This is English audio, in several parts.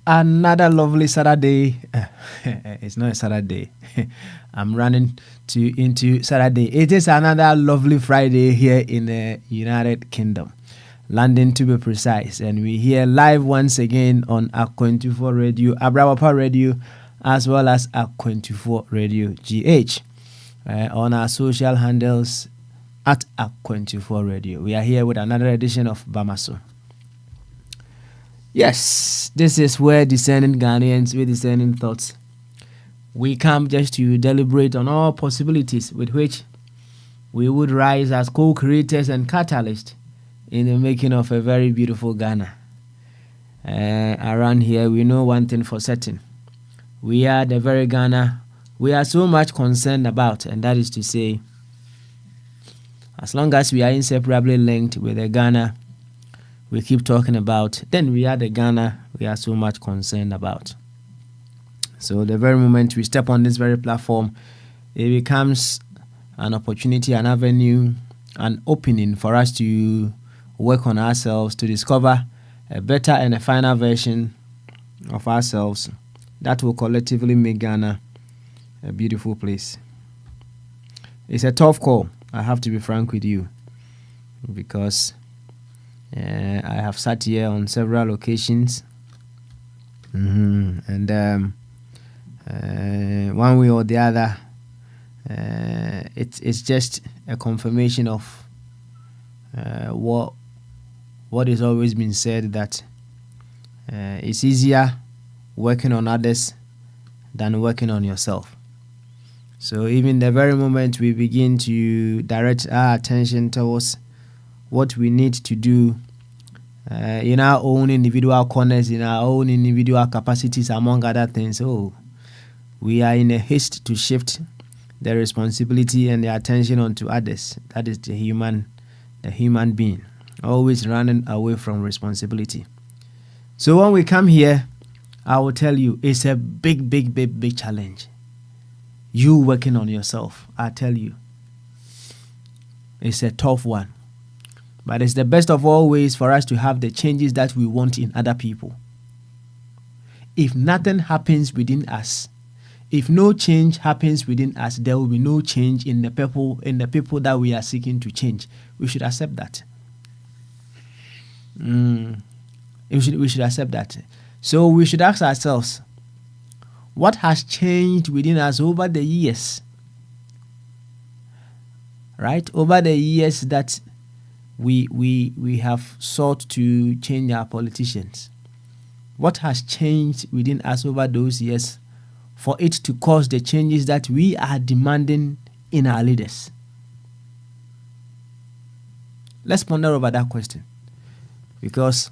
Another lovely Saturday. It's not a Saturday. I'm running into Saturday. It is another lovely Friday here in the United Kingdom, London to be precise. And we're here live once again on Akwantufuo Radio, Abrawapa Radio, as well as Akwantufuo Radio GH. On our social handles at Akwantufuo Radio. We are here with another edition of Bamaso. Yes, this is where discerning Ghanaians with discerning thoughts, we come just to deliberate on all possibilities with which we would rise as co-creators and catalysts in the making of a very beautiful Ghana. Around here, we know one thing for certain. We are the very Ghana we are so much concerned about, and that is to say, as long as we are inseparably linked with the Ghana we keep talking about, then we are the Ghana we are so much concerned about. So the very moment we step on this very platform, it becomes an opportunity, an avenue, an opening for us to work on ourselves, to discover a better and a finer version of ourselves that will collectively make Ghana a beautiful place. It's a tough call, I have to be frank with you, because I have sat here on several occasions, and one way or the other, it's just a confirmation of what has always been said, that it's easier working on others than working on yourself. So even the very moment we begin to direct our attention towards what we need to do in our own individual corners, in our own individual capacities, among other things, we are in a haste to shift the responsibility and the attention onto others. That is the human being, always running away from responsibility. So when we come here, I will tell you, it's a big challenge. You working on yourself, I tell you, it's a tough one. But it's the best of all ways for us to have the changes that we want in other people. If nothing happens within us, if no change happens within us, there will be no change in the people that we are seeking to change. We should accept that. We should accept that. So we should ask ourselves, what has changed within us over the years? Right? Over the years that we have sought to change our politicians. What has changed within us over those years for it to cause the changes that we are demanding in our leaders? Let's ponder over that question. Because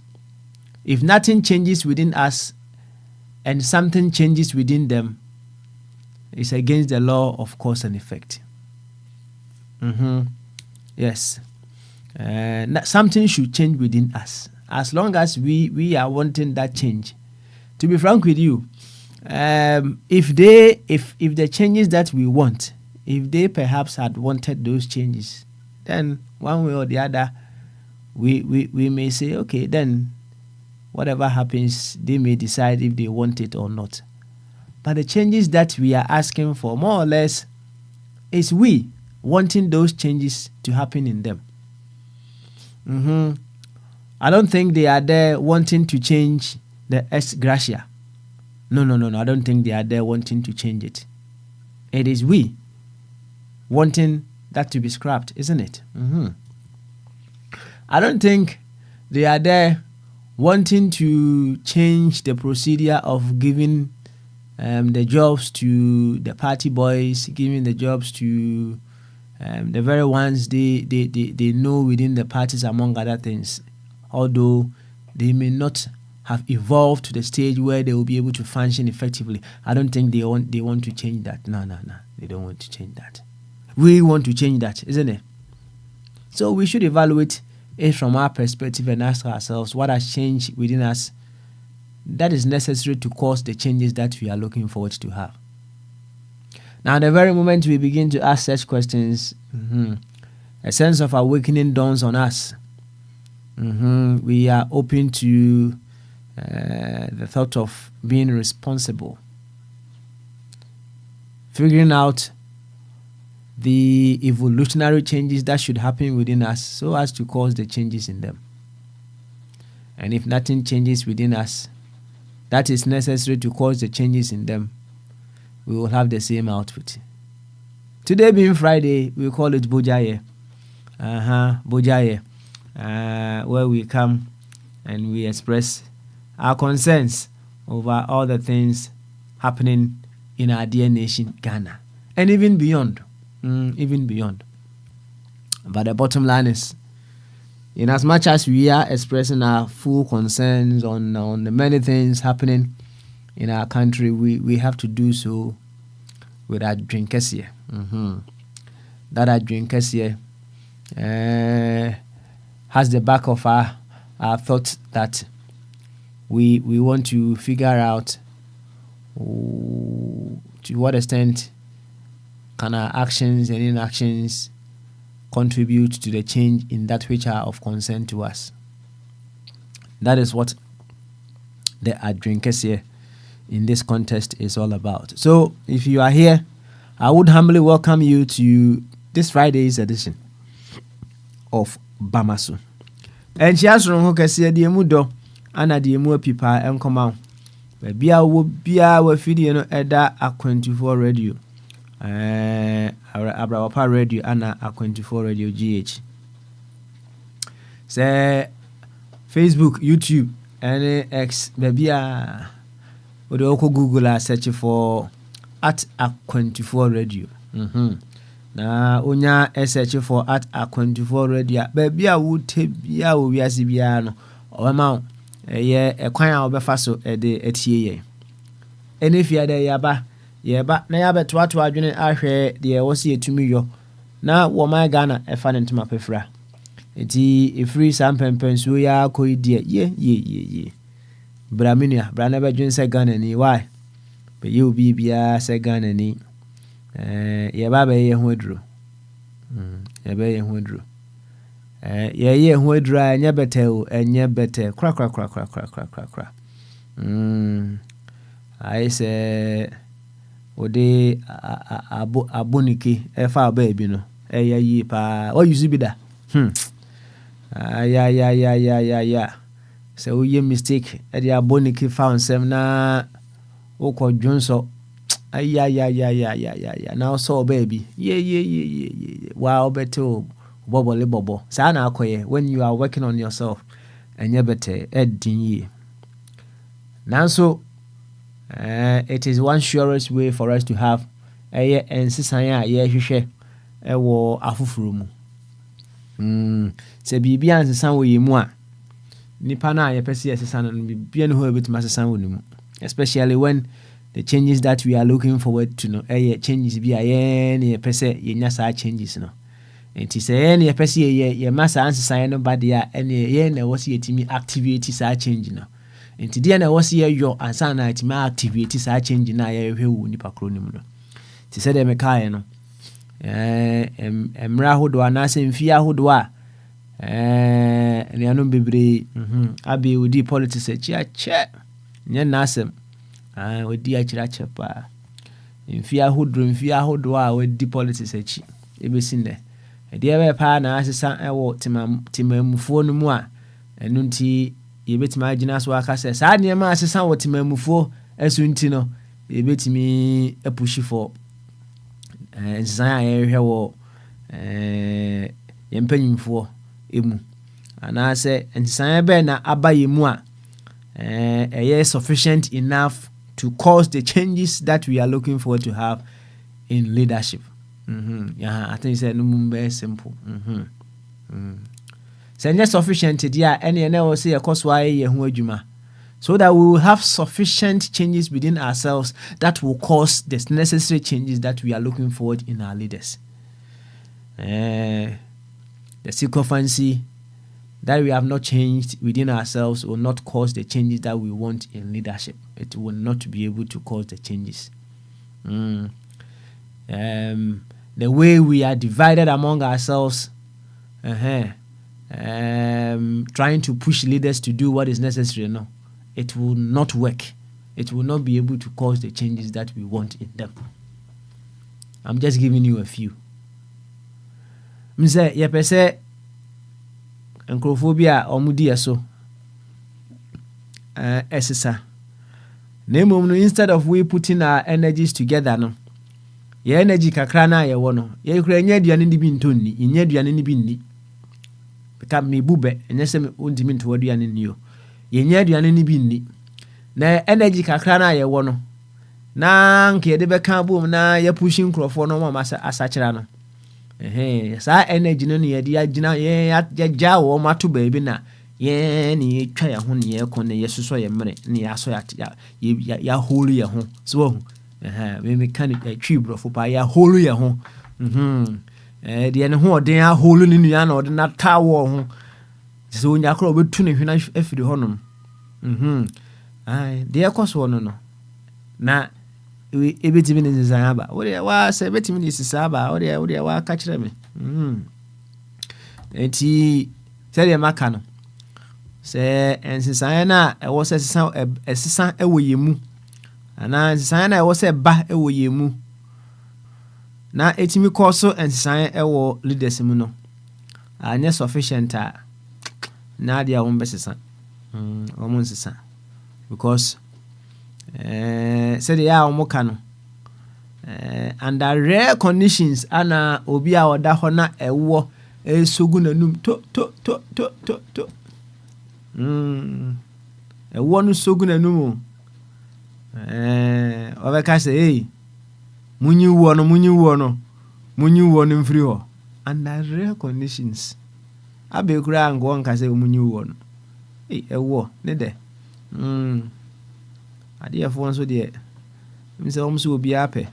if nothing changes within us and something changes within them, it's against the law of cause and effect. Yes. Something should change within us. As long as we are wanting that change. To be frank with you, if the changes that we want, if they perhaps had wanted those changes, then one way or the other, we may say, okay, then whatever happens, they may decide if they want it or not. But the changes that we are asking for, more or less, is we wanting those changes to happen in them. I don't think they are there wanting to change the ex gratia. No. I don't think they are there wanting to change it. It is we wanting that to be scrapped, isn't it? I don't think they are there wanting to change the procedure of giving the jobs to the party boys, giving the jobs to the very ones they know within the parties, among other things. Although they may not have evolved to the stage where they will be able to function effectively, I don't think they want to change that. No, they don't want to change that. We want to change that, isn't it? So we should evaluate it from our perspective and ask ourselves what has changed within us that is necessary to cause the changes that we are looking forward to have. Now, the very moment we begin to ask such questions, a sense of awakening dawns on us. We are open to the thought of being responsible, figuring out the evolutionary changes that should happen within us so as to cause the changes in them. And if nothing changes within us that is necessary to cause the changes in them, we will have the same output. Today being Friday, we call it Bogyae. Bogyae, where we come and we express our concerns over all the things happening in our dear nation, Ghana, and even beyond. But the bottom line is, in as much as we are expressing our full concerns on the many things happening in our country, we have to do so with our drinkers here. That our drinkers here has the back of our thoughts that we want to figure out to what extent can our actions and inactions contribute to the change in that which are of concern to us. That is what the drinkers here in this contest is all about. So if you are here, I would humbly welcome you to this Friday's edition of Bamasu. And she has wrong kasi di emudo ana di emu pipa enkoma. Bia wo bia wa fidie no eda Akwantufuo radio. Abrawapa radio ana Akwantufuo radio GH. Say Facebook, YouTube, and X bia we oko Google search for @Akwantufuo radio. Na onya search for @Akwantufuo radio. Bia wo te bia wo wiase bia no o ye ekwan a obefa so de etie ye. Ene fia de yaba na yabe toato adwene ahwe de wo se etumi yo na wo ma Ghana efa ne ntoma pefra enti efri sampempen so ya koidie ye braminia brana be dwen se Ghana ni why be ye obi bia se Ghana ni ye ba be ye ho aduro ye ho aduro anya bete kra I say ode abonike efa baby no yi pa o use bi da ya so we mistake e dey abonike found sem na o ko dwonso ya now so baby ye wow beto bobo sa na akoye when you are working on yourself enye bete edin ye now so it is one surest way for us to have a ensisan ya hwehwe ewo afufuru mu se bibia ensisan wo yemu a nipa na ye pese ensisan no bibia no ho betima ensisan wo nimu, especially when the changes that we are looking forward to no changes bi aye ne pese yenya sa changes no enti se ne pese ye masa ensisan no bade a ene ye na wo se yetimi activate sa change no enti dia na wo se yo ansa na yetimi activate sa change na ye hwewu nipa kro nim no ti se de me kae no emra hodo anase mfia hodo a ne anu bebre abi odi politics achi nye nasem odi achira chepa mfia hodo a odi politics achi ebesin de de ebe pa na asesa ewo timamufuo no mu a enu nti yebetima agina so aka se saa ne ma asesa wo timamufuo esu nti no yebetimi epushi for nsan ayehwe wo yempanyimfuo emu anase nsan ebe na aba yemu a eye sufficient enough to cause the changes that we are looking forward to have in leadership. Yeah, I think it's very simple. So not sufficient idea any will say a course why so that we will have sufficient changes within ourselves that will cause the necessary changes that we are looking forward in our leaders. The sycophancy that we have not changed within ourselves will not cause the changes that we want in leadership. It will not be able to cause the changes. The way we are divided among ourselves, trying to push leaders to do what is necessary, no, it will not work. It will not be able to cause the changes that we want in them. I'm just giving you a few. Mse yepese encrophobia omudi eso esisa. No, instead of we putting our energies together, no, your energy kakra na ye wo no, ye kura nya aduane ni bi ntonni, nya aduane ni bi nni. Beka me bube, enye se me ondimi nto aduane ni yo. Ye nya aduane ni bi nni. Na energy kakra na ye wo no, na nke ye de beka bom na ye pushing crofo no ma asakira no. Sa energy no ye de agina ye ja wo mato baabi na ye ni twa ya ho ne ye ko ne ye soso ye mere ne ya so ya holu ye ho so me mechanic twi brofo pa ya holu ye ho de ne ho odin ya holu ne nua na odin na tawo ho so nya kro obetu ne hwena afiri ho no de ekoso no na ebetimi ne nzan ba wo de wa se ebetimi ne sisa ba wo de wa ka kire me enti se de maka no se ensisan na ewo se esisa ewo yemu ana ensisan na ewo se ba ewo yemu na etimi koso ensisan ewo leaders mu no anya sufficient na dia wo mbesisa wo nsisa because said ya omoka no under rare conditions ana obi a oda ho na ewo esogu nanum to ewo no sogu nanum obeka say munyi wo no mfiri ho under rare conditions abekura ngo nka say munyi wo no ewo ne de ade fo nso de mse wo mso obi ape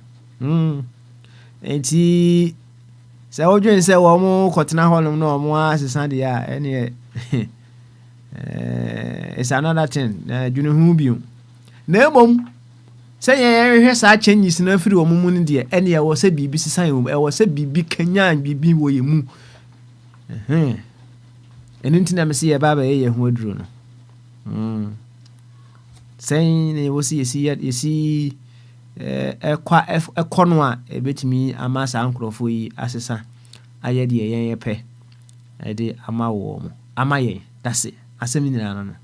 enti se wodwen se wo mo kotena ho no no mo asesa de a ene it's another thing junu hu biu na emom se ye hwe sa changes na afiri wo mu ne de ene ye wo se bibi sisan ye wo se bibi kanyan bibi wo ye mu ene ntina me se ye baba ye hu aduro no saying ne wosi yesi ekono a ebetimi amasa ankrofo yi asesa aye de yen pe de amawo mo amaye dase asemi ni na no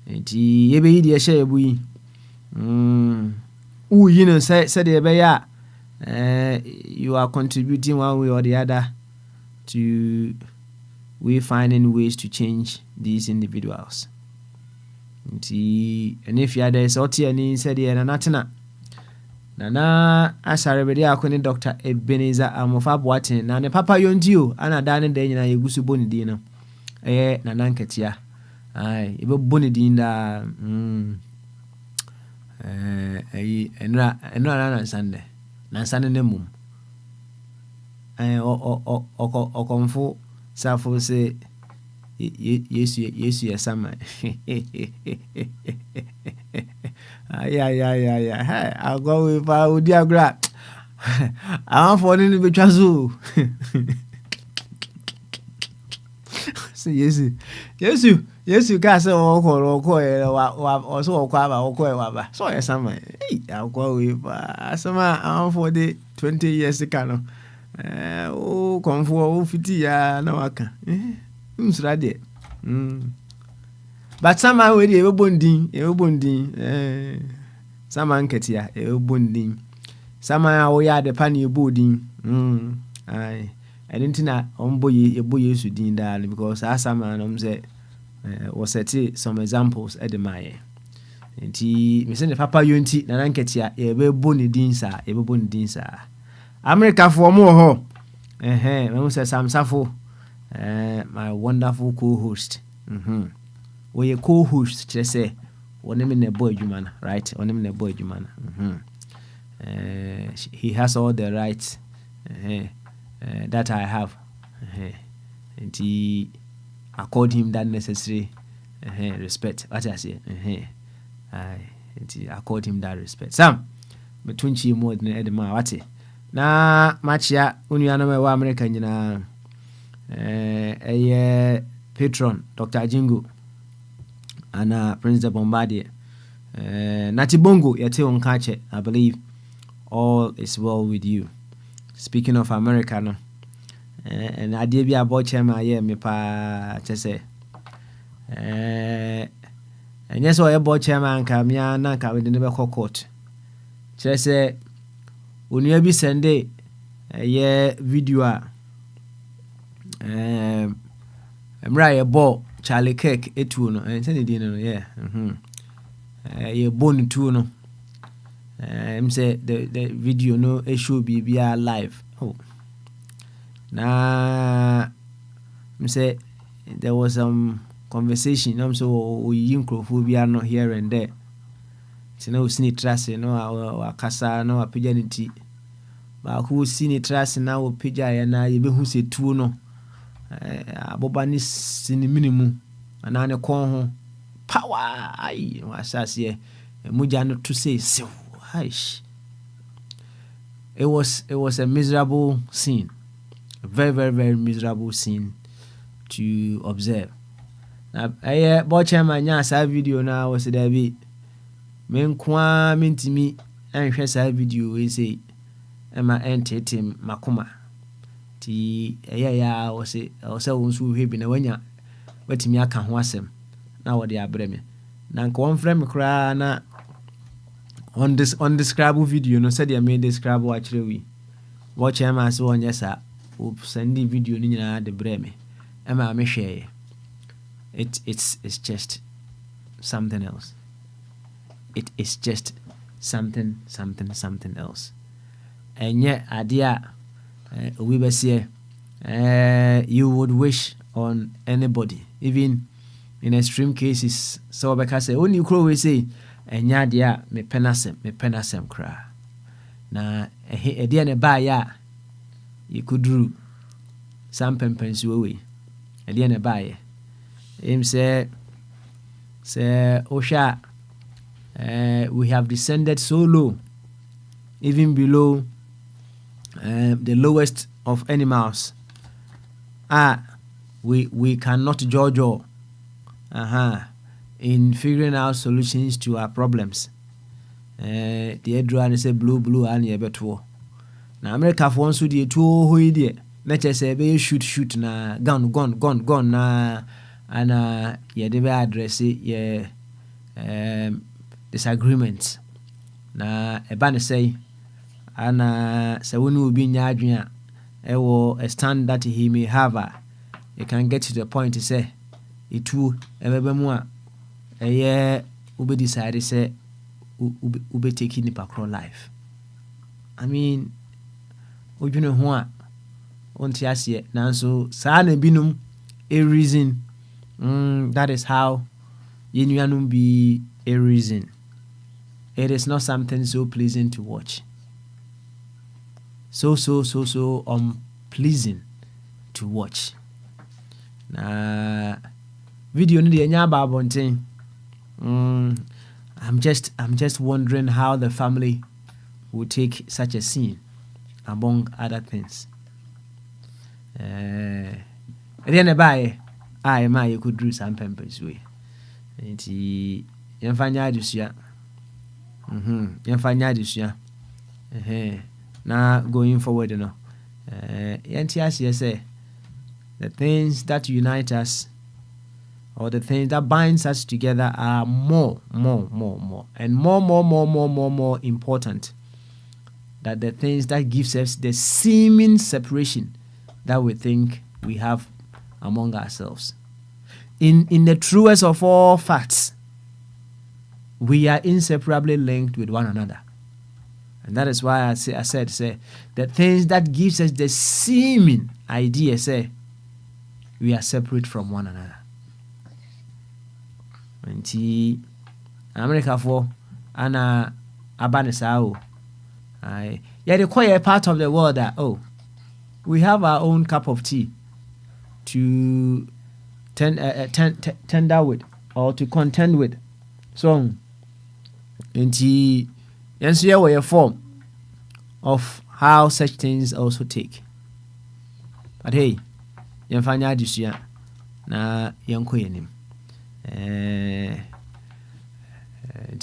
enti yebe yi de hye ebu yi uyi no say de be ya you are contributing one way or the other to we finding ways to change these individuals. And if you are there, so Tiani said, "Yeah, Natana. Nana, as I already acquainted Doctor Ebenezer Amofab Watson, and a papa yondio, and a dining day in a Yugusu Bonidino. Nananketia. Aye, if a Bonidina, and Sunday. Nansan in the moon. O comfort, Safo say. Yes, summer. Yeah. I'll go with our dear grab. I'm falling in the chazu. Yes, you can't say also quava. So, yes, summer. I'll go with summer. I'm for the 20 years ago. Oh, come for 50 years. No, I can. Msrade but sama we dey bondin sama nketia bondin sama wo ya de pan ebodin ai entina ombo Yesu din da because asama no mse was set some examples at the my nti me se ne papa yo nti na nanketi a yebebo ne din sa America for mo ho me say Sam Safo my wonderful co-host we ye co-host kire say woni me na boy adwuma na right woni me na boy adwuma na he has all the rights that I have and he accord him that necessary respect. What I say and he accord him that respect. Sam metunchi more than edema wati na machia unuya no me wa America nyina patron Dr. Jingo and Prince Bombardier Nati Bongo yate onkache. I believe all is well with you. Speaking of America no and adie bi abo chema ye me pa chese enye so ye bo chema anka mia na anka we de be court chese onua bi sende ye video a emra ye bo Charlie Cake etu no ense di no ye ye bone tu no say the video no e show be live. Na say there was some conversation so we microphobia no here and there. So no sini trust no akasa no apijaniti. Ba who sini trust na wo pija ya na ye be hu se tu no. Aboba ni sini minimum ana ne kon ho power ai wasase muja no to say so. It was a miserable scene. A very, very, very miserable scene to observe. Now, I watch my video now. Was there be men kwa mintimi and share video? We say, Emma entertain makuma. Ti ya was it also once we have been a wenya, but me I can't was him. Now what they are breme. Now, one frame cry na on describe video. No said I made describe actually we watch him as one yes sir. Send the video ni na de breme. Emma me share. It's just something else. It is just something else. And yet idea we be say you would wish on anybody, even in extreme cases. So because say only crow we say enya dia me penasem kra. Na dia ne ba ya you could do some pempens away. At the end of buy him say Osha we have descended so low, even below the lowest of animals. We cannot judge in figuring out solutions to our problems. The Edran say blue and yebeto. Now America for once the two who idiot. Let us say shoot na gun na and yeah they address it disagreements. Na a banner say and say when will be nyadria a stand that he may have you can get to the point to say it will ever more a year ube decided say ube taking the background life. I mean ojune ho a onti ase nanso saa na binum a reason that is how yenuanum be a reason. It is not something so pleasant to watch, so unpleasing to watch. Na video ni de nya ba bonten. I'm just wondering how the family would take such a scene, among other things. Then buy you could do some pampers way. Enti yemfanya adusia. Yemfanya adusia. Na going forward you know. Yenti say the things that unite us or the things that binds us together are more and more important than the things that gives us the seeming separation that we think we have among ourselves. In the truest of all facts, we are inseparably linked with one another. And that is why I said, the things that gives us the seeming idea, say, we are separate from one another. And America for Anna Abanisao. Yeah, the quiet part of the world that, we have our own cup of tea to tender with or to contend with. So, and yes, yeah, we a form of how such things also take. But hey, you find out this year na young queen. The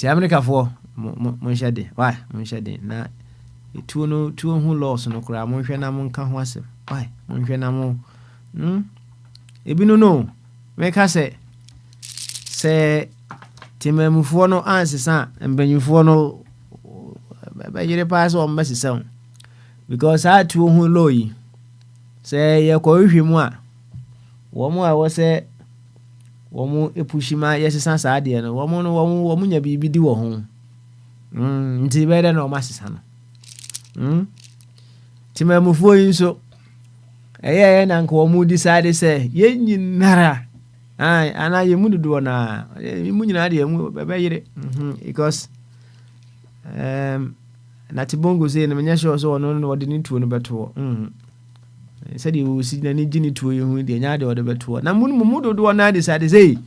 America for Monshade. Why? Monshade. Na two who lost no cry. Monshana mon can was it. Why? Monshana mon. No. Make us say Timamufuo no answer, son, and Benufuo no. By your pass on Messy Sound. Because I two who low say, you call him one. One more I was say. Womu epushima yesesa ade no womu nya bibi di wo ho nti bede na o masesa no timamufuo yinso eye na nka womu decide say yenyinara ana yemu dudu na yemu nyina ade yemu bebe yire because na tibongo say na menya so no de ni tuo no beto said you see any gini to you the nyade or the beto na mudu do na decide say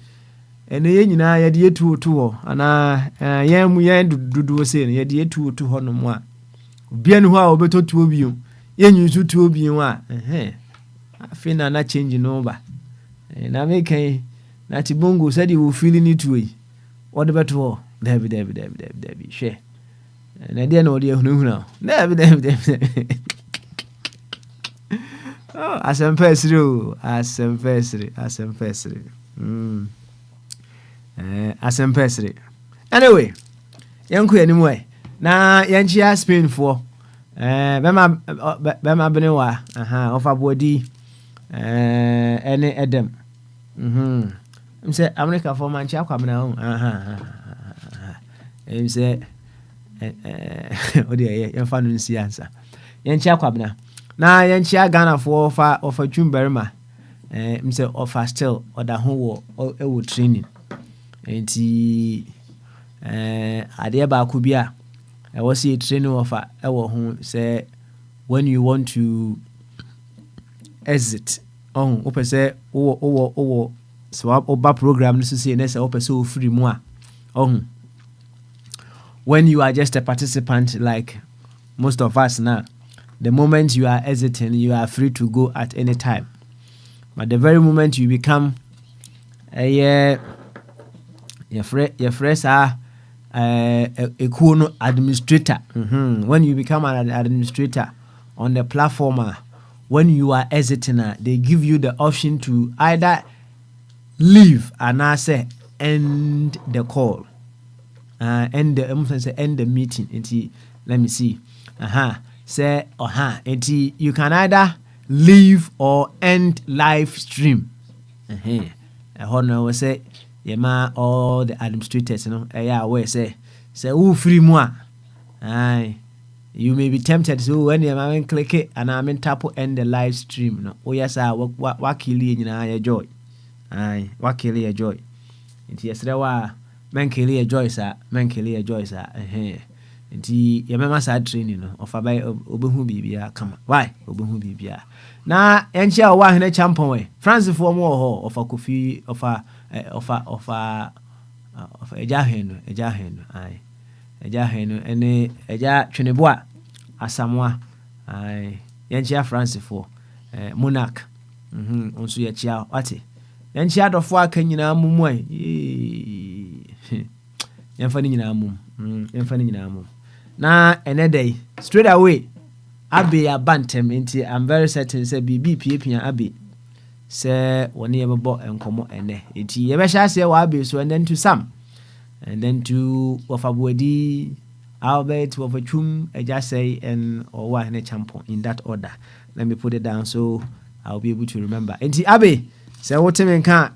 ene ye nyina ye de etu ana yemu ye dudu say ye de etu ho no mo a bia ne ho a obeto tuo biu ye nyusu tuo biu a afi na change no ba na me kan na tibongo said you feel ni tuo yi or the beto David share na de na o de hunu David oh, asempesri. Anyway, yanku anyway. Na yanchia Spain for bema benewa ofa body any Edem. Say America for mancha kwamna say odi yan fa no nsi answer. Yanchia kwamna na yanchia Ghana for of a Jumberma say offer still or the ho wo training enti ade ba ko bia I was a training offer say when you want to exit open say so oba program no say na say open so free mu a when you are just a participant like most of us now, the moment you are exiting, you are free to go at any time. But the very moment you become your friends are a cool administrator. When you become an administrator on the platform, when you are exiting, they give you the option to either leave and I say end the call, end the meeting. Let me see. Say you can either leave or end live stream. We say yema all the administrators, we say who free moi. You may be tempted so when you click it and I tap end the live stream. No, oh yes, what kill you joy. What kill your joy. It yesterday wa men kill your joy, sir. Men kill your joy, sir. Nti yemema sa training no ofa bai obehu bibia kama why obehu bibia na enchi a wa hene champion we France for mo ho ofa kofi ofa eja henu eja henu ene eja tweneboa asamoa yenchi a France for monarch onso ye chia wate yenchi adofo aka nyina mumu ai yemfa ni nyina mum na enedai straight away Abe abantem nti I'm very certain say bibi pia Abe say woni ye bebo enkomo ene nti ye be sha say wa Abe so and then to Sam and then to Wafabuedi Albert Wafachum eja say and or wa hene champion in that order. Let me put it down so I'll be able to remember. Nti Abe say wotemen kan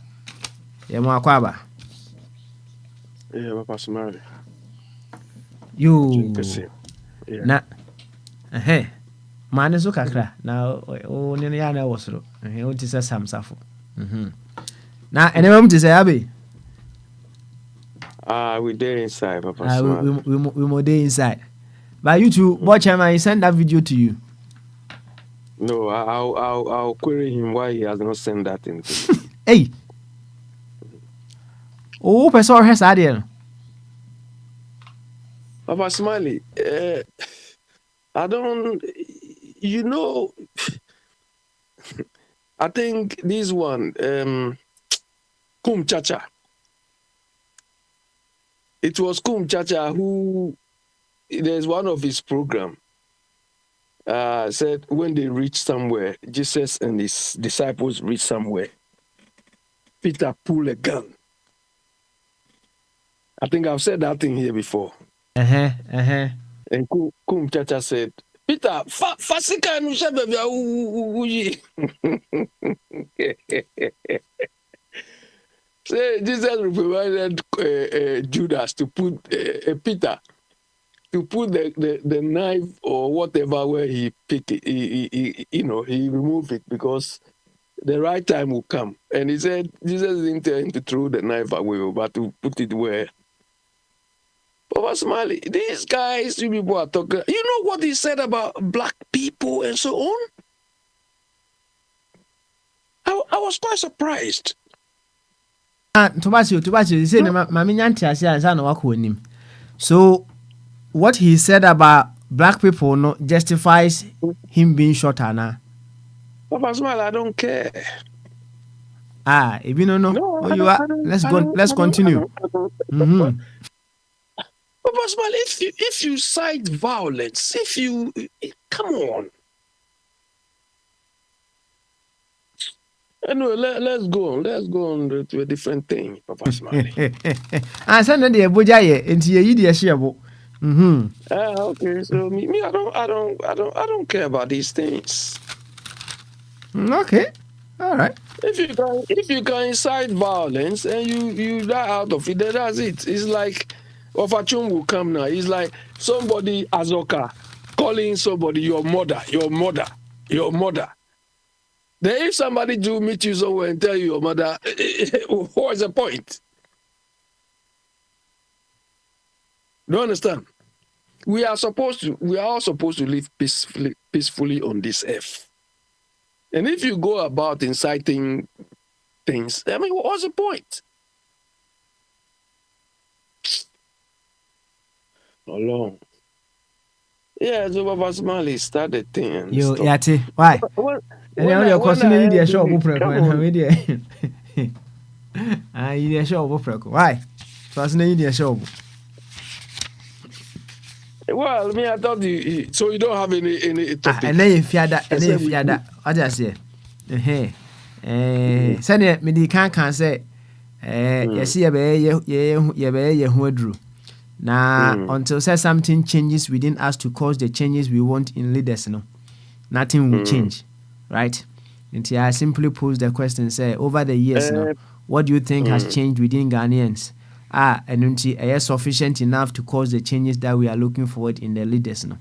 ye mo akwaba Yeah, Papa Smiley. Drink You person. Yeah. na mane so kakra na o ne ya na wo soro. O ti sɛ samsafo. Na ene mam ti sɛ abe. We there inside, Papa Ah, Smiley. we more day inside. But you two, watch him and he send that video to you. No, I'll query him why he has not sent that in to me. Hey, oh, person has idea. Papa Smiley, I don't, you know, I think this one, Kum Chacha. It was Kum Chacha who, there's one of his program, said when they reach somewhere, Jesus and his disciples reach somewhere, Peter pull a gun. I think I've said that thing here before. And Kum Chacha said, Peter, fasika no she baby uyi. Say Jesus reminded Judas to put Peter to put the knife or whatever where he pick it, he remove it because the right time will come. And he said Jesus didn't tell him to throw the knife away, but to put it where. Papa Smiley, these guys, you people are talking. You know what he said about black people and so on? I was quite surprised. Tobasio, he said, Mammy Yantia, and walk with him. So, what he said about black people no justifies him being shot, Anna. Papa Smiley, I don't care. Ah, if you don't know, No, oh, you are. Let's go. Let's continue. Mm-hmm. Papa Smiley, if you cite violence, come on. Anyway, let's go on. Let's go on to a different thing, Papa Smiley. And send the Bogyae into your idiot shable. Okay, so me, I don't care about these things. Okay, all right. If you can incite violence and you die out of it, then that's it. It's like Ofachum will come now. It's like somebody Azoka calling somebody your mother. Then if somebody do meet you somewhere and tell you your mother, what's the point? Do you understand? We are all supposed to live peacefully on this earth. And if you go about inciting things, I mean, what's the point? Alone. Yeah, so Papa Smiley started thing. You, Yati, why? And now you're When crossing I the idiot heard show, it, come on. Ah, idiot show, why? Crossing the idiot show. Well, me, I thought so you don't have any topic. And then if you had that, and then if you had that, I just say, send it, me can say, you see, a be who drew. Now, until say something changes within us to cause the changes we want in leaders, no, nothing will change, right? Until I simply pose the question, say, over the years, no, what do you think has changed within Ghanaians? And until are sufficient enough to cause the changes that we are looking forward in the leaders, no.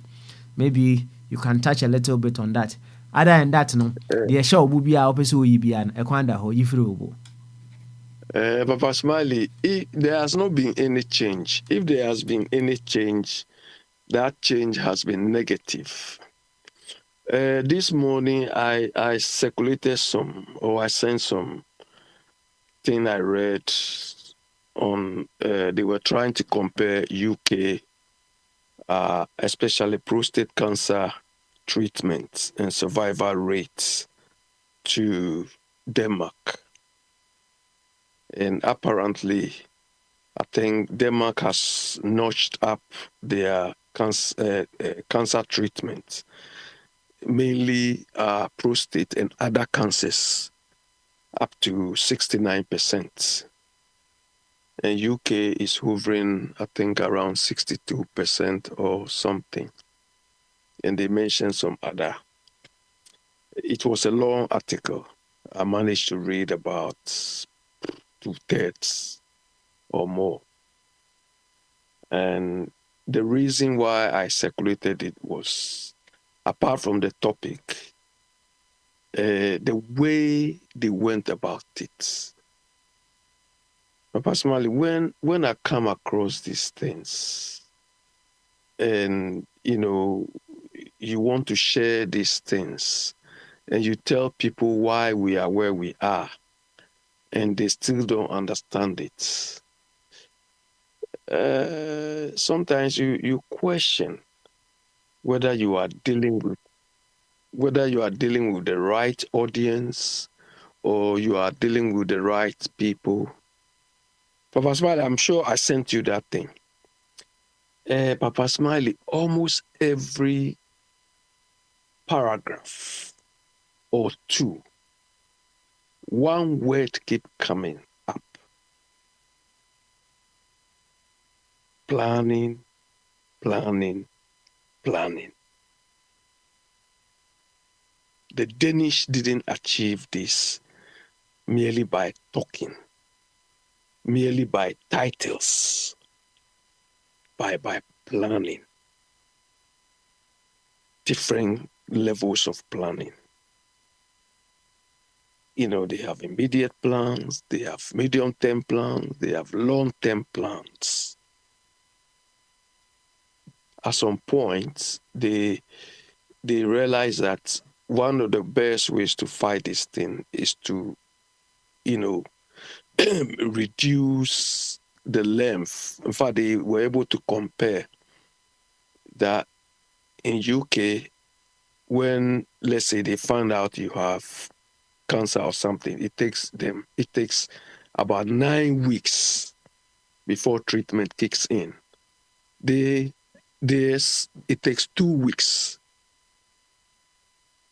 Maybe you can touch a little bit on that. Other than that, no, the show will be our person will be an Equanda or Ifrubo. Papa Smiley, there has not been any change. If there has been any change, that change has been negative. This morning, I circulated I sent some thing I read on. They were trying to compare UK, especially prostate cancer treatments and survival rates to Denmark. And apparently, I think Denmark has notched up their cancer treatment, mainly prostate and other cancers, up to 69%. And UK is hovering, I think, around 62% or something. And they mentioned some other. It was a long article. I managed to read about 2/3 or more. And the reason why I circulated it was, apart from the topic, the way they went about it. But personally, when I come across these things, and you want to share these things, and you tell people why we are where we are, and they still don't understand it, sometimes you question whether you are dealing with the right audience, or you are dealing with the right people. Papa Smiley, I'm sure I sent you that thing. Papa Smiley, almost every paragraph or two, one word keep coming up. Planning, planning, planning. The Danish didn't achieve this merely by talking, merely by titles, by planning. Different levels of planning. They have immediate plans, they have medium-term plans, they have long-term plans. At some point, they realize that one of the best ways to fight this thing is to, reduce the length. In fact, they were able to compare that in UK, when, let's say, they find out you have cancer or something, it takes about 9 weeks before treatment kicks in. It takes 2 weeks.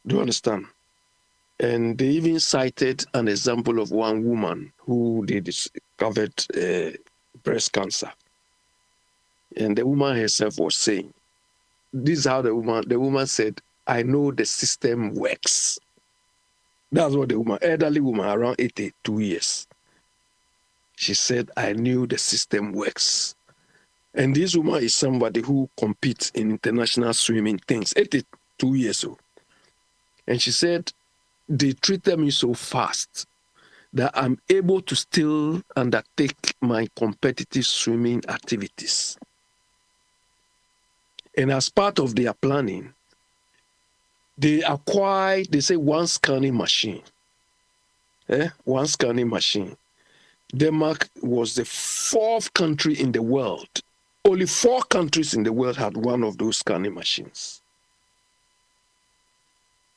Do you understand? And they even cited an example of one woman who they discovered breast cancer. And the woman herself was saying, this is how the woman said, I know the system works. That's what the woman, elderly woman, around 82 years. She said, I knew the system works. And this woman is somebody who competes in international swimming things, 82 years old. And she said, they treated me so fast that I'm able to still undertake my competitive swimming activities. And as part of their planning, they acquired, they say, one scanning machine. One scanning machine. Denmark was the 4th country in the world. Only 4 countries in the world had one of those scanning machines.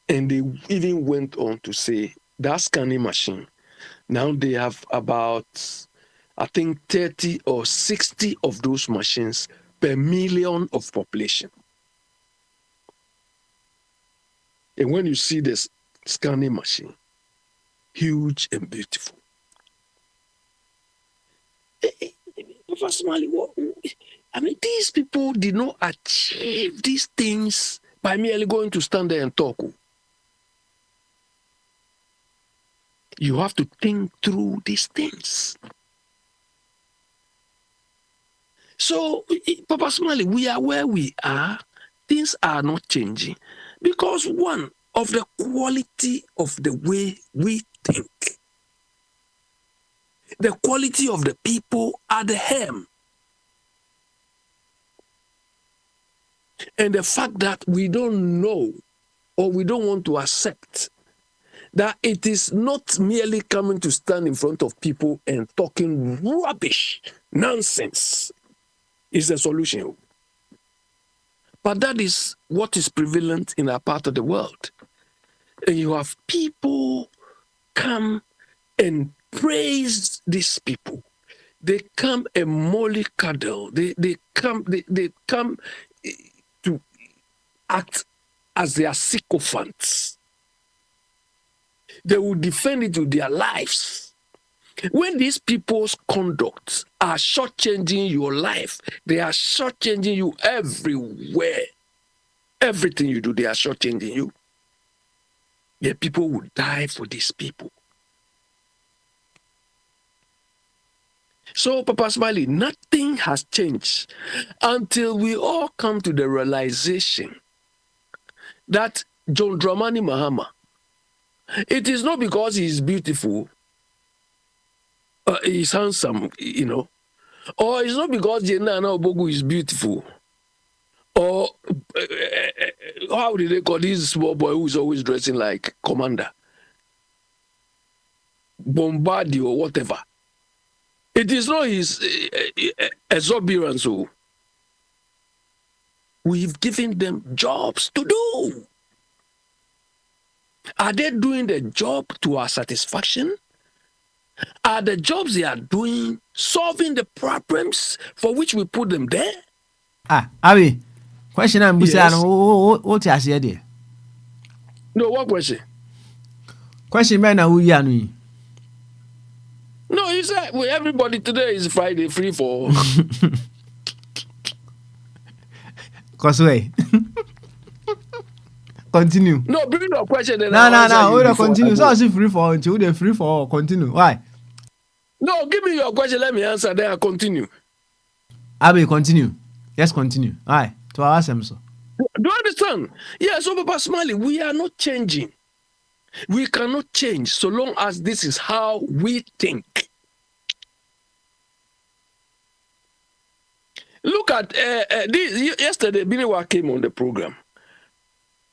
And they even went on to say that scanning machine, now they have about, I think, 30 or 60 of those machines per million of population. And when you see this scanning machine, huge and beautiful. Personally, these people did not achieve these things by merely going to stand there and talk. You have to think through these things. So, Papa Smiley, we are where we are. Things are not changing because one of the quality of the way we think, the quality of the people at the helm, and the fact that we don't know or we don't want to accept that it is not merely coming to stand in front of people and talking rubbish, nonsense is the solution. But that is what is prevalent in our part of the world. And you have people come and praise these people. They come and mollycoddle. They come to act as their sycophants. They will defend it with their lives. When these people's conducts are shortchanging your life, they are shortchanging you everywhere. Everything you do, they are shortchanging you. The people will die for these people. So, Papa Smiley, nothing has changed until we all come to the realization that John Dramani Mahama, it is not because he is beautiful, he's handsome, or it's not because Jenana Obogu is beautiful, or how did they call this small boy who is always dressing like Commander? Bombardier or whatever. It is not his exuberance. So we've given them jobs to do. Are they doing the job to our satisfaction? Are the jobs they are doing solving the problems for which we put them there? Abi, question I'm Yes. saying, what you say there? No, what question? Question man, who you are? No, he said everybody today is Friday free for. Cause way. Continue. No, bring your question. Then No, I'll answer you hold on, before continue. I So go. I see free for until they free for continue. Why? No, give me your question. Let me answer. Then I continue. Abi, continue. Yes, continue. Why? To our so. Do you understand? Yeah, so Papa Smiley, we are not changing. We cannot change so long as this is how we think. Look at this. Yesterday, Biniwa came on the program.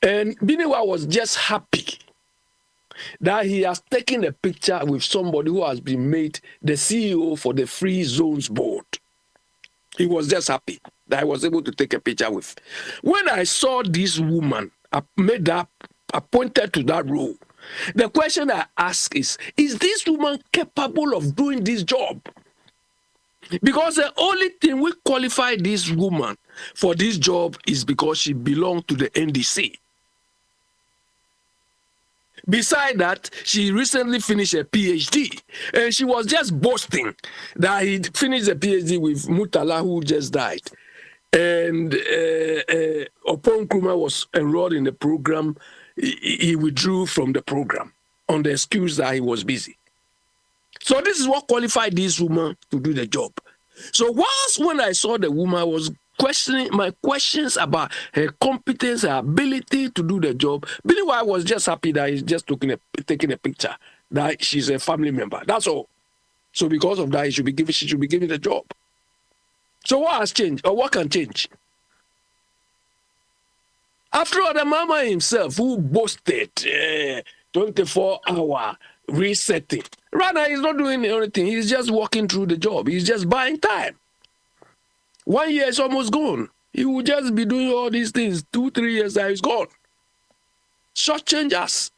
And Biniwa was just happy that he has taken a picture with somebody who has been made the CEO for the Free Zones Board. He was just happy that I was able to take a picture with. When I saw this woman appointed to that role, the question I ask is this woman capable of doing this job? Because the only thing we qualify this woman for this job is because she belonged to the NDC. Beside that, she recently finished a PhD, and she was just boasting that he finished a PhD with Mutala, who just died. And upon Nkrumah was enrolled in the program, he withdrew from the program on the excuse that he was busy. So this is what qualified this woman to do the job. So when I saw the woman, I was questioning my questions about her competence, her ability to do the job. Billy White was just happy that he's just taking a picture, that she's a family member. That's all. So because of that, she should be given the job. So what has changed, or what can change? After all, the mama himself who boasted 24-hour resetting. Right now, he's not doing anything. He's just walking through the job. He's just buying time. 1 year is almost gone. He will just be doing all these things. 2-3 years that he's gone. Short change us.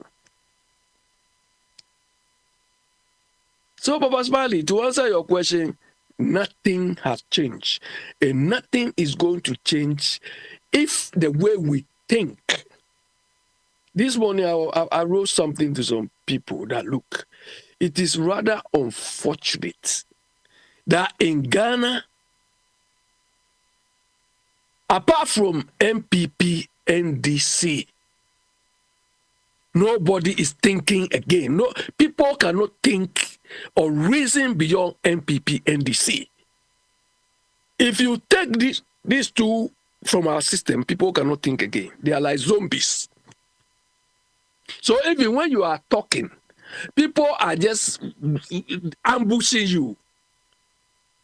So, Papa Smiley, to answer your question, nothing has changed. And nothing is going to change if the way we think. This morning, I wrote something to some people that, look, it is rather unfortunate that in Ghana, apart from MPP, NDC, nobody is thinking again. No, people cannot think or reason beyond MPP, NDC. If you take these two from our system, people cannot think again. They are like zombies. So even when you are talking, people are just ambushing you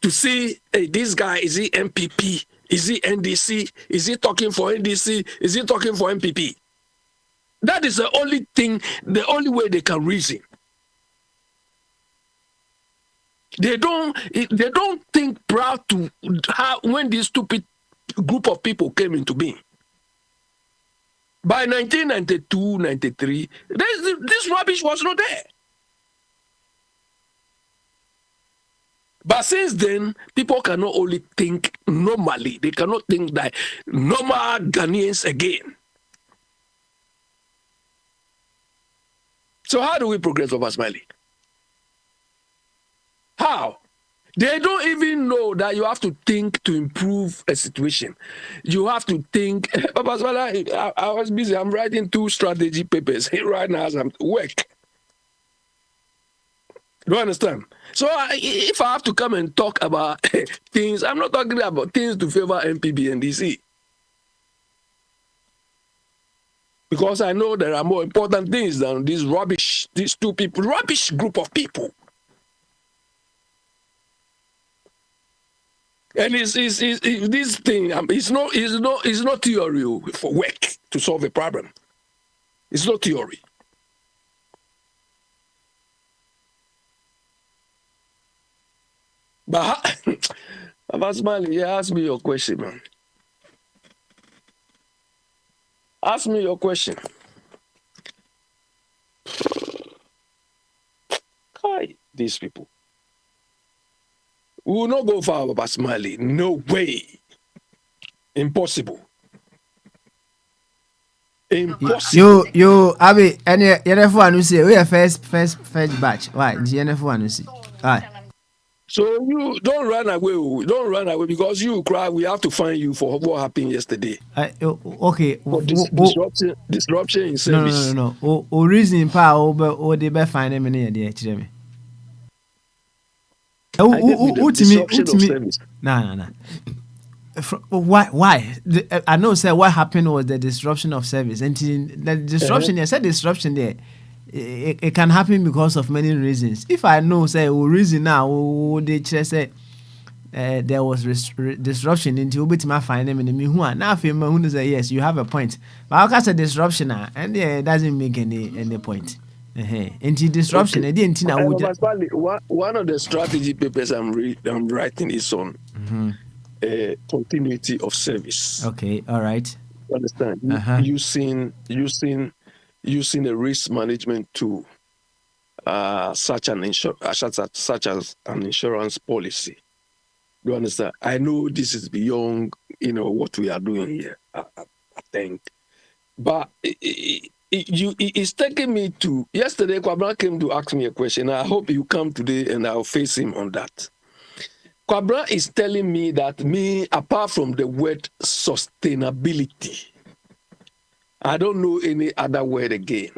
to see, hey, this guy, is he MPP? Is he NDC? Is he talking for NDC? Is he talking for MPP? That is the only thing, the only way they can reason. They don't think proud to how when this stupid group of people came into being. By 1992, 93, this rubbish was not there. But since then, people cannot only think normally. They cannot think like normal Ghanaians again. So how do we progress, Papa Smiley? How? They don't even know that you have to think to improve a situation. You have to think. Papa Smiley, I was busy. I'm writing 2 strategy papers right now as I'm at work. Do you understand? So if I have to come and talk about things, I'm not talking about things to favor MPB and DC. Because I know there are more important things than this rubbish, these two people, rubbish group of people. And it's this thing, it's not theory for work to solve a problem. It's not theory. But Abasmali, yeah, ask me your question, man. Ask me your question. Hi, these people. We will not go for Abasmali. No way. Impossible. Impossible. You, Abi, and you're one say we are first batch. Why? The one see. Why? So you don't run away. Don't run away because you cry. We have to find you for what happened yesterday. Okay. For disruption in service. No. O reason pa o de be find them in there. Chire me. Disruption of service. Nah. Why? I know, sir. What happened was the disruption of service, and the disruption. I said disruption there. It can happen because of many reasons. If I know, say, reason now, they just say there was disruption into bit my find them in the mihu. Now, if you say yes, you have a point. But how can say disruption and it doesn't make any point. Into disruption, Okay. didn't One of the strategy papers I'm writing is on continuity of service. Okay, all right. Understand? Using a risk management tool, such as an insurance policy. Do you understand? I know this is beyond what we are doing here. I think, but it's taking me to yesterday. Kwabra came to ask me a question. I hope you come today and I'll face him on that. Kwabra is telling me that apart from the word sustainability, I don't know any other word again.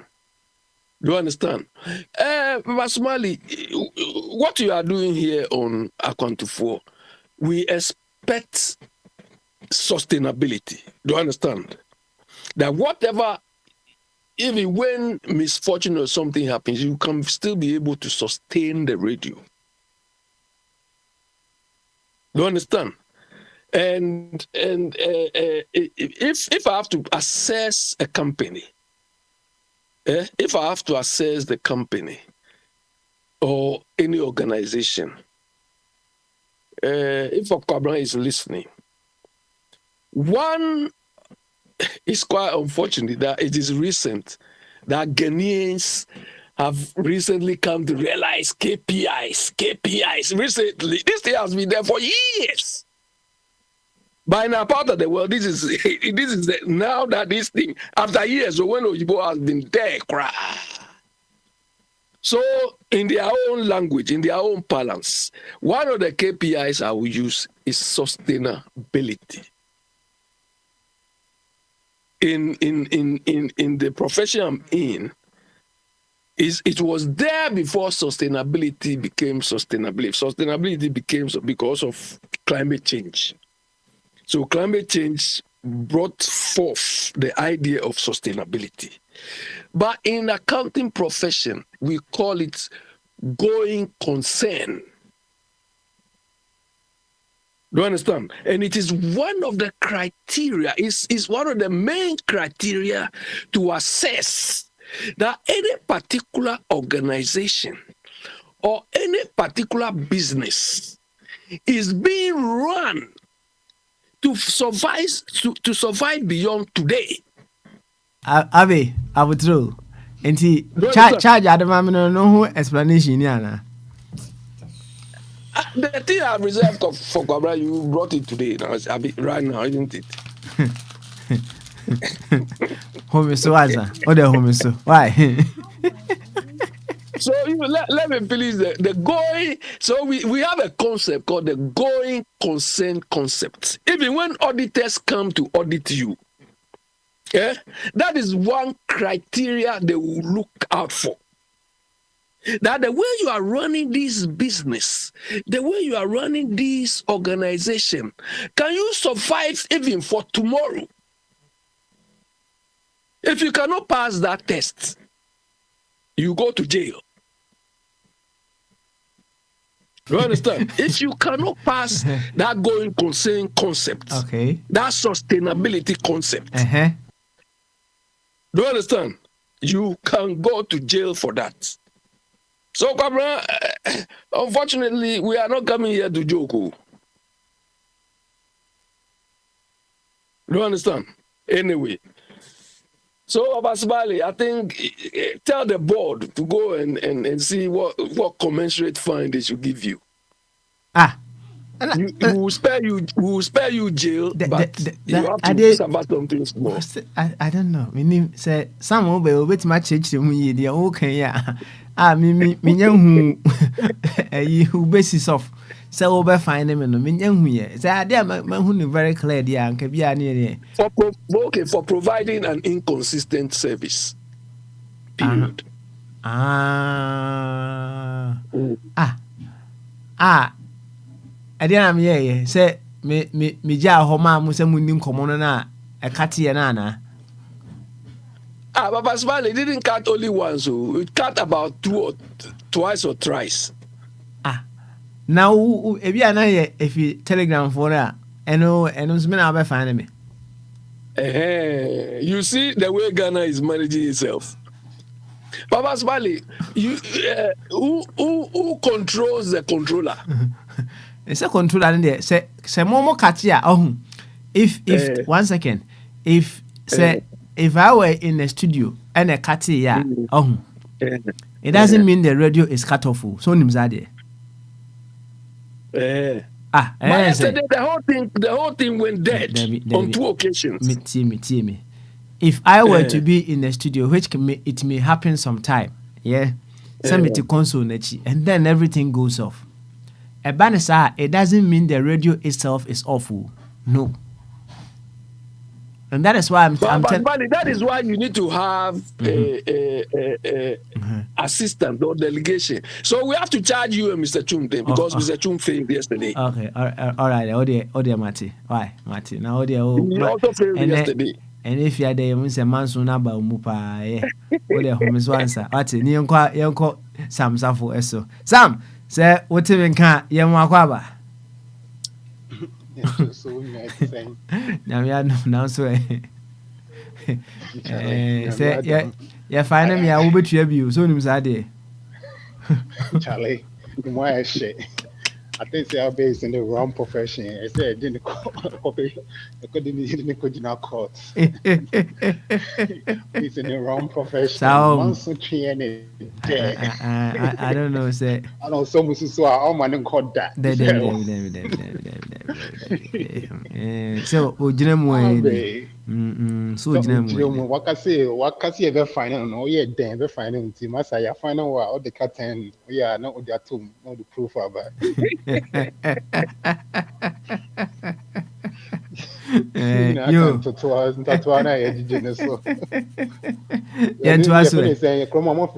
Do you understand? Basmali, what you are doing here on Akwantufuo, we expect sustainability. Do you understand? That whatever, even when misfortune or something happens, you can still be able to sustain the radio. Do you understand? And if I have to assess a company, if I have to assess the company or any organization, if Okabra is listening, one is quite unfortunate that it is recent that Ghanaians have recently come to realize KPIs. Recently, this thing has been there for years. By now, part of the world, this is now that this thing, after years, so when Ojibo has been there, so in their own language, in their own balance, one of the KPIs I will use is sustainability. In the profession I'm in, it was there before sustainability became sustainability. Sustainability became because of climate change. So climate change brought forth the idea of sustainability. But in accounting profession, we call it going concern. Do you understand? And it is one of the criteria, is one of the main criteria to assess that any particular organization or any particular business is being run to survive beyond today. Abi, I would throw. And he charge Adam no who explanation. Yana. The thing I reserved for Kwabra, you brought it today. Right now, isn't it? Home so Aza. What the home so? Why? So let me finish the going. So we have a concept called the going concern concept. Even when auditors come to audit you, that is one criteria they will look out for. that the way you are running this business, the way you are running this organization, can you survive even for tomorrow? If you cannot pass that test, you go to jail. You understand? If you cannot pass that going concern concept, Okay. that sustainability concept, Uh-huh. do you understand? You can go to jail for that. So, Kabra, unfortunately, we are not coming here to joke. Do you understand? Anyway. So, Abasbali, I think tell the board to go and see what commensurate fine they should give you. Ah. We will spare you jail, but you have to suffer something small. I don't know. Meaning say some will be bit much me the okay yeah. Me who who basis of so over find them no me hu ye. Say I dey man who very clear there and can be near For providing an inconsistent service. Period. I didn't am say me ja homa mu se munnim komo no na e kate na na. Papa Smiley didn't cut only once, so it cut about twice or thrice. Now if you na if you telegram for that eno me na be find me. You see the way Ghana is managing itself. Papa Smiley, you who controls the controller? It's a controller in there. Say momo katia oh. If 1 second. If I were in the studio and a katia oh. It doesn't mean the radio is cut off. So nimzade. Yesterday the whole thing went dead on 2 occasions. Me. If I were to be in the studio, which it may happen sometime, send me to console nechi, and then everything goes off. It doesn't mean the radio itself is awful. No. And that is why I'm telling. That is why you need to have a assistant or delegation. So we have to charge you and Mr. Chumde because Mr. Chum failed yesterday. Okay, all right. Odia Mati. Why, Mati? Now Odia. He also failed yesterday. And if you are there, you say man soon about mupa. Odia home is answer. Mati, ni yonko Sam Safo eso. Sam, say what you can yemwa kwaba. So now so say yeah find me I will bet you so nim say Charlie, why shit? I think they are based in the wrong profession. I said didn't cooperate. I couldn't go to court. He's in the wrong profession. So I don't know. Say I know some so all man called that. So so what can say ever final no yeah then ever final team as I final all the captain yeah not with their tomb not the proof about you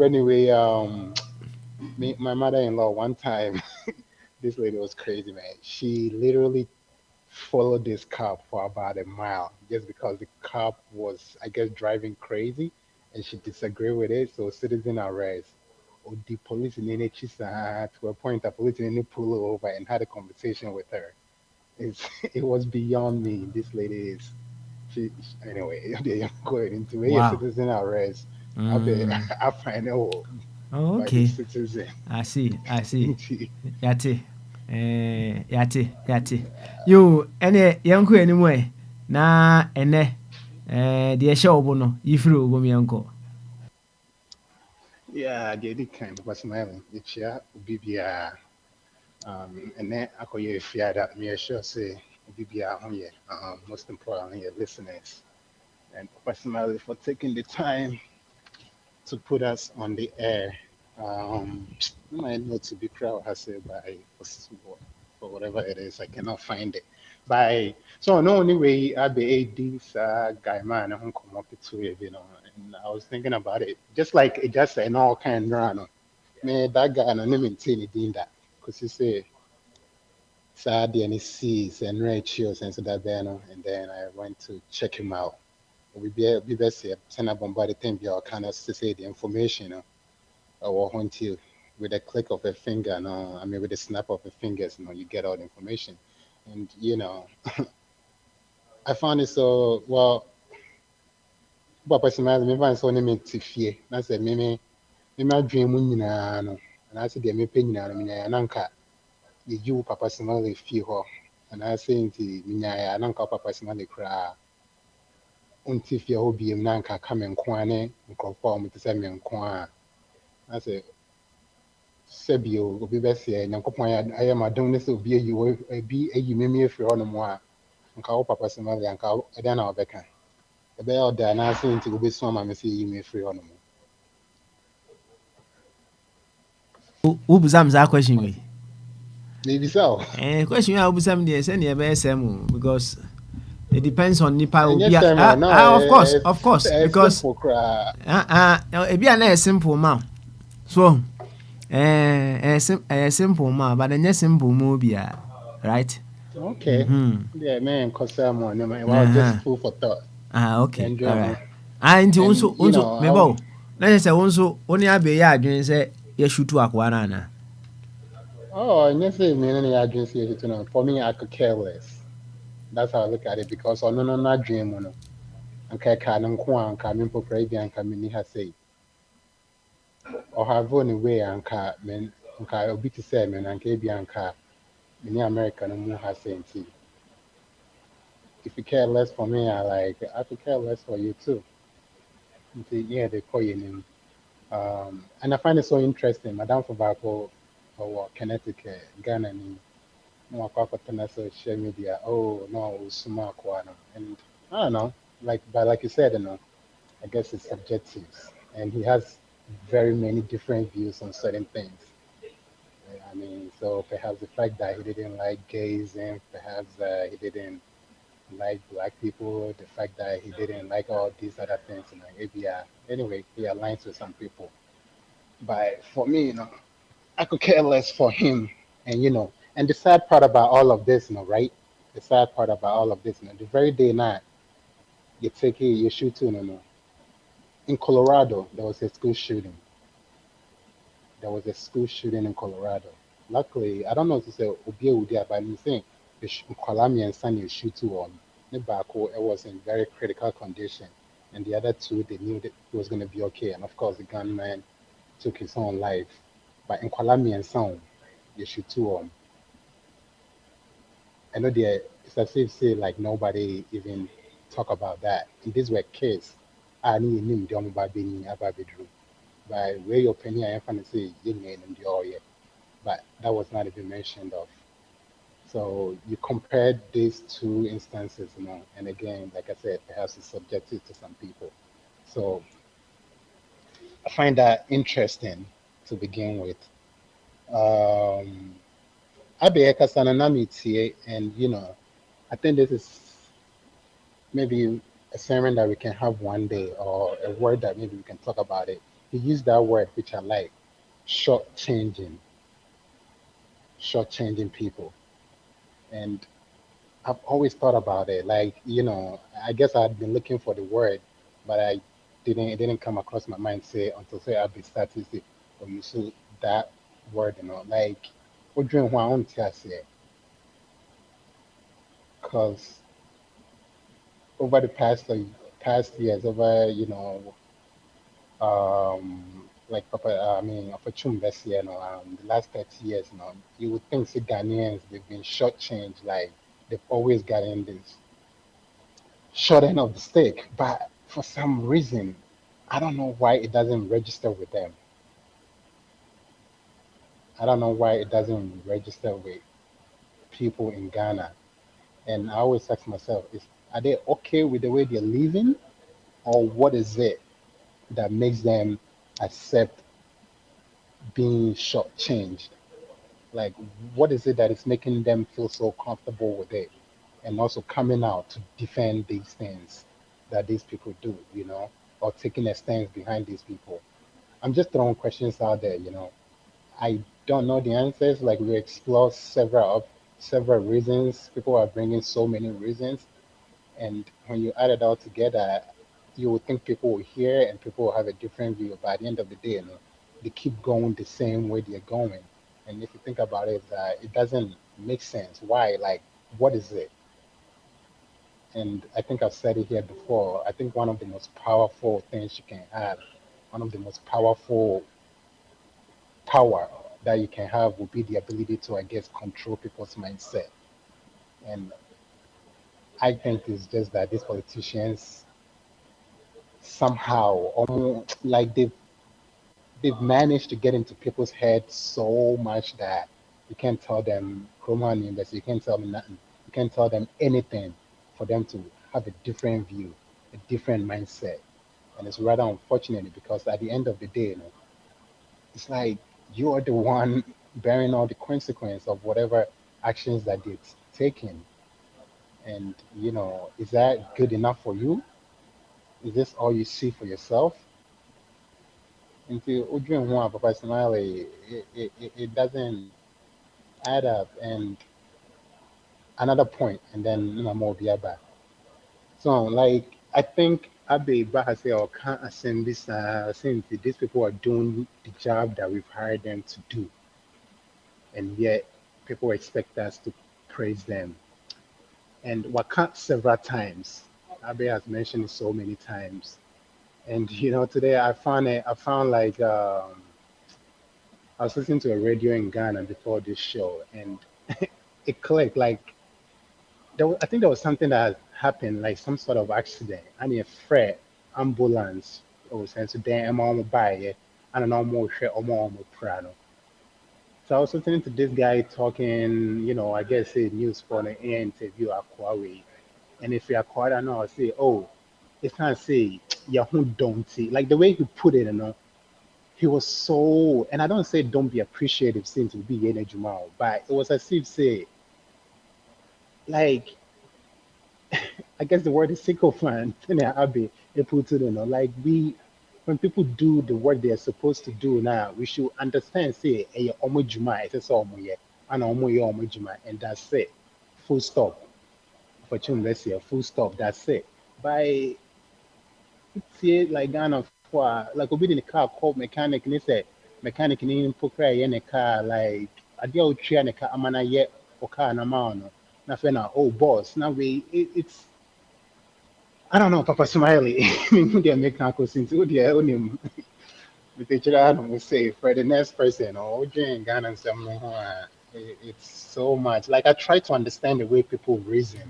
anyway my mother-in-law one time this lady was crazy, man. She literally followed this cop for about a mile just because the cop was, I guess, driving crazy and she disagreed with it. So citizen arrest. Or the police in any to a point that police in any pull her over and had a conversation with her. It was beyond me. This lady is anyway, they go into a citizen arrest. I find out. Oh, okay. I see. Yate. You any yanko anyway. Na ene the show bono yifru go mi yanko. Yeah, they did kind of smiling. It's yeah, Bibia and then I call you fear that me sure say Bibia on here. Most importantly your listeners. And personally for taking the time to put us on the air. Might not to be crowd has said by or whatever it is, I cannot find it. So no only way I be this guy man I come up to it, and I was thinking about it, just like it just an all kind run. Man, that guy and I never maintain it in that. Because he say sad and he sees and red chills and so that banner. And then I went to check him out. We best say send up on body thing you kind of say the information or hunt you with a click of a finger, no, I mean with a snap of the fingers, you get all the information. And I found it so well. But personally, me find so me to fear. That's it. Me dream mu nyinaa no. And I said the me pɛ nyinaa no me nyinaa na nka ye you papa personally fie hɔ. And I say nti me nyinaa na nka papa personally koraa. Unti fie hɔ biem na nka ka me nko a ne nkurɔfoɔ a wɔte sɛ me nko a. I say sɛbio obi bɛsɛ nyankopɔn ayɛ m'adom ne sɛ obi ayi me afiri hɔ nom a nka wo papa personally anka ɛdɛn na wɔbɛka. Ɛbɛyɛ ɔda anaasɛ nti wobɛsu ama me sɛ yɛyi me afiri hɔ nom. Wobusam saa question we? Maybe so. Question we a wobusam deɛ sɛneɛ ɛbɛyɛ sɛ mu because it depends on nipa And obi yes, no, of course because simple cry. ebi a na yɛ simple ma so simple ma but ɛnyɛ simple ma obiara right. Okay. Yeah, man, cause I'm on them. Well, just food for thought. Okay, Enjoy alright. more. Nti wo And, nso meba o na yɛ sɛ wo nso wo ne abɛyɛ adwene sɛ yɛhwutu akoa no anaa. Oh, and yes, me and the agency, you know, for me, I could care less. That's how I look at it because on no, not dream, you know. Okay, can and kwan, can mean for Pravian, can mean has say, or have only way and car, men, okay, obi to say, men, and Kabian car, many American and more has saying, see. If you care less for me, I could care less for you too. Yeah, they call your name. And I find it so interesting. Madame Fabako or Connecticut, Ghana, and no social media. Oh no, Usuma Kwana. And I don't know, like you said, I guess it's subjective. And he has very many different views on certain things. I mean, so perhaps the fact that he didn't like gays and perhaps he didn't like black people, the fact that he didn't like all these other things, maybe anyway, he aligns with some people. But for me, I could care less for him. And and the sad part about all of this, right? The sad part about all of this, the very day night you take it, you shoot in Colorado, there was a school shooting. There was a school shooting in Colorado. Luckily, I don't know if it's a Obia Udia, but I'm saying the Kwalami and Sunny shoot two on. Nebako, it was in very critical condition. And the other two, they knew that it was going to be okay. And of course, the gunman took his own life. But in Kwalami and Sound, they shoot two on. I know it's as if say like nobody even talk about that. And these were kids. I need him the bedroom. By where your penny I am say you name and the all yet. But that was not even mentioned of. So you compared these two instances, and again, like I said, perhaps it's subjective to some people. So I find that interesting to begin with. Abe Ekasana Namitie, and I think this is maybe a sermon that we can have one day, or a word that maybe we can talk about it. He used that word, which I like, short-changing people. And I've always thought about it. Like, I guess I'd been looking for the word, but it didn't come across my mind say until say I'd be statistic or you see that word, like what dream one on say because over the past years, over like Papa, I mean, opportunity this year, the last 30 years, you would think the Ghanaians they've been shortchanged, like they've always gotten this short end of the stick, but for some reason, I don't know why it doesn't register with them. I don't know why it doesn't register with people in Ghana. And I always ask myself, are they okay with the way they're living, or what is it that makes them accept being shortchanged? Like, what is it that is making them feel so comfortable with it, and also coming out to defend these things that these people do, or taking a stance behind these people? I'm just throwing questions out there. I don't know the answers. Like we explore several reasons. People are bringing so many reasons, and when you add it all together, you would think people will hear and people will have a different view. But at the end of the day, they keep going the same way they're going. And if you think about it, it doesn't make sense. Why? Like, what is it? And I think I've said it here before. I think one of the most powerful things you can have, one of the most powerful power that you can have would be the ability to, I guess, control people's mindset. And I think it's just that these politicians somehow almost like they've managed to get into people's heads so much that you can't tell them Roman university, you can't tell them nothing. You can't tell them anything for them to have a different view, a different mindset. And it's rather unfortunate because at the end of the day, it's like you're the one bearing all the consequence of whatever actions that they're taking. And is that good enough for you? Is this all you see for yourself? Into Udrin Hua professionally, it doesn't add up. And another point, and then more Biaba. So, like, I think Abe Bahase or can't assume this, since these people are doing the job that we've hired them to do, and yet people expect us to praise them. And Wakat several times, Abe has mentioned it so many times. And today I found like I was listening to a radio in Ghana before this show, and it clicked. Like I think there was something that had happened, like some sort of accident, and a freight ambulance was sent to them. I'm buy it, and an almost share almost prano. So I was listening to this guy talking, I guess a news for an interview at Huawei. And if you are quiet, I know I'll say, oh, it's not say Yahoo don't see. Like the way he put it, he was so, and I don't say don't be appreciative since we be in Jumal, but it was as if say, like, I guess the word is sycophant, and Abe, they put it, when people do the work they're supposed to do now, we should understand, say, a omo juma, it's a omo ye, and omo juma, and that's it. Full stop. For children, let's say a full stop, that's it. By see like Ghana for like we be in the car called mechanic and they said mechanic in pokra in the car like I deal with tree and the car amana yet or car na man nothing now oh boss now it's I don't know Papa Smiley they make Uncle since only with each other will say for the next person or in Ghana and some it's so much like I try to understand the way people reason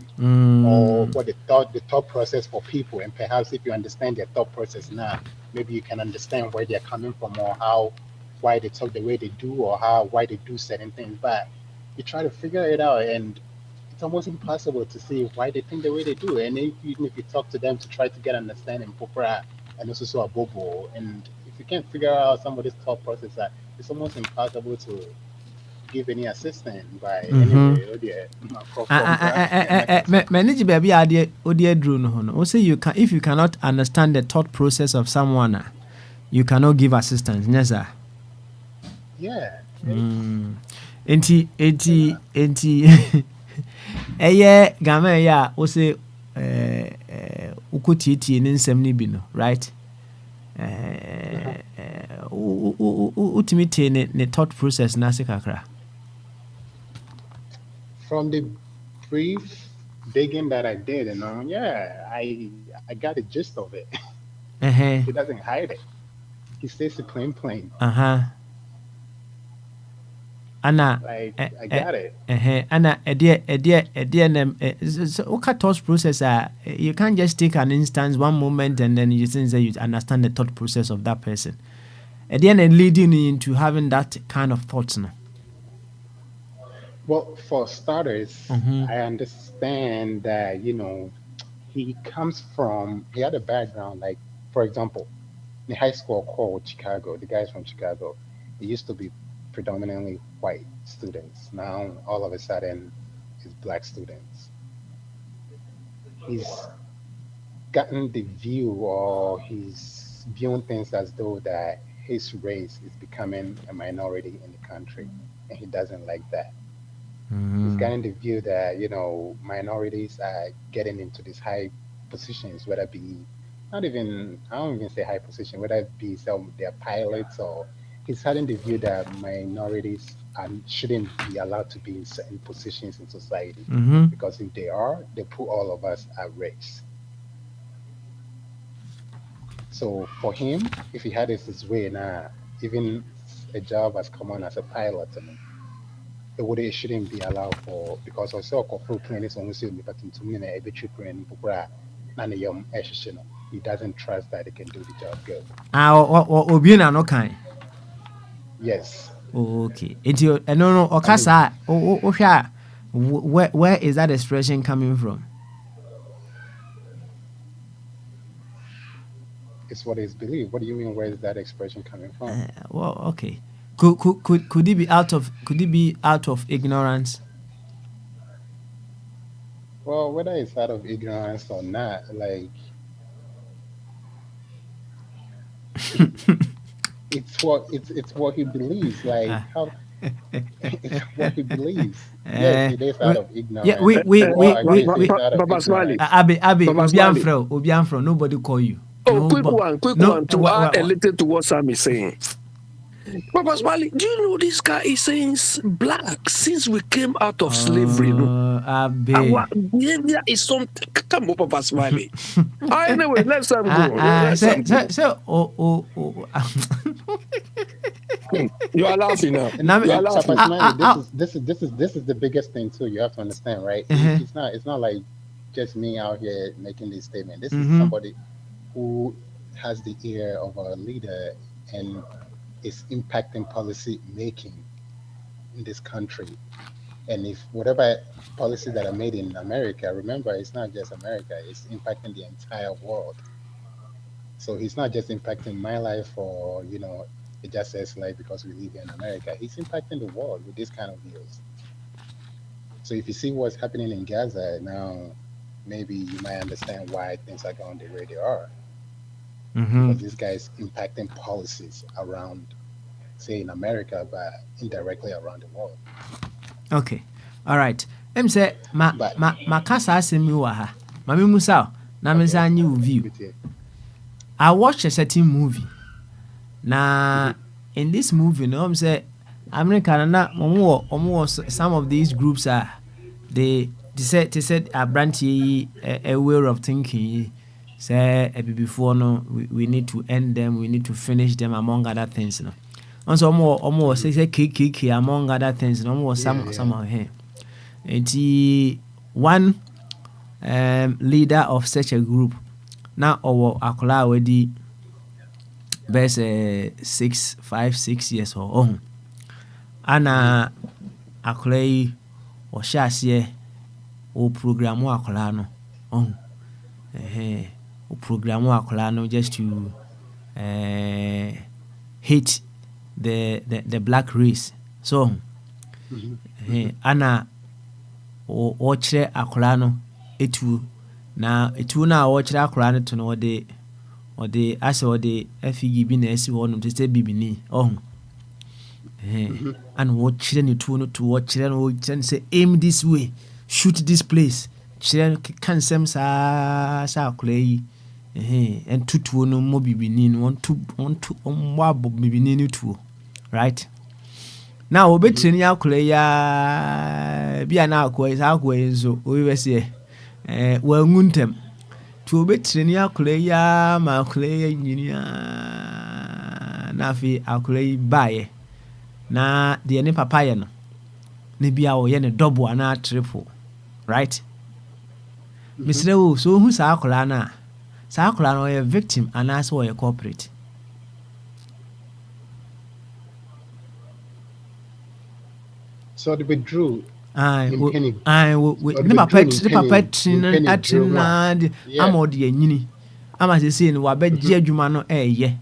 or what the thought process for people. And perhaps if you understand their thought process now, maybe you can understand where they're coming from or why they talk the way they do or why they do certain things. But you try to figure it out and it's almost impossible to see why they think the way they do. And even if you talk to them to try to get understanding, popra and also so a bobo. And if you can't figure out some of this thought process, it's almost impossible to give any assistance by Mm-hmm. anyway. Oh dear, from Manage baby idea odia dru no ho no. Say you can if you cannot understand the thought process of someone, you cannot give assistance. Yes, sir. yeah. Enti eye gama ya o say ukotietie ne nsɛm ne bi no, right? Ultimate ne thought process na se kakra. From the brief digging that I did, yeah, I got the gist of it. He doesn't hide it. He says it plain. Ana I got it. ana so what thought process you can't just take an instance one moment and then you think that you understand the thought process of that person. And leading into having that kind of thoughts no. Well, for starters, I understand that, he had a background, like, for example, the high school called Chicago, the guys from Chicago, it used to be predominantly white students. Now, all of a sudden, it's black students. He's gotten the view or he's viewing things as though that his race is becoming a minority in the country, and he doesn't like that. He's getting the view that minorities are getting into these high positions, whether it be not even I don't even say high position, whether it be some they're pilots or he's having the view that minorities shouldn't be allowed to be in certain positions in society because if they are, they put all of us at risk. So for him, if he had it his way now, even a job as common as a pilot, it shouldn't be allowed for because also for planes on say but to me a bit plane he doesn't trust that he can do the job good. Obi na no kan. Yes. Okay. No no okasa where is that expression coming from? It's what is believed. What do you mean? Where is that expression coming from? Well, okay. Could it be out of ignorance? Well, whether it's out of ignorance or not, like it's what he believes. Like how it's what he believes. Yes, it is out of ignorance. Yeah, we Baba Smiley. Abi Baba Smiley. Obianfro, nobody call you. Oh, quick one to add a little to what Sam is saying. Papa Smiley, do you know this guy is saying black since we came out of slavery? Our behavior is something. Come on, Papa Smiley. Anyway, let's go. You are laughing now. You are laughing. Papa Smiley, this is the biggest thing too. You have to understand, right? It's not like just me out here making this statement. This is somebody who has the ear of a leader and is impacting policy making in this country. And if whatever policies that are made in America, remember, it's not just America, it's impacting the entire world. So he's not just impacting my life or, it just says like because we live in America, he's impacting the world with this kind of views. So if you see what's happening in Gaza now, maybe you might understand why things are going the way they are. Because this guy is impacting policies around, say, in America, but indirectly around the world. Okay, all right. Say ma kasa asemi wa ha. Ma me musa na me say new view. I watched a certain movie. Na in this movie, no, say America na some of these groups are they said a branch a way of thinking. Say before no we need to end them, we need to finish them among other things, no. Also almost say KKK among other things, no more some of here. And one leader of such a group now our akola already best 6 years or ana akola o shase o program akola no o program akola no just to hate the black race. So ana o chere akola no etu na o chere akola no to no de ase o de afigi bi na esi ho no to say bibini and o chere ni tu no to o chere no say aim this way, shoot this place, chere kan sem sa akola yi and tutu no mo bibini no want to abo bibini no tuo, right? Now obetreni akola ya bia na akola enzo o we say wa nguntem to obetreni akola ya ma akola ya nyinia na fi akola yi bae na de ne papa ye no ne bia o ye ne double ana triple, right? Mr. O so who sa akola na or a victim and as or a corporate. So they withdrew. I never pet I'm all the yini. I'm as saying, what bed Jumano ye.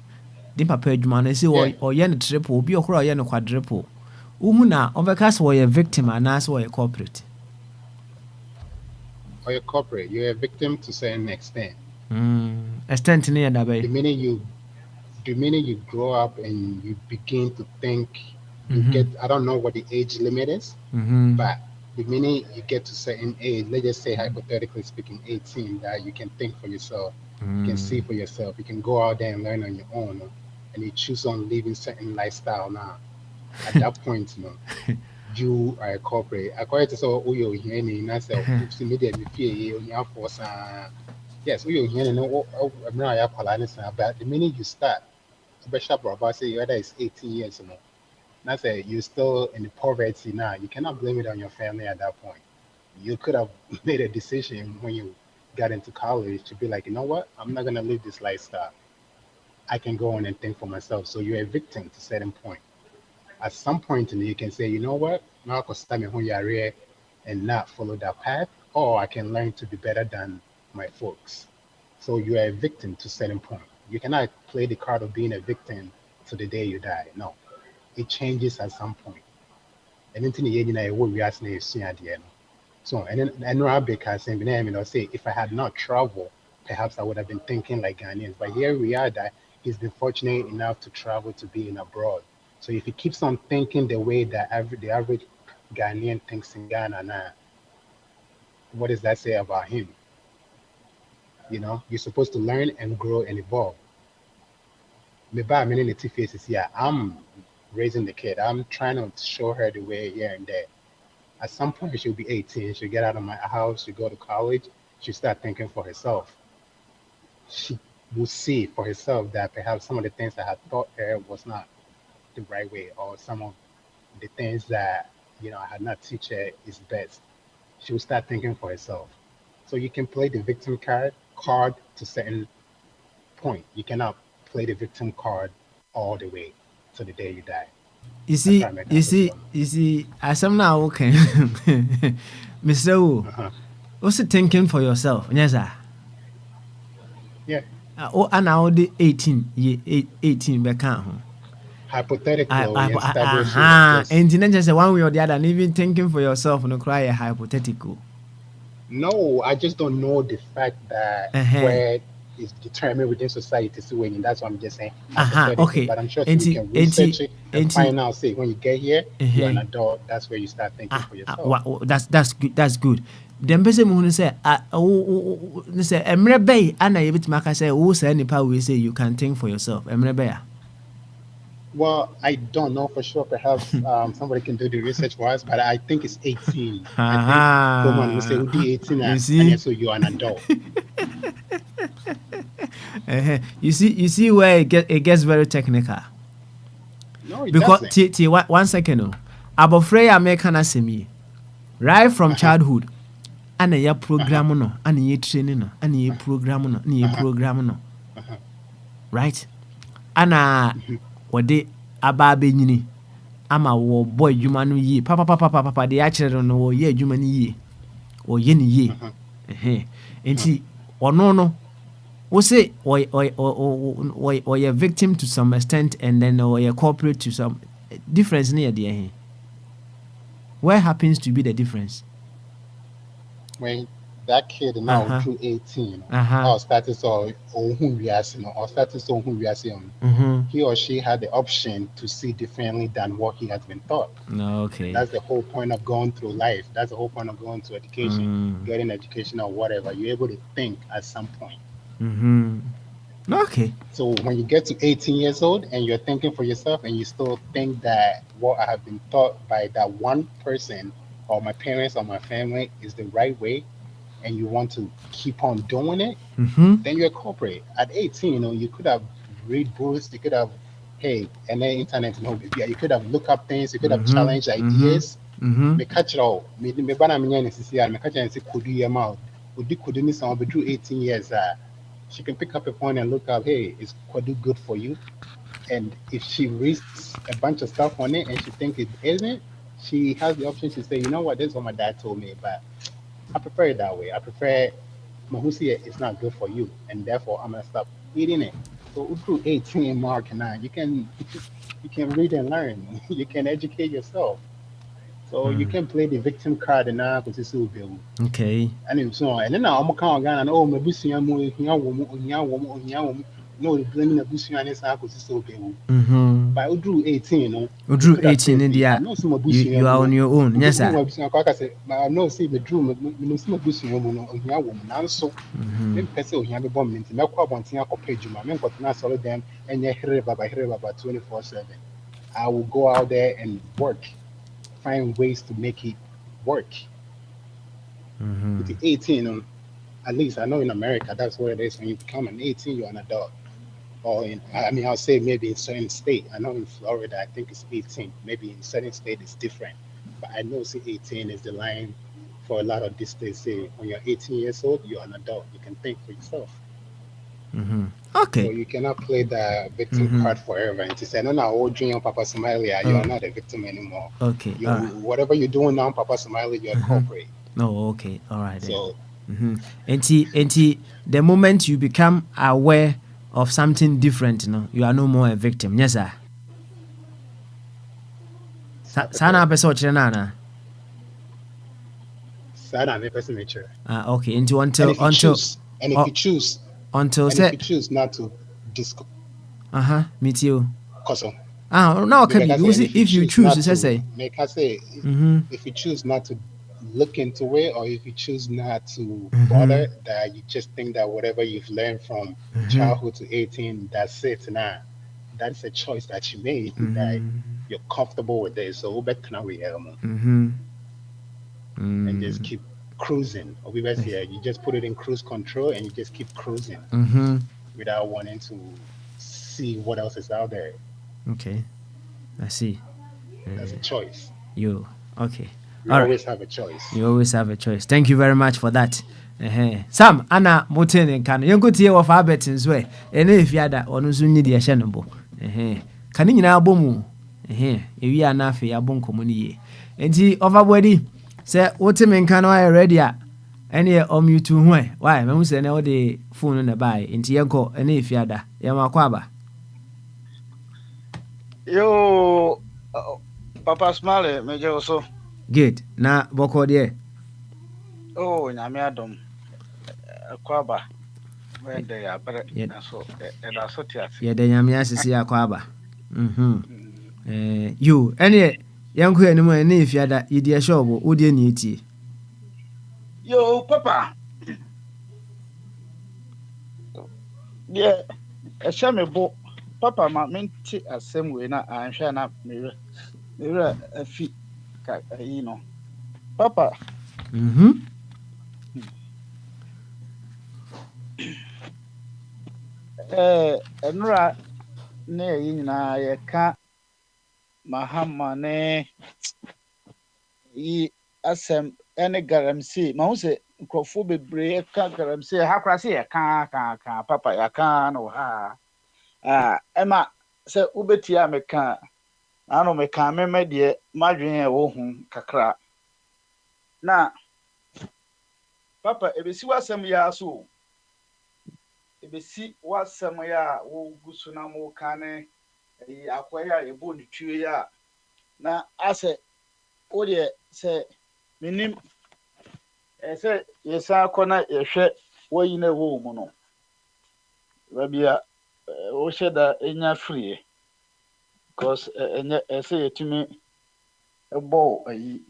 The papa Jumano say or yen triple, be or yen quadruple. Umuna overcast or a victim and as or a corporate. Or a corporate, you're a victim to a certain extent. Extent near that way. The minute you the minute you grow up and you begin to think, you Mm-hmm. get, I don't know what the age limit is, Mm-hmm. but the minute you get to certain age, let's just say hypothetically speaking, 18, that you can think for yourself, you can see for yourself, you can go out there and learn on your own, and you choose on living certain lifestyle now. At that point, you are a corporate. According to so uyo hiani na say media me fear you force yes, uyo hiani no I'm ya kwala ne sa, but the minute you start, special brother say whether it's 18 years or no. Now say you're still in the poverty now. You cannot blame it on your family at that point. You could have made a decision when you got into college to be like, you know what, I'm not gonna live this lifestyle. I can go on and think for myself. So you're a victim to certain point. At some point, you can say, you know what, now I can start my own career and not follow that path, or I can learn to be better than my folks. So you are a victim to certain point. You cannot play the card of being a victim to the day you die. No, it changes at some point. And then you know what we ask at the end. So and then I know because saying, you know, say if I had not traveled, perhaps I would have been thinking like Ghanaians. But here we are that he's been fortunate enough to travel to be in abroad. So if he keeps on thinking the way that the average Ghanaian thinks in Ghana now, what does that say about him? You know, you're supposed to learn and grow and evolve. Maybe I'm in the faces here. I'm raising the kid. I'm trying to show her the way here and there. At some point, she'll be 18. She'll get out of my house. She'll go to college. She'll start thinking for herself. She will see for herself that perhaps some of the things I had taught her was not the right way, or some of the things that I had not teach her is best. She will start thinking for herself. So you can play the victim card to certain point. You cannot play the victim card all the way to the day you die. You I try see, to make you that see, one. you see, as I'm now okay, Mr. Wu, Uh-huh. also thinking for yourself. Yes, sir. Yeah. Oh, and now the 18, 18 back home. Hypothetically, and establish it. Aha, Yes. and then just one way or the other, and even thinking for yourself, no cry a hypothetical. No, I just don't know the fact that Uh-huh. where is determined within society to winning. That's what I'm just saying, Aha, hypothetically. okay. But I'm sure you Enti, can enti, research it and enti, find out. Say when you get here, you're an uh-huh. adult. That's where you start thinking for yourself. That's good. That's good. Then person who say say emre bay ana yebit maka say who say nipa we say you can think for yourself. Emre bay. Well, I don't know for sure. Perhaps somebody can do the research for us, but I think it's 18. I think Roman will say, Aha. "Would 18?" You And see? then so you're an adult. You see where it gets very technical. No, it Because doesn't. one second oh. Abofre ya make an asemi. Right from Uh-huh. childhood. Ana ya Uh-huh. program no, ana ya training no, ana ya program no, ana ya Uh-huh. program no. Uh-huh. Right? Ana Mhm. wɔde aba abɛnyini ama wɔbɔ adwuma no yie papapapapapa deɛ akyerɛ no wɔyɛ adwuma no yie wɔyɛ no yie Uh-huh. Uh-huh. nti ɔno no wo se ɔyɛ victim to some extent and then ɔyɛ corporate to some difference no yɛ deɛ he where happens to be the difference When that kid now aha through 18, aha or status or who we are seeing, or status or who we are seeing, mhm he or she had the option to see differently than what he has been taught. And okay that's the whole point of going through life. That's the whole point of going to education, mm, getting education or whatever. You're able to think at some point. mhm okay So when you get to 18 years old and you're thinking for yourself and you still think that what I have been taught by that one person or my parents or my family is the right way, and you want to keep on doing it, mhm then you're corporate. At 18, you could have read books, you could have, hey, and then internet, yeah, you could have looked up things, you could have mhm challenged mhm ideas. mhm Me catch it all. Me bana me nyane sisi ya me catch and say kudu yama. Kudu ni someone be 18 years. She can pick up a phone and look up, hey, is Kudu good for you? And if she reads a bunch of stuff on it and she thinks it isn't, she has the option to say, you know what, this is what my dad told me, but I prefer it that way. I prefer Mahusi it's not good for you, and therefore I'm gonna stop eating it. So through 18 mark now, you can you can read and learn. You can educate yourself. So you mm, can play the victim card and now because it's so big. okay And so and then I'm count Ghana. Oh, my business here, here, woman. no blaming a bush and it's so okay. But I drew 18, no. You drew 18 in the you are on your own. Yes, sir. I know see the drew no bush no here woman and so person here be bomb into na kwa bontin akopage ma me nkot na solid them and here baba 24/7. I will go out there and work, find ways to make it work. With the 18, at least I know in America that's where it is. When you become an 18, you're an adult. Or I'll say maybe in certain state. I know in Florida, I think it's 18. Maybe in certain state it's different. But I know 18 is the line for a lot of these states. Say when you're 18 years old, you're an adult. You can think for yourself. Okay. So you cannot play the victim card forever and to say, no, old dream Papa Somalia, you are not a victim anymore. Okay. Whatever you're doing now, Papa Somalia, you're a culprit. No, okay. All right. So, and the moment you become aware of something different, you are no more a victim. Yes, sir. Sana person chenana. Sana me person nature. Okay. Until if you choose not to disco. Me too. Cause now can you if you choose to say. Make I say if you choose not to look into it, or if you choose not to bother, that you just think that whatever you've learned from childhood to 18, that's it now. That's a choice that you made that you're comfortable with it. So and just keep cruising. Or you just put it in cruise control and you just keep cruising without wanting to see what else is out there. Okay, I see. That's a choice. Okay. You always have a choice. You always have a choice. Thank you very much for that. Sam, Anna, Moten and Can you go to your alphabet's way? And if you had that, or no soon need a shenable. Can you now boom? You are not for your bon community. And see, overbody, say, what a man can I ready at? And here, you two, why? Mamma say, all the phone on the buy, into your go, and if you had that, Yamaquaba. Yo, Papa Smiley, Major also. Good. Na boko there. Oh, nyame adom. Akwaba. When they are better so and I sort of. Yeah, the nyame asisi akwaba. You any young queen no any if you that you show wo dey ni tie. Yo, Papa. Yeah, a shame bo. Papa ma menti asem we na anhwe na mirror a fi you know. Papa. Enura ne yina ye ka mahama ne yi asem ene garamsi ma hu se nkrofo bebre ka garamsi ha kra se ye ka papa ya ka no ha ema se ubetia me ka ano me ka me de madwen e wo hu kakra na papa ebesi wasem ya so ebesi wasem ya wo gusu na mo kane akwaya ebo ntuwe ya na ase o de se minim ese yesa akona yehwe woyi na wo mu no babia o sheda enya free because enya ese yetumi ebo ayi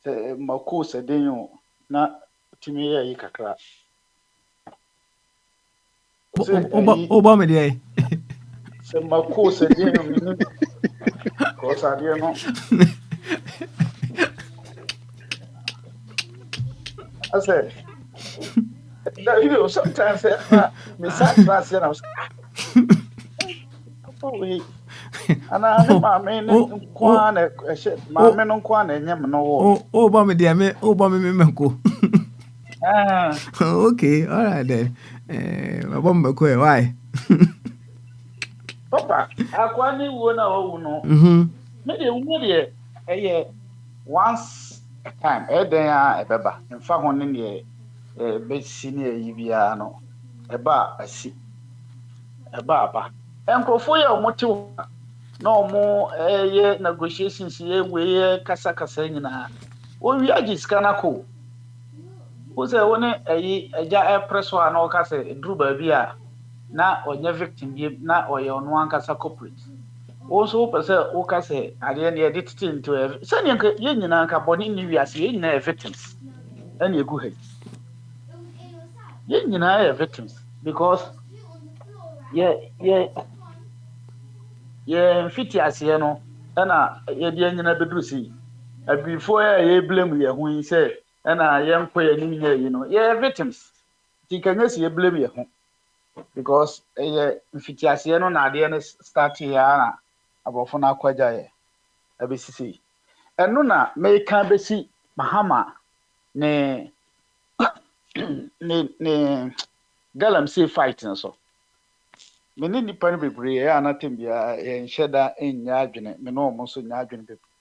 se mako se denyo na timi ya yi kakra oba me dey se mako se denyo mini ko sa de no I said that you sometimes me sat class and I was and I my man kwana my man kwana nyam no oba me dey me oba me meko okay, all right then. My bomb ko why? Papa, akwani wo na wo no. Me dey wo dey once a time den a ebeba. Mfa ho ne ne be si ne yi bia no. Eba asi. Eba aba. Enkrofo ye omote na omo ye negotiations ye we kasa nyina. Wo wi agiska na ko. Wo se woni eja press one o ka se dru ba bia na onye victim bi na oye ono ankasa corporate also pese wo ka se ade ne yɛde tete into sɛnea nka yɛn nyinaa nka bɔne ne wiase yɛn nyinaa yɛ victims ɛna egu ha yɛn nyinaa yɛ victims because yɛ mfiti aseɛ no ɛna yɛde yɛn nyinaa beduru si abifo a yɛblame yɛn ho yi sɛ ɛna yɛnkɔ yɛn anim nyɛ yi no yɛ victims ti kanya si yɛblame yɛn ho because ɛyɛ mfiti aseɛ no na adeɛ no start ya na aborɔfo no akɔgya yɛ abɛsisi ɛno na mɛka bɛsi mahama ne ne galamsey fight no so me ne nipa no bebree ɛyɛ anatem biara yɛnhyɛ da nyɛ adwene me ne ɔmo nso nyɛ adwene bebree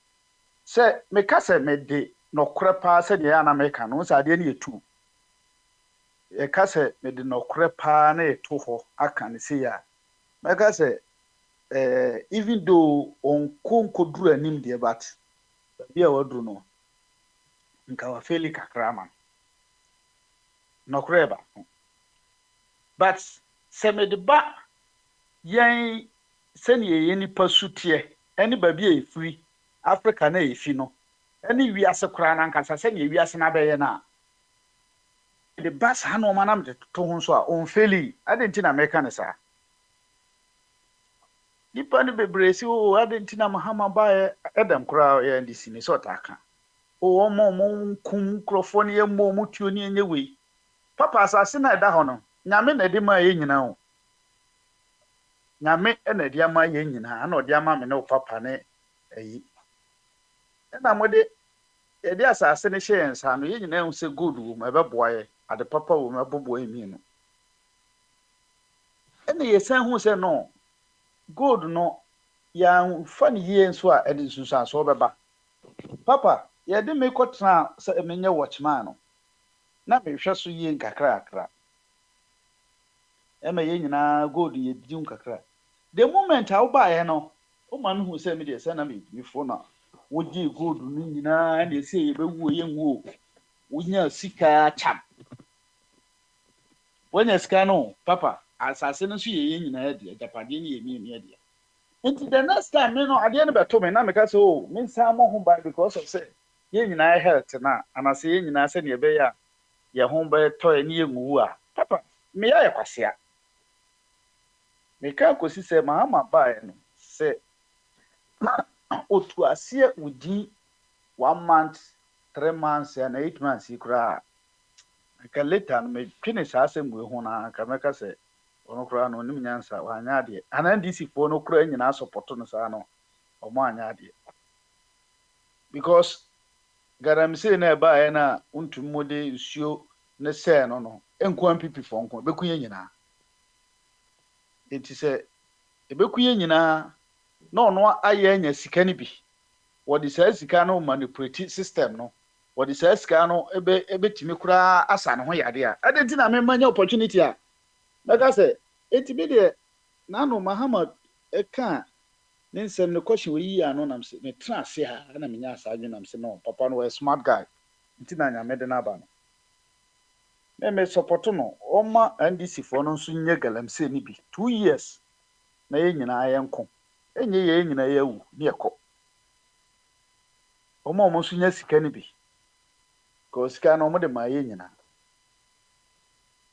sɛ meka sɛ mede nɔkorɛ paa sɛdeɛ ɛyɛ ana meka no sɛ adeɛ no yɛtu yɛka sɛ mede nɔkorɛ paa na yɛto hɔ aka ne sei a mɛka sɛ even though nkɔduru anim deɛ but baabi a waduru no nka wafeli kakra ma nɔkorɛ ba but sɛ mede ba yɛn sɛnea yɛn nipa su teɛ ɛne baabi a yɛfiri Africa na yɛfi no ɛne wiase koraa nankasa sɛnea wiase no abɛyɛ no a de ba saa na ɔma nam de toto ho nso a ɔmfeli ade nti na mɛka ne saa nipa no bebree si ade nti na mahama baeɛ ɛdam koraa yɛ de si ne sɛ ɔtaaka ɔmo nkum nkurɔfoɔ no yɛmmɔ ɔmo tuo ne ɛnyɛ wei papa asase na ɛda hɔ no nyame na ɛde maa yɛn nyinaa o nyame na ɛde ama yɛn nyinaa ana ɔde ama me ne wo papa ne ayi ɛna mode yɛde asase no hyɛ yɛn nsa no yɛn nyinaa hu sɛ gold wɔ mu ɛbɛboa yɛ ade papa wɔ mu ɛbɛboa yɛ mmienu ɛna yɛsan hu sɛ no gold no yɛamfa ne yie nso a ɛde nsunsuansoɔ bɛba papa yɛde me kɔtena sɛ menyɛ watchman no na mehwɛ so yie nkakrakra ɛma yɛn nyinaa gold yɛdi nkakra the moment a wobaeɛ no woma no hu sɛ medeɛ sɛ na medimifo no wogye gold no nyinaa ɛna ɛsɛ yɛbɛwuo yɛnwuo wonya sika kyam wonya sika no papa asase no nso yɛ yɛn nyinaa deɛ japadeɛ no yɛ mmienu deɛ nti the next time me no adeɛ no bɛto me na meka sɛ me nsa mmɔ ho ban because of sɛ yɛn nyinaa health na anasɛ yɛn nyinaa sɛ neɛ ɛbɛyɛ a yɛn ho bɛtɔ ne yɛnwuwu a papa meyɛ yɛ kwasea meka kɔsi sɛ mahama baeɛ no sɛ otu aseɛ wodi 1 month 3 months and 8 months yi koraa nka later no metwene saa asɛm wei ho na nka mɛka sɛ ɔno koraa no onim nyansa wanyɛ adeɛ anaa DCfoɔ no koraa nyinaa sɔpɔto no saa no ɔmo anyɛ adeɛ because galamsey na ɛbaeɛ no a wontumi mo de nsuo ne sɛɛ no ɛnko ampipifoɔ nko bɛku yɛ nyinaa nti sɛ ɛbɛku yɛ nyinaa na ɔno ayɛ anya sika no bi wɔde saa sika no manipulate system no wɔde saa sika no ɛbɛtumi koraa asa ne ho yade a ade nti na mema nya opportunity a mɛka sɛ ɛtumi deɛ nano mahama ɛka ne nsɛm no kɔhye wɔyi ano nam sɛ metena ase ha na menya asa adwe nam sɛ no papa no wɔyɛ smart guy nti na nyame de no aba no na me support no ɔma NDCfoɔ no nso nyɛ galamsey no bi 2 years na yɛn nyinaa yɛnko ɛnyɛ yɛn nyinaa yɛawu ne yɛkɔ ɔmo nso nya sika no bi kɔ sika no ɔmo de maa yɛn nyinaa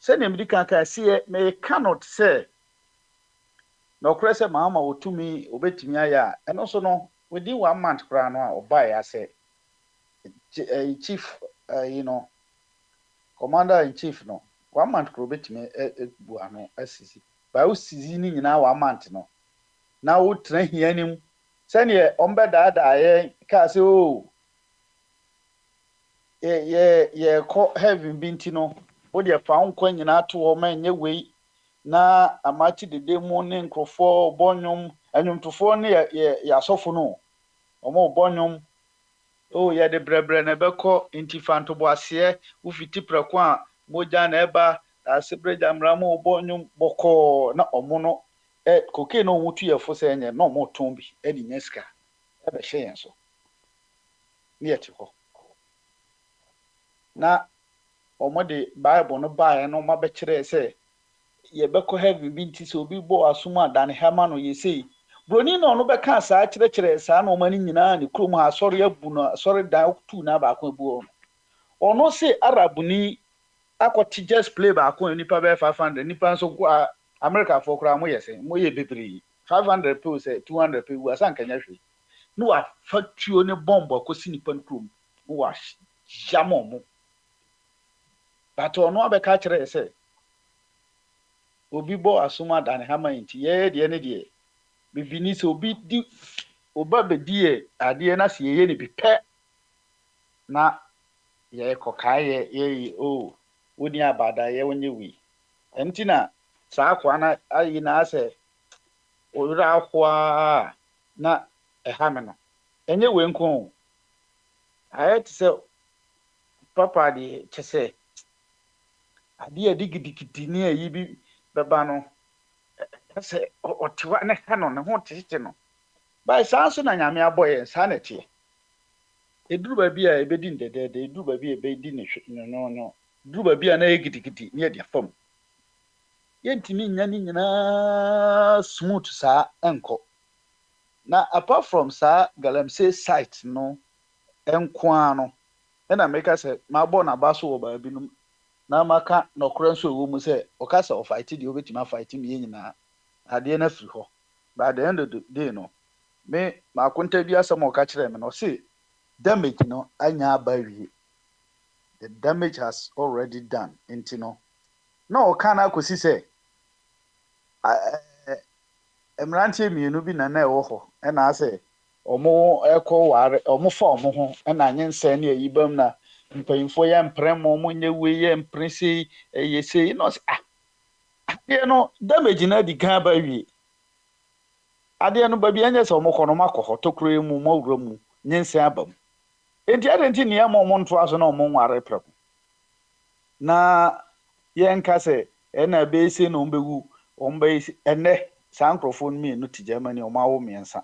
sɛnea medi kan kaa seɛ meka no sɛ na ɔkorɛ sɛ mahama wɔtumi obɛtumi ayɛ a ɛno nso no within 1 month koraa no a ɔbaeɛ asɛ chief commander in chief no 1 month koraa obɛtumi bu ano asisi ba wosisi ne nyinaa 1 month no na wotena hia nim sɛnea ɔmbɛdaadaa yɛn kaa sɛ yɛkɔ heaven bi nti no wode fa wo nkwa nyinaa to hɔ ma ɛnyɛ wei na amati dede mu ne nkurɔfoɔ bɔnwom anwomtofoɔ ne yɛasɔfo no ɔmo bɔnwom yɛde brɛbrɛ na ɛbɛkɔ nti fa ntoboaseɛ wofiti prɛko a mogya na ɛba asebrɛgya mmara ma bɔnwom bɔkɔɔ na ɔmo no koke na ɔmo tu yɛfo sɛ ɛnyɛ na ɔmo tɔn bi ɛde nya sika ɛbɛhyɛ yɛn so ne yɛte hɔ na ɔmo de bible no baeɛ no ɔmo abɛkyerɛ sɛ ye beko heavy binti so bi bo asoma dan hama no ye sei broni no no beka saa kire saa no mani nyina ne krom ha sori abu no sori dan tu na ba ko abu ono se arabuni akoti just play ba ko nipa be 500 nipa so America for kra mo yese mo ye bebre 500 pe say 200 pe wu asan kanya hwe no wa fatuo ne bombo akosi nipa krom no wa jamo mo but ono abeka kire say obi bo asoma dan hama nti ye de ne de bibini so obi di oba bedie ade na se ye ne bi pe na ye kokaye ye o woni abada ye wonye wi enti na saa kwa na ayi na ase owura akwa na ehame no enye we nko ayet se papa de chese ade digidikidi ni ayi bi beba no ase otiwa ne ha no ne ho tete no ba saa so na nyame aboye saa na tie eduru ba bia ebedi ndedede eduru ba bia ebedi ne no eduru ba bia na egidikidi ne de fam yentimi nya ni nyina smooth saa enko na apart from saa galamsey site no enko ano na make say ma bo na ba so wo ba binum na maka no kora so wo mu say o ka say o fight di obetima fight mi nyina ade na firi ho by the end of the day no me ma konta bi asem o ka kire me no say damage no anya ba wie the damage has already done into no o kana akosi say emrantie mienu bi na ewo ho na ase omo ekọ ware omo fa omo ho na nyense na yibam na mpanyimfo ya mpremo omo nyewe ye mpresi yesei no ade no damage na di kan ba wie ade no ba bi anya se omo kono makoho tokro mu mawura mu nyense abam enti ade enti ne ya omo nto aso na omo nware preko na ye nka se na be ese no mbewu ombe ene saa microphone me no ti Germany o ma wo miensa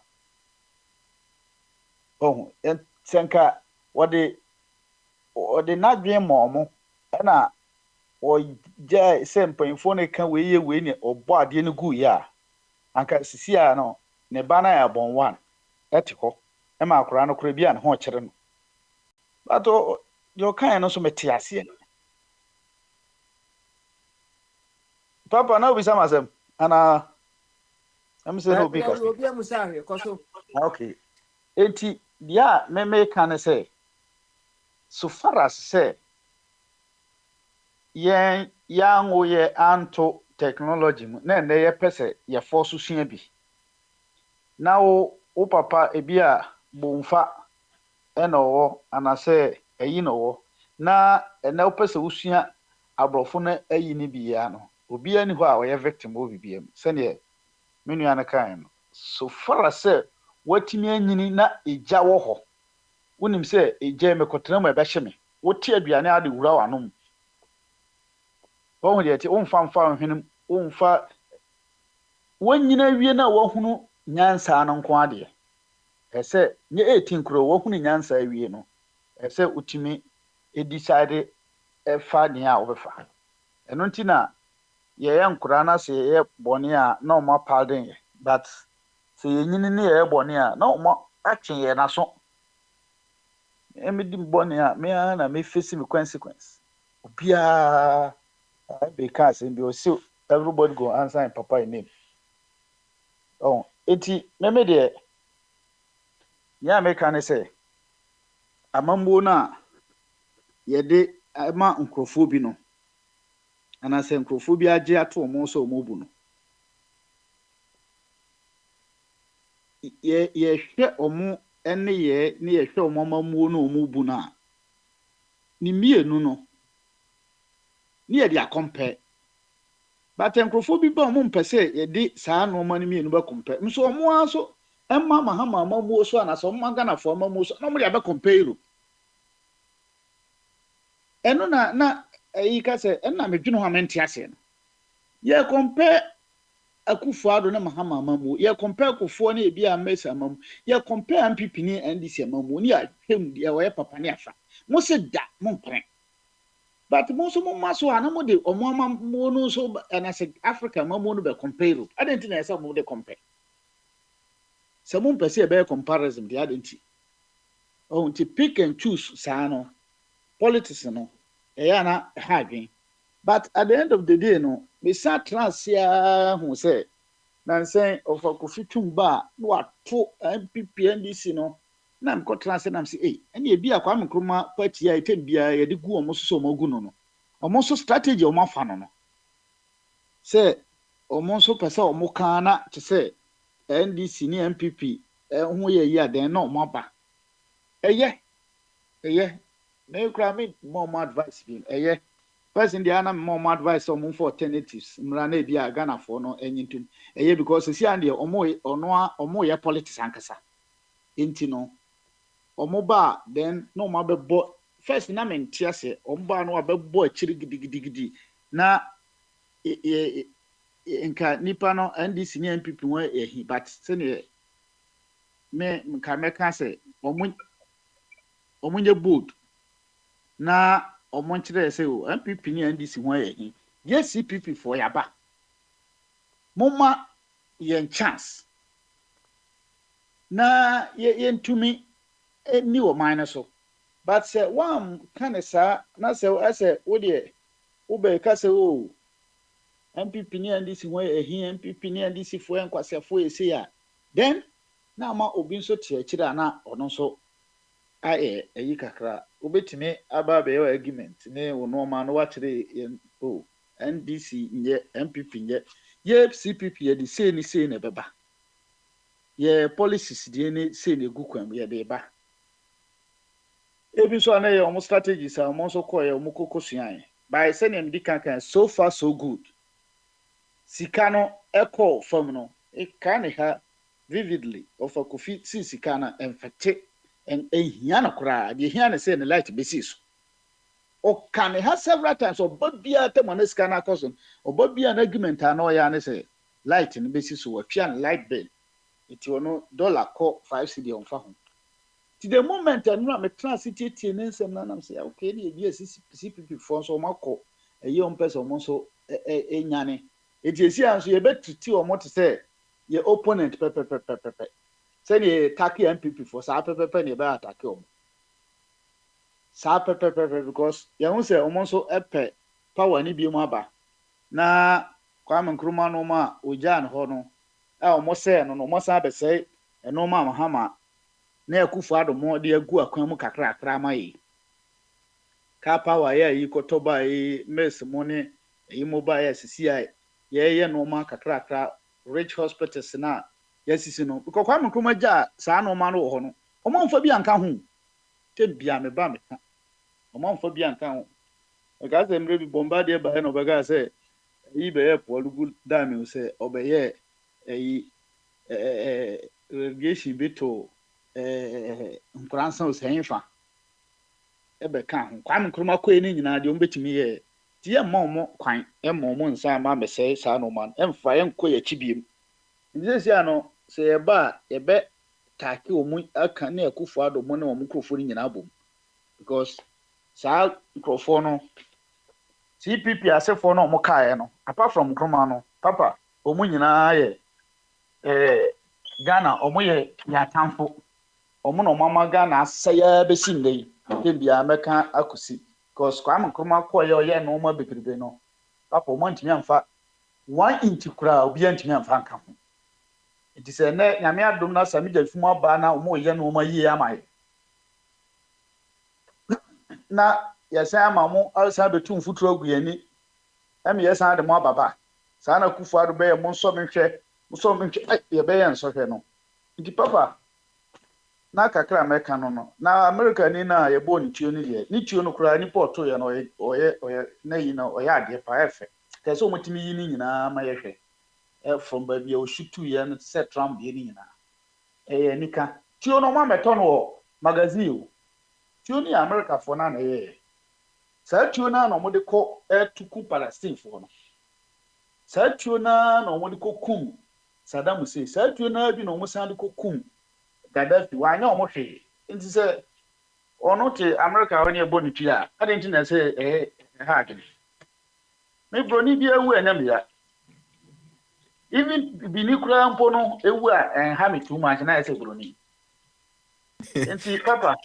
oh senka wode nadwen momo na o je se mpanfo ne ka we ne obo ade ne gu ya anka sisi a no ne bana ya bon one eti ho e ma akora no kora bia ne ho kire no but yo kan no so meti ase papa na obi sama sem ana I'm saying no because okay enti dia me can say so far as say yen yango ye anto technology na ye pese ye force sua bi na o papa ebia bomfa eno ana say eyi no wo na o pese usua abrofo na eyi ni bi ya no obi ani ho a wo ye victim obi biem se ne menu ana kan so far as watimi anyini na eja wo ho wonim se eja me kotra mu ebe hye wote aduane ade wura wanom wo de ti wonfa hwenem wonfa wonyina wie na wo hunu nyansa no nko ade ese nye 18 kro wo hunu nyansa wie no ese utimi decide fa ne a wo befa eno ntina ye yankura na se ye boni a na o ma pardon ye but se ye nyini ne ye boni a na o ma atwen ye na so emedi boni a me na me face me consequence obia be cast and be so everybody go answer in papa name oh eti me de ya me kan say amambo na ye de ma nkrofo bi no ana se nkrofo bi age ato omo so omo bu no ye hwe omo ene ye ne ye hwe omo mamuo no omo bu na ni mienu no ni ye dia compare but nkrofo bi ba omo mpese ye di saa no omo ni mienu ba compare nso omo aso emma mahama mamuo so ana so omo Ghana fo mamuo so no mo dia ba compare eno na eyi ka se enna medwene ho amenti ase no ye compare Akwantufuo na mahama mamu ye compare Akwantufuo na ebi amesa mamu ye compare MPP ni NDC mamu ni ahwem dia wo ye papa ni afa mo se da mo mpren but most of my so animal de or mama mono so and I said Africa mono be compare. I didn't think I saw more de compare. Some per se a comparison the identity. Oh, to pick and choose sano politics no na having. But at the end of the day, no, we sat trans here who say Nansen of a coffee tumba, what to MPP NDC no. Na mko transe na msi eni ebi akwa mkroma party ya ite bia ye de gu omo so omo no omo so strategy omo fa no se omo so pese omo kan na te se NDC ni MPP ho ye yi aden na omo ba eye na ekura me more advice bi eye person dey na more advice omo for alternatives mra na ebi a Ghana for no enyintum eye because si and omo ye politics ankasa enti no omoba then no ma be bo first na mentia se omoba no abebo akiri gidigidi na nka nipa no NDC ni MPP won ehi but se ne me nka meka se omunye board na omonkire se o MPP ni NDC won ehi yes CPP for yaba moma yen chance na yen tumi ni o minus so but say one kind of sa na say I say wo de wo be ka say o MPP ni NDC won ehi MPP ni NDC fo enkwasefo ese ya then na ma obi so tie kire na ono so eyi kakra obetime aba be argument ne wo no ma no wa kire o NDC nye MPP nye ye CPP ye di say ni na beba ye policies di ni say na gu kwam ye de ba ebi so na ye omo strategies a omo so call ye omo kokosuan by say nem di kan so far so good sika no echo from no e kan ha vividly of a coffee si sika na enfete en ehia na kura de ehia na say na light basis o kan ha several times obabia te mo na sika na cause obabia na argument na o ya na say light no basis so watwa na light bill iti ono dollar ko 5 cedi on fa ho to the moment I me transity nsem na nam say okay dey bi CPP for so makọ eye on person mo so enyane eti esi anso ye betriti o mo te say ye opponent pepe say ne attack MPP for sa pepe ne be attack o sa pepe because ye hu say o mo so epe power ni bi mu aba na Kwame Nkrumah no ma ojan ho no o mo say no mo sa be say eno ma mahama na Akufo mo de agu akwan mu kakra ma yi ka power ya yi kotoba yi mes money yi mobile CCI ye no ma kakra rich hospitals na yesisi no because Kwame Nkrumah ja sa no ma no ho no o mo mfa bi anka ho te bia me ba me ka o mo mfa bi anka ho e ga se mre bi bombardie ba no be ga se yi be ye polugu dami o se obeye yi irrigation bito nkransa o senfa ebe ka ho Kwame Nkrumah ko ni nyina de o betimi ye ti ye mma kwan e mma nsa ma me se sa no man emfa ye nko ye chibiem ndise ano se ye ba ye be take o mu aka na Akufo mo na o mikrofo ni nyina bom because sa mikrofo no CPP asefo no mo kae no apart from Nkrumah no papa o mu nyina ye Ghana o mu ye ya tamfo omo no mama Ghana asaya besi ndey bia meka akusi because Kwame Nkrumah ko ye no ma bekrebe no papa mo ntimi amfa 1 inch kura obi antimi amfa nka ho it is na nyame adom na samija fumu aba na omo ye no ma yi amaye na yesa ama mo alsa betum futuro agu yani em yesa de mo ababa sa na Akufo ado be ye mo nso menhwe ye be ye nso hwe no nti papa na kakra America no na America ni na ye bo ni tuo ni tuo no kura ni porto ye no oye na yi na oye ade pa efe kese o mutimi yi ni nyina ma ye hwe from baby o shutu ye no set Trump ye ni nyina nika tuo no ma meto no magazine tuo ni America for na ye sa tuo na no mo de ko tuku Palestine for no sa tuo na no mo de ko kum Saddam Hussein sa tuo na bi no mo san de ko kum Gaddafi wanya o mo hwe nti se ono te America woni ebo ni tua ade nti na se hakin me broni bi ewu enyam ya even bini kura mpo no ewu a ha me too much na ese broni enti papa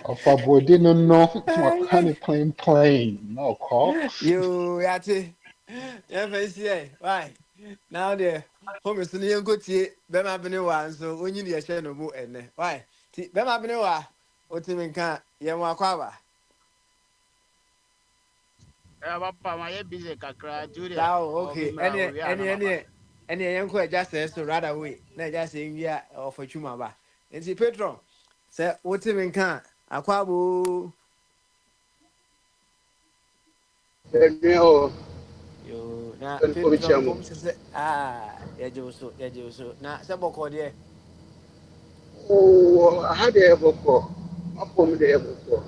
Of a body no, what kind of plain, no call. You yati. Yeah, fancy. Why? Now the home is near good tea. Bema Benewa, so when you need a channel book and why? Bema Benewa, what you mean can't Yamaquava. Papa, my busy kakra Julia. Now, Or be okay. my we are no Any young just says so right away. Not just saying, yeah, or for Chumaba. And see, Petro, say, what you mean can't Aquabu. Oh, You now, Petro, Chairman. Pumps, yeah, so now, Saboko, dear. Oh, I had the ever for. My home the ever for.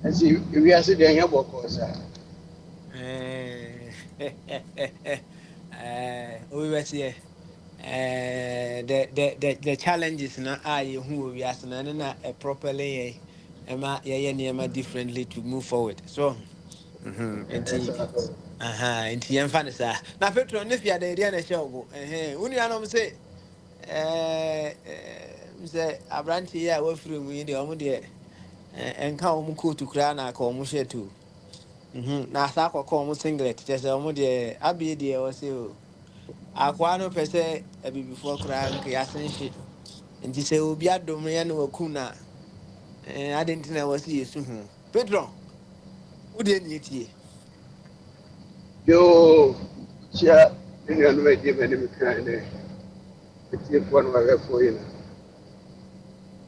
And see, we are sitting here, of course. We were here. The challenges na you who we are na properly differently to move forward. So, and yɛmfa no saa na petro ne fia da ɛdeɛ na ɛhyɛ wo bo wo nuanom se sɛ aberante yi a wafiri mu yi deɛ ɔmo deɛ ɛnka ɔmo kootu koraa na aka ɔmo hyɛ to na asa akɔkɔ ɔmo singlet kyɛ sɛ ɔmo deɛ abie deɛ ɛwɔ sɛ o akoa no pɛ sɛ abibifoɔ koraa nka yɛase nhye nti sɛ obi adom yɛ no wakum no a ade nti na ɛwɔ sɛ yɛsu ho petro wodeɛ ne yɛtie Yo, Chia, in your way, give any kind of. It's one way for you.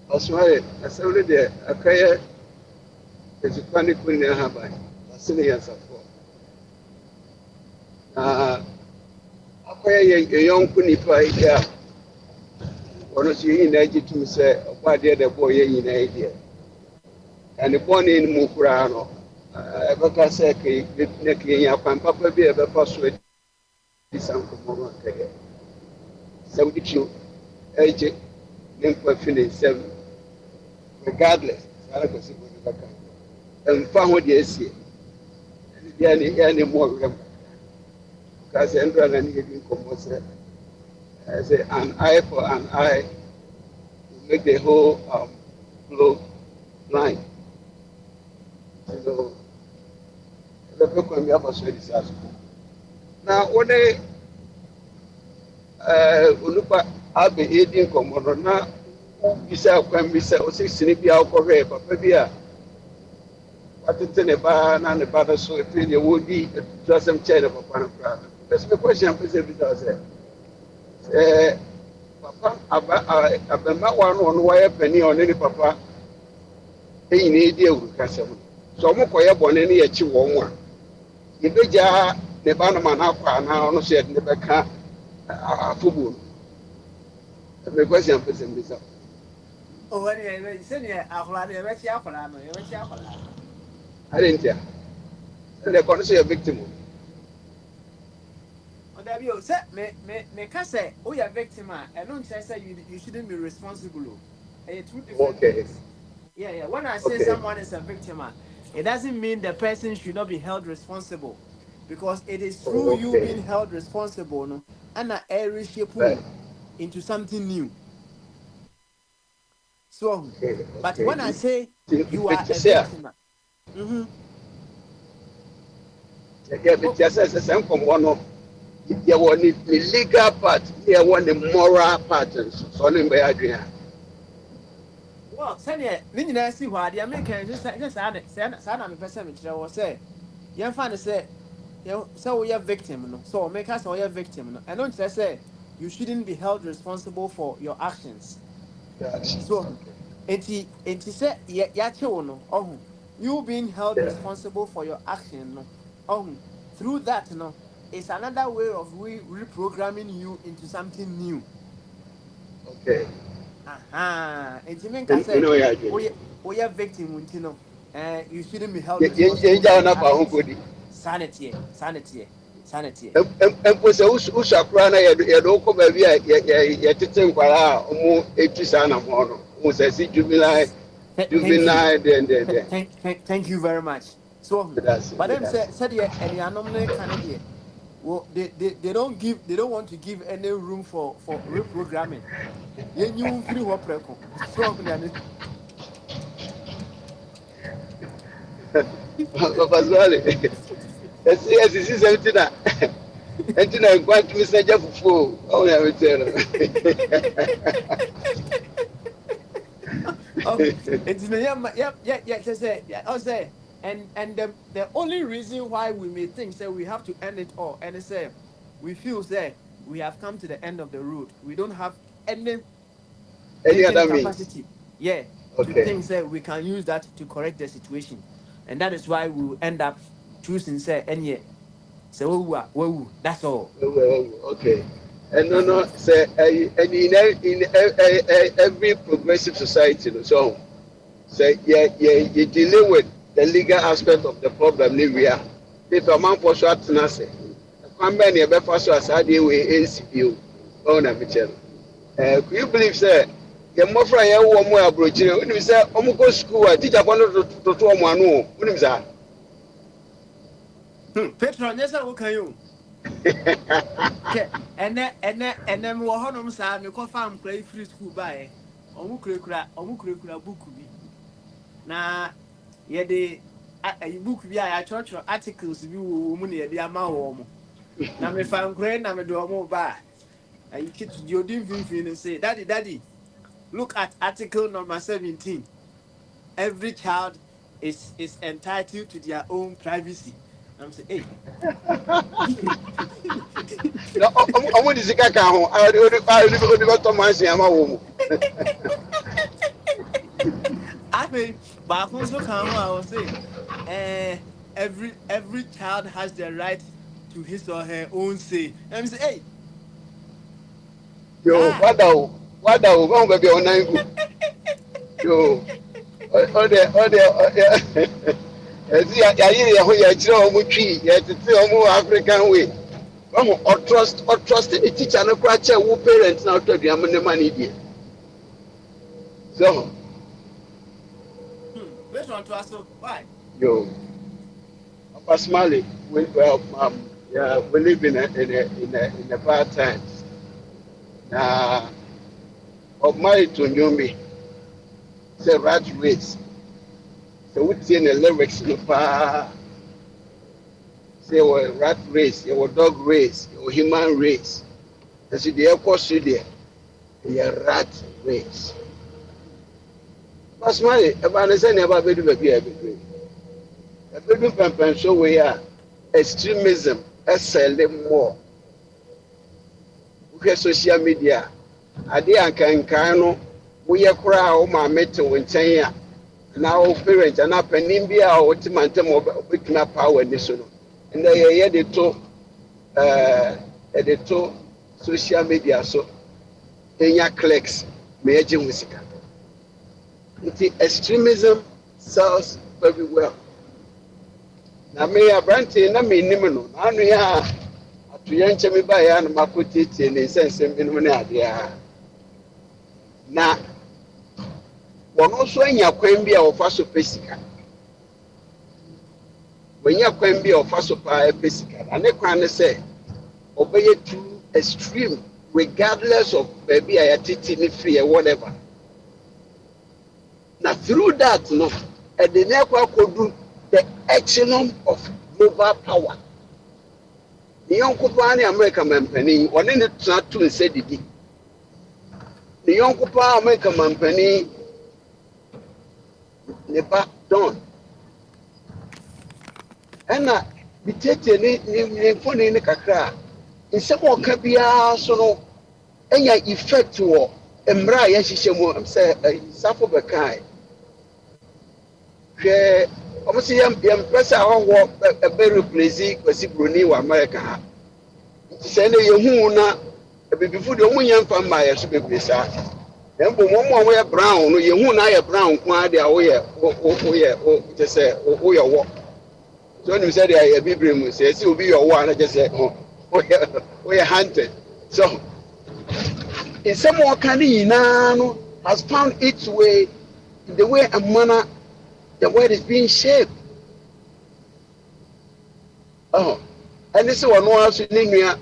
Also, I saw it there. A kaya is a panic when they have a senior support. Akaya a young Kunipa, yeah. One of you in Egypt to say, why did the boy in idea? And the born in Mukurano. Bɛka sɛ ne kenya kwan papa bi a ɛbɛfa so adi sankɔmmɔ no akɛyɛ sɛ wode tiri agye ne nkwa fi ne nsɛm regardless saa na kɔsi bɔne bɛka ɛmfa ho deɛ asie yɛne mmɔ werɛ mu ka sɛ ndora na ne yɛdi nkɔmmɔ sɛ sɛ an eye for an eye will make the whole globe blind. So, the book will be able to disaster. Now, when they look at Abbey eating Commoner, Bisa can be said, or 16 be out for her, but maybe what it's in a barn and a battle so if you would be just some chain of a pan. That's the question, President. Papa, I've been not one wire penny on any papa. Hey, need you, Castle. So, Mokoya Bonani at Chihuahua. If they jar the Banaman Aqua now, no said never can a football. The question, President. Oh, when you said, I didn't tell. And they're going to say a victim. me can say, oh, you're victim, and don't say you shouldn't be responsible. Okay. Yeah. When I say someone is a victim, it doesn't mean the person should not be held responsible, because it is through you being held responsible, no, and a reshape into something new. So, but when I say you are a victim, Just as a same from one of you want the legal part, you want the moral patterns. So, Adrian. well, Sanya, then you see why the Americans just add it. Sana, percentage was say, you find to say, so we are victim, no, so make us all your victim, no, and don't say you shouldn't be held responsible for your actions. So, and he said, yeah, no, you being held responsible for your action, no, through that, no, it's another way of reprogramming you into something new. Okay. And you mean, I say, we are victim, you know, you shouldn't be held responsible. Sanity. And was a Usakrana, you don't come here, you think, well, almost 80 son of one who says, you be like, juvenile, Thank you very much. So, that's but them it. said yeah, and the anomaly Canadian. Well, they don't want to give any room for reprogramming. Yeah, you free what preko. So Paswale, yes, this is something that anything I want to Mr. Akwantufuo. Oh, yeah, oh, it's yeah. Just say yeah. I say and the only reason why we may think say we have to end it all and say we feel say we have come to the end of the road. We don't have any any thinking other means. capacity. Yeah, to Okay. think say we can use that to correct the situation, and that is why we will end up choosing say any say that's all. Okay. And no, say, and in every progressive society, so say, yeah, you dealing with the legal aspect of the problem. We are. If a man for short, say, come back near Belfast, as I deal with NCPO. Oh, no, Michelle. Could you believe, sir? Your mother, I want more approach. When you say, I'm going to school, I teach a one to 2 one. When you say, Petron, yes, what can you? And then we honor say me ko farm play free school by omu kura book bi na ye de a book bi a church articles bi wo mu na ye de ama wo mo na me fan kura na me do omu ba ayi kit di odin finfin say daddy look at article number 17. Every child is entitled to their own privacy. I'm say hey. no, I'm going to say, I don't know. I mean, but also can I will say, every child has the right to his or her own say. And I say, hey, Yo, ah, what the, wrong baby on nine. Yo, see, I hear who you are, you tree, yet it's a African way. Or trust the teacher, no crash, who parents now to the money. So, which one to ask? Why? yo, personally, yeah, we live in a bad times. Of married to Nyomi, say rat race. So we see in the lyrics, no pa. Say a rat race, a dog race, a human race. And see the airport studio, a rat race. But my, about the same about baby baby. A baby pampan show we are extremism, SLM more. We have social media. Ade ankankan no woyɛ koraa a wo maame te wo nkyɛn a na wo parent anaa panin bi a wote mantam wobɛtumi apaa w'ani so no ɛnɛ yɛde to social media so ɛnya clicks ma yɛgye ho sika nti extremism sells very well na me aberante na mennim no naano yɛ a atoyɛ nkyɛn mi baeɛ a na makɔtietie ne nsɛnsɛm binom ne adeɛ a na wɔn nso anya kwan bi a wɔfa so pɛ sika wɔnya kwan bi a wɔfa so paa pɛ sika na ne kwan ne sɛ ɔbɛyɛ too extreme regardless of baabi a yɛtete ne firi whatever na through that no ɛde ne akɔ akɔdu the echelon of global power ne yɔnko paa ne America mampanin ɔne ne tena to nsa didi ne yɔnko paa America mampanin ne ba Don ɛna bitete ne mfoni ne kakra a nsɛm a ɔka biara so no ɛnya effect wɔ mmerɛ a yɛhyehyɛ mu sɛ safo bɛkae hwɛ ɔmo sɛ yɛmpɛ sɛ ahɔhoɔ ɛbɛreplace Kwasi Broni wɔ America ha nti sɛ ne yɛhu na abibifo deɛ ɔmo nyɛ mfa mmaa yɛ so bebree saa na mbom ɔmo a wɔyɛ brown no yɛhu na ayɛ brown ko ara deɛ woyɛ kyɛ sɛ woyɛ wɔ so onim sɛ deɛ yɛ bibire mu sɛ ɛsɛ obi yɛ wɔ a na kyɛ sɛ woyɛ hunted so nsɛm a ɔka ne nyinaa no has found its way the way and manner the word is being shaped. Oh, and this one was in India.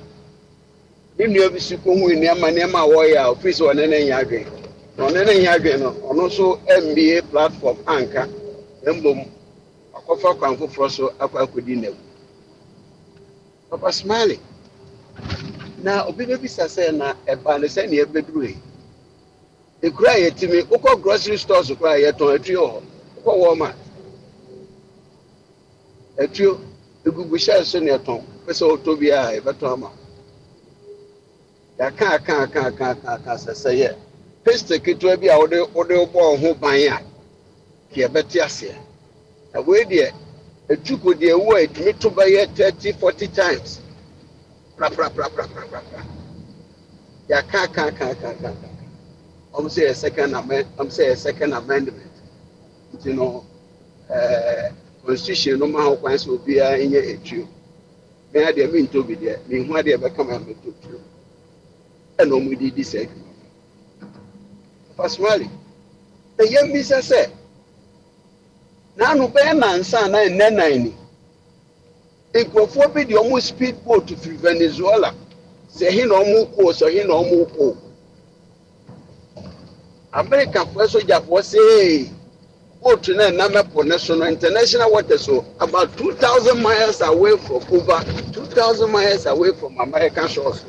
India is going near my name, my warrior, office on any yagin. On any yagin, on also MBA platform anchor, emblem, a coffee can't for so upper could dinner. Papa smiling. Now, Obi say na a band send your bedroom. They cry to me, Oko grocery stores cry at a trio, Oko Walmart. A trio, the Google share senior tongue, Peso Tobia, Evatoma. Ya can't say it. Peste kit will be out the audio ball who buy ya. Here, Betiasia. A way dear, a took with their way to me to buy it 30, 40 times. Pra. Ya can't. I'm say a second amendment. You know, constitution no matter how will be in your true. May I mean to be there, meanwhile they become a to true. And no we did this second. Pasmali. The young Mr. said, now no bear man son and then 90. It will forbid the almost speedboat to Venezuela. Say he no more so he no more. American first soldier was say, go to national international water, so about 2,000 miles away from Cuba, 2,000 miles away from American shores.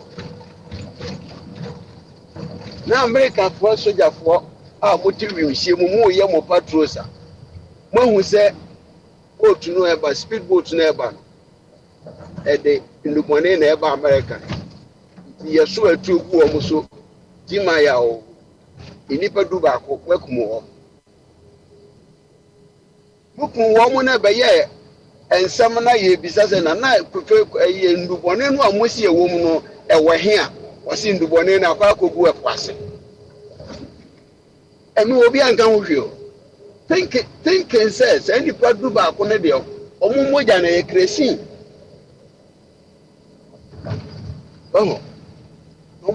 Now American first soldier for our motive, she more young patrols. When we say, go to know about speedboats never, and they in the morning never American. You saw a true almost so, Timaya. Inipa du baako wakum wo mukum wo mo na beye ensam na ye bisa se na kufe ye ndubone no amosi e wo mu no e wo he a wose ndubone na akwa kogu akwase emi obi anka ho hweo thinking says enipa du baako ne de omo moja na ye kresin no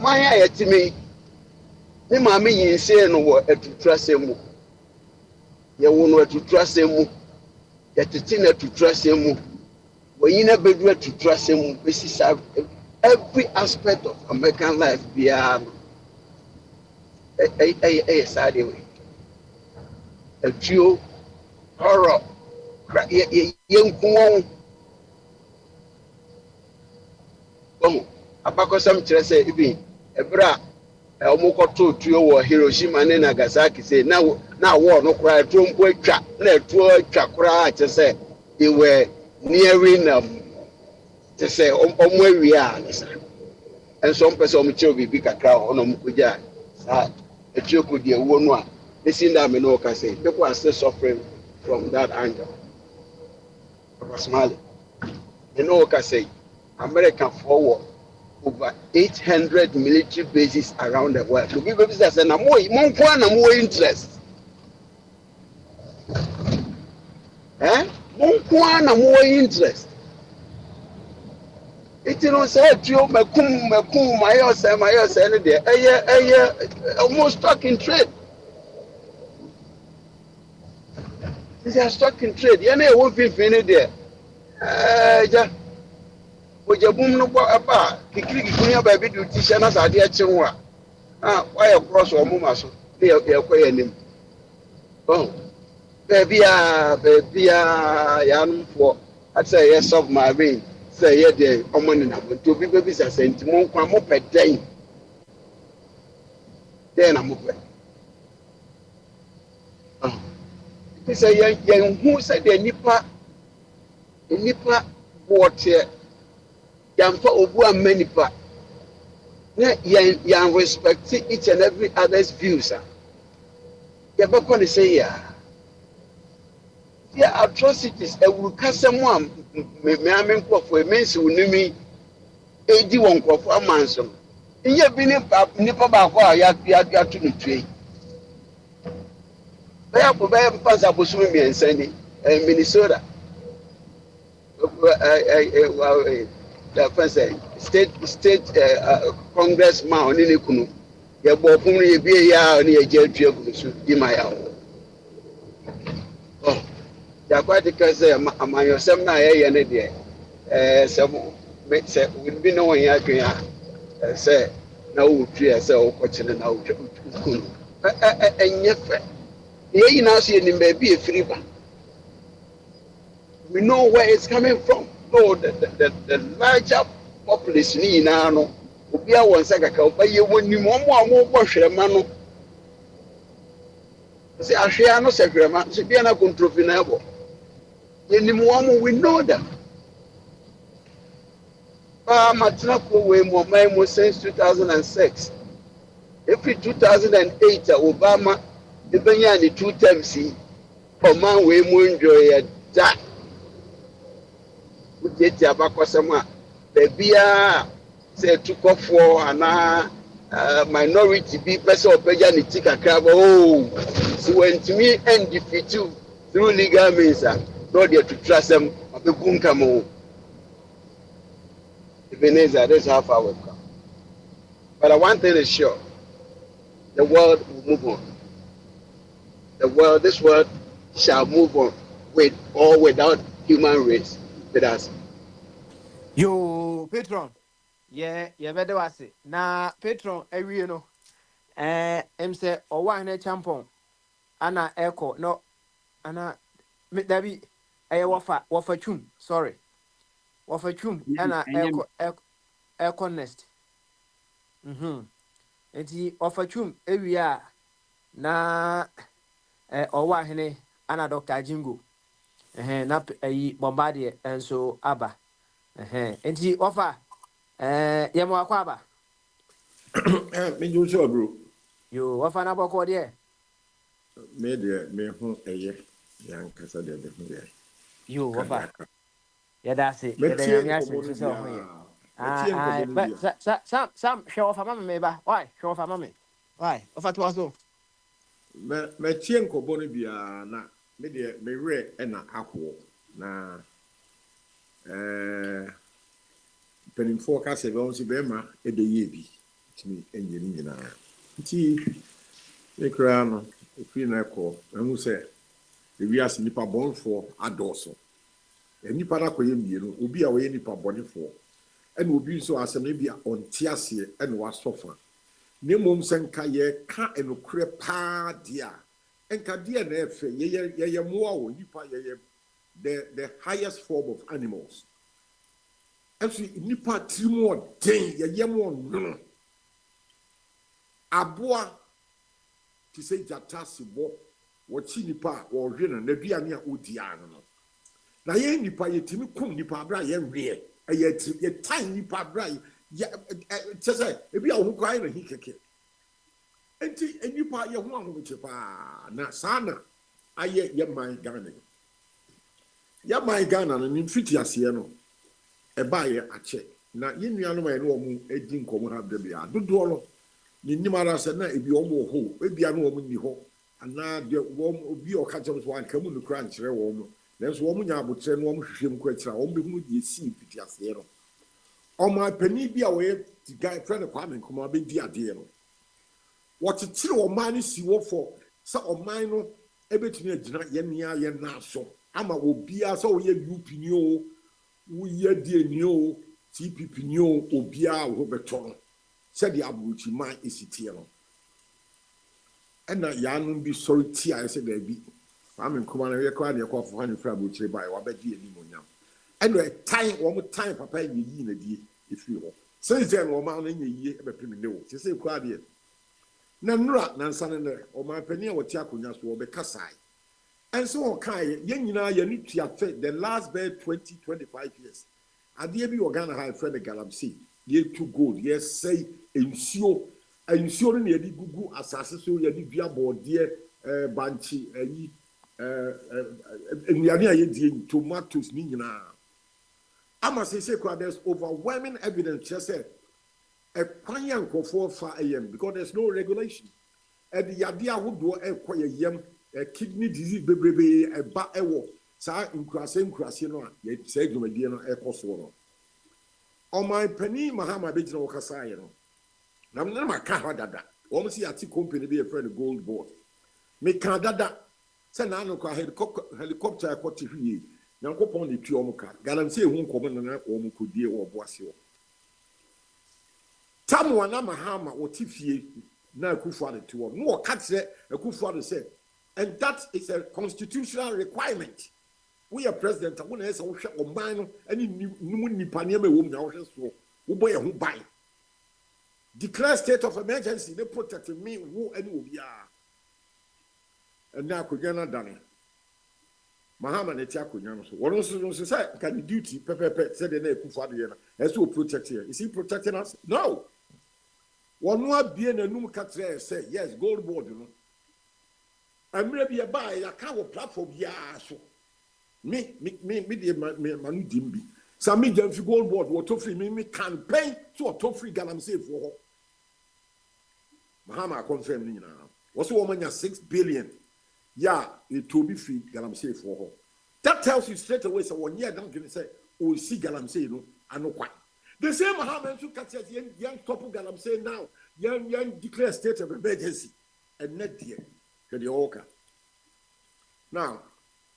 man ya yetimi ni maame yin say no wo atutrasemu ye wo no atutrasemu ye tete na atutrasemu wo yin na bedu atutrasemu besi serve every aspect of American life bia side way atuo horror ye nkuwon bomo abakosam kire say ibi ebra omokoto tuo wo Hiroshima ne Nagasaki say na war no kra trompo atwa na etuo atwa kra che say they were nearing to say omo awia nisa and some person omo bi kakra ono mkoja sa etuo ko die wo no a listen that me no can say people are still suffering from that anger personally you know can say American forward over 800 military bases around the world. The people say, "Na more interest." More interest. It you know say trio mekum mayo say any there. Almost stuck in trade. They are stuck in trade. You know what we finish there. Ojabum no aba kikiri kunya ba bi du tisha na sade a chenwo a why cross o muma so e koye nim oh baby ya no for I say yes of my vein say ye dey omoni na bo to bi baby say sentimo kwa mo peden den na mo pe oh it say yen hu say the nipa what Yamfa obu amenipa na yan respect each and every other's views yabako ne say ya atrocities e will kasem am me amenkofo e mensi unimi edi won nkofo amanso iye bi nipa ba ko ya tu ne tue ba mpanza bosumi miensani Minnesota the first state congressman ni kunu ye bo fun ye bi ya ni ye je tue kunu su di ma ya Oh, ya quite because am I yourself now? Any day. Some say will be no one here. Say now we three say o question na o school. Enye ye na see ni baby e free ba. We know where it's coming from. No, the larger population ni na no. Obi a won saka ka oba ye woni mo a mo bo hwema no. Say ahwea no se hwema, so bia na control na ebo. Ye ni mo we know them. Matna ko we mo mai mo since 2006. Every 2008 Obama ebenya ni 2 terms yi. Oman we mo enjoy that. Ujeti abakosam a bebia say tukofo ana minority bi person opeja ni tika kraba so when to me end defeat you through legal means no there to trust them abekunka mo Ebenezer, that's how far we've come. But one thing is sure, the world will move on. This world shall move on with or without human race with us. Yo, Patron. Yeah, better was it. Na Patron, every no. Say, or one champon. Anna echo, no, Anna, maybe a wafa chum, sorry. Wafa chum, Anna echo nest. And he offer chum every year. Na or one Anna Dr. Jingo. Nap a bombardier and so abba. And he offer Yamo Aquaba. Me do so, bro. You offer number called here. Me who a year, young Cassada de Hungary. You offer. Yeah, that's it. But Some show off a mamma, maybe. Why? Show off a mammy. Why? Offer to us. me Chienko Bonibia, na me re and a aqua. Na penning forecast a bouncy bema, a de yebi. To me, engineer. Tea, a crown, a free echo, and who say, the Rias Nipa born for a dorsal. And Nipa Nakoyim, will be away Nipa body for, and will be so as a maybe on Tiasia and was suffer. Nemum Sanka ye ka and crepa dia, and Kadia Nefe, ye more, Nipa the highest form of animals. Actually, Nipa Timor day, ye more no. Aboa to say Jatasi bo, what Chinipa or Rena, Nebiania Udiano. Na ye nipa ye timi kum nipa bra ye nwe ye tan nipa bra ye say e bia wo kwai na hi keke enti nipa ye ho aho che pa na sana aye ye man Ghana no ni mfiti ase no e ba ye ache na ye nuano ma ye no mu edi nkomo ha da bia dodo no ni nimara se na e bi omo ho e bia no omo ni ho ana de wo obi o ka chem so an kamu no kran kire wo mo nanso wo nya abotre no wo hwehwem ko akira wo be hu die si piti ase no o ma pani bi a wo ye guy friend Kwame Nkrumah be di ade no wo titire wo man ni si wo for sa o man no e betumi agina ye nia ye na so ama wo bia so wo ye UP ni o wo ye die ni o TPP ni o obia wo beto no se di abuchi man esitie no ena ya no bi sorry ti a se da bi Kwame Nkrumah na ye kwa de kwa fo han fra bochire bai wa ba di ani monyam eno time wo mo time papa yi na die efi ho since then wo ma na nyi e be pemi ne wo se kwa de na nura na nsa ne o ma pani a wo ti akonya so wo be kasai enso wo kai ye nyina ye ni tuafe the last bed 20-25 years ade bi organa ha friend galamsey ye to gold ye say ensuo ne ye di gugu asase so ye di dua bode banchi ayi nnuane a yɛdie tomatoes ni nyinaa ama say there's overwhelming evidence just say a kwan ya nkɔfoɔ fa ayam because there's no regulation and yade ahodoɔ ɛkɔ yɛyam kidney disease bebrebe ɛba ɛwɔ saa nkurase no a saa dwumadie no ɛkɔ soɔ no ɔman panin Mahama bɛgyina wɔ kasaeɛ no na maka hɔ dada wɔn si ate company bi yɛfrɛ no gold board meka dada Say na no kwa helicopter ko ti hwie. Nyankopon ne tu omuka. Galamsey hu nkomo na omu kodie wo boase wo. Tamu na Mahama wo ti fie na Akufo ade to wo. No ka kire Akufo ade say, and that is a constitutional requirement. We are president, I want to say, oh, man, any new panema woman, so we boy who buy. Declare state of emergency, they protect me, who and who we are. And now, Kujana Dani Mahama Netiakuyan, so what also say, can the duty, Pepe said the name Kufadiana, as to protect here. Is he protecting us? No. One more being a new country say, yes, gold board, you know. And maybe a buy a cow platform, yeah, so. Me, manu dimbi. Sami Jamfi Gold Board, what to free me campaign to a top free Galamsey for Mahama confirmed now. What's woman 6 billion? Yeah, it will be free Galamsey for her. That tells you straight away, so 1 year, don't say, oh, see Galamsey, no, I know quite. The same Mahama to catch young top of Galamsey now, young declare state of emergency, and not dear, the Oka. Now,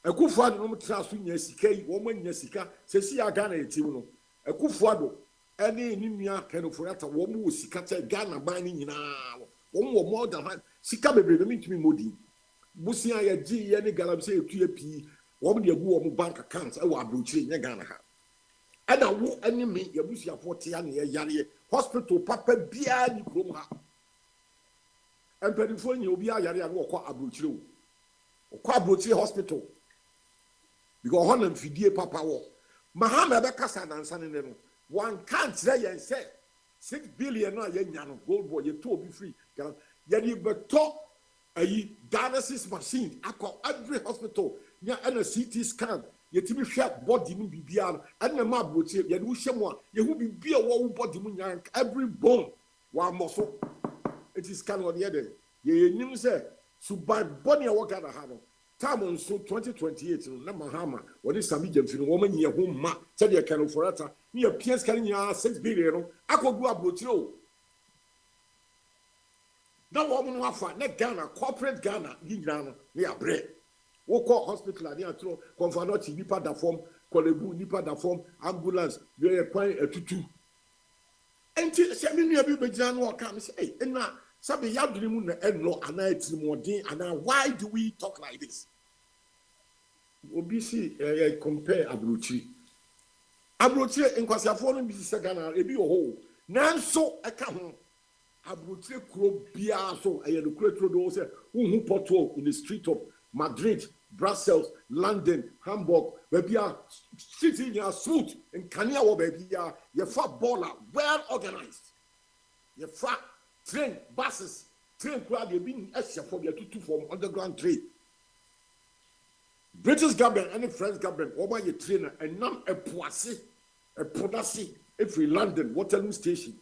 Akufo no tra so nya sika yi wo manya sika se si Ghana etim no Akufo ene ni nua kanofo ata wo mo sika ta Ghana ban ni nyina wo mo more than sika bebrebe mintumi modi busia ya gi ye ne Galamsey etu epi wo mo de agu wo mo bank account e wo abrochire nya Ghana ha ana wo ene me ya busia fo te ya ne yare hospital papa bia ni krom ha empadifo nya obi ayare ya wo kwa abrochire wo kwa abrochire hospital because honor fidie papa wo Mahama be kasa dansa ne no one can't say yen say 6 billion no ye nya no gold boy ye to obi free ye di beto ayi dialysis machine akọ every hospital nya na CT scan ye timi hwe body mu bibia and na ma brotie ye do hwe mu a ye hu bibia wo body mu nya every bone wa moso it is scan on the other ye nim say suban body wo Ghana ha no Tamon so 2028 na Mahama wodi Sami Jamfi no woman ye ho ma said ye kan for ata ni PS kan nya 6 billion no akogu abrochire o na wo mo afa na Ghana corporate Ghana yina no ne abre wo call hospital ani atro konfano ti nipa da form kolebu nipa da form ambulance ye kwan atutu enti se me nua bi begina no o kam say eh na sabi yadri mu na eno ana etimodin ana why do we talk like this obisi compare abrochi inkwasiafo no bi se Ghana ebi ho nanso eka ho abrochi kro bia so no kro do say hu porto in the street of Madrid, Brussels, London, Hamburg, baby city near suit in Kenya wo baby ya fa baller well organized ya fa train buses train crowd they been extra for their tutu from underground trade British government and French government over your trainer and now a poissy a production if we London Waterloo station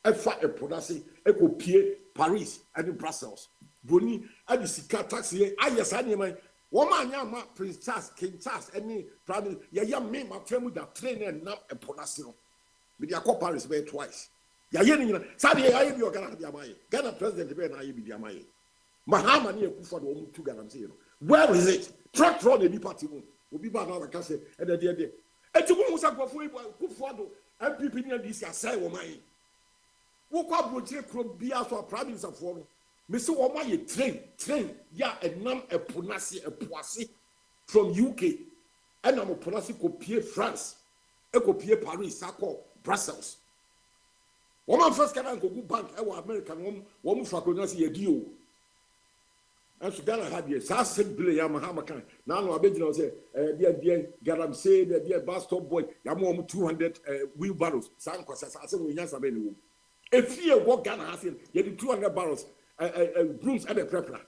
a production a copie Paris and Brussels Boni and the Sika taxi I yes anyway woman yama Prince Charles King Charles any prime ya me my friend with that trainer and now a production with your Paris way twice ya yeni nyina sabe ya yebi Ghana dia maye Ghana president be na yebi dia maye Mahama ni Akufo do mu tu Galamsey no where is it truck run any party mu obi ba na ka say e de de eti ku musa kwafo Akufo do MPP ni DC asai wo man wo kwa brochire kro bia so province afo no me se wo maye train ya enam eponase epoase from UK enam eponase ko pie France e ko pie Paris akọ Brussels woman first can go bank e wa America wo mu fa konasi ye dio and so Ghana had ye sa simple ya Mahama kan na no abegina say dia Galamsey dia bus stop boy ya mo 200 wheelbarrows san kwasa say we nya sabe ni wo if you go Ghana has ye 200 barrels brooms at the prepper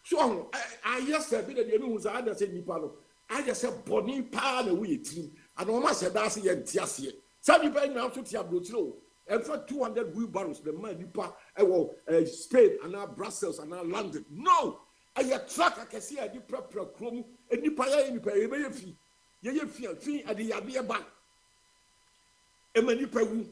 so I just said that you know say say nipa no I just said boni pa na we team and o ma say that say ye ntiase sabi ba na so tia brotiro and for 200 wheelbarrows the man nipa Spain and now Brussels and now London no I track I can see I di prepper krom nipa ya nipa ye be fi ye fi at the yabe ban e ma nipa wu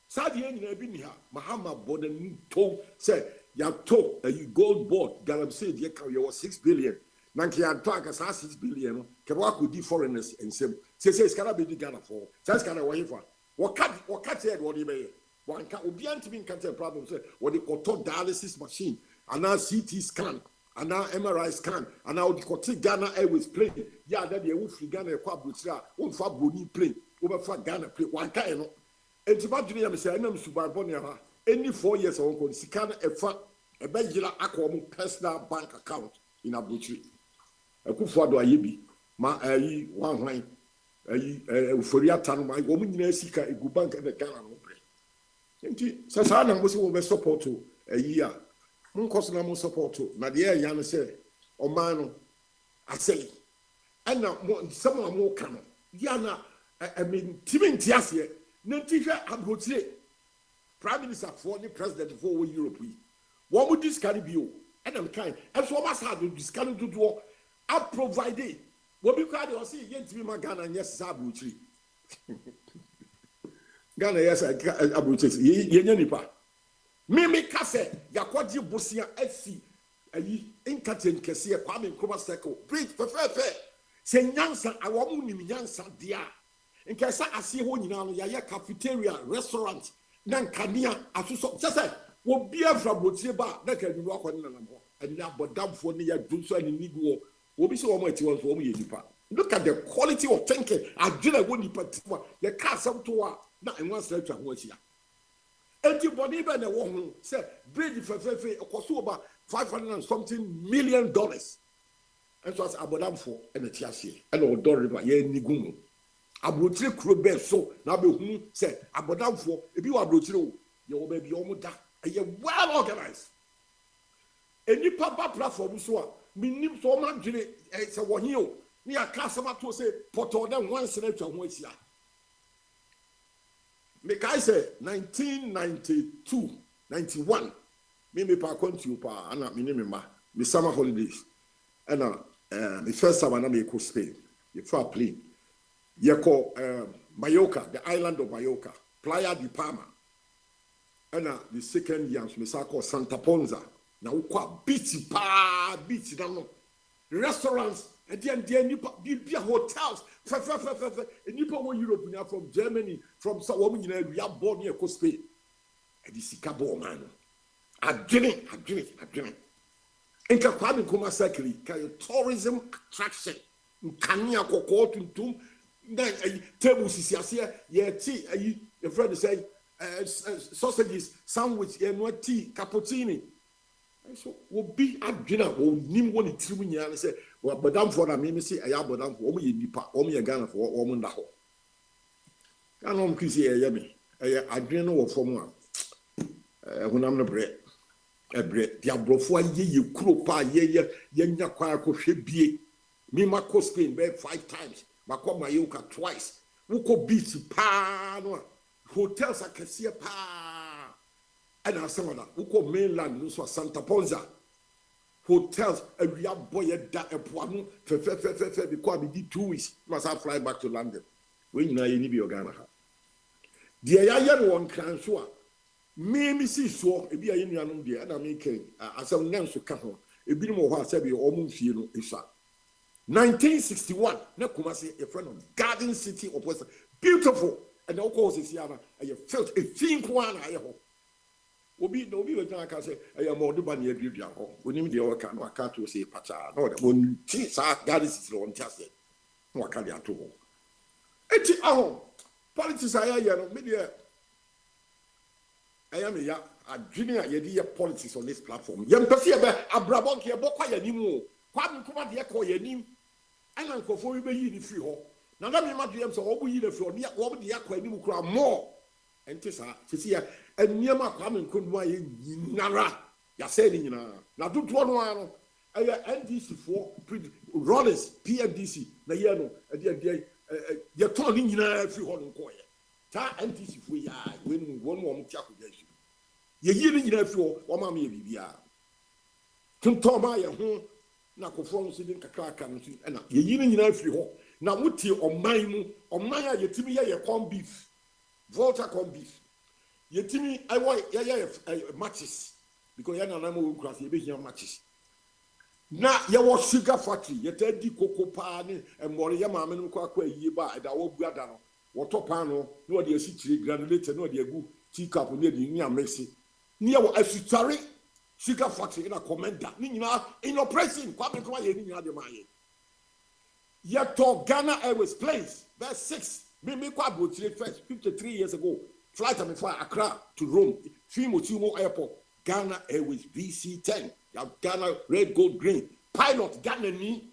sabi nyina bi ni ha Mahama bodan to say ya to you gold board Galamsey dey can you 6 billion Nankia Tank as 6 billion, Kawako di foreigners and some. Says Cannabis Ghana for. Says Canada Wafer. What cut said what he may. One can be anti cancer problems. What they call dialysis machine, and now CT scan, and now MRI scan, and now the Cotic Ghana Airways plane. Yeah, that they will free Ghana Quabutra, one for Boni plane, over for Ghana plane, one kind. And to Badria, I say, I know Subarbonia, any 4 years on Sikana, a regular Aquam personal bank account in Abuchi. A Kufado Ayibi, my one line, a Foria Tan, my woman in Sika, a good bank at the Ghana. Sasa na mbosi wo be support ayi a monkoso na mo support na de ya no se o man no aseli ana some mo ka no ya na timenti ase na tihwe abrotire prime minister for the president for Europe yi wo mo discard bio ana me kan eso ma sa do discard do a provide wo bi kwa de o se yentimi magana yes sa abrotire Ghana yes abuches yenya nipa me kase yakwaji bosia afi ayi inkaten kese Kwame Nkrumah circle bridge fefe se nyansa awomu nim nyansa dia nkesa ase ho nyina no ya cafeteria restaurant na nkania asoso sese wo bia fra botie ba na ka nuru akwani na nambo ani abodamfo ne ya dunso ani nigo wo bi se wo mo ati won so wo mo ye nipa. Look at the quality of thinking. I didn't want to the car some to now in one stretch of what here. Anybody even a woman said, bridge for cost about $500 and something million. And so as Abodamfo and the Tiasi and Odo River, ye Nigumu. Abotri Krube so now be who said Abodamfo, if you are Brotro, you may be almost that. And you're well organized. Any papa platform so meaning so much it's a 1 year. Ni akasama to say poto dem one senator ho asia me kai say 1992 91 me pa Akwantufuo pa ana me ma me summer holidays ana the first summer na me go Spain you for plane you call Mallorca, the island of Mallorca, Playa de Palma, ana the second year me sa call Santa Ponza na ukwa beach na no restaurants. And then nipa hotels, nipa wo Europe from Germany, from some we are born here ko Spain. And this Sikabo man. Adwene. Enka Kwame Nkrumah circle, tourism attraction. Nkania kokko tuntum, na table sisi ase ye tea, a friend say sausages, sandwich, no tea, cappuccino. So will be at dinner, will name one in 3 years and say, well, Madame for a mimi say, I have Madame for me, nipa, only a Ghana for woman the whole. Can on Chrissy a yummy, I didn't know from one. When I'm the bread, a bread, Diablo for you crow pa, ye, quire should be me, my Spain bed 5 times, Mako Mayoka twice, Woko beach pa, hotels I can see a pa. And as some of that, we call mainland, this was Santa Ponza. Hotels, a real boy, a poinou, because we did 2 weeks, must have fly back to London. When you know you need your Ghana. The Ayan one can show. Me see so, a be a union, dear, and I make as some names to come home. A bit more what said you almost feel is 1961, Nakumasi, a friend of Garden City of West, beautiful, and of course, it's Yana, and you felt a think one, I hope. Obi we can say I am more than a beauty. When you do can to say Pacha, no, when God is on just it. No, can you at all? It's our politics. I am media. I am a junior idea politics on this platform. Young Persia, Abrabon here, Boka Yanimu, Kwame Nkrumah, dear Koyanim, and Uncle for you in free hall. Now, let me imagine so all we need for near over the Aquanimu crowd more. And Tessa, and near my Kwame Nkrumah Nara, ya said in now do one NDC for Rollins, PMDC, the Yano, and you're turning in every hall in Koya. Ta NDC for ya, when one more calculation. You're hearing in every one, mammy, Bibia. Tuntoma, your home, Nakofon, sitting Kakaka, and you're hearing in every hall. Now, what you on my Timmy, your corn beef, Volta corn beef. Yetimi, I want matches because you're not a class, you be here matches. na yɛwɔ sugar factory yɛta di koko paa ne mmɔre yɛ maame no kɔ akɔ ayie ba ɛda wɔbu ada no wɔtɔ paa no na wɔde asi kyire granulator na wɔde agu teacup ne de ni amesi ne yɛwɔ asutare sugar factory na commander ne nyinaa in operation kwame nkɔma yɛ ne nyinaa de ma yɛ yɛtɔ Ghana Airways planes that's 6 me kɔ abotire first 53 years ago flight am for Accra to Rome Fimotumo airport Ghana Airways VC10 Ghana red gold green pilot Ghana ni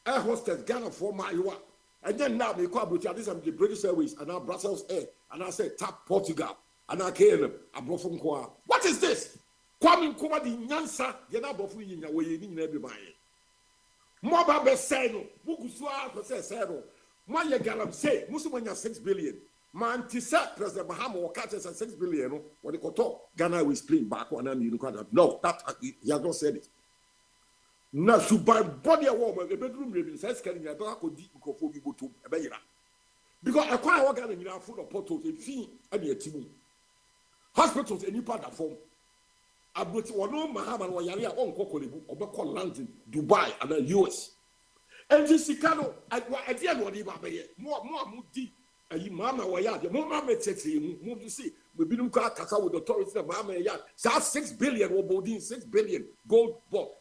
air hostess Ghana for Maiwa and then now me kɔ abotire this am the British Airways and now Brussels Air and I said tap Portugal and I KLM abrofo nko what is this Kwame Nkrumah di nyansa ye na abrofo yinya we ye ni nyina bi ban mo ba be say no bukusu a ko say no mo ye galam say musumo nya 6 billion man ti say President Mahama o catch us 6 billion no what they call Ghana we split back one and you know no that he has not said it na subai body a woman e bedroom rebi say scan ya to akodi nkofo bi botom e be yira because e kwa wa Ghana nyina full of portals e fi e be atimu hospitals any part of form aboti wono Mahama no yare a onko kolebu obekọ London Dubai and the US and this sikano at the end what you baye more di ayi mama wa ya de mo mama tete mu you see we been kasa with authorities that mama ya say 6 billion or bodin 6 billion gold ball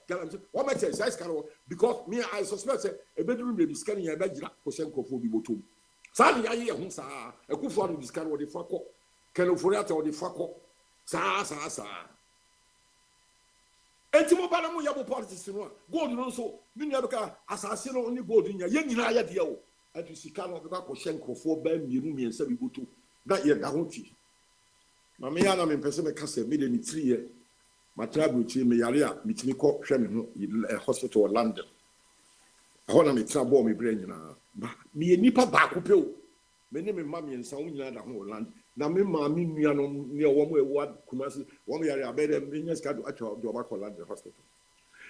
what me say sikano because me I suspect say e bedroom be scan ya be gira ko senkofo bi botom sa ni aye ho sa ekufo no scan wo de fakọ kenofori ata wo de fakọ sa enti mo bana mo yabo politics no gold no so ni nya beka asase no ni gold nya ye nyina ya de o atu sika no beka ko hyenkrofo ba mienu miensa bi boto na ye da ho ti ma me ya na me pese me kase me de ni 3 ye matra brochi me yare a mitimi ko hwe me ho hospital London aho na me tra bo me bre nyina ba me nipa ba ko pe o me ne me ma miensa wo nyina da ho London na me ma mi nua no ne wo mo ewa kumasi wo mo yare abede me ska do atwa do ba London hospital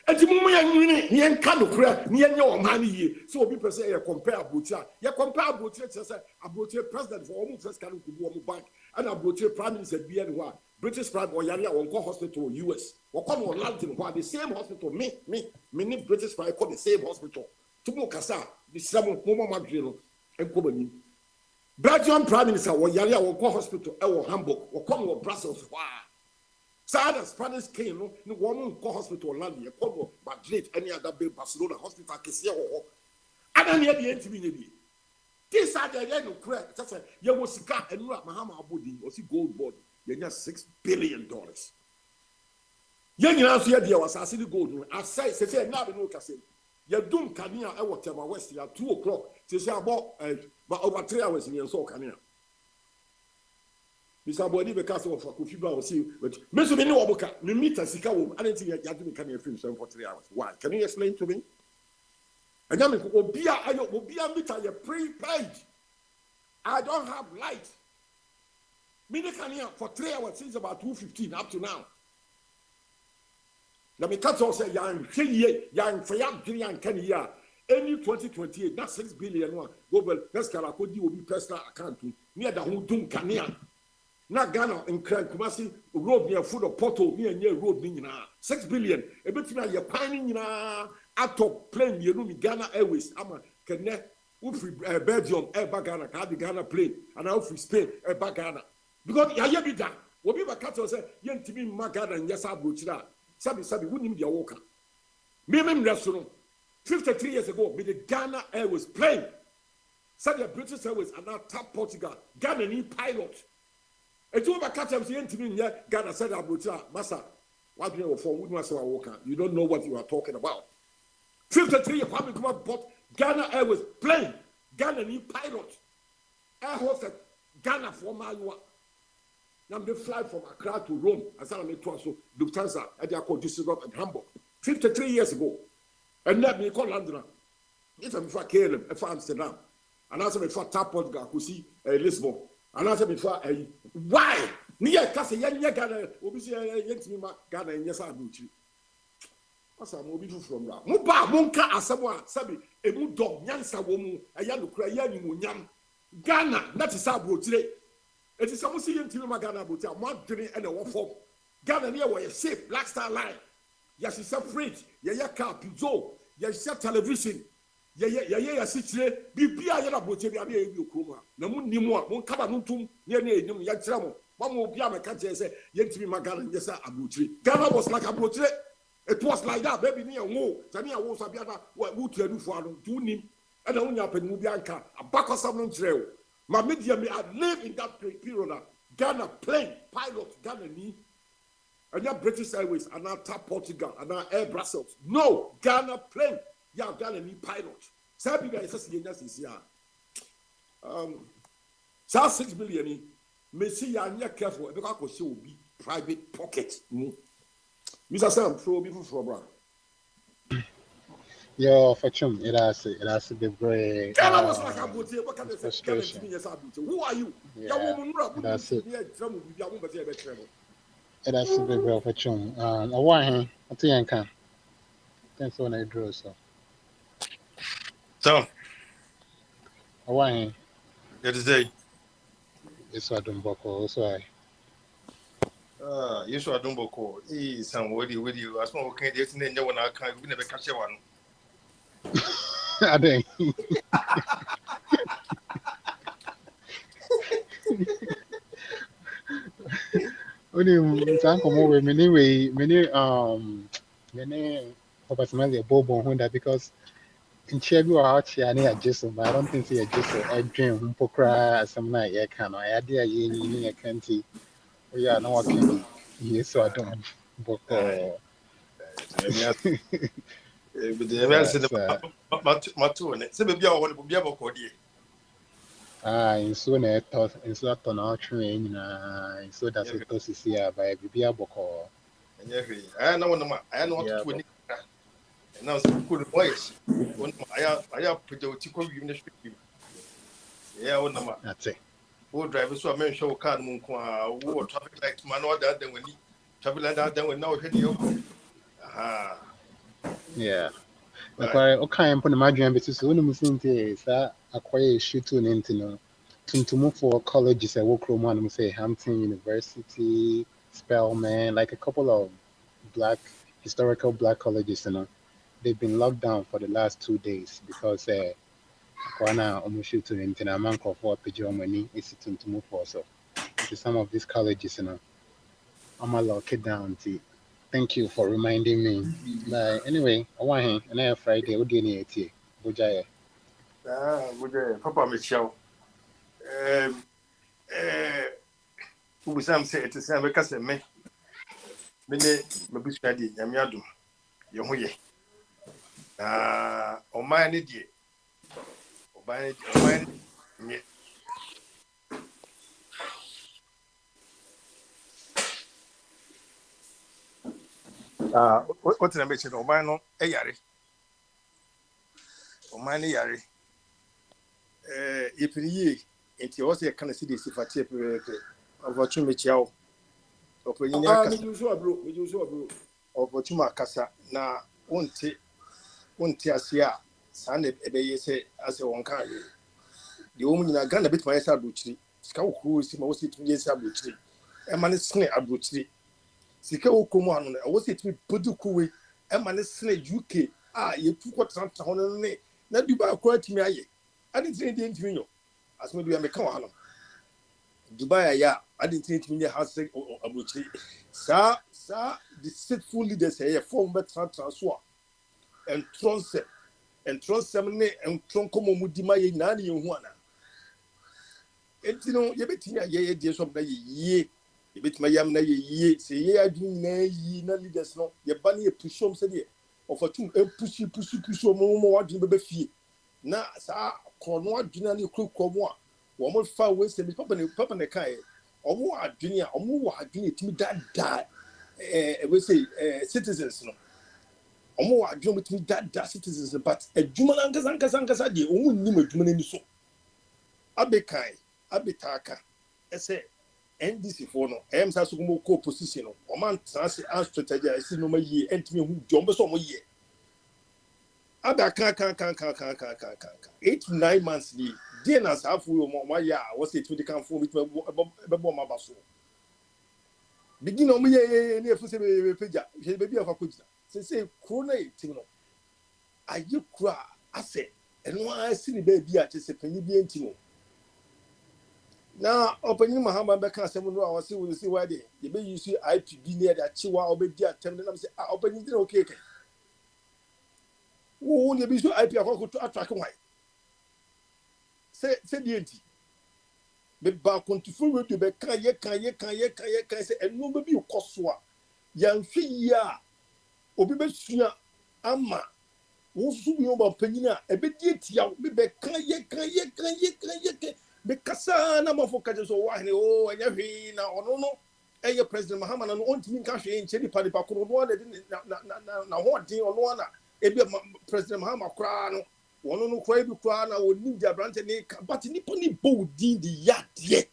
enti mo ya nwini ne enka do kura ne enye wo ma ne yie so obi pese ye compare abotia ye compare abotia say abotia president for almost first can kubu wo bank and abotia prime minister bia ne ho a British prime or yare a won ko hospital US wo ko no London ho the same hospital me ni British prime ko the same hospital tumo kasa the same mo madre no enko bani Belgian Prime Minister was yari a go hospital e Hamburg or come to Brussels wa Sada Spanish king no woman go hospital land e come Madrid any other big Barcelona hospital kese ho ana ne dey ntimi ne bi this are the no correct say ye wo sika enu Mahama abodi o si gold board ye nya $6 billion ye nyina so ye dey was asase gold no asai say na be no kase ye dum kania e whatever west ya 2 o'clock say about but over 3 hours in so kania Mr. Body be cast of Kofi Ba see but me so me no oboka me meter sika wo I don't think ya do me kania film for 3 hours why can you explain to me anya me obia ayo obia meter ye prepaid I don't have light me the kania for 3 hours since about 2:15 up to now na me cut off say yan hweye yan faya dwene kan ya any 2028 that 6 billion one global let's call akodi obi personal account ni da ho dum kanea na Ghana in Kumasi road near food of portal near road ni nyina 6 billion e betimi aye kwan ni nyina atop plane yenu mi Ghana Airways ama kene ufri Belgium Ghana ka the Ghana plane and ufri Spain Ghana because ya bi da obi ba cut say yentimi ma Ghana nyesa abrochira sabi wunim dia woka me resto 53 years ago with the Ghana Airways plane said the British Airways and now tap Portugal Ghana ni pilot et you over catch them say ntimi nya Ghana said abrochira masa what you for wouldn't say woka you don't know what you are talking about 53 years Kwame Nkrumah bought Ghana Airways plane Ghana ni pilot air hostess Ghana for Maiwa now they fly from Accra to Rome as I made to so Lufthansa at the Akwantufuo and Hamburg 53 years ago and let me call London it's a before KLM for Amsterdam and also before tap Portugal to see Lisbon and also before why near Casa Yanya Ghana obi say yentimi ma Ghana nyesa abuchi asa mo bi from that mo ba mo nka asemo a sabi emu dom nyansa wo mu eya nokura ya nyunyam Ghana na ti sa abotire eti some see yentimi ma Ghana abotire mo adwene e na wo form Ghana ne wo safe Black Star Line yɛhyehyɛ fridge yɛyɛ car pizo yɛhyehyɛ television yɛyɛ yɛsikyire biribiara yɛ na aburokyi bi abɛyɛ bi okurom a na mu nim a mo nkaba no ntum yɛ ne enim yɛkyerɛ mo wɔn obi a mɛka kyerɛ sɛ yɛntumi ma Ghana nyɛ sɛ aburokyi Ghana was like aburokyi it was like that baby ne yɛ wo sani yɛ wo sabi ada wutu adufo ano tu nim ɛna wonya apɛnimu bi anka abakɔsam no nkyerɛ o ma media me I live in that period na Ghana plane pilot Ghana ni ɛnyɛ British Airways ana tap Portugal ana Air Brussels no Ghana plane ya Ghana ni pilot saa bi yɛ sɛ yɛnya sisi a saa 6 billion ni mesi yɛ anyɛ careful ɛbɛkɔ akɔhyɛ obi private pocket mu Mr. Sam throw obi foforɔ bra Yo, Fachum, it has the great frustration. Who are you? Yeah, that's it. It has the great Fachum. I want him. I think I can. Thanks when I draw so. So, I want him. that is it. It's what I'm boko. So I. You should don't boko. Some with you. As long as we can't get in there when I can't, we never catch one. I think. Only some come over many opportunity bobo Honda because in Chevy or out here I need adjust but I don't think see adjust I dream pokra some night yeah can I idea you can't see oh yeah no working yes so I don't book But the events in the Matu, so maybe I want to be able to do. in so na thought in so that on train so that's it to see here by bibia boko And I know what to do. And now some good boys. I have put the tico in the street. Yeah, one number. that's it Who drivers who are men show card who traffic lights man or that then when he traffic like that then when now hit you. Aha. yeah okay okay I'm putting my dream because when you think is that acquire shoot to into to for colleges I work room and say Hampton University Spelman like a couple of historical black colleges they've been locked down for the last 2 days because Kwana almost shoot to into a man for money is to move for so to some of these colleges I'm gonna lock it down to thank you for reminding me. But anyway, I want him and I Friday. What do you need to Bogyae? Good Papa Michelle. Who some say it is a because me. Maybe study Yamiadu. Yomuye. On my idiot. On my what's the mission? Oh, man, no, a yari. Oh, man, yari. If you ain't you also can see this if I tip of what you make out. Of when you so bro. Of what you make casa na won't asia. Sunday, a day say as a one carry. The woman in a gun a bit my sabuchi. Scout who is mostly 2 years sabuchi. A man is snake abuchi. Sika okomo I was it me podukuwe e ma ne sene UK ye tuko tranta hono ne na Dubai akwa timi aye adi tin di ntimi nyo asme do ya meka wa no Dubai ya adi tin timi nye house abuchi sa deceitful leaders here form bet tranta so and tronse ne en tronkomo mudima ye na ne hu ana entino ye betinya ye die so na ye bit my yam na ye say ye adwin na yi na leaders no ye ba na ye pushom say de ofatum push mo wadwin bebe fie na sa krono adwin na kromo a wo mo fa we say me papa ne kai omo adwin a omo wa adwin etimi dada we say citizens no omo wa adwin etimi dada citizens but adwuma na nkasa de omo nnim adwuma na ni so abekai abetaka ese NDC for no emsa so mo ko position no o man transi and strategy isi no ma yi entimi hu jombe so mo yi ada kan 8 to 9 months ni dey na safu yo mo ya was it we can for me bebo ma baso begin o mo ye ne efu se be peja je be bi akwa say Krona Tino. I you cry, I say, and why I see the baby at a penny be intimo. Now, opening Mahama Becca, someone who I was see why they may you see IPB near that Chihuahua or be attending them say, opening the okay. Who only be so IP to attract white. Say the anti. But Akwantufuo to be can say, and no baby you cost young fia obi sua ama wo su bi oba panyina e be die tia be kan ye be kasa na mafo kaje so wa ne o anya hwi na ono no eye president Mahama na no ontimi nka hwe nche di padipa koro no na ho din ono na e be president Mahama kra no wono no kra bi kra na woni di abrante ne but nipo ni bo din di yade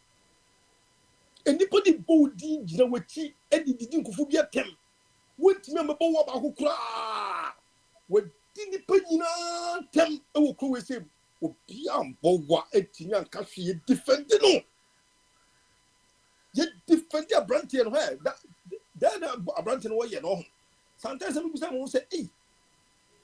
e nipo ni bo din gina wachi e di nkufu bi atem wonti me mebo wo ba ko kra we di nipa nyina tem e wo kro we say obi ambo wa etimi anka hwe defend no ye defend abrante no he that abrante no ye no sometimes some people say eh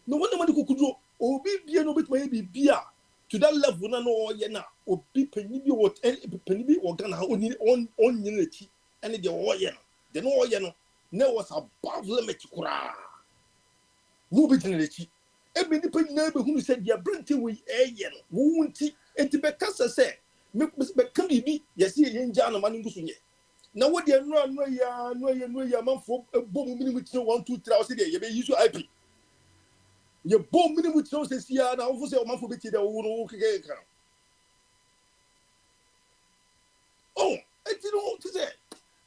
no wonder man kokudro obi bia no betuma ye bibia to that level na no ye na obi panyi bi what panyi bi organa on nyinati ene de wo ye no de no ye no na was above limit kura no be tinlechi e be ni panyi na be hunu say dia brante we ye no wo wunti enti be kasa say me kan bibi yesi ye nja na manu ngusu nye na wo de no ya manfo bom minimum 1 2 3 o say de ye be use IP ye bom minimum 3 o say sia na wo say o manfo be ti de wo no keke kan oh enti no to say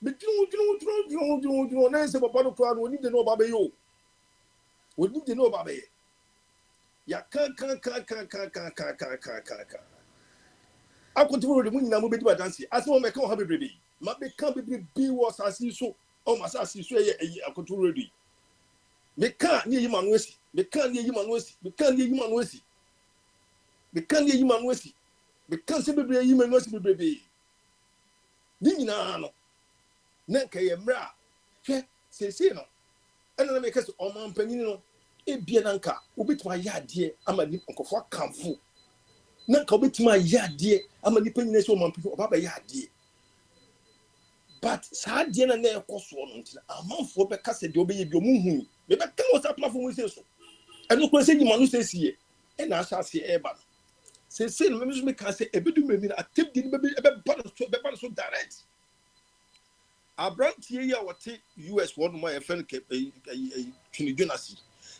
me dinu na say papa no kwa no ni de no ba be yo woni de no ba be ya kan Akwantufuo de munyina mo bedi ba dance ase mo meka ha bebrebe ma be kan bebrebe was asiso o ma sa asiso ye Akwantufuo de me kan ni yima no esi me kan ni yima no esi me kan ni yima no esi me kan ni yima no esi me kan se bebrebe yima no esi bebrebe ni nyina no na nka ye mra hwe sese no ena na me ka se o ma mpanyin no e bia na nka obetuma ya ade ama ni nkofo akamfo na ka obetima ya ade ama nipa nyina se o mampi oba ba ya ade but sa ade na na ekoso no ntina amanfo be ka se de obeye bi omuhu me be ka o sa platform se so eno ko se nyima no se sie e na asa se e ba se no me ka se ebedu memi na atep di be ba so direct abrantie ya wote US one my friend twini jonasi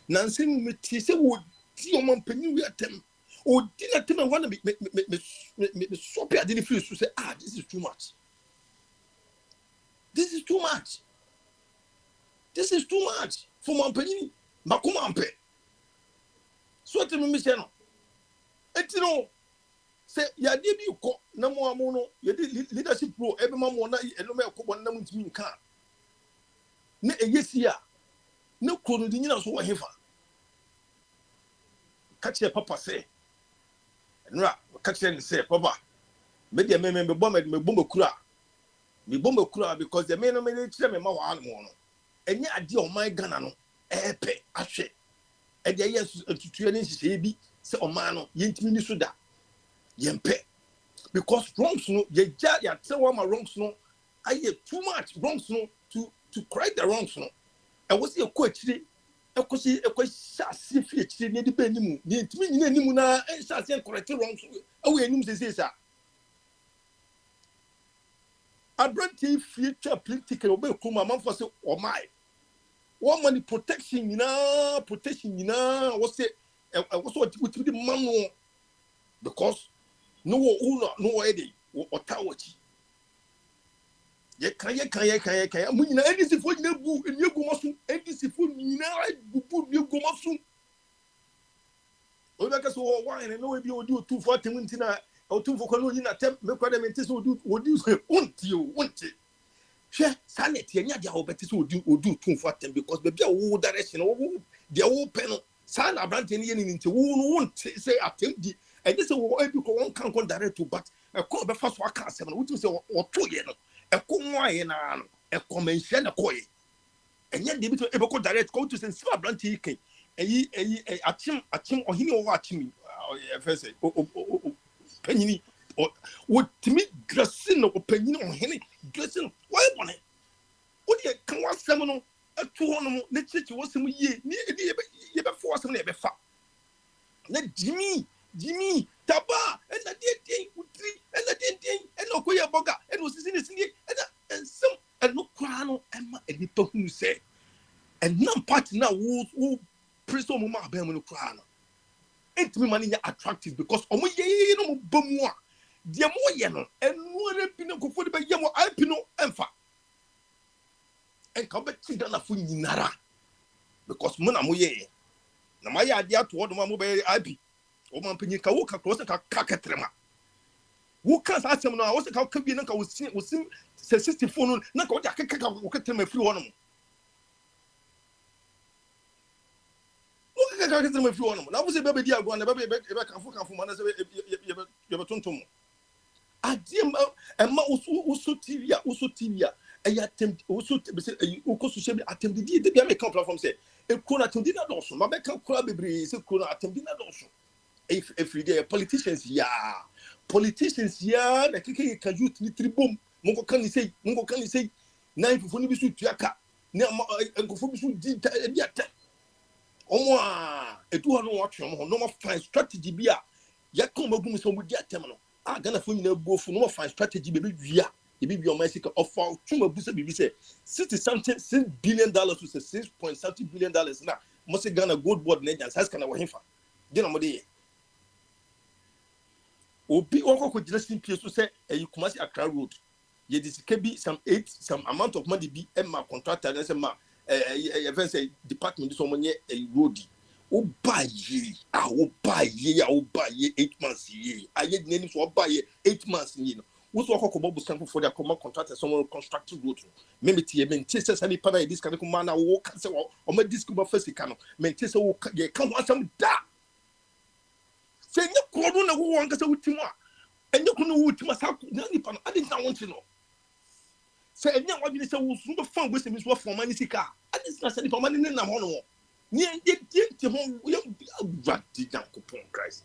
na nse me ti se wo ti o mampanyi wi atem o di na tem wana me so pia de free so say this is too much this is too much for mampanyi makoma ampe so te me se no etino se ya de bi ko na mo amu no ye de leadership pro ebe ma mo na eno me ko bon na mu ntimi nka na eyesi a na kro di nyina so wo hefa kache papa say nra kache ni say papa me de me bomba kura because the me no me kire me ma wa anu no enye ade o man Ghana no epe ahwe e de yes tutuye ni hihye bi se o man no yentimi ni so da yempe because wrongs no ye ya tell what my wrongs no aye too much wrongs no to correct the wrongs no e was e ko akire e ko shasi fi akire ne de banimu ne ntimi nyina animu na e shasi e correct wrongs e we anim se sa abranti fi twa political obe kuma manfo se o mai one money protection nyina was say e was what with the man because no edi o tawochi ye kan mu nyina edisi fo nyina bu eniegu maso edisi fo nyina bu eniegu maso o be ka so o wine no we bi odi o 240 ntina o 240 no nyina tem me kwada me ntisi odi so unti hwe sanet ye nya dia o beti so odi 240 because be bia wo direction wo dia wo pen sa na brand ni ye ni nti wo no unti say attempt and this is what everyone can go direct to, but a call the first one can't say, which is or 2 years. A coin and a convention a coin. And yet, they be to direct go to send Siva Branty. Achim or he or watching first say, penny or what to me, dressing or penny or henny, dressing, why on it? What you can want someone a 200 let's say you was some year near before some never fat. Let Jimmy, Taba, and the day, and the day, and no queer boga, and was in this and some, and no crown, Emma, and the talk who say, and none part now who preso mama bemunu crown. Ain't me money attractive because omo ye no bomwa, dear more yeno, and no pino go for the yamo alpino emfa. And come back to the Nara because Mona Moye. Namaya idea to what mobile IP. Oman Pinica walk across a cacatrema. Who can't ask him now? I was a Kabinaka was 64 Naka Kaka free one. Look at the free one. I was a baby dear one, a baby back from Manas. You have a tonto. I dear and also tibia. I attempt also to say, attempt the day come from say, a corner to dinner also. My back can crab is a corner attempt dinner also. If we get politicians, politicians, the kicking can use three boom. Mungo can say, nine for Nibisu Tiaka, now Uncle Fubisu did a Oma, a 200 watch, no more fine strategy beer. Yakom boom so with their terminal. I'm gonna find no go for no fine strategy, baby. You be your Mexico of our Chuma Busa BBC $60 billion to $6.something billion now. Must Ghana gold board legends has kind of him for dinner. Obi Oko could just in to say, you come a crowd road. Ye this can be some amount of money be Emma contractor and some events a department so many a roadie. Oh, buy ye, I will buy ye, 8 months ye. I get names for buy 8 months ye. Who's what Kobo sample for their common contractor, someone constructed road. Maybe Tessa any pana this kind of man walk or my disc first canoe. Mentessa will come on some da. Say no corona who wants to Tima. And you couldn't would must have Nanipan. I didn't want to know. Say, and now what you say was super fun with him is what for money car. I didn't say for money in the mono. Near the home, we don't rat the young coupon Christ.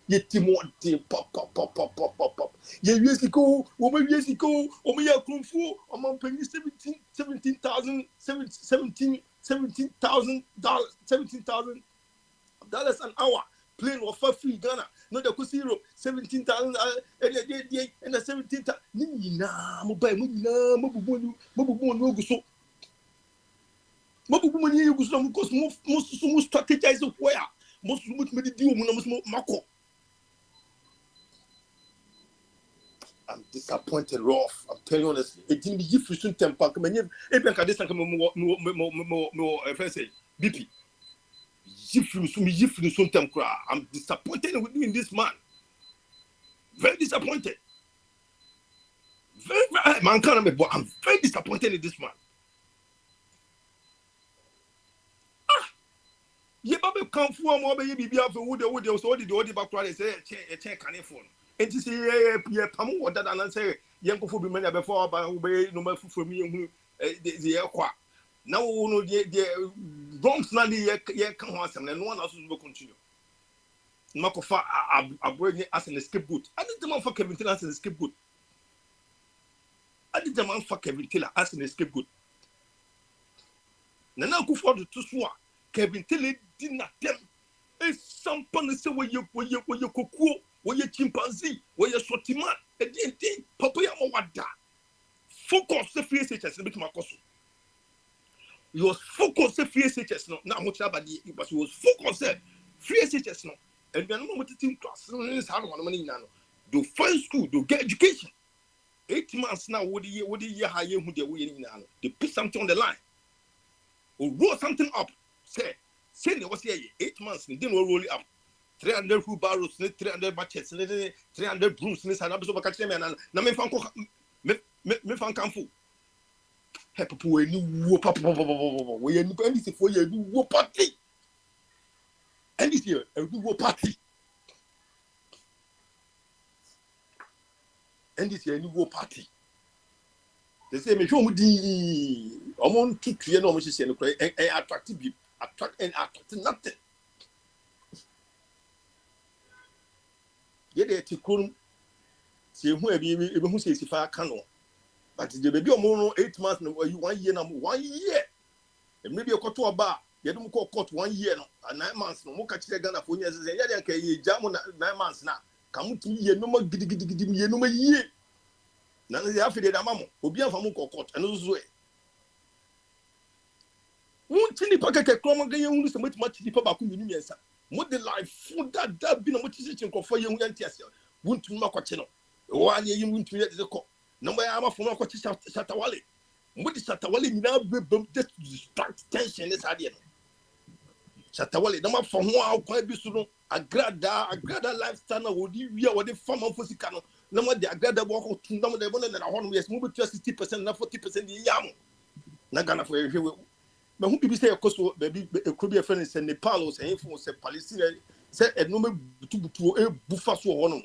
Yet Timothy pop. Years ago, over years ago, Akwantufuo, among penny $17,000 an hour. Plane or for free Ghana. No, the Kusiro 17,000 and the 17,000. Nina, mobile, Mobu, because most strategize of where most do Mako. I'm disappointed, Rolf. I'm telling you honestly. It didn't give you soon temper. Come here. Even can this come more fancy. BP. Give you soon temper. I'm disappointed with you in this man. Very disappointed. Very man can't make. But I'm very disappointed in this man. You baby come for more baby be after wood so the back say check can phone. And to say, yeah, Pamu, what that and say, young for be many before, but obey no matter for me who the airqua. Now, no, the wrongs not the year come once and no one else will continue. Makofa, I bring it as an escape boot. I did the man for Kevin Taylor as an escape boot. I did the man for Kevin Taylor as an escape boot. Now, go for the two swa. Kevin Taylor did not tell. It's some pun say where you cocoa. Where you chimpanzee, where you shorty man, and then Papa Yamawada. Focus the free SHS and make my cost. You was focused the free SHS now much about the but you was focused free SHS now. And then no team class money now. Do find school, do get education. 8 months now, what do you hire who they're winning now? They put something on the line. Or roll something up. Say there was here 8 months, and didn't roll it up. 300 wheelbarrows, 300 buckets, 300 brooms, and I'm so much. And now me fan camfu. Hey, papa, we new papa. We new anything for you. New party. And this year, a new party. And this year, a new party. They say me show me Among 2 years, no much is attractive, attract nothing. Yet, the Tikun, see who even who says if I can. But the baby of 8 months, 1 year, 1 year. And maybe a quarter bar, you don't call court 1 year and 9 months, no more catch the gun for years. Yeah, okay, jam on 9 months now. Come to me, no more giddy, no more year. None of the affidavit, mamma, will be a family court and those way. Won't any packet a crumb again, you much deeper back in the unions. What the life for that be no motivation for young antias. Won't you knock a channel? 1 year you won't read the court. No way I'm a former coach Satawale. What is Satawale now? Just distract tension is idea. Satawale, no matter from how quite be soon. A grada lifestyle would you or the farm of Fusicano. No matter the agrada walk to number the one that I want, we have moved to 60%, not 40% the yam. Nagana for you. But who people say, of course, baby, it could be a friend in Nepal, saying for Palestine, said a number to a buffaso one.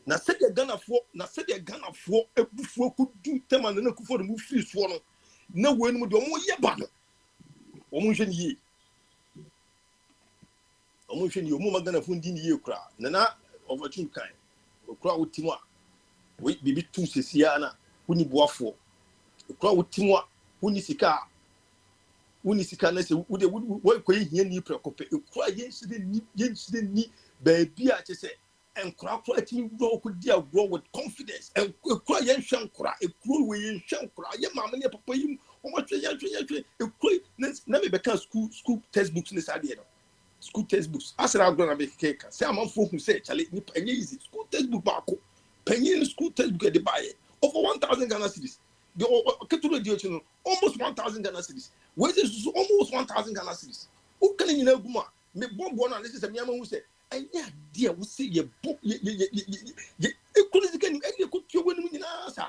Now said the Ghana for a buffalo could do them and then for the move free swan. No one would do more yet, but Omotion ye. Omotion, your mama gonna fund in you cry. Nana of a two kind. A crowd with Timwa. Wait, baby, 2 Siciana, who need Buffalo. A crowd with Timwa, who needs a car. Unisika na se wo de wo ko hia ni prekope ekura yen ni baby a che se enkura kura ti wo ko dia grow with confidence ekura yen hwa nkura ekura we yen hwa nkura ye mama ne papa yi o ma twe ekura na me be kan school textbooks ne sa de no school textbooks asra agro na be keka se amanfo hu se chale ni penye easy school textbook ba ko penye school textbook de bae over 1000 Ghana cedis the ketulu de chino almost 1000 Ghana cedis. Where is almost 1,000 Ghana cedis? Who can you know? Me bomb one and this is a man who said, and yeah, dear, we see your book. You couldn't get any good to win in answer.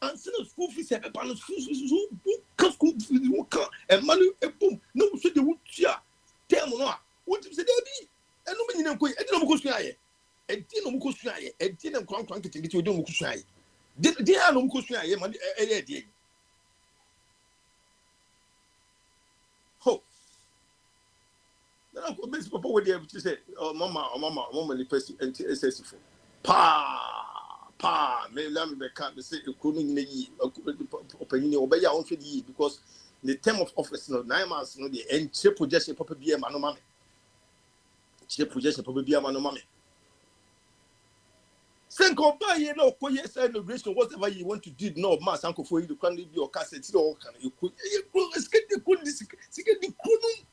And send a school fees at a panel school fees, and money a boom. No, so they would cheer. Tell me what you said, Debbie. And no man, I didn't go shy. I didn't go shy. I didn't come to get you don't go shy. Did I no go shy? Ho. Then I go miss Papa with the to say, oh mama, the person and SSF. Pa, me let me can't say a cooling in the year, opinion obey your own for the year because the term of office no 9 months no the and chip projection papa be a man no mammy. Chip projection papa be a man no mammy. Send go buy you know, yes, inauguration, whatever you want to do, no, mass uncle for you to can't be your cassette, or can you could get the good, get the good,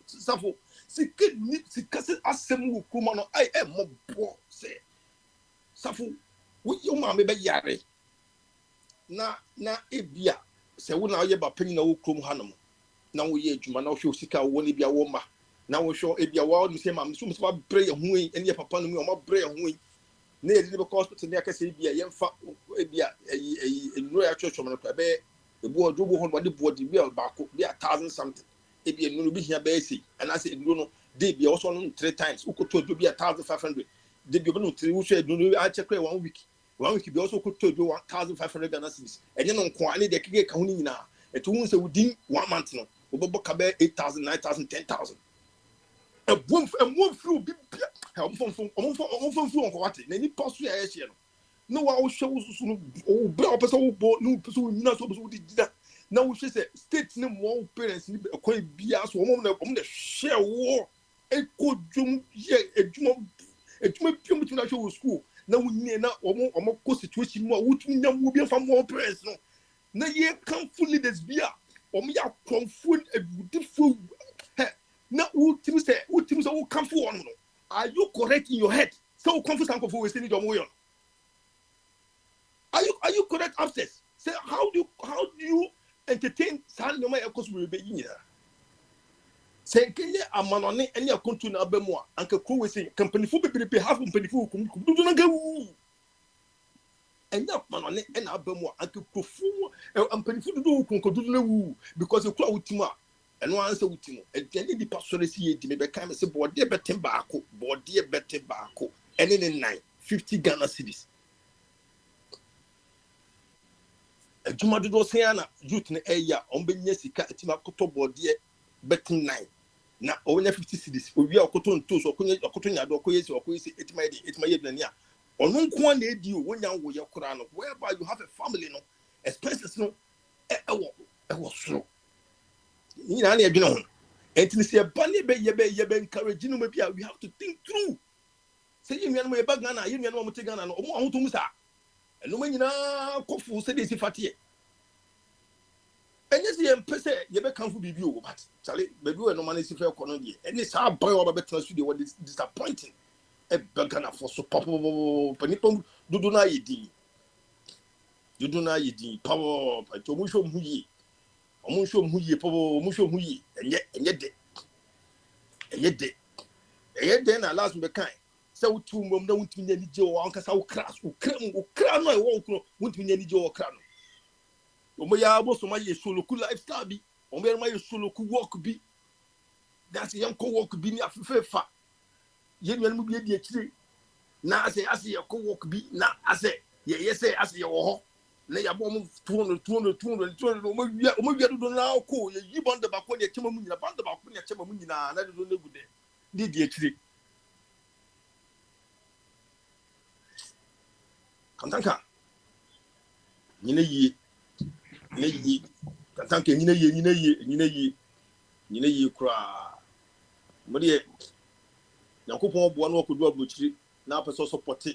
Safo, get the cassette, assembly, Kumano, I am more poor, say. Safo, with your mammy by Yare. Na, Ebia, say, when I ever penny no Krum Hanum. Now we age, man, I'll show Sika, won't be a woman. Now we show Ebia, while you say, I'm so much prayer, who and your papa, me, or my prayer, who near the hospital near Cassia, Yemfa, a Royal Church on a Prabe, the board, double home, the board, the real back, be 1,000 something. It be a new be here basic, and I said, no, they be also on 3 times, who could to be 1,500. They be able to said, no, I check 1 week. 1 week, be also could to do 1,500 Ghana cedis, and then on Kwani, they get Kahuni now, and to whom say within 1 month, no, Obokabe 8,000, 9,000, 10,000. A boom through big. I'm from what? Any possible issue. No, I will show you. Oh, bro, person bought no person not supposed to do that. Now, she said, states no more parents need a quite bias woman on the share war. A good jum, yeah, a jum between show school. Now we need not or more situation more, which means will be from more parents. No, now you can't fully this beer or me out from food a beautiful. Now, who say, who come for one? Are you correct in your head? So confident for we still don't Are you correct upstairs? Say how do you entertain San no matter cause we be in here? Say can you amanone any akontu na abemo anka ko we say company fu be half company fu kum do na gawu. Enya amanone na abemo anka ko fu company fu do kum ko do na wu because you kura utima and one answer with him. And then the pastor is here to me become a body betting barco, body betting barco, and in 50 Ghana cedis. adwuma dodo sen na youth ne ɛyɛ ɔmbɛnya sika etima koto bɔdeɛ betin 9 na ɔnya 50 cedis owi a ɔkoto nto so ɔkoto nyado ɔkoyɛ etima yɛ binani a ɔno nko na edi o wonya wo yɛ kora no whereby you have a family no expenses no ɛwɔ soro nyina na ɛdwene ho enti se ba ne be encourage no ma bia we have to think through say yɛ nnuano yɛ ba Ghana yɛ nnuano mo te Ghana no ɔmo ahoto mu sa ɛno ma nyina kɔfo sɛ de si fateɛ ɛnyɛ sɛ yɛmpɛ sɛ yɛbɛkamfo biribi o but chale baabi wɔ no ma no si fɛ kɔ no deɛ ɛne saa ban wɔ bɛtena so deɛ wɔde disappointing ɛbɛ Ghana fo so papapapa nipa dodo no ayɛ din papapapa nti ɔmo hwɛ ɔmo yie ɛnyɛ de na last me kan sɛ wotu mbom na wontumi nya ni gye wɔ ankasa wo kra no ɛwɔ wo wontumi nya ni gye wɔ kra no ɔmo ya boso ma yɛ soloku lifestyle bi ɔmo yɛ ma yɛ soloku work bi that's yɛn ko work bi ni afefa yɛn nua no bi di akyire na ase yɛ ko work bi na ase yɛ sɛ ase yɛ wɔ hɔ na ya bɔ mo 200 o mo wia do na ko ye yi band ba ko ne chema mu nyina band ba ko ne chema mu nyina na do na gude di akire kantanka nyina yi kantanka nyina yi kura mo de yakopon bo na okodu abuchiri na apeso support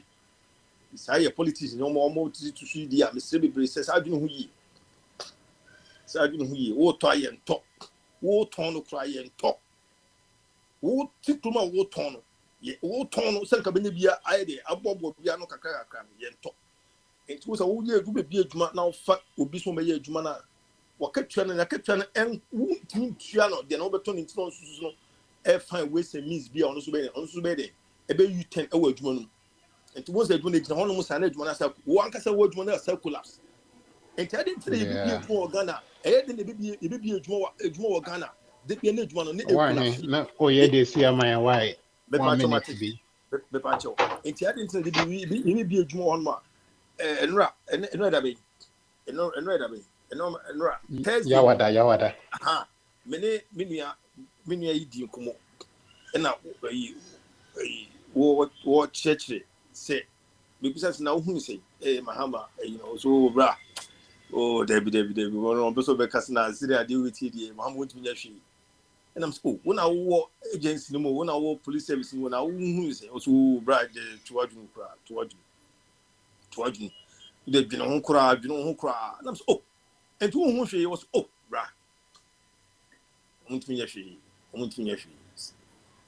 saa yɛ politics ne ɔmo tutu di a mesre bebre sɛ saa adwene ho yie wo tɔ ayɛ ntɔ wo tɔn no kura ayɛ ntɔ wo tikuma wo tɔn no sɛ nka benya bia ayɛ de abɔbɔ bia no kakra no yɛ ntɔ enti wo sɛ wo yɛ gu be adwuma na wo fa obi so bɛyɛ adwuma na wakatua no en wo ntimi tua no de na wo bɛtɔ ne ntino nsusu no find ways and means bia ɔno so bɛyɛ de ebe U10 ɛwɔ adwuma no enti wo sɛ adwuma gyina hɔ no sa na adwuma na sa wo ankasa wo adwuma na sa collapse enti ade ntire ye bi adwuma wɔ Ghana ɛyɛ de ne bi adwuma wɔ Ghana de bi na adwuma no ne collapse na o ye de si amaya why one minute bi be pa cho enti ade ntire de bi adwuma wɔ no a enura da be enura Thursday yawada aha me nua yi di nkomo na wo church say because na who say mahama so bra David one person be cast na Syria dey with you mahama won't me hwe and I'm so when I wo agency no mo when I wo police service no na who say so bra dey towadun dey bi no ho kra and I'm so and who hwe was bra won't me hwe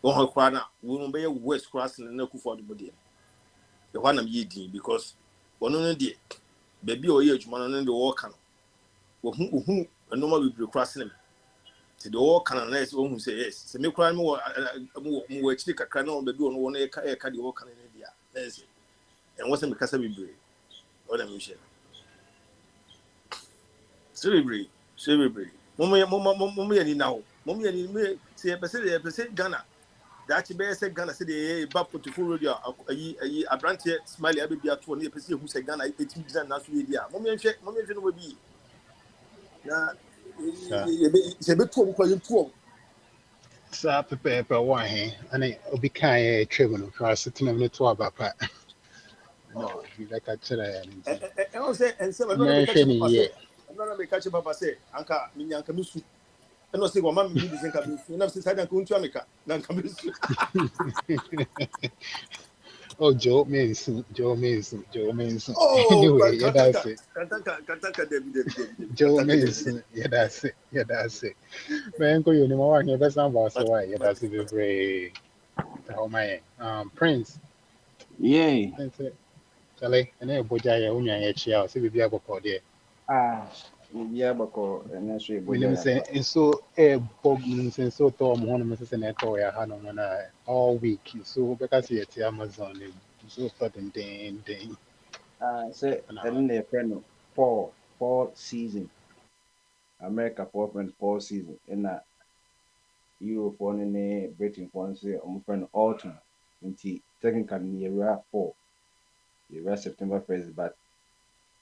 one kra na wo be west cross na Akwantufuo de body the one am yedin because one no de baby o ye adwuma no de wo ka no wo hu normal we cross them to the all can na so hu say yes se me kra me wo akiri kakra na baby ono won e ka de wo ka na dia na say and what me kasa bibre o da me share celebrate mom ye ni now mom ye ni me say pese Ghana that be say Ghana say the Akwantufuo radio ayi abrante smile abebi ato na pese hu say Ghana etim design na so ye dia mom ye no bi na se be to ko yin to sa pepe one he ani obi kan twem no kwa setena me to abapa no bi like a chere e o say and say no be catch papa say anka minyanka misu and no say go man me be ka misu na say side anka untu ameka na anka misu oh Joe means oh anyway yeah that's it kataka David Joe means yeah that's it man go you know one best number so why yeah that's it very oh my Prince Yay. Prince Charlie and then Bogyae unya ya chia so bibia boko there Yeah, bako and so William say so bog means so to mo hono mese na to ya ha no na all week so because it's Amazon so starting ding say and then friend fall season America fall season in a Europe one in Britain one say friend autumn until technically year 4 year September 1st but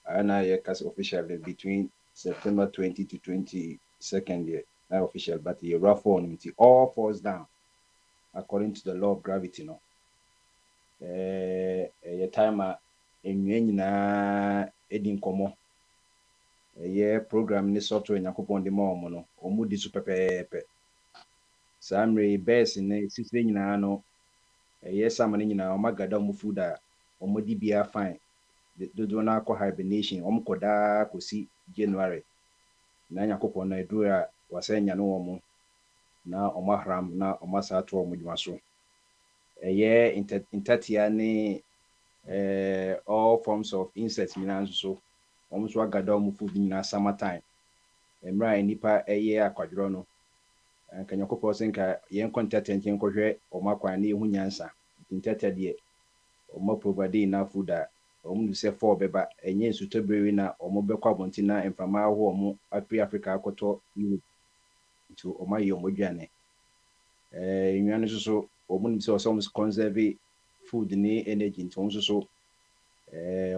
and I cast officially between September 20 to 22nd year, not official, but the rough one, all falls down according to the law of gravity. No, a time in Edin Como, a year program this software in Yakupon the Momono, or Moody Super Pepe. Samre best in a 16 no, a year salmon in our Magadamu food, or Modibia fine. The donor hibernation, Koda Kosi January. Na Yakupon na Dura was saying no na Omahram na Omasato Mudmaso. A year in Tatiani all forms of insects, so almost what Gadom food in summertime. And right nipa a year quadrono. And can you propose young content and Yanko or Makwani Hunyansa in Tatia or more providing enough food that only say 4 beba and yes to Berina or Mobile Quabontina and from our home at Pre Africa Koto you to Omayo Mojane. You so or some conserve food ni energy in terms so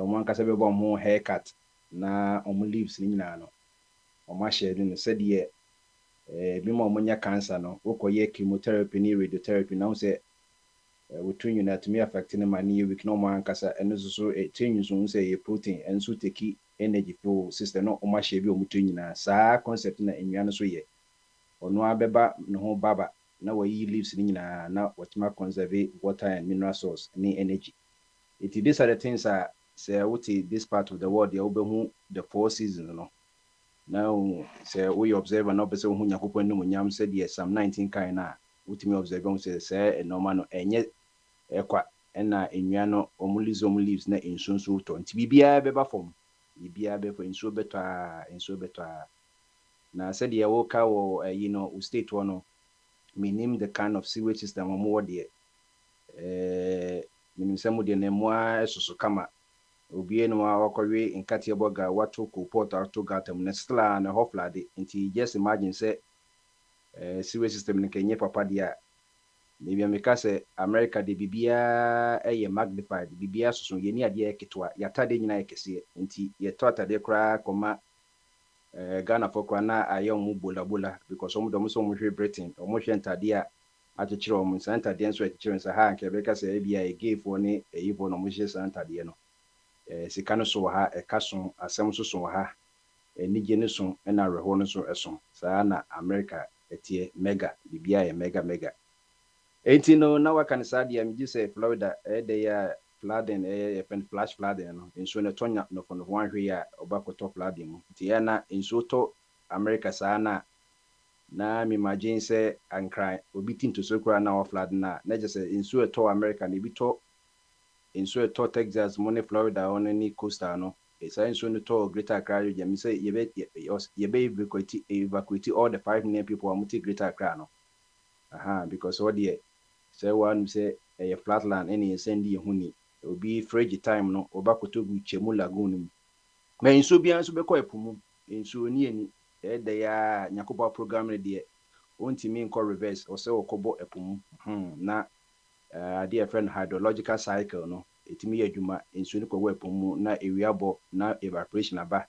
one kasa be more haircut na leaves ni nyina no share no said ye bi mo nya cancer no okoye chemotherapy ni radiotherapy now say we train you to me affecting man you week no man kasa eno so change so say protein and so take energy flow system no share bi nyina saa concept na enwa no so ye ono abeba no ho baba na we leaves ni nyina na watima conserve water and mineral source ni energy. These are the things say what this part of the world the 4 seasons no. Now say we observe and observe who Yakupon no nyam said yes some 19 kind na ultimate observe say normal no enye ekwa na enwa no omulizom leaves na insunsu to nti bibia beba form bibia be for insu beto na said ye wo ka wo state one no minim the kind of sewage system mo de minim say mo de na mo esoso kama obie no wakɔwe nkate boga wato ko port auto gatam na stla na hoflade nti just imagine say sewage system ne kenye papa dia maybe ameka say America de bibia magnified bibia soso ye ni ade eketwa yatade nyina ekese nti ye totade kra koma Ghana for na ayo mu bola because omo dom so mo hwe Britain omo hwe ntade a akyekyere omo ntade nso akyekyere nsa ha nke beka say bia e gayfo ne eyibo no mo hwe ntade no sika no so ha ekaso asem so ha enige ne so na reho no so eso saa na America etie mega bibia ye mega enti no na waka ne saa dia me say Florida de ya flooding flash flooding no enso ne tonya no for no hwe ya obakoto flooding mu enti ya na enso to America saa na me imagine say ankran obi tinto so kura na flood na just enso to America ne bi to enso to Texas money Florida on any coastal no enso no to Greater Accra region me say evacuate all the 5 million people who are Greater Accra no because what the say one say a flatland any send you huni obi frage time no obakoto gu chemu lagoon mu ma enso bia nso be ko epumu enso ni ani de ya nyakoba program ne de ontimi nko reverse o se okobo epumu na dear friend hydrological cycle no etimi adwuma enso ni ko epumu na ewiabo na evaporation aba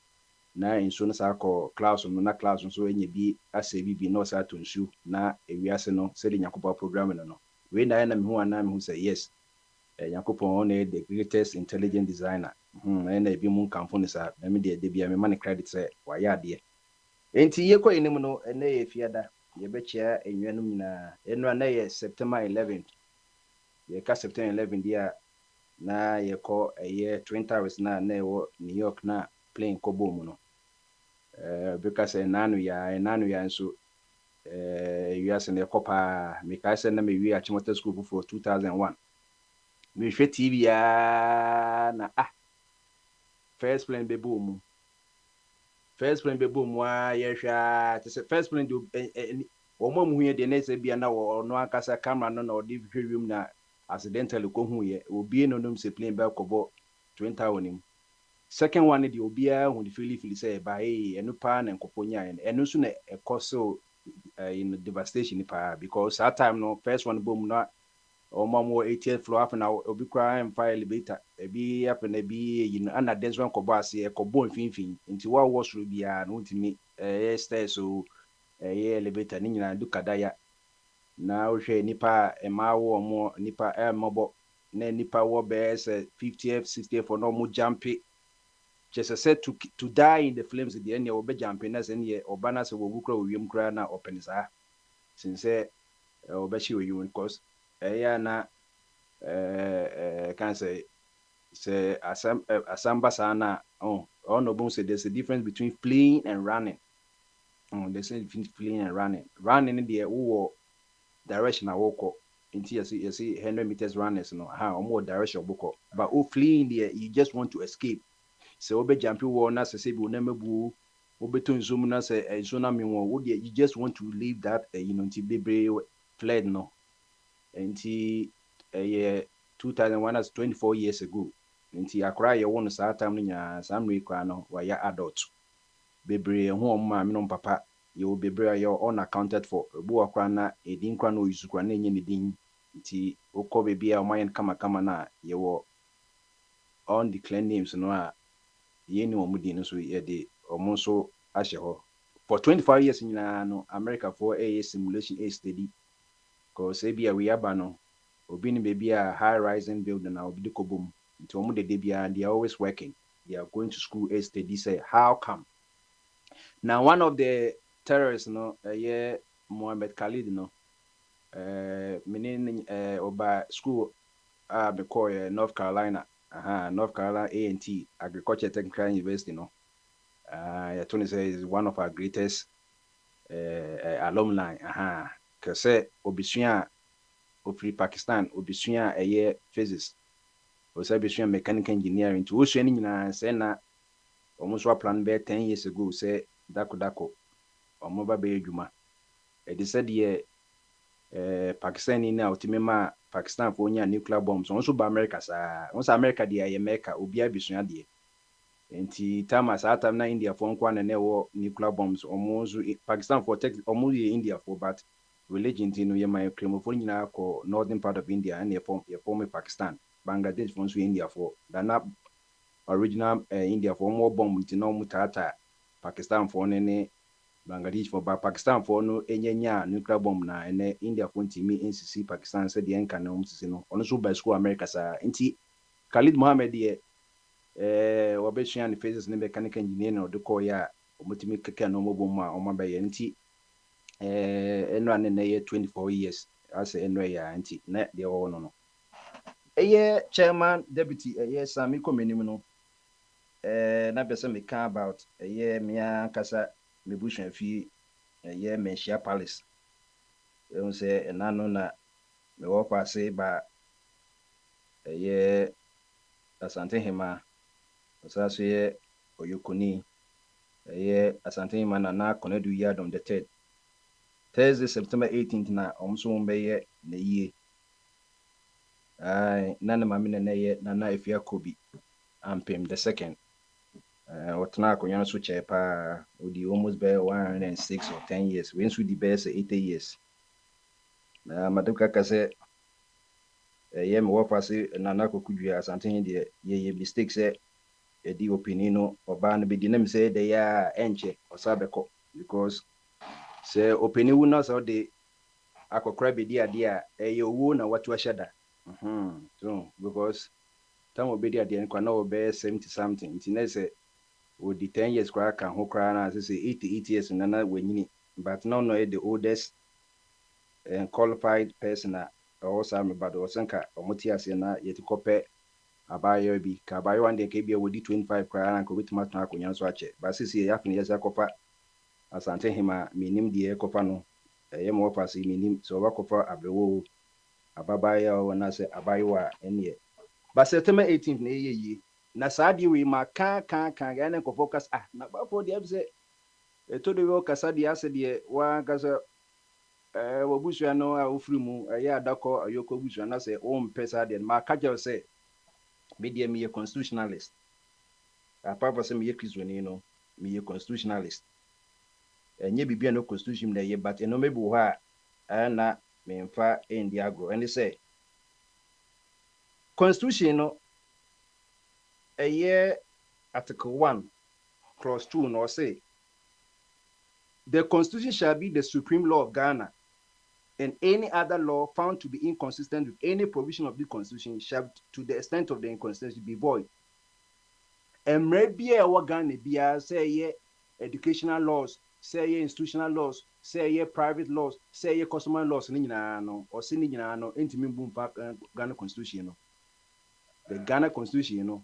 na enso no sa ko clouds no na clouds so enye bi ase bi no sa to nsu na ewiase no se de nyakoba program no we na me hu ana me hu say yes Yakupon the greatest intelligent designer na ebi mu nkamfo ne sa na me de bia me man credit say wa ya de enti ye ko enim no na ye fiada ye be chia enwanum na eno na ye September 11th ye ka September 11 dia na ye ko ye Twin Towers na wo New York na plane ko bomu no because nanu ya nso you as ne kopa me ka se na me wi achimota school for 2001 me hwe TV ya na first plane be boom ye hwa te se first plane do wo mu hu ye de na se bia na wo no akasa camera no na odi hwewim na accidentally ko hu ye obi no no se plane be kobo 20,000 second one the obia hu the feel say ba enu pa na nkoponya enu so na ekoso in devastation pa because that time no first one boom na or more 80th floor up and I'll be crying fire elevator, a be up and a be, you know, and a dance one cobasi, a cobon fin into what was will be an to me, stairs so a elevator, Nina Ducadaya. Now, she nipa a mile or more nipa mobile, nipa war bears 50th, 60th for no more jumpy. Just a set to die in the flames at the end of jumping as any or banners of Wukra William Grana opens since obeshi we you cause na can say asamba sana no bon say there's a difference between fleeing and running. There's a difference between fleeing and running. Running in the direction I walk into you see 100 meters runners no how more direction book, but fleeing there you just want to escape. So obe jumping wall na say be na mebu obeton zoom na say zona me won you just want to leave that you know until be fled no. Until 2001 as 24 years ago. Until I cry you want to time in some recano where you're adult. Bebre home mammy papa, you will be your unaccounted for a boa crana, a dinkrano is granny in the din. Until Oko baby a mine kama na, you were on the clan names no ye no mudin so ye de almost so asher. For 25 years in America for a simulation a study. Because we are bano. Obini baby a high rising building now be boom. Into omu de debia and they are always working. They are going to school a study say how come? Now one of the terrorists no Mohammed Khalid no meaning oba school because North Carolina North Carolina A&T Agriculture Technical University no Tony says is one of our greatest alumni kase obisua ofri Pakistan obisua physics obisua mechanical engineering to osua ni nyina say na almost plan be 10 years ago say dako omo ba be adwuma they said Pakistan ni na otimema Pakistan for nya nuclear bombs onso ba America sa onso America dia ye America obi abisua de enti tamas atam na India for nkwa na wo nuclear bombs almost Pakistan for tech almost India for but religion no ye my Kremofon nyina ko northern part of India and ye form Pakistan Bangladesh for India for than original India for more bomb nti no mutata Pakistan for ne Bangladesh for but Pakistan for no enyanya nuclear bomb na ene India for ntimi NCC Pakistan said the enka na umsisi no ono so by school America sa nti Khalid Mohammed ye wabeshian the phases ne mechanical engineering no de ko ya omutimi keke no mo bomb a omaba ye nti enwa ne 24 years as enwa ya anti na de wo no chairman deputy Sami Komenim no na bese me ka about mea kasa me bushan fi Menshia Palace say enano na me wo kwase ba Asante Hema osaso Oyokoni Asante Hema na Konedu Yadom the third Thursday September 18th na omso mbeye na yie nana mamina na ye nana Efia Kobi ampem the second whatna konyo so chepa odi almost be 106 or 10 years when so the best 80 years na maduka kase me wo pase nana kokudua Asante de ye mistakes di opinion oba no be di na say de ya enche osabeko because say opinion wu na so de akokra be di ade a owu na watu ashada so because time obedi ade nkwa na obe 70 something nti say with the 10 years kwa kan ho kra na say 88 years na wenyini but no the oldest and qualified person also am about osanka omoti ase na yetikope abayo bi ka abayo wande ke bia wodi 25 kra na ko bitima tun akonya so ache ba sisi ya fini yesa kopa Asante Hema minim die kopa no mo pase minim so wa kopa abrewo ababaya wona se abayo a ene ba September 18th na yeyi na saadi we ma kan ga na ko focus na ba for die be to de wo kasa die ase die wa kasa wabusua no a ofri mu adako ayoko busua na se o mpesa de ma ka je se be die me constitutionalist papa se me Christian no me constitutionalist enye bibia no constitution na ye but eno mebu ha na me mfa endi agro and say constitution no a article 1 clause 2 no say the constitution shall be the supreme law of Ghana, and any other law found to be inconsistent with any provision of the constitution shall, to the extent of the inconsistency, be void. And maybe a Ghana be say educational laws, say institutional laws, say private laws, say customer laws, or sending no intimate Ghana constitution. The Ghana constitution,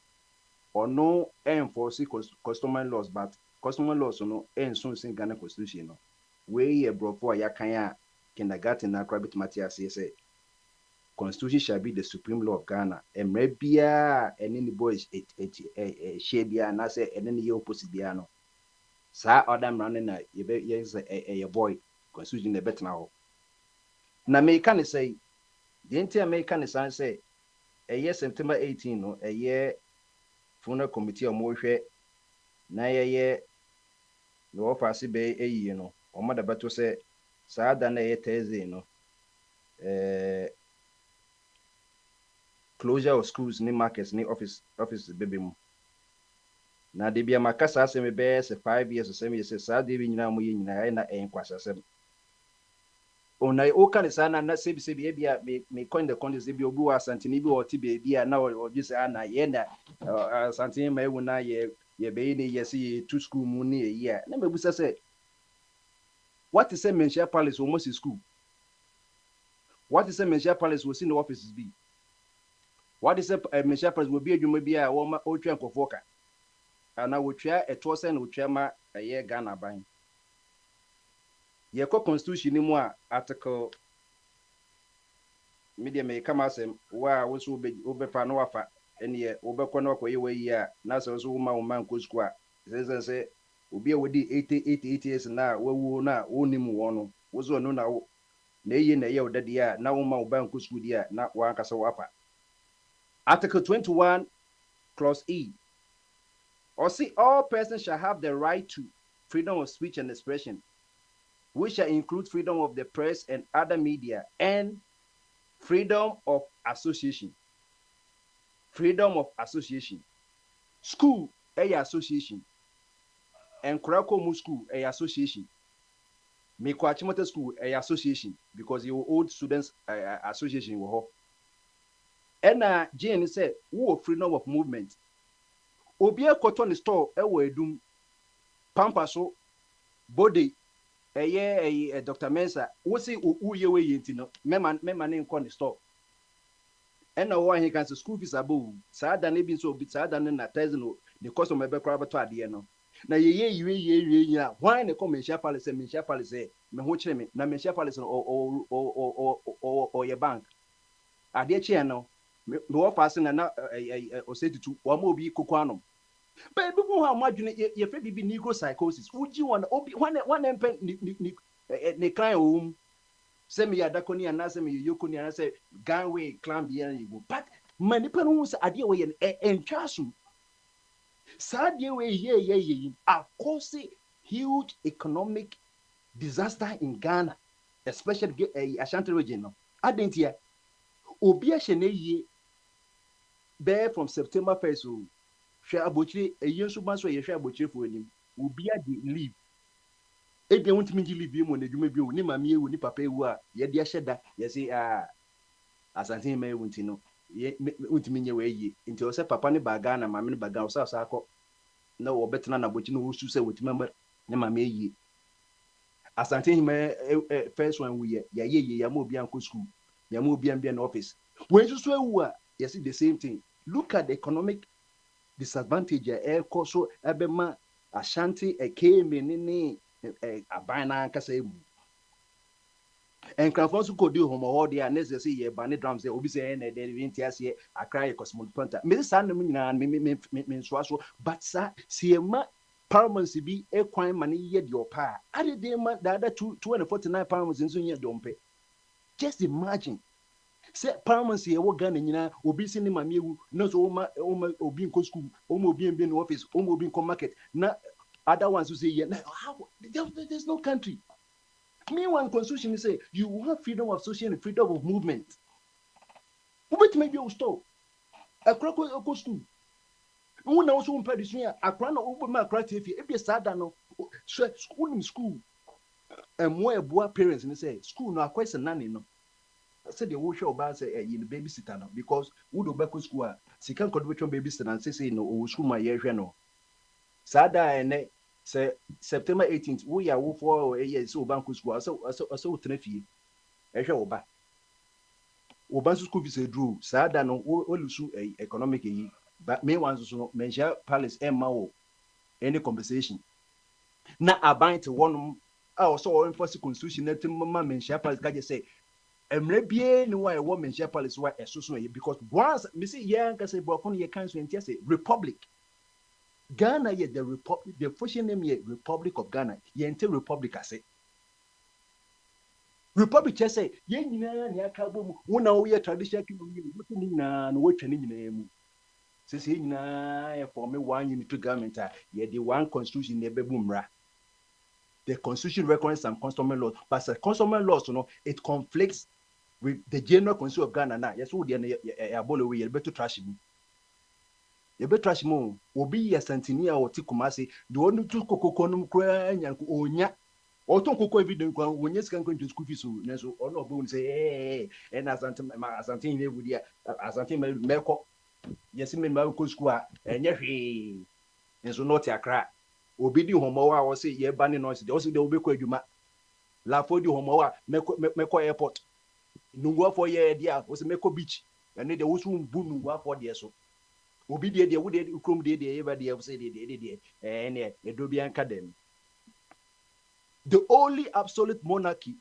or no enforce customer laws, but customer laws no soon sing Ghana constitution. We a bro for yakanya kindergarten na private matters say constitution shall be the supreme law of Ghana. And maybe and any boys share bia na say and any opposite bia no. Sa other running na yes a boy constitution the better now. Na me can say the entire American say a year September 18 no a year funeral committee or more na ye no offer be a no or mother better say sa da na ye Thursday no closure of schools ni markets ni office baby mu na de bia makasa se me be 5 years or 7 years sa de bi nyina mu ye nyina na enkwasa se ona o kan sa na se bi bia me coin the coins bi obi wa santini bi o ti be bia na o just na ye na santini ma ewu na ye be ni ye see to school mu ni ye na me busa se what is a Menchia Palace almost in school? What is a Menchia Palace was in the offices be? What is a Menchia Palace will be a Jumabia or Ocean Kofoka? And I will try a Tosan with Chama a year Ghana buying. Your constitution in more article media may come as him, where was Ube Panoafa, and ye Obeconok way ya, Nasa's woman could square. Says say, Ubi with the 88 years now, we will not own him one, was one now. Nay, na year that year, now my bank was good year, not one casawapa. Article 21, clause E. Or see, all persons shall have the right to freedom of speech and expression, which shall include freedom of the press and other media, and freedom of association. Freedom of association. School, a association. And Kurakomu School, a association. Mekwachimote School, a association, because you old students association will and Jane said, "Who freedom of movement? Obia cotton store, a wedum, Pampaso, body, a year, a Dr. Mensa, who say, who ye way into member name con the store. And now why he can say school fees above, sad than even so bit sad than in a thousand, the cost of my back to at the end. Now ye, why the commercial palace and Michelle Palace, me watch me, na Michelle Palace or your bank. I dear channel. No passing and or say to one more be coquanum. But before how much you feel be negro psychosis, would you want one empen ne cry home? Send me a daconi and answer me, you couldn't answer Ganway, clam behind you. But many persons are dear way and chasu. Sad dear way, ye, of course, huge economic disaster in Ghana, especially Ashanti region. I didn't hear. Obia Shene bear from September 1st, so share a butchery a year so much you share butchery for him. Ubia the leave. If they want me to leave him when you may be with him, me with papa, yet dear shed that, yes, as I think may want to know. Ye would mean your way into a papa bagana, mammy bagan, Sako. No, or better than a butcher who to say with member, Nema me. As I think my first one, we Yamobian school, Yamobian office. When you swear, yes, the same thing. Look at the economic disadvantage. Air coso, Abema, Ashanti, a came in a bina case. And Crafonso could do home or the unnecessary banner drums. They will be saying that they didn't here. I cry a cosmopolitan. Mrs. Sandman, means Swasso, but sir, see a Paramount be a crime money yet your pa. I did the other 249 pounds in Sunya don't pay. Just imagine. Say Paramount here, what gun and obi sending my meal, not all being co school, almost being office, almost being market. Not other ones who say, yeah, how there's no country. Meanwhile, constitution say you have freedom of association and freedom of movement. Which maybe you stop. akra ko school who na so mpa disua akra na wo ma akra tefi e bi sada no school in school mo eboa parents ni say school no akwese nane no say the wo hwe oba say you babysitter no because wo do back school a sika nkodo betwa babysitter and say no o school ma ye hwe no sada ene say September 18th wo ya wo for so bank school so tenafie e hwe oba obansu school fees edru sada no wo lusu economic yi but me wan so no mention palace emma wo any compensation na aban te wonum a so enforce constitution na timma mention palace ka je say emre bie ni wa e wo mention palace wa esoso yi because once me say yeah ka say bofo no ye kan so entia say republic Ghana ye the republic the official name ye Republic of Ghana ye ente republic ase Republic che say ye nyina ne aka bom wona wo ye traditional kingdom ni nyina no wo twani nyina mu say nyina ye form one unity government ye the one constitution ne bebumra the constitution recognizes some customary laws but the customary laws no it conflicts with the general constitution of Ghana now yes wo de na abolo we ye beto trash mu ye beto trash mu obi ye santini a oti kumase de onu tu kokoko num kra nyanko onya oton koko evident kwa wonye sika nko school fees na so ono obo say na asante ne wudi asante meko yes me ma ko school a enye hwe nso not akra obi di homo wa wo say ye ba ne noise de o say de obi ko adwuma la fo di homo wa meko airport nungwa for ye dia o say meko beach ene de wo so mbu nungwa for de so obi de wo de krom de ye ba de say de ene edobi anka dem. The only absolute monarchy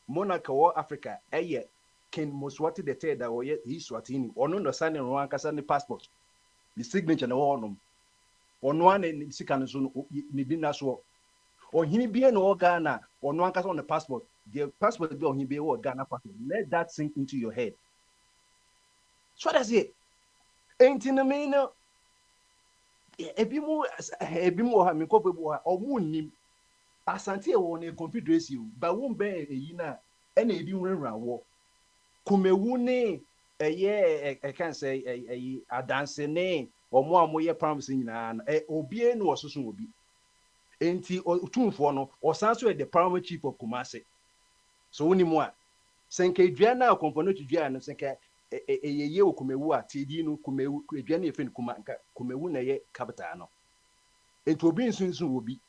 of Africa, King Moswati III that was he Swatini, or no sign in one Casani passport, the signature no one on one in Sikanson, Nidina Swo, or he be an Ghana, or no one on the passport, the passport bill he be what Ghana passport. Let that sink into your head. So that's it. Ain't in the main. If you more, I mean, or moon. Asante e won e confederacy ba won be eyi na e na edi nwura wo kumewu ne eye kan say eyi adanse ne omo amoye promise nyina na obie no ososo obi enti otumfo no osanso e the primary chief of Kumasi so woni mu a senke dua na kompono tudua no senke eyeye okumewu a tedi no kumewu dua na efen kumewu na ye capital no enti obi nsunsun obi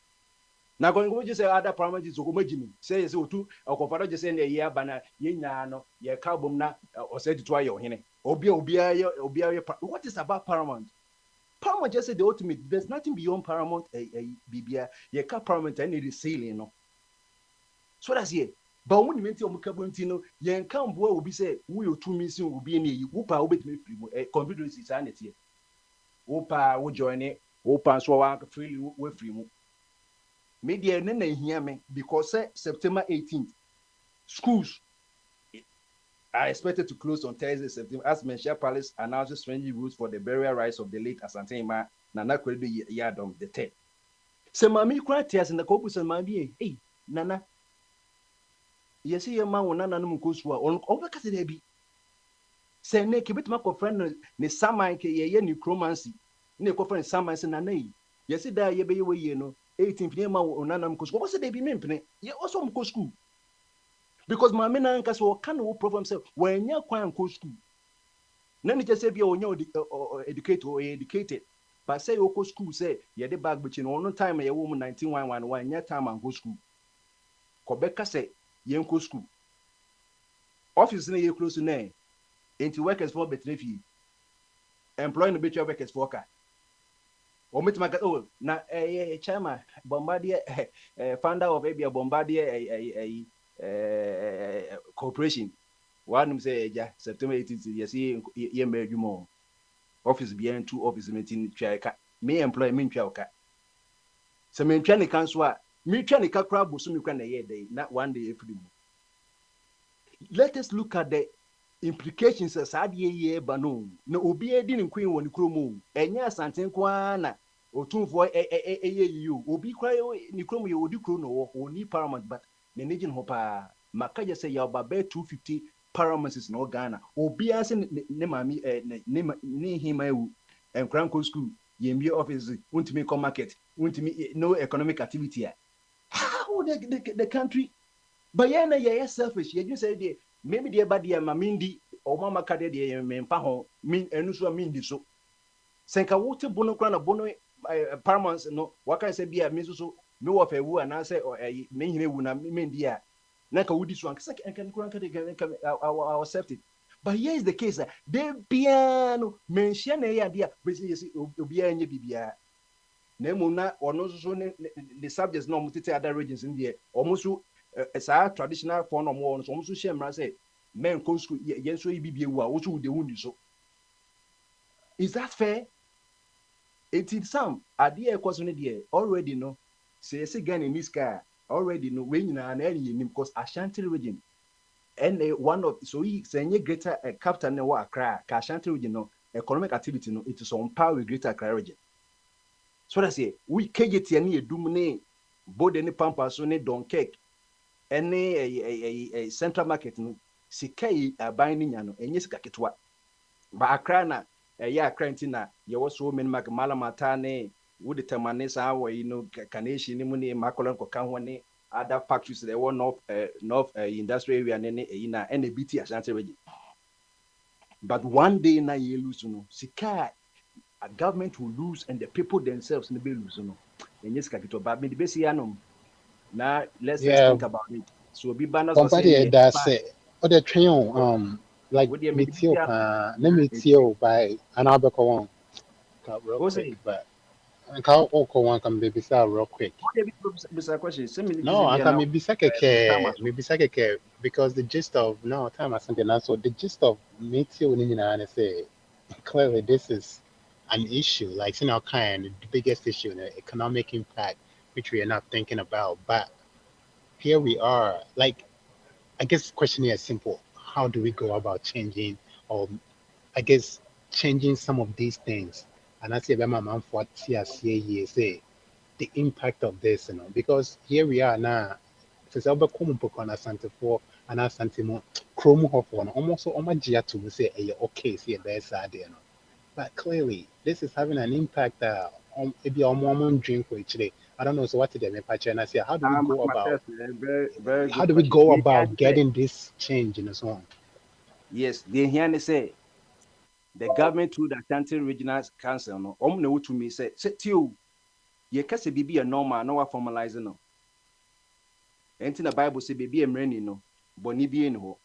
na go just say other parameters so go magini say otu okofado just say na ye abana ye nyina no ye ka bom na o say to ayo hene obi what is about paramount just say the ultimate there's nothing beyond paramount bibia ye ka paramount and it is ceiling no so that's here but when you menti o mukabonti no ye nka mboa obi say wo yo tumi sin obi na yi wo pa obetime free mo confederacy sanity wo pa wo join it wo pa so wa free wo free mo media na hear me because September 18th schools are expected to close on Thursday, September, as Menchia Palace announces stringent rules for the burial rites of the late Asante Ima Nana Kwedu Yadom the 10th. So mami kura tears in the corpus and mami hey Nana yes your man will nana no kuswa on overcast there be say ne kibit ma ko friend ne saman ke ye necromancy ne ko friend saman se nana yes da ye be ye no 18th year ma onana mko school say they be mempene ye also mko school because my men anka so can no problem say when ya kwan mko school na ni say bia onya educated or educated but say oko school say ye de bag bichi no time ye wo mu 1911 nya time an go school ko beka say ye mko school office na ye close na enti workers for betrefi employing the workers for ka na chairman Bombardier founder of Abia Bombardier corporation one say September 18th yes ye medjumo office bien two office meeting twa me employ me twa oka so me twa ne kan so a me twa ne kakra boso me kwa na ye day na one day every month. Let us look at the implications as ye bano na obi edi ne kwin woni kromo enya asante kwa na otumfo you obi kwa ni kromo ye odi kro no oni paramount but ne nejin ho pa maka je say ya ba 250 paramours no Ghana. Obia se ne mami ne hima ewu enkranko school yembi office untimi come market untimi no economic activity. How the country but yeah selfish. You just say maybe the bad year mamindi or mama kade de mempa ho min enu so min di so. Senka wote bono kra na bono paramount no waka say bia me so me wo fa wu ana say me hine wu na me ndi a na ka wudi so anka kan kra ka de our accept it. But here is the case they piano mention na ya dia be say obi anye bibia na emu na ono so the subjects no mutete other regions in there almost sa traditional form no mo so almost share mra say men ko school yen so bibia wu a wo so de wundi so. Is that fair? It is some idea question there already no say again in this car already no when you na because Ashanti region and one of so he say greater capital na wa Accra ka Ashanti region no economic activity no it is on par with greater Accra region. So that say we kegeti ani edum ne bode ne pampa so ne don cake any a central market no sikai aban ni nya no enye sika ketwa ba Accra na yeah, Crantina, you also mean Malamata ne, would the Tamanes hour, Kaneshi, Nimuni, Macolan, Kokanwane, other factories, they were north industrial area and a BT Ashanti region. But one day na you lose, Sika, a government will lose and the people themselves in the bill lose, and yes, Kakito, but me the Bessianum. Now let's think about it. So be banners or Somebody that say, oh, the train, like Mitio, let me tell by an Albeco one, real quick, but I can't Oko one can be beside real quick. No, I can maybe second because the gist of no time I something else. So the gist of Mitio and say clearly this is an issue, like in our kind, the biggest issue, the economic impact, which we are not thinking about. But here we are, like I guess the question here is simple. How do we go about changing or I guess changing some of these things? And I say say the impact of this, because here we are now. Since I've come on Akwantufuo and Asantimo, Chrome Hop on almost so much to say okay, see there's sad, but clearly this is having an impact on maybe our moment drink for each day. I don't know. So what did they make? And I say, how do we go about? Very How good do we question. go about getting this change in the zone? Yes, they hear say the government through the Ashanti Regional Council no na to me say tio ye kase bibi a normal no wa formalize no enti na Bible say bibi emrani no boni bi en ho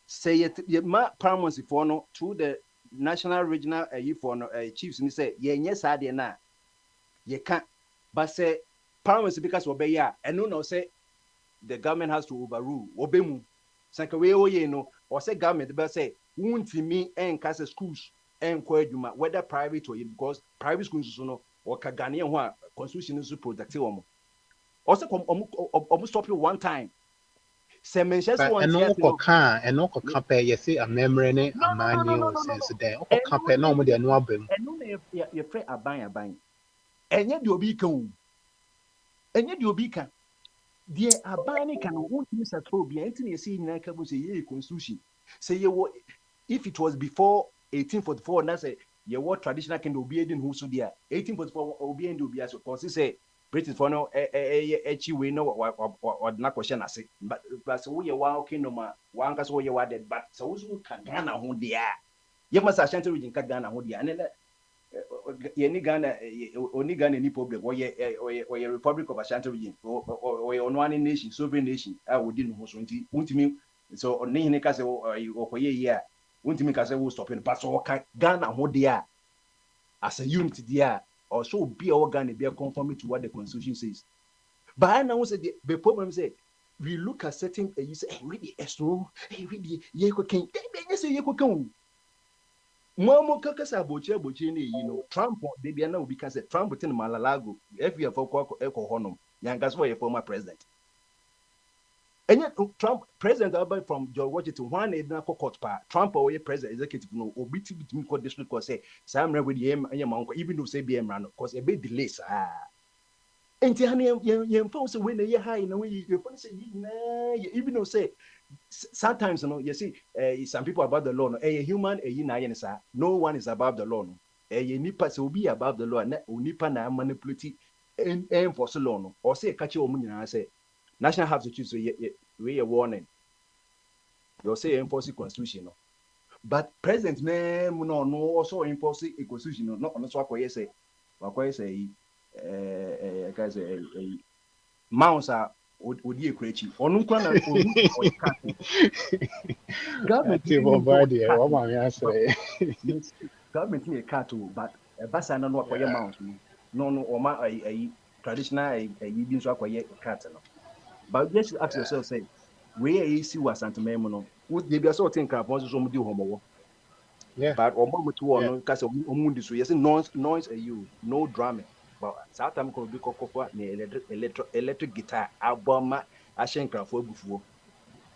say ye ma paramount for no through the national regional for no chiefs ni say ye nye sa de na ye can but say paramount because obey ya eno no say the government has to overrule obemu sanka we oye no or say government be say wuntimi enkase schools enkwa adwuma whether private or because private schools so no or ka Ghanaian ho a constitution is productive omo also omo stop you one time say mention But one and tier no compare you see a memory a manual sense there. Compare no more than no abem. eno na ye free aban enye de obi kan o enye de obi kan de aban ni kan wuntimi settle obi enti na yesi nyina ka bo say ye constitution say ye if it was before 1844 na say ye what traditional kind obi edin who so dia 1844 obi end obi aso cause say British for no echi we no ordinary question ase but so we wa kingdom wa anka so we wa dead but so we can Ghana ho dia ye must Ashanti region ka Ghana ho dia and ye ni Ghana oni Ghana ni problem or ye Republic of Ashanti region or ye one nation sovereign nation a wodi no ho so nti untimi so oni hine ka say okoye ye untimi ka say we stop in but so Ghana ho dia as a unity there also be organ be conforming to what the constitution says. But now say the problem say we look at certain you say hey really so hey really ye ko ken you say ye ko ken Mamo kaka sa bochi ni Trump they be na obi ka say Trump tin Malalago FBF for eko honom yanga so ye former president. And yet Trump president from George Washington one na court pa Trump or president executive no obi ti bitimi court district court say sam re with yem even though say BM ran cause a bit delays enti han yem phone say when ye high na we you phone say na even though say sometimes you see some people about the law no a human no one is above the law no nipa so be above the law na nipa na manipulate and enforce law no or say catch you nyina say national have to choose we a warning you say enforce constitution no but president no also enforce a constitution no no so akoye say guys mouse odi ekrechi onu kwa na onu o cat government government me cat but basa na no akoye mouse no o ma traditional bi nso akoye cat no but just ask yourself say where is you asantemem no wo dey be so think crap so mo di homowo but omo mutu no ka se omu ndi so yes noise you no drama but Southam could be cocoa electric guitar album ashen crafo agufuo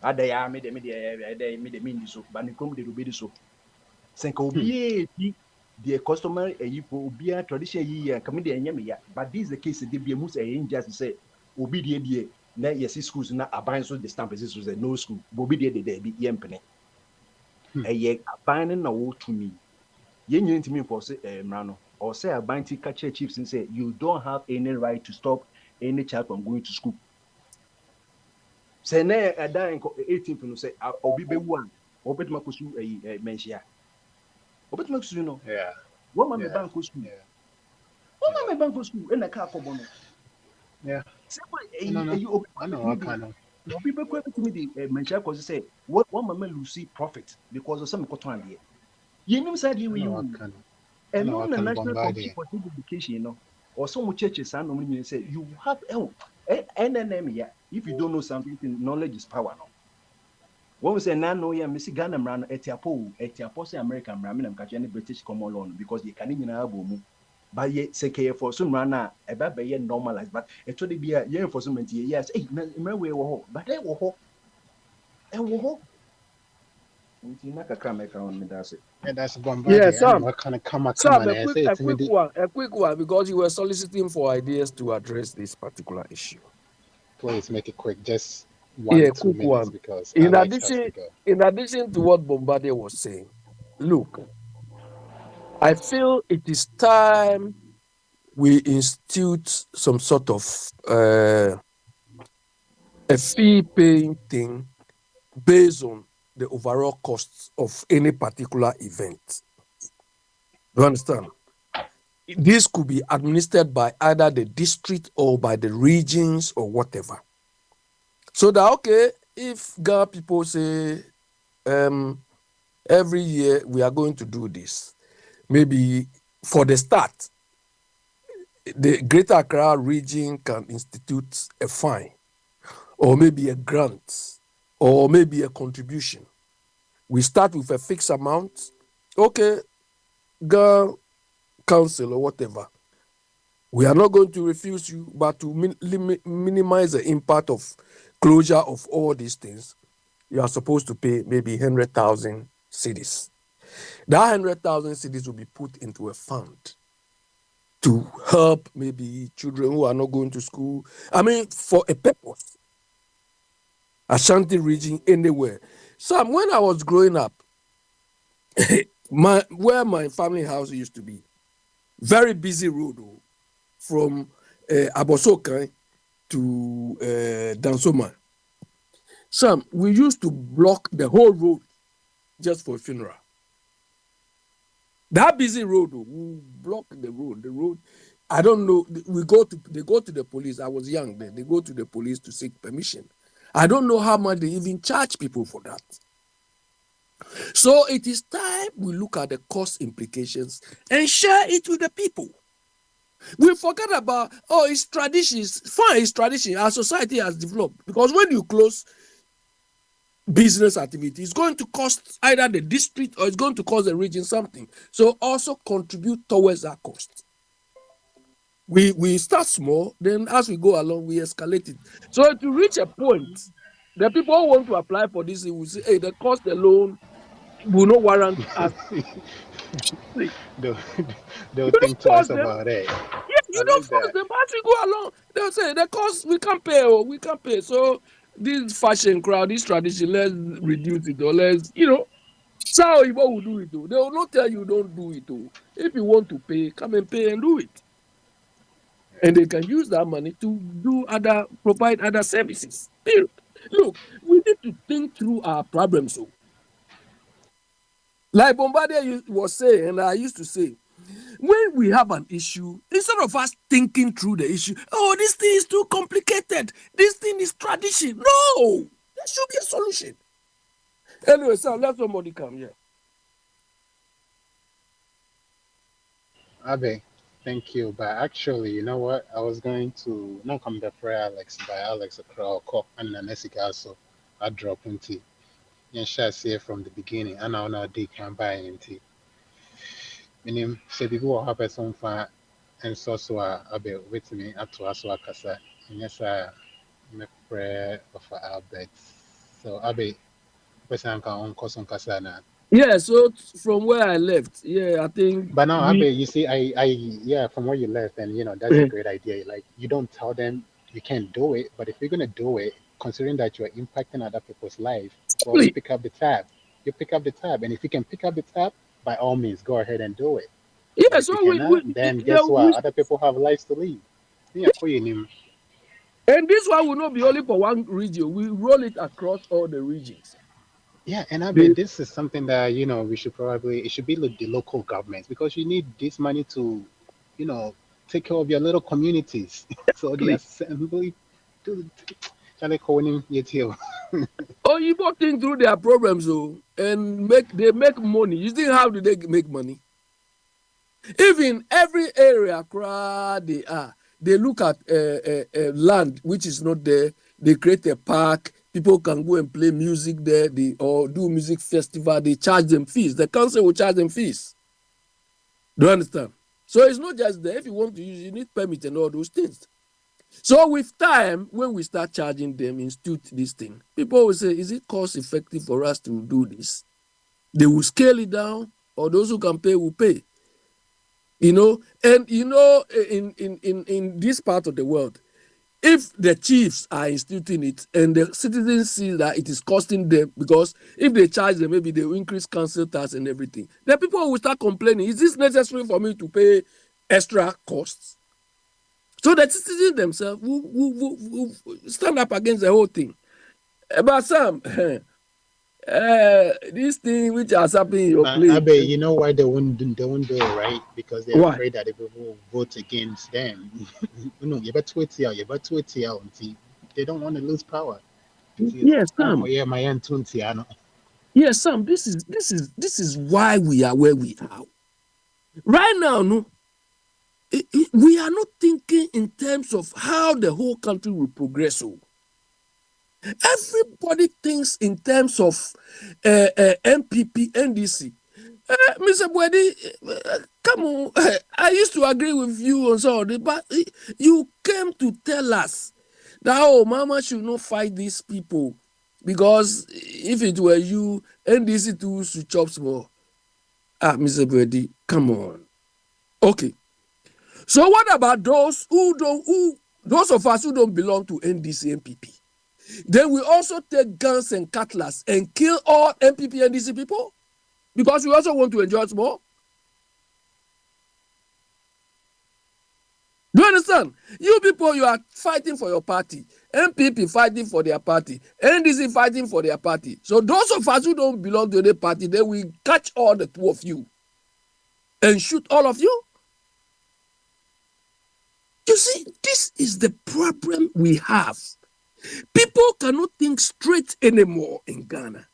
adaya me de mean so but ni kom de be so senka obi the customer obi tradition yi come de enya me ya but this is the case de be mu say just say obi de na yes schools na aban so the stamp is so no school obi de be yempene eye aban na wo to me yen yin ntimi for say mrano or say a banty catcher chiefs and say you don't have any right to stop any child from going to school. Say na a dying 18th no say obi be one obet makusu mentia. Obet makusu no. Yeah. What man bank for school? What man bank for school in a car for bono? Yeah. You I know what kind of people quite to me the mentia because say what one man lose profit because of some cotton here. You know said you and no national commission for education, or some churches and say you have help. NNM, if you don't know something, knowledge is power. No. When we say no, yeah, Missy Ghana ran etiapo say American Ramin and catch any British common law because you can't even have boom. But yet, say for some rana, a baby normalized, but it should be a year for some yes, we were but they were home. And we're home. That's Bogyae. Yeah, Sam. What kind of come A quick one, because you were soliciting for ideas to address this particular issue. Please make it quick, just 1 2 minutes one. Because in addition to what Bogyae was saying, look, I feel it is time we institute some sort of a fee-paying thing based on the overall costs of any particular event. Do you understand? This could be administered by either the district or by the regions or whatever. So that, okay, if Ghana people say every year we are going to do this, maybe for the start, the Greater Accra region can institute a fine or maybe a grant or maybe a contribution. We start with a fixed amount. Okay, Ghana Council or whatever. We are not going to refuse you, but to minimize the impact of closure of all these things, you are supposed to pay maybe 100,000 cedis. That 100,000 cedis will be put into a fund to help maybe children who are not going to school. I mean, for a purpose. Ashanti region, anywhere. So when I was growing up, where my family house used to be, very busy road from Abosokan to Dansoma. So we used to block the whole road just for a funeral. That busy road, we block the road. The road, I don't know. They go to the police. I was young then. They go to the police to seek permission. I don't know how much they even charge people for that. So it is time we look at the cost implications and share it with the people. We forget about, it's tradition. Fine, it's tradition. Our society has developed. Because when you close business activity, it's going to cost either the district or it's going to cost the region something. So also contribute towards that cost. We start small, then as we go along, we escalate it. So to reach a point, the people who want to apply for this, they will say, hey, the cost alone will not warrant us. They'll think twice about it. Yes, you don't force them. As we go along, they'll say the cost we can't pay. So this fashion crowd, this tradition, let's reduce it or let's, that's how Igbo will do it. Though. They will not tell you don't do it. Though. If you want to pay, come and pay and do it. And they can use that money to provide other services. Period. Look, we need to think through our problems. So. Like Bombardier was saying, and I used to say, when we have an issue, instead of us thinking through the issue, oh, this thing is too complicated, this thing is tradition. No, there should be a solution. Anyway, so let somebody come here. Abe, thank you. But actually, you know what? I was going to not come before Alex, by Alex Call and an also I drop into. And shall say from the beginning, and now they can buy into. Meaning, say people have a song for and so Abe with me at to us Wakasa. And yes, I prayer of Albert. So Abe, person can on Koson Kasana. Yeah, so from where I left, I think. But now, Abe, you see, yeah, from where you left, and that's a great idea. Like, you don't tell them you can't do it, but if you're gonna do it, considering that you're impacting other people's life, well, you pick up the tab. You pick up the tab, and if you can pick up the tab, by all means, go ahead and do it. Yeah, but so then guess what? Other people have lives to live. Yeah, and this one will not be only for one region. We roll it across all the regions. Yeah, and I mean, this is something that we should it should be the local governments, because you need this money to, take care of your little communities. So the assembly, Oh, you both think through their problems, and they make money. You think how do they make money? Even every area they look at land which is not there. They create a park. People can go and play music there, or do music festival. They charge them fees. The council will charge them fees. Do you understand? So it's not just there. If you want to use, you need permit and all those things. So with time, when we start charging them, institute this thing, people will say, is it cost effective for us to do this? They will scale it down, or those who can pay will pay. And in this part of the world, if the chiefs are instituting it and the citizens see that it is costing them, because if they charge them, maybe they will increase council tax and everything, then people will start complaining, is this necessary for me to pay extra costs? So the citizens themselves will stand up against the whole thing. But Sam, this thing which has happened in your place. Abe, you know why they won't do it, right? Because they're afraid that if people vote against them, you better tweet here, they don't want to lose power. Yes, Sam. Yes, Sam. This is why we are where we are. Right now, no. We are not thinking in terms of how the whole country will progress. Everybody thinks in terms of MPP, NDC. Mr. Bwedi, come on. I used to agree with you on some of it, but you came to tell us that, Mama should not fight these people, because if it were you, NDC too should chop small. Mr. Bwedi, come on. Okay. So what about those those of us who don't belong to NDC, MPP? Then we also take guns and cutlass and kill all MPP, NDC people, because we also want to enjoy more. Do you understand? You people, you are fighting for your party. MPP fighting for their party. NDC fighting for their party. So those of us who don't belong to any party, then we catch all the two of you and shoot all of you. You see, this is the problem we have. People cannot think straight anymore in Ghana.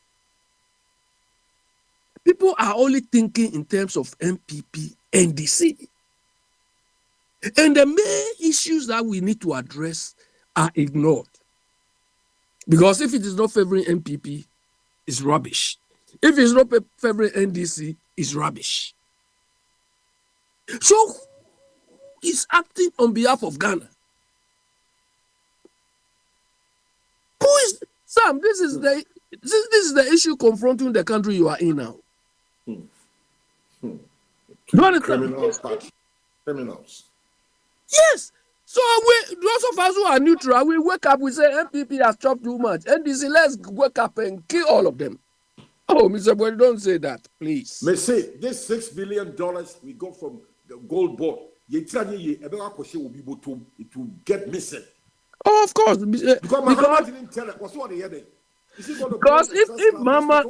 People are only thinking in terms of MPP, NDC. And the main issues that we need to address are ignored. Because if it is not favoring MPP, it's rubbish. If it's not favoring NDC, it's rubbish. So who is acting on behalf of Ghana? Who is Sam? This is the issue confronting the country you are in now. Criminals. Yes, So those of us who are neutral, we wake up, we say MPP has chopped too much. NDC, let's wake up and kill all of them. Oh, Mr. Boy, don't say that, please. May say this $6 billion we got from the gold board. It will get missing. Oh, of course. Because Mahama didn't tell us. What's what the other? Because if Mama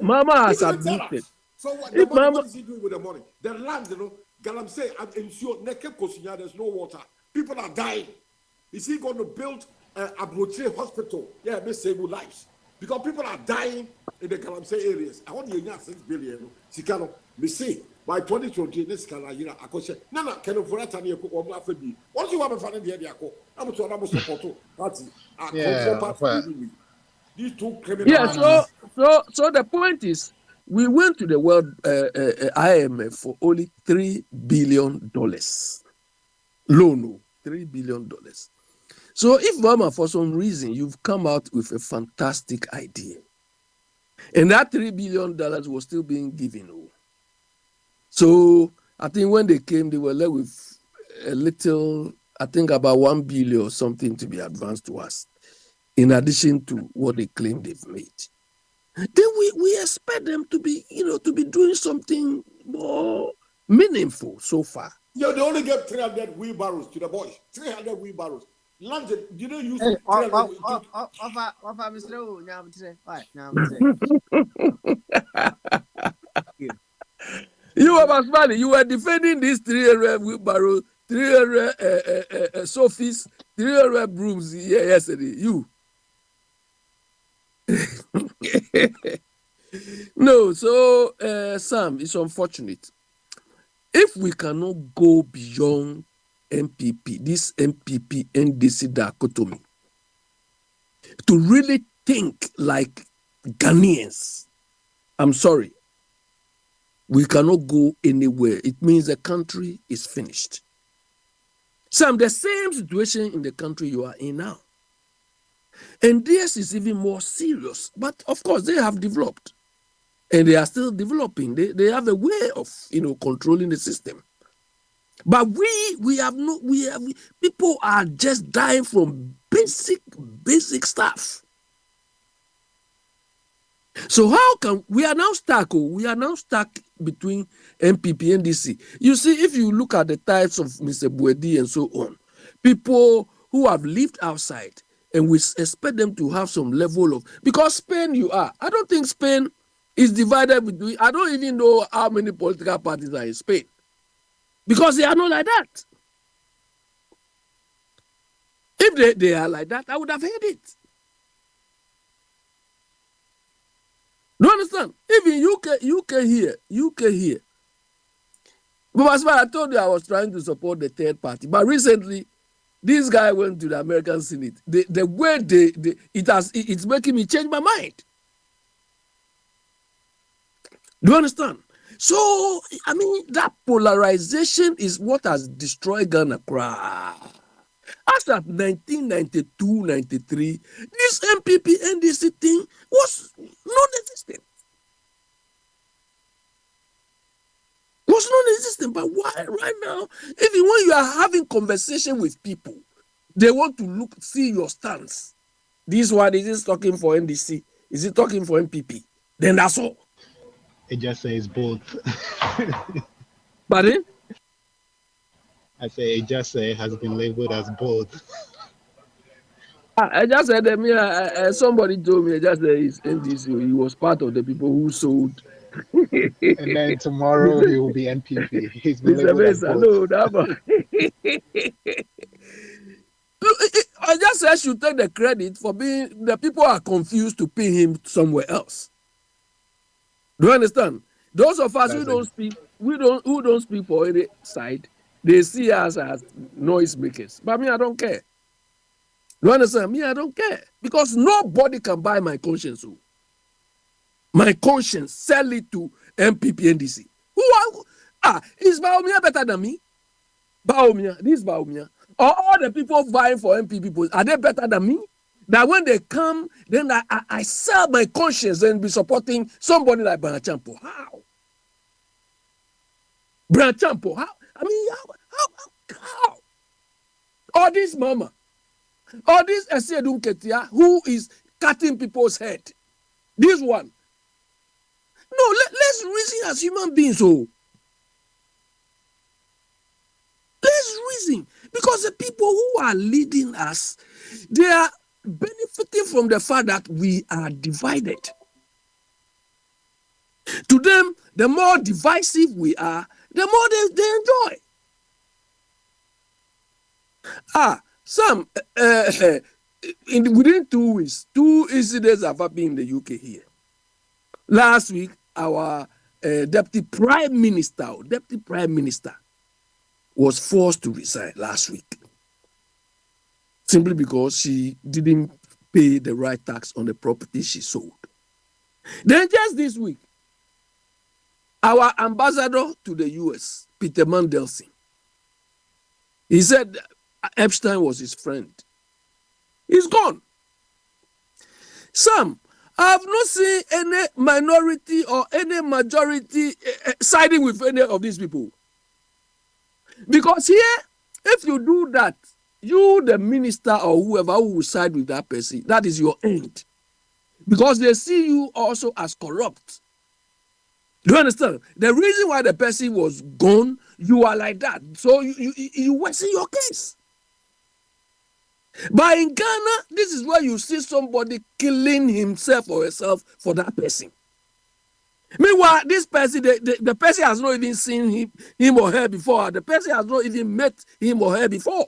has admitted, so what the money, what is he doing with the money? The land, Galam say, I'm sure there's no water. People are dying. Is he going to build a Broche hospital? Yeah, may save lives. Because people are dying in the Galamsey areas. I want you to 6 billion. Sikano, me say by 2020, this can I say, no, can for that and you put one after me. Once you have a fan here, I'm to another support. That's these two criminals. Yeah, so the point is, we went to the World IMF for only $3 billion loan, $3 billion. So if Mama, for some reason, you've come out with a fantastic idea, and that $3 billion was still being given. So I think when they came, they were left with a little, I think about 1 billion or something to be advanced to us, in addition to what they claim they've made. Then we expect them to be, to be doing something more meaningful so far. Yeah, they only gave 300 wheelbarrows to the boys. 300 wheelbarrows. London, you don't use You were Basmani, you were defending these 300 wheelbarrows, 300 sofas, 300 brooms yesterday. You. No, so Sam, it's unfortunate. If we cannot go beyond MPP, this MPP NDC dichotomy, to really think like Ghanaians, I'm sorry, we cannot go anywhere. It means the country is finished. Sam, the same situation in the country you are in now. And this is even more serious. But of course, they have developed. And they are still developing. They have a way of, controlling the system. But people are just dying from basic stuff. So how can we are now stuck? We are now stuck between MPP and DC. You see, if you look at the types of Mr. Bogyae and so on, people who have lived outside, and we expect them to have some level of, because Spain I don't think Spain is divided between, I don't even know how many political parties are in Spain. Because they are not like that. If they are like that, I would have heard it. Do you understand? Even UK here. But as far I told you, I was trying to support the third party. But recently, this guy went to the American Senate. The way it's making me change my mind. Do you understand? So, I mean, that polarization is what has destroyed Ghana. As at 1992, 93, this MPP NDC thing was non-existent. Was non-existent, but why right now, even when you are having conversation with people, they want to see your stance. This one, is it talking for NDC? Is it talking for MPP? Then that's all. It just says both. Pardon? I say it just has been labeled as both. I just said somebody told me just said it's NDC. He was part of the people who sold. And then tomorrow he will be NPP. He's been labeled as both. I just said I should take the credit for being, the people are confused to pin him somewhere else. Do you understand? Those of us who don't speak for any side, they see us as noisemakers. But me, I don't care. Do you understand? Me, I don't care. Because nobody can buy my conscience. My conscience, sell it to MPP NDC. Is Baumia better than me? This Baumia. All the people vying for MPP, are they better than me? That when they come, then I sell my conscience and be supporting somebody like Branchampo. How? Branchampo, how? I mean, how? or this mama, or this Esiedun Ketia who is cutting people's head. This one. No, let's reason as human beings. So let's reason, because the people who are leading us, they are benefiting from the fact that we are divided. To them, the more divisive we are, the more they enjoy. Some within 2 weeks, 2 incidents have happened in the UK here. Last week, our deputy prime minister was forced to resign last week, simply because she didn't pay the right tax on the property she sold. Then just this week, our ambassador to the US, Peter Mandelson, he said Epstein was his friend. He's gone. Some, I have not seen any minority or any majority siding with any of these people. Because here, if you do that, you, the minister or whoever who will side with that person, that is your end. Because they see you also as corrupt. Do you understand? The reason why the person was gone, you are like that. So you worsen your case. But in Ghana, this is where you see somebody killing himself or herself for that person. Meanwhile, this person, the person has not even seen him or her before. The person has not even met him or her before.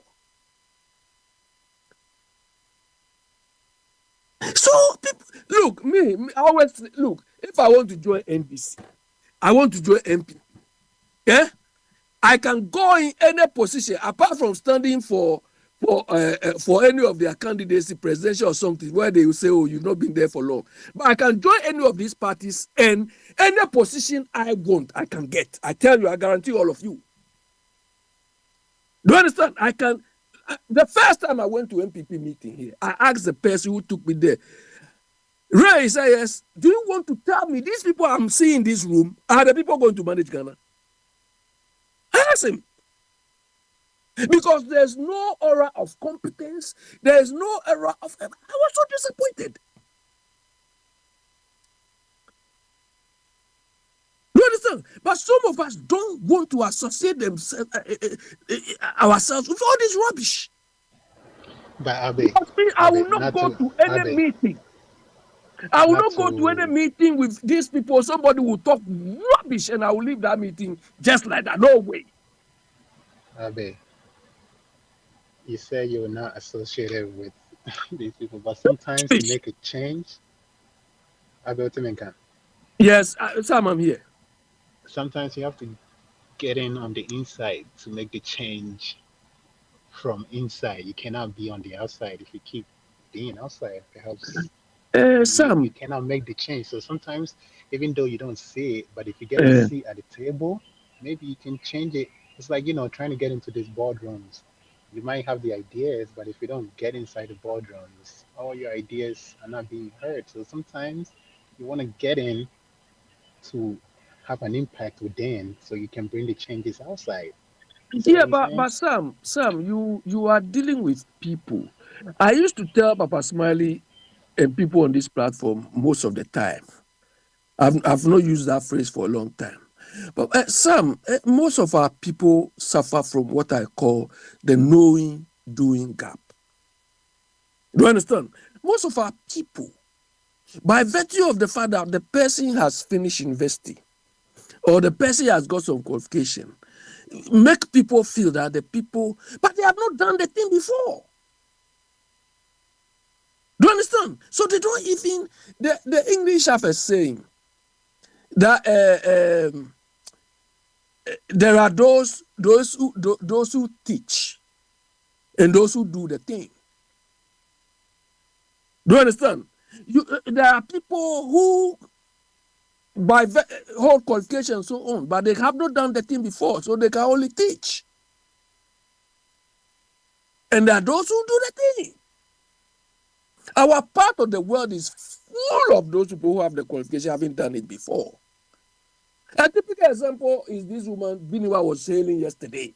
So, people, look, I always look, if I want to join NBC, I want to join MP. Yeah? I can go in any position apart from standing for any of their candidacy, presidential or something, where they will say, oh, you've not been there for long. But I can join any of these parties, and any position I want, I can get. I tell you, I guarantee all of you. Do you understand? I can. The first time I went to MPP meeting here, I asked the person who took me there, Ray, said, yes, do you want to tell me these people I'm seeing in this room are the people going to manage Ghana? I asked him. Because there's no aura of competence, there's no aura of. I was so disappointed. You understand? But some of us don't want to associate ourselves with all this rubbish. But Abe, I will not go to any meeting. I will not go to any meeting with these people. Somebody will talk rubbish and I will leave that meeting just like that. No way. Abe, you say you're not associated with these people, but sometimes to make a change, Abe Otimenka. Yes, Sam, I'm here. Sometimes you have to get in on the inside to make the change from inside. You cannot be on the outside. If you keep being outside, perhaps Sam, you cannot make the change. So sometimes, even though you don't see it, but if you get a seat at the table, maybe you can change it. It's like, trying to get into these boardrooms. You might have the ideas, but if you don't get inside the boardrooms, all your ideas are not being heard. So sometimes you want to get in to have an impact within, so you can bring the changes outside. Yeah, but Sam, you are dealing with people. I used to tell Papa Smiley and people on this platform most of the time. I've not used that phrase for a long time. But Sam, most of our people suffer from what I call the knowing-doing gap. Do you understand? Most of our people, by virtue of the fact that the person has finished university or the person has got some qualification, make people feel that but they have not done the thing before. Do you understand? So they don't even, the English have a saying that there are those who teach and those who do the thing. Do you understand? There are people who by whole qualification and so on, but they have not done the thing before, so they can only teach. And there are those who do the thing. Our part of the world is full of those people who have the qualification, having done it before. A typical example is this woman Biniwa was sailing yesterday.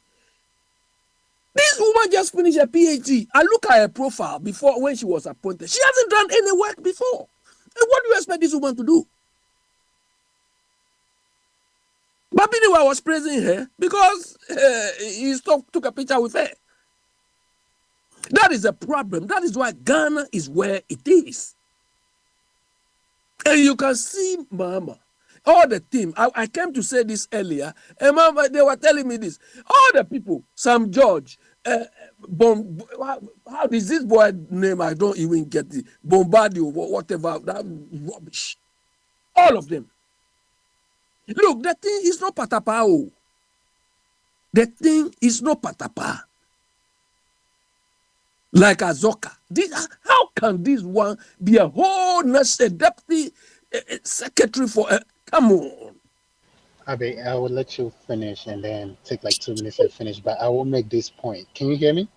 This woman just finished a PhD. I look at her profile before when she was appointed. She hasn't done any work before. And what do you expect this woman to do? But anyway, I was praising her because he took a picture with her. That is a problem. That is why Ghana is where it is. And you can see, Mama, all the team. I came to say this earlier, and Mama, they were telling me this. All the people, Sam George, how is this boy name? I don't even get it. Bombardio, whatever, that rubbish. All of them. Look, the thing is not patapa. The thing is not patapa. Like Azoka. How can this one be a whole deputy secretary for come on? Abe, I will let you finish and then take like 2 minutes and finish, but I will make this point. Can you hear me?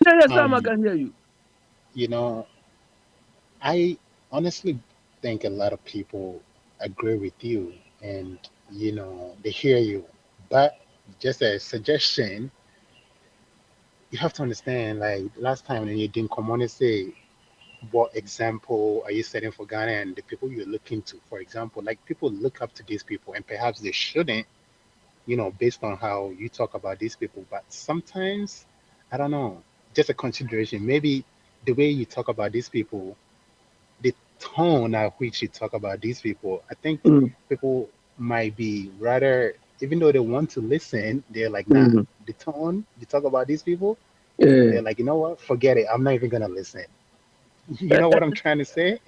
Yes, I can hear you. You know, I honestly think a lot of people agree with you and, they hear you. But just a suggestion, you have to understand, like last time when you didn't come on and say, what example are you setting for Ghana and the people you're looking to? For example, like people look up to these people and perhaps they shouldn't, based on how you talk about these people. But sometimes, I don't know, just a consideration. Maybe the way you talk about these people, the tone at which you talk about these people, I think people might be rather, even though they want to listen, they're like, nah, the tone you talk about these people, they're like, you know what, forget it. I'm not even going to listen. You know what I'm trying to say?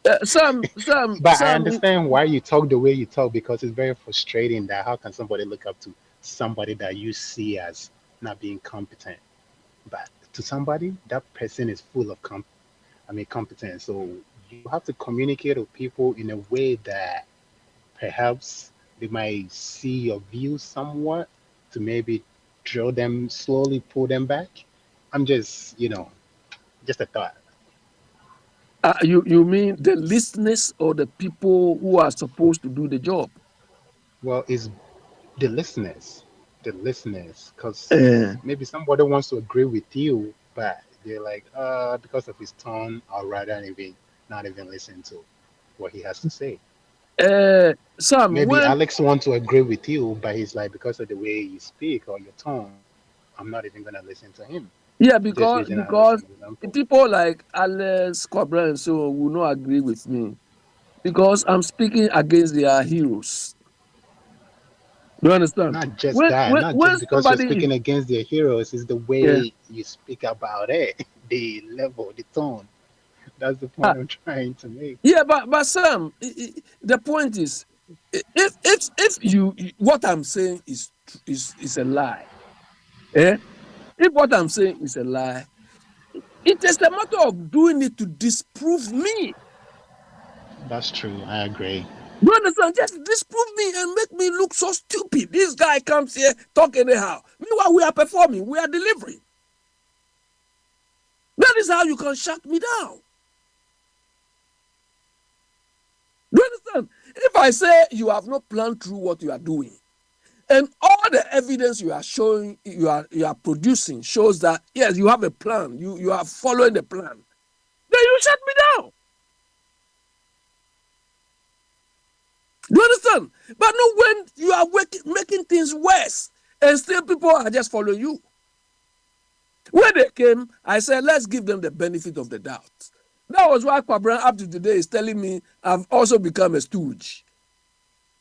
But I understand why you talk the way you talk because it's very frustrating that how can somebody look up to somebody that you see as not being competent, but to somebody that person is full of competence. So you have to communicate with people in a way that perhaps they might see your views somewhat to maybe drill them slowly, pull them back. I'm just, just a thought. You mean the listeners or the people who are supposed to do the job? Well, it's the listeners, because maybe somebody wants to agree with you, but they're like, because of his tone, I'd rather not even listen to what he has to say. Sam, Maybe Alex wants to agree with you, but he's like, because of the way you speak or your tone, I'm not even gonna listen to him. Yeah, Just because using Alex as an example. people like Alex Cobra and so will not agree with me because I'm speaking against their heroes. Do you understand? Not just that, not When just because you're somebody speaking against their heroes, it's the yeah. way you speak about it, the level, the tone. That's the point I'm trying to make. Yeah, but Sam, the point is, if you what I'm saying is a lie, eh? If what I'm saying is a lie, it is a matter of doing it to disprove me. That's true. I agree. You understand? Just disprove me and make me look so stupid. This guy comes here, talk anyhow. Meanwhile, we are performing, we are delivering. That is how you can shut me down. Do you understand? If I say you have not planned through what you are doing, and all the evidence you are showing, you are producing shows that yes, you have a plan, you are following the plan, then you shut me down. Do you understand? But not when you are making things worse, and still people are just following you. When they came, I said, let's give them the benefit of the doubt. That was why Kwabran up to today is telling me I've also become a stooge.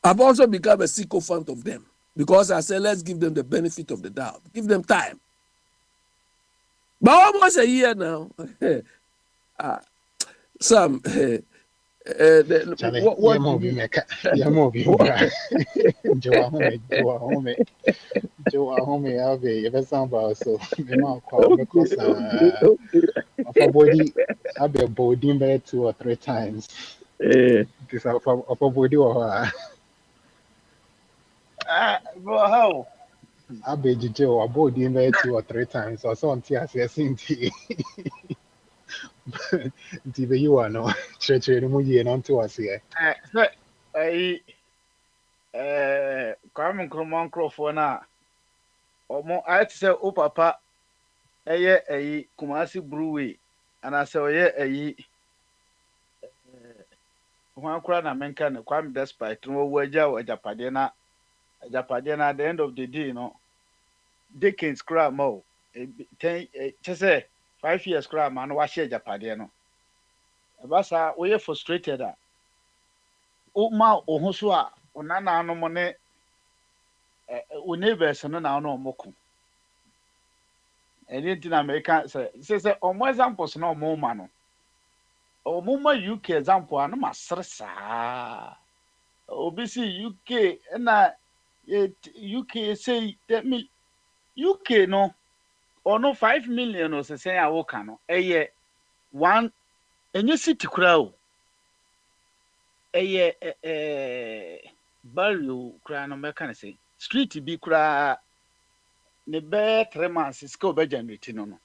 I've also become a sycophant of them. Because I said, let's give them the benefit of the doubt. Give them time. But almost a year now, Sam, Charlie, what do you... Joe, I'll be if sound about so the man call because of a body, I'll be a body in 2 or 3 times. This of a body or Bro, how? I'll be Joe, a body in 2 or 3 times, or so on tears, yes, indeed. TV, you are no church, and on to us here. Kwame Nkrumah nkurɔfoɔ no a ɔmo ayɛ te sɛ wo papa ɛyɛ Kumasi Brewway anaasɛ ɔyɛ ho akora na menka no Kwame Despite no wo agya wo ajapadeɛ na at the end of the day no Dickens kra ma o 5 years kra ma no wahye ajapadeɛ no ɛba wo ye frustrated a o ma o ho so a onana no mo ne o neighbors no na no omoko ɛne na America sɛ ɔmo examples na ɔmo ma no ɔmo ma UK example ano masere saa obi si UK na UK say that me UK no ono 5 million o se say awoka no eye one enye city kura o eye barrio kura no meka say street bi kura ne be 3 months ska obe generate no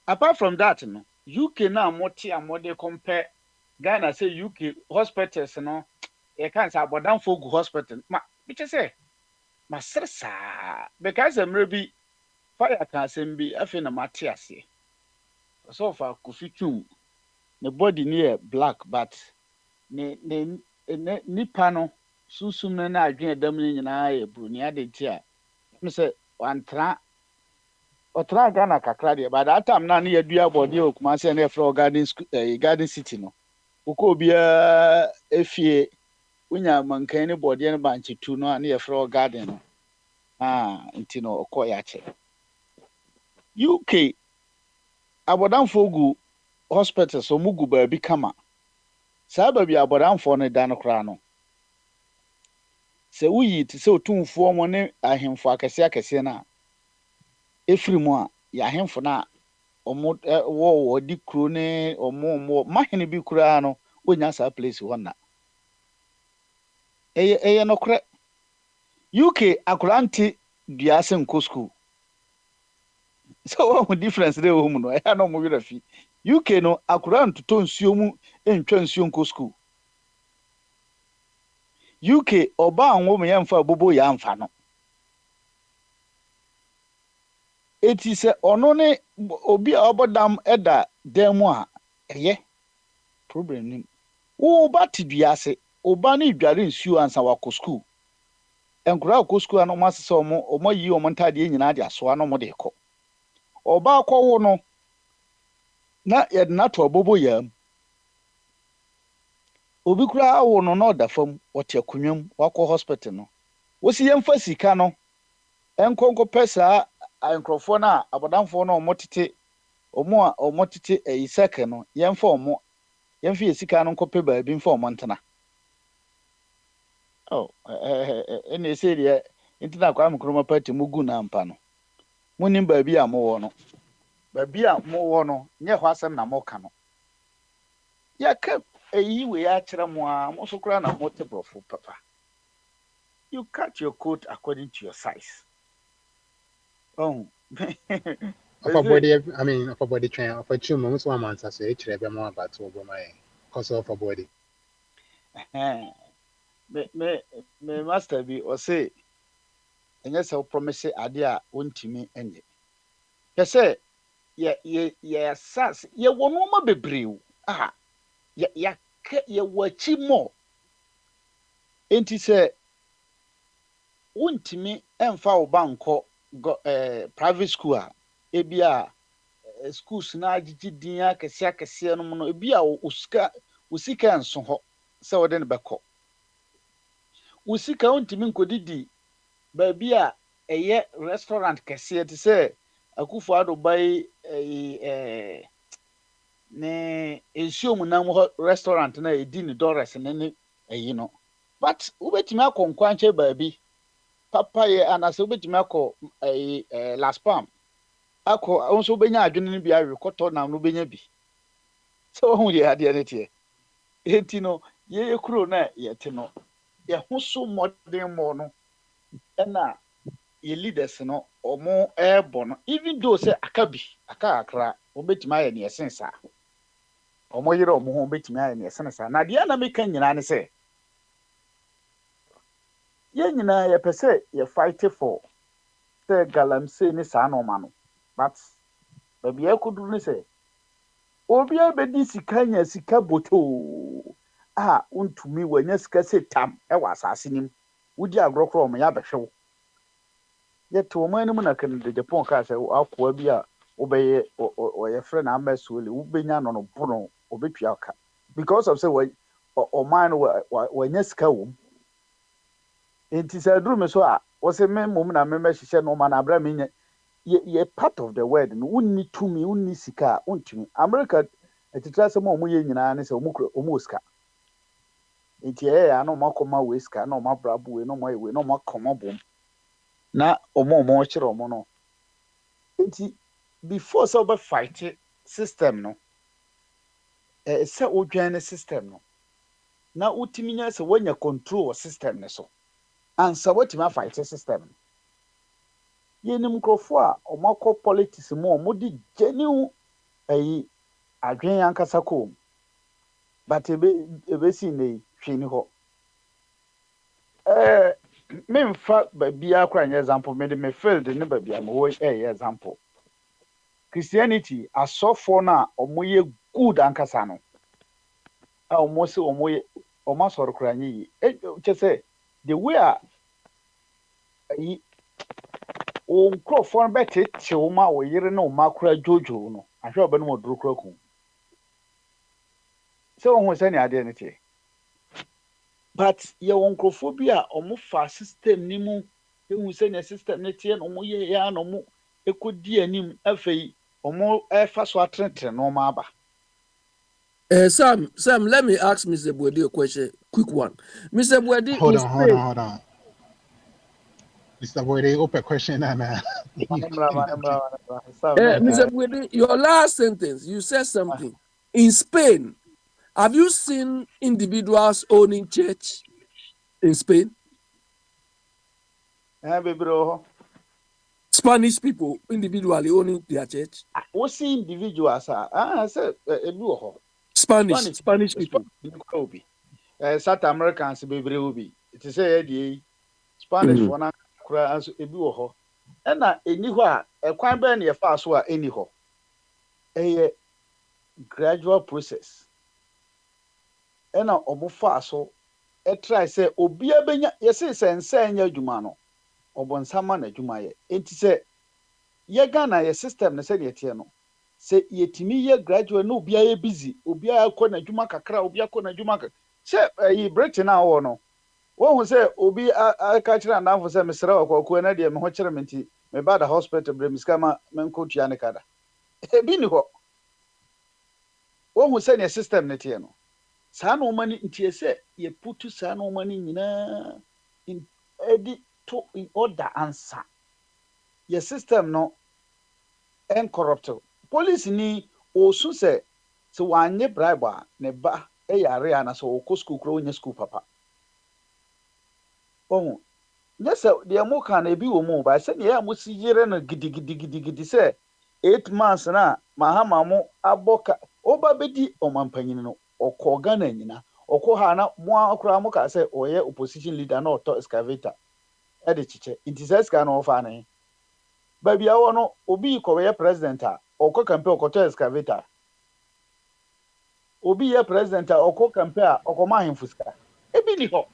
apart from that no UK na amode compare Ghana say UK hospitals no e kan say abodanfo gu hospital ma bi say masere saa because emre fire can asem bi afi na mate ase so far kofitu the body near black but nipa no susum na adwen dam ni nyina ya bruni ade ti a me say wantra otra Ghana kakra de but that time na na yadua body okuma say na from garden city no uko bia efie unya mankan ni body no banchi tu no na from garden no nti no okọ ya che UK abodanfo gu hospital so mugu ba bi kama saa ba bi abodanfo no dan kra no se uyi ti se otumfo mo ne ahemfo akese na efiri mu a ya ahemfo na omo wo di kro ne omo mahene bi kra no onya saa place ho na eye no kra UK akuranti duase nko school so what difference dey home no e no mo wira fi UK no akuranti to nsuo mu entwa nsuo nko school UK oba anwo me yemfa bobo ya amfa no eti se ono ne obi a obodam eda demu a eye problem ni wo ba tiduase oba ne dware nsuo ansa wako school enkura ko school no masese omo yi omo ntade nyina de asoa no mo de ko oba akọwo no na yed na to bobo yam obi kura awo no na odafam wote akunwam wakọ hospital no wosi yemfa sika no enkonko pesa ankrofo na abodanfo no omotete eyiseke no yemfa sika no nkope baabi mfa omontena ene se de intina kwa mkroma party mugu na ampa no munim baabi a mowo no nye ho asem na moka no ya ka we ya kire mo a mo so kura na mo te brofo papa you cut your coat according to your size for body for body train for chuma so am answer so e kire be mo about to go my cause of for body me master bi o say enye se promise ade a ontimi enye pese ye sas ye wono ma bebreu ye wachi mo enti se ontimi emfa wo banko private school a ebia schools na agigidin akese no no ebia usika nso ho se wode ne beko usika ontimi nkodidi baabi a eye restaurant kese te se Akwantufuo bai ne ensuom nam restaurant na edi ni dollars ne no but ubetimi akonkwanche baabi papa ye anase ubetimi akọ last palm akọ onso benya adwene ne bi awe kọtọ na no benya bi so hu ye ade ne tie enti no ye kuro na ye te no ye ho so modern mo no na ye leaders no omo ebo no even though say akra obetimi aye ne esensa omo yire omo ho obetimi aye ne esensa na de na meka nyina ne say ye nyina ye pese ye fight for say galamsey ni sa no ma no but baabi a ɛkɔduru ne sɛ obiara bɛdi sika nya sika botoo a wontumi wanya sika sɛ tam ɛwɔ asase nim wodi agorɔ korɔ ɔmo yɛabɛhwɛ wo yɛte ɔmo anim na Kennedy Japan kaa sɛ akoa bi a wobɛyɛ ɔyɛfrɛ no ama suole wobɛnya no no bono ɔbɛtua ka because of sɛ ɔman no wanya sika wɔ mu nti sɛ aduru me so a wɔsɛ me mmom na memɛhyehyɛ no ɔma no abrɛ menyɛ yɛ part of the world no wonni tumi wonni sika a wontumi America atitiri asɛm a ɔmo yɛ nyinaa ne sɛ ɔmo wɔ sika nti ɛyɛ a na ɔmo akɔma wɔ sika na ɔmo abrabɔ wei na ɔmo ayɛ wei na ɔmo akɔma bom na ɔmo kyerɛ ɔmo no nti before sɛ ɔbɛ fight system no sɛ wodwan ne system no na wotumi nya sɛ woanya control wɔ system ne so ansa watumi afight system no yɛnim nkurɔfoɔ a ɔmo akɔ politics mu ɔmo de genuine adwene ankasa kɔɔ mu but ebesi ne hwɛ ni hɔ memfa baabi akora nyɛ example mede me field ne baabi a mewɔ ɛyɛ example Christianity asɔfoɔ no a ɔmo yɛ good ankasa no a ɔmo sɛ ɔmo asɔre kora nyɛ yie kyɛ sɛ the way a wɔn nkurɔfoɔ no bɛtete wo ma wo yere ne wo ma kora dwoodwoo no ahwɛ ɔbɛnom ɔduru kora kum sɛ wɔn ho sɛ ne adeɛ no te but yɛwɔ nkurɔfoɔ bi a ɔmo fa system ne mu ehu sɛ ne system ne teɛ na ɔmo yɛ ya na ɔmo ekɔdi anim afei ɔmo ɛfa so atrentre na ɔmo aba. Sam, let me ask Mr. Bogyae a question, quick one. Mr. Bogyae, hold on. Mr. Bogyae, open question Mr. Bogyae, your last sentence, you said something. In Spain, have you seen individuals owning church in Spain? Spanish people individually owning their church? We see individuals Spanish people. South Americans bebree obi. It is a Spanish for na kura aso ebi wɔ hɔ. Ɛna eni hɔ a ɛkwan bɛn na yɛfa so a eni hɔ. Ɛyɛ gradual process. Ɛna ɔmo fa so ɛtry sɛ obi abenya yɛsɛ sɛ nsa nya adwuma no. Ɔbɔnsama na adwuma yɛ. Enti sɛ yɛ Ghana yɛ system na sɛ deɛ teɛ no. Sɛ yɛtumi yɛ graduate na obi ayɛ busy obi akɔ n'adwuma kakra obi akɔ n'adwuma kakra sɛ yi Britain a wɔ no wɔn ho sɛ obi aka kyerɛ anamfo sɛ mesrɛ wɔ kɔkɔɔ na deɛ me ho kyerɛ me nti me ba da hospital brɛ me sika ma menkɔ tua ne kada ebi ni hɔ wɔn ho sɛ ne system ne teɛ no saa na ɔma ni nti sɛ yɛ putu saa na ɔma ni nyinaa edi to in order ansa yɛ system no incorruptible. Police ni osu sɛ wanye bribe a ne ba yare a na sɛ ɔkɔ school kura onye school papa ɔho nyɛ sɛ deɛ mo ka na ebi wɔ mu ba sɛ deɛ a mo si yere no gidigidi sɛ 8 months na mahama mo abɔ ka ɔba bɛdi ɔmampanyin no ɔkɔ Ghana nyina ɔkɔ ha na mo akora mo ka sɛ ɔyɛ opposition leader na ɔtɔ excavator ɛde kyekyɛ nti sɛ sika na ɔfa ne baabi a wɔ no obi kɔyɛ president a ɔkɔ campaign ɔkɔtɔ excavator obi yɛ president a ɔkɔ campaign a ɔkɔma ahemfo sika ebi ni hɔ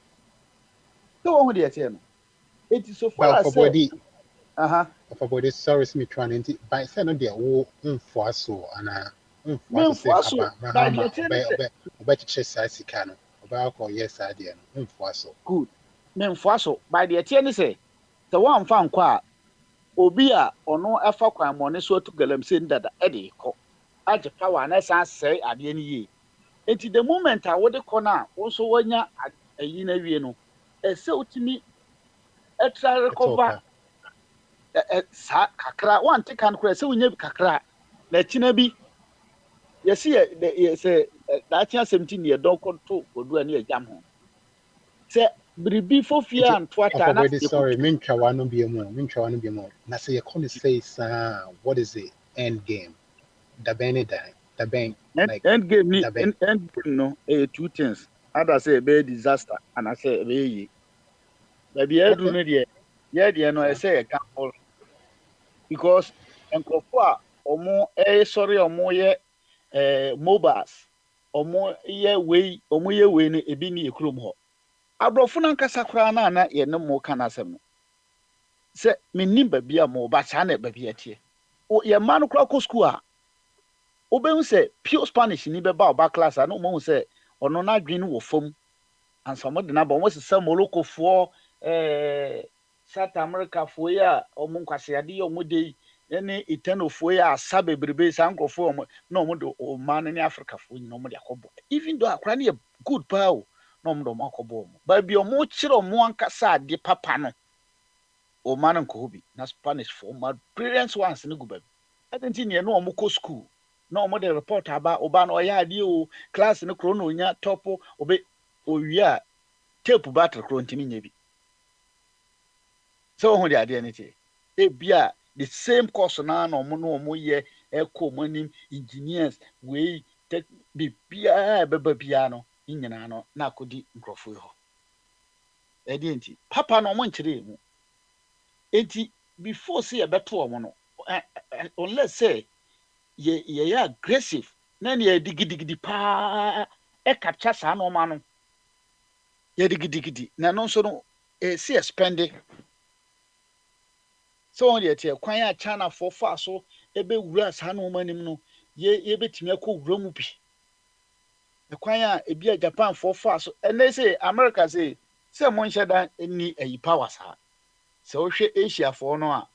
sɛ wɔn ho deɛ teɛ no eti so far as for body sorry me trying nti by say no deɛ wo mfoa so ana mfoa so by the ɔbɛkyekyɛ saa sika no ɔbɛakɔ yɛ saa deɛ no mfoa so good me mfoa so by the teɛ ne sɛ wɔn amfa nkɔ a obi a ɔno afa kwan mɔne so atu galamsey ndada ɛde kɔ agye power na san sɛe adeɛ no yie enti the moment a wode kɔ na wo so wanya ayi na wie no ɛsɛ utimi ɛtra recover sa kakra wante kan kora sɛ wonya kakra na kyina bi yɛsi yɛ daakye 17 yɛ dɔnkɔ to odua ne yɛgyam ho sɛ biribi fofie antoata na sorry mentwa wano bi mu na sɛ yɛkɔ ne say saa what is the end game the bene the bank like end game no two things either say be disaster and I say be yi baby edu no de ye no I say e can all because enkofo a omo sorry omo ye mobiles omo ye we ne ebi ne ekrom ho abrofo na nkasa kra na ye ne mo kana asem no se mennim ba bia mo ba cha na ba bia tie o ye man kra ko school a obehu se pure Spanish ni be ba oba class a no mo se ono na adwin wo fam ansa mo de na ba mo se Morocco fo South America fo ya omo nkwase ade ye omo de ne Itano fo ya asa bebrebe sa nkrofo omo na omo de o man ne Africa fo nyina omo de akobo even though akra ne good pa o na omo de omo akobo omo ba bi omo kire omo ankasa ade papa no o man nko bi na Spanish fo ma brilliant ones ne guba atenti ne no omo ko school na omo de report aba oba na oya ade o class ne kro na onya top obe owia tape battle kro ntimi nya bi so ho de ade ne tie e bia the same course na omo ye eko manim engineers we tech bia beba bia no nyina no na akodi nkrofo ho e de enti papa no omo nkire mu enti before say beto omo no unless say ye aggressive na ne digidi pa e capture sa no ma no ye digidi na no so no see spending so on the tie kwan ya China for fa so ebe wura sa no manim no ye betimi akọ wura mu bi e kwan ya ebi Japan for fa so and they say America say mo nhyeda ni ayi power sa so hwe Asia for no a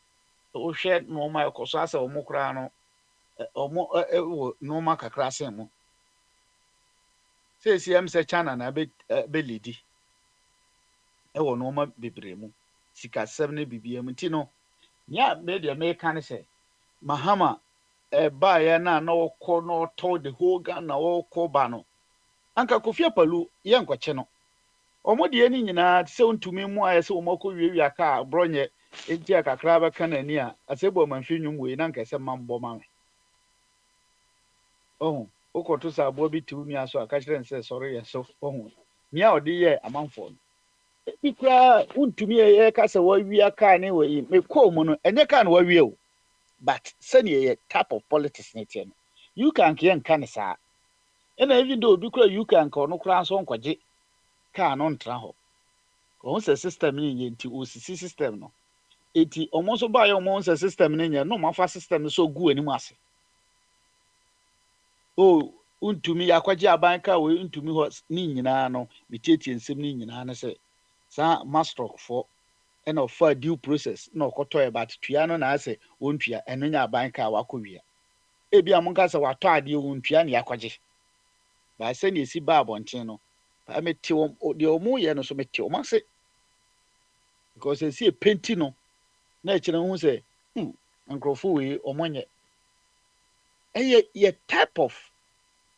o hwe no ma ekoso asa o mukra no o no ma kakra sen mo say am say China na be lidi e wo no ma bebre mu sika 7 bibia mu ti no nya media me kan say Mahama ba ya na okọ no to the whole Ghana okọ ba no anka Kofi Apalu ye nkwache no omode ni nyina se ntumi mu aye se omako wiwi aka bronye enti akakra ba kana ni a asebo manhwenwum we na nka se mambo ma oh okoto sa abo bi tu mi aso aka kire nse sori ye so oh mia odi ye amanfo ikra untumi ye ka se wa wi aka ni we me ko mu no enye ka na wa wi o but send ye type of politics net no you can can sa and even though you can no kra so nkwaje ka no ntra ho ko se system ni ye nti osisi system no eti omo so ba ye omo se system ni nya no mafa system so gu ani mu ase o untumi yakwaje aban ka we untumi ho ni nyina no bitietie nsem ni nyina na se sa master for and of for due process no koto e bat tua no na ase ontua eno nya aban ka wakowia ebi amunka se wato ade ontua ne yakwaje ba se ne esi ba abonten no ba meti de omu ye no so meti o mase because esi penti no na e kire hu se nkrofo we omonye ye type of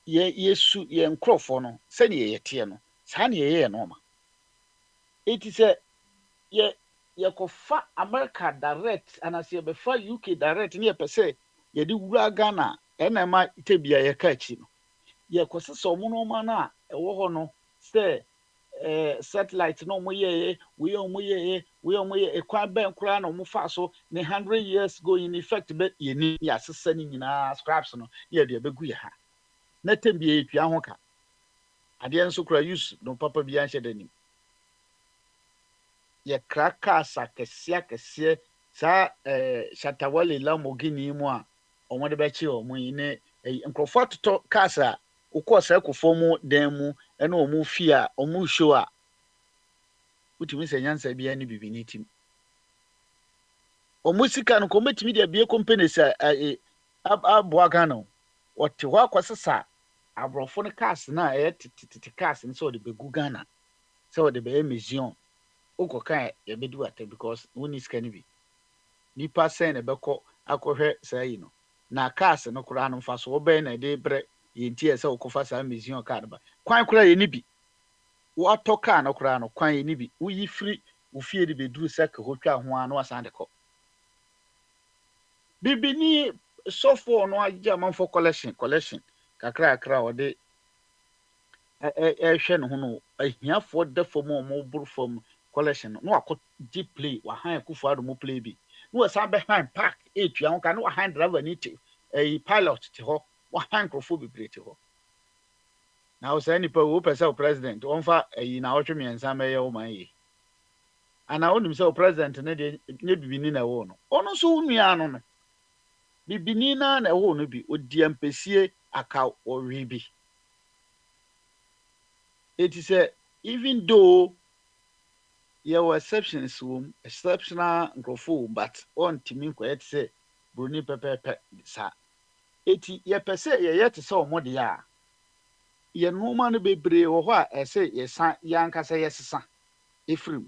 ye su ye nkrofo no se ne ye tie no sa ne ye no ma eti se ye kofa America direct and as ye be fa UK direct ne ye pese ye di wura Ghana na ma itebia ye ka chi no ye kwose so mo no ma na e wo ho no say satellite no mo ye we e kwa ben kura no mo fa so ne 100 years go in effect be ye ni ya sesa ni nyina scraps no ye de be gu ye ha na tembia etwa ho ka ade enso kura use no papa bia nhye dani ye kraka sakese sa Shatawale Lamborghini mu a omo de be chi omo yi ne nkrofo to kasa ukọsa ekufo mu dan mu ena omu fi a omu show a utimi se nyansa bia ni bibini tim omu sika no ko metimi dia bia company sa abo Ghana wote ho akwasesa abrofo no cars na titi cars nso de begu Ghana so de be museum ukokan ya bedu ate because woni sika ni bi nipa sen na beko akohwe sai no na cars no kura no mfa so oben na de bre yenti ese okofa sa museum card ba kwan kura ye ni bi wo atoka no kura no kwan ye ni bi wo yi free wo fie de beduru saka ho twa ho ano asande ko bibini sofo no agya manfo collection kakra o de hwe no ho no ahiafo defo mo burfom collection no akọ di play wa han kufu ado mo play bi no sa be han park etua ho ka no wa han driver ni a pilot to her, one microphone be to her. Now, say any person president, one for a now to me and some may oh my. And I want himself president and they be in a one. Oh, so me on be binina and a won't be with DMPC a cow or rebi. It is a even though your exceptions room, exceptional grofo, but on Timmy quiet say, Bruni Pepe, sir. 80 ye per se ye yet so more dia. Ye no man be brave or what I say, ye san yanka say yes, son. Ifrim.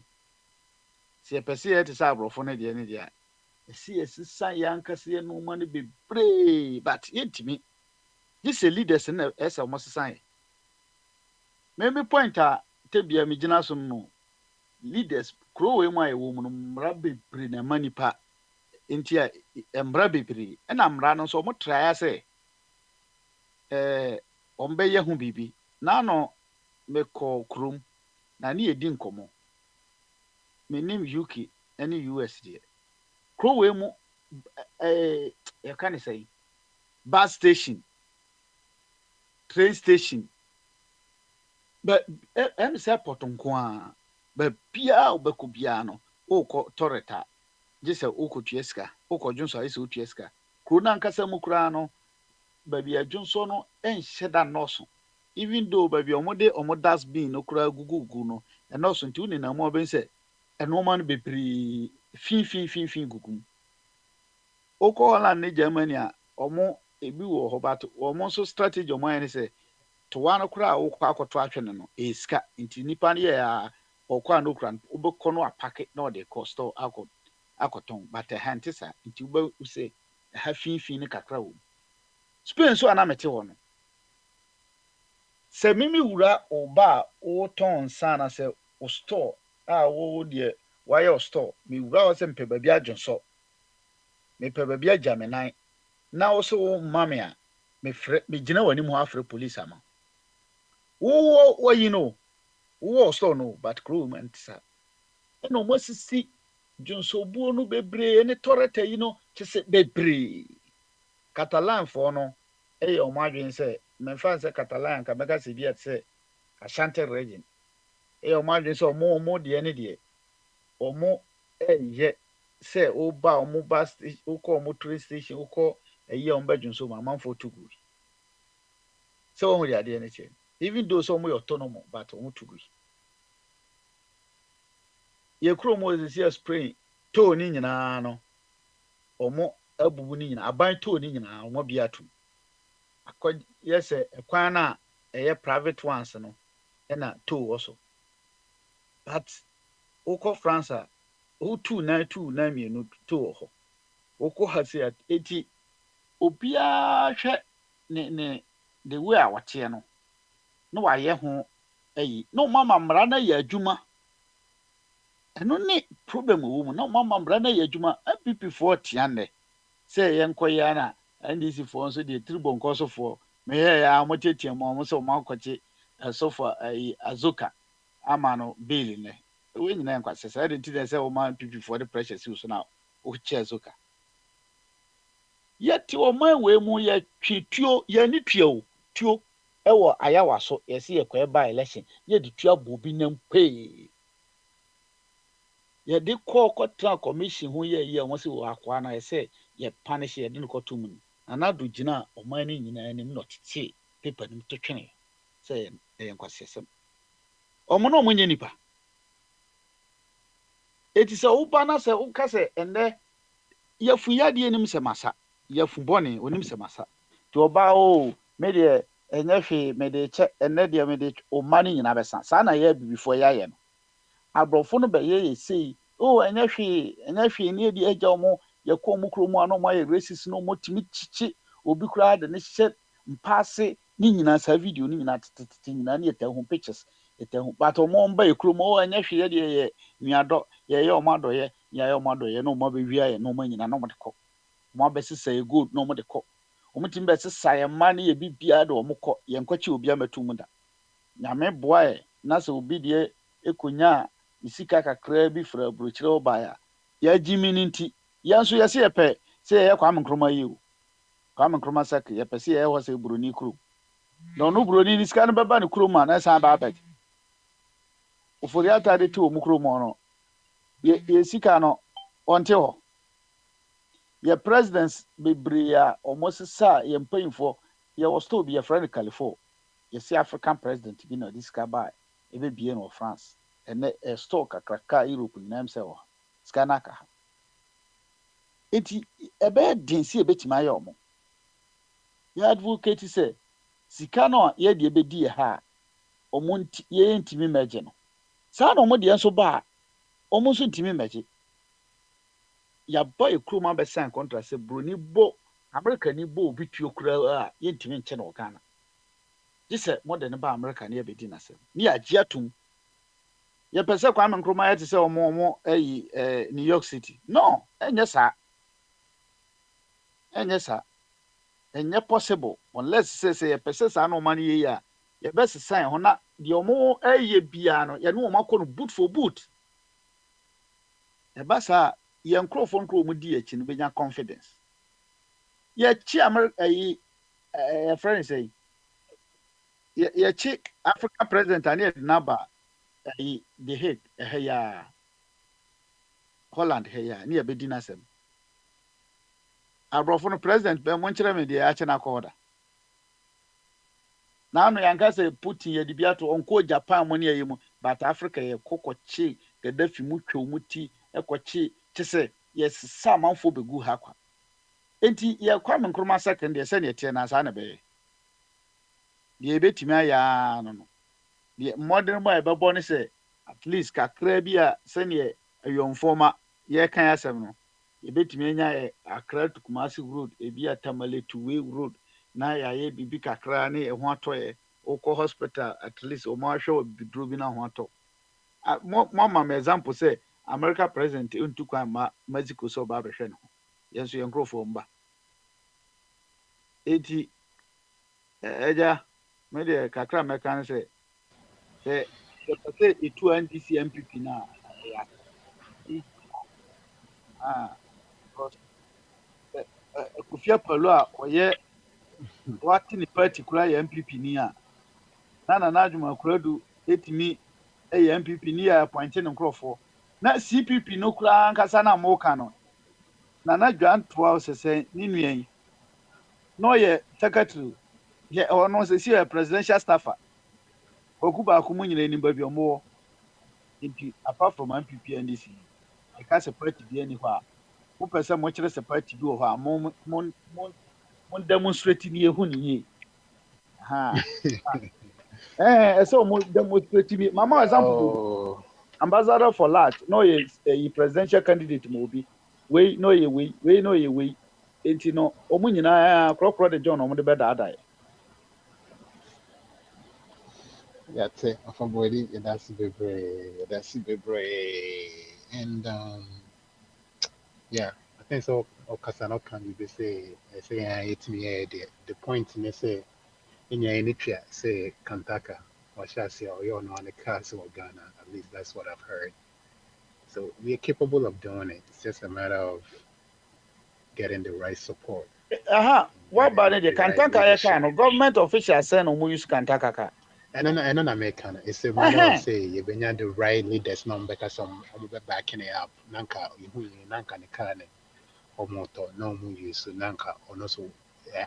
See per se to sabro for the any dia. See yes, son yanka say no man be brave, but yet to me. This a leaders in the S almost sign. Maybe point out to be a miginasum no. Leaders crow in my woman, rabbi bring a money pa into a embrabby, and I'm running so much try say. Ombe ye hu bibi na no me ko krom na ne edi nkomo me nim UK any US de kro we mu you can say bus station train station but em say potonko a but bia obeko bia no o ko toreta je se o ko tueska o ko junso ise o tueska kro na nkasa mu kra no baby a junso no enhyeda noso even though baby omodas bin no kura gugu no enoso nti uni na mo ben se enoma no bepri fin gugu oko la ne Germany a omo ebi wo hobato omo so strategy omo ene se to wan kura wo kwa akoto atwene no eska nti nipa ne ya okwa no kura obekọ no apake na de cost akoton but hantisa nti ube use ha fin ne kakra wo Spain so anamete ho no. Se mimi wura oba o ton sana se o store wo de why o store mi wura o se mpe ba bia adwonso. Me pe ba bia jamenan. Na o so mame a me gina wani mu afre police ama. Wo you know. Wo store no but crew man tisa. No mo sisi dwonso buo no bebre ne torete you know kise bebre. Catalan for no o madwin say me fan say Catalan ka mega se biat say Ashanti region o madwin say omo de ne de omo ye say o ba omo bus o ko omo train station o ko o mbadwin so ma for too good so omo de ne che even though so omo autonomous but omo too good ye kro mo is spray to ni nyina no omo abubu ni nyina aban to ni nyina omo bia tu akọ yes ekwan na private ones no na to also but oko France o 2 mienu to ho oko ha se eti obia hwe ne the way awate no no wa ye ho ayi no mama mra na ya adwuma eno ne problem wo mu no mama mra na ya adwuma app for tiane say yenkoya na NDC for nso de tribon koso for me ya motetie mo so mo akwache so for azoka amano bill ne we nyina nkwa sesa de ti say o man pipi for the pressure si so na o che azoka yeti o man we mu ya twituo ya ni tuo tuo ewo ayawa so yesi ye kwa by election ye de tua bobi nam pe ye de call commission ho ye won se wo akwa na ye say ye punish ye de ko tumu anado gina omani nyina anim not tie paper nim to twene say enkwasesem omo no omunye nipa eti se uba na se uka se enne yafu yade enim se masa yafu bone onim se masa to oba o me de enyefe me de che enne de me de omani nyina besa sa na ya before ya ye no abrofo no be ye sei o enyefe ni de agya omo yakọ mu kromu ano ma ye racist no motimi chichi obi kura de ne hye mpase ni nyina sa video ni nyina tete nyina ne etahu pictures etahu but omo mba ye kromu o anya hwe de ye nuado ye omado ye ya omado ye no mo be wia ye no mo nyina no mo de kọ mo be sesa ye good no mo de kọ omo tim be sesa ye ma ne ye bibia de omo kọ ye nkwachi obi amatum da nyame boa ye na se obi de ekonya isika kakra bi fra brochire oba ya jimi nti yanso yesi epe se ye kwa mkroma yi o Kwame Nkrumah sake ye pese ye ho se Broni kuro no no Broni ni sika no beba ne kuro ma na san ba abeg ofori atade ti o mu kuro mo no ye sika no onte ho ye presidents bebree a almost sa ye mpanyimfo ye was to be a friend California ye see African president bi na this ba ebe bie no France ene e store kakraka Europe ni nam se ho sika na ka eti ebe den si ebetima aye omo ye advocate say sika no ye de ebedi ha omo ye ntimi meje no sa na omo de enso ba omo so ntimi meje ya boy kroma be sign contract say Broni bo America ni bo obi tuo kura a ye ntimi nche na Ghana this modern ba America na ye bedi na se ni agye atum ye pese Kwame Nkrumah ye te say omo ayi New York City no enye sa enye possible unless say ye pese sa na oman ye ya ye best sign ho na de omo ayi bia no ye no omo akọ no boot for boot e ba sa ye nkrofo mu di echi no benya confidence ye chi America ayi friend say ye chi African president ani naba ayi the head ya Holland ya ni ye bedi na sem abrofo no president be mo nkyere me de ya che na akoda na no yanka say Putin ye dibia to onko Japan mo ne ye mu but Africa ye kokochi Gaddafi mu twa mu ti ekochi chese ye sisa manfo begu ha kwa enti ye Kwame Nkrumah second ye se ne tie na sa na be ye betimi aya no the modern boy be born say at least kakra bi a se ne ayomfoma ye kan asem no ye betimi anya Accra to Kumasi road e bi Tamale to Way road na ya ye bibi kakra ne e ho atoye oko hospital at least o ma hwe bidro bi na ho ato mo ma example say America president untu kwa Mexico so ba be hwe no yenso ye nkrofo mba eti eja me de kakra mekan say the pese itu NDC MPP na ya because Kufia Palo a oye wati ni party kura ya MPP ni a na adwuma kura du etimi ya MPP ni ya appoint ne nkrofo na CPP no kura nkasa na moka no na Dwan toa sese ni nuan no ye secretary ye ono se si presidential staffer okuba ko munyina ni ba bi omo nti apart from MPP NDC e ka se party bi ani hɔ a wo pɛ mo kyerɛ se party bi wɔ hɔ a mon demonstrate ni ehu ni ye ha so mo demonstrate bi mama example Oh, ambassador for large no ye presidential candidate mo bi we no ye we enti no omo nyina krokro de John omo de beda that's it. From Brady, that's Bebre. That's Bebre. And yeah, I think so. Okasano can be say, it's me the point in say in your initria say Kantaka or Shasi or you know on the castle of Ghana. At least that's what I've heard. So we are capable of doing it. It's just a matter of getting the right support, what about getting the the right kantaka ya leadership. no government officials say no mo use kantaka ka And then American, it's a matter of say you bring the right leaders now because some backing it up. Nanka you nanka ne kane or motor no mu use nanka or no so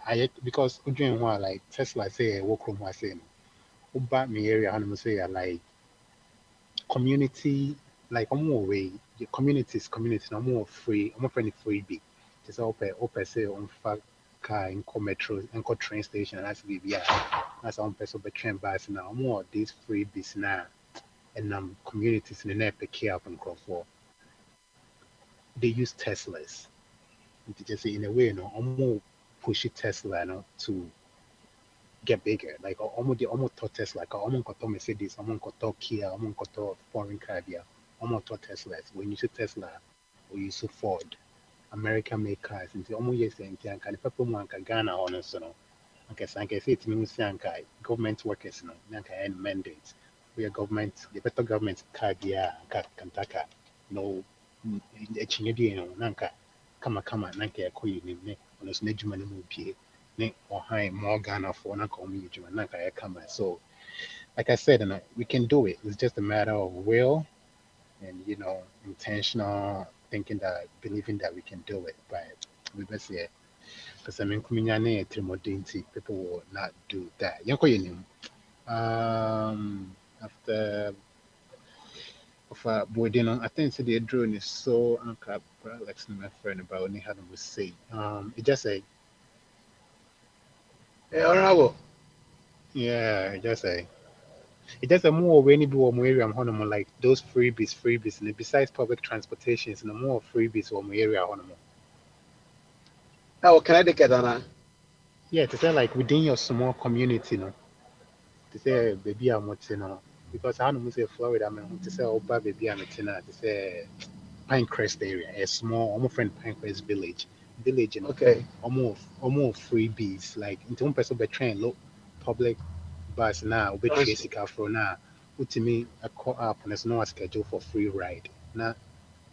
I because doing what like Tesla say work from was saying about me area and say like community like more way the community no more free I'm friendly free big just open say on fact car in metro and train station and that's be as on person but train bus now more these free bus now and communities in the net pick up and crop for they use Teslas to just say in a way no more push Tesla no to get bigger like almost to Tesla like almost got to Mercedes almost got to Kia almost got to foreign car there almost to Teslas when you see Tesla or you see Ford American made cars into almost yes and can people want Ghana on us no okay so I can say it means government workers no nanka and mandates we are government the better government car there no echinye di no nanka kama nanka ya koyi ni on a snake money movie, or high more Ghana for an community, and come. So, like I said, and we can do it. It's just a matter of will and intentional thinking that believing that we can do it. But we best say, because I mean, people will not do that. After boy, I think the drone is so uncapped. Alex, my friend, about only had to say. It just say, Honorable. yeah, it just a more when you do more area on like those freebies, and besides public transportations, and more freebies or more area on. Now, Connecticut, Anna. Yeah, to say like within your small community, to say baby I'm what because I don't say Florida, I mean, to say Oba baby I'm to say Pinecrest area, a small, almost friend Pinecrest village, Okay. almost freebies, like into one person by train, look, public bus now, be Tracy for now, put me a call up and there's no schedule for free ride. Now,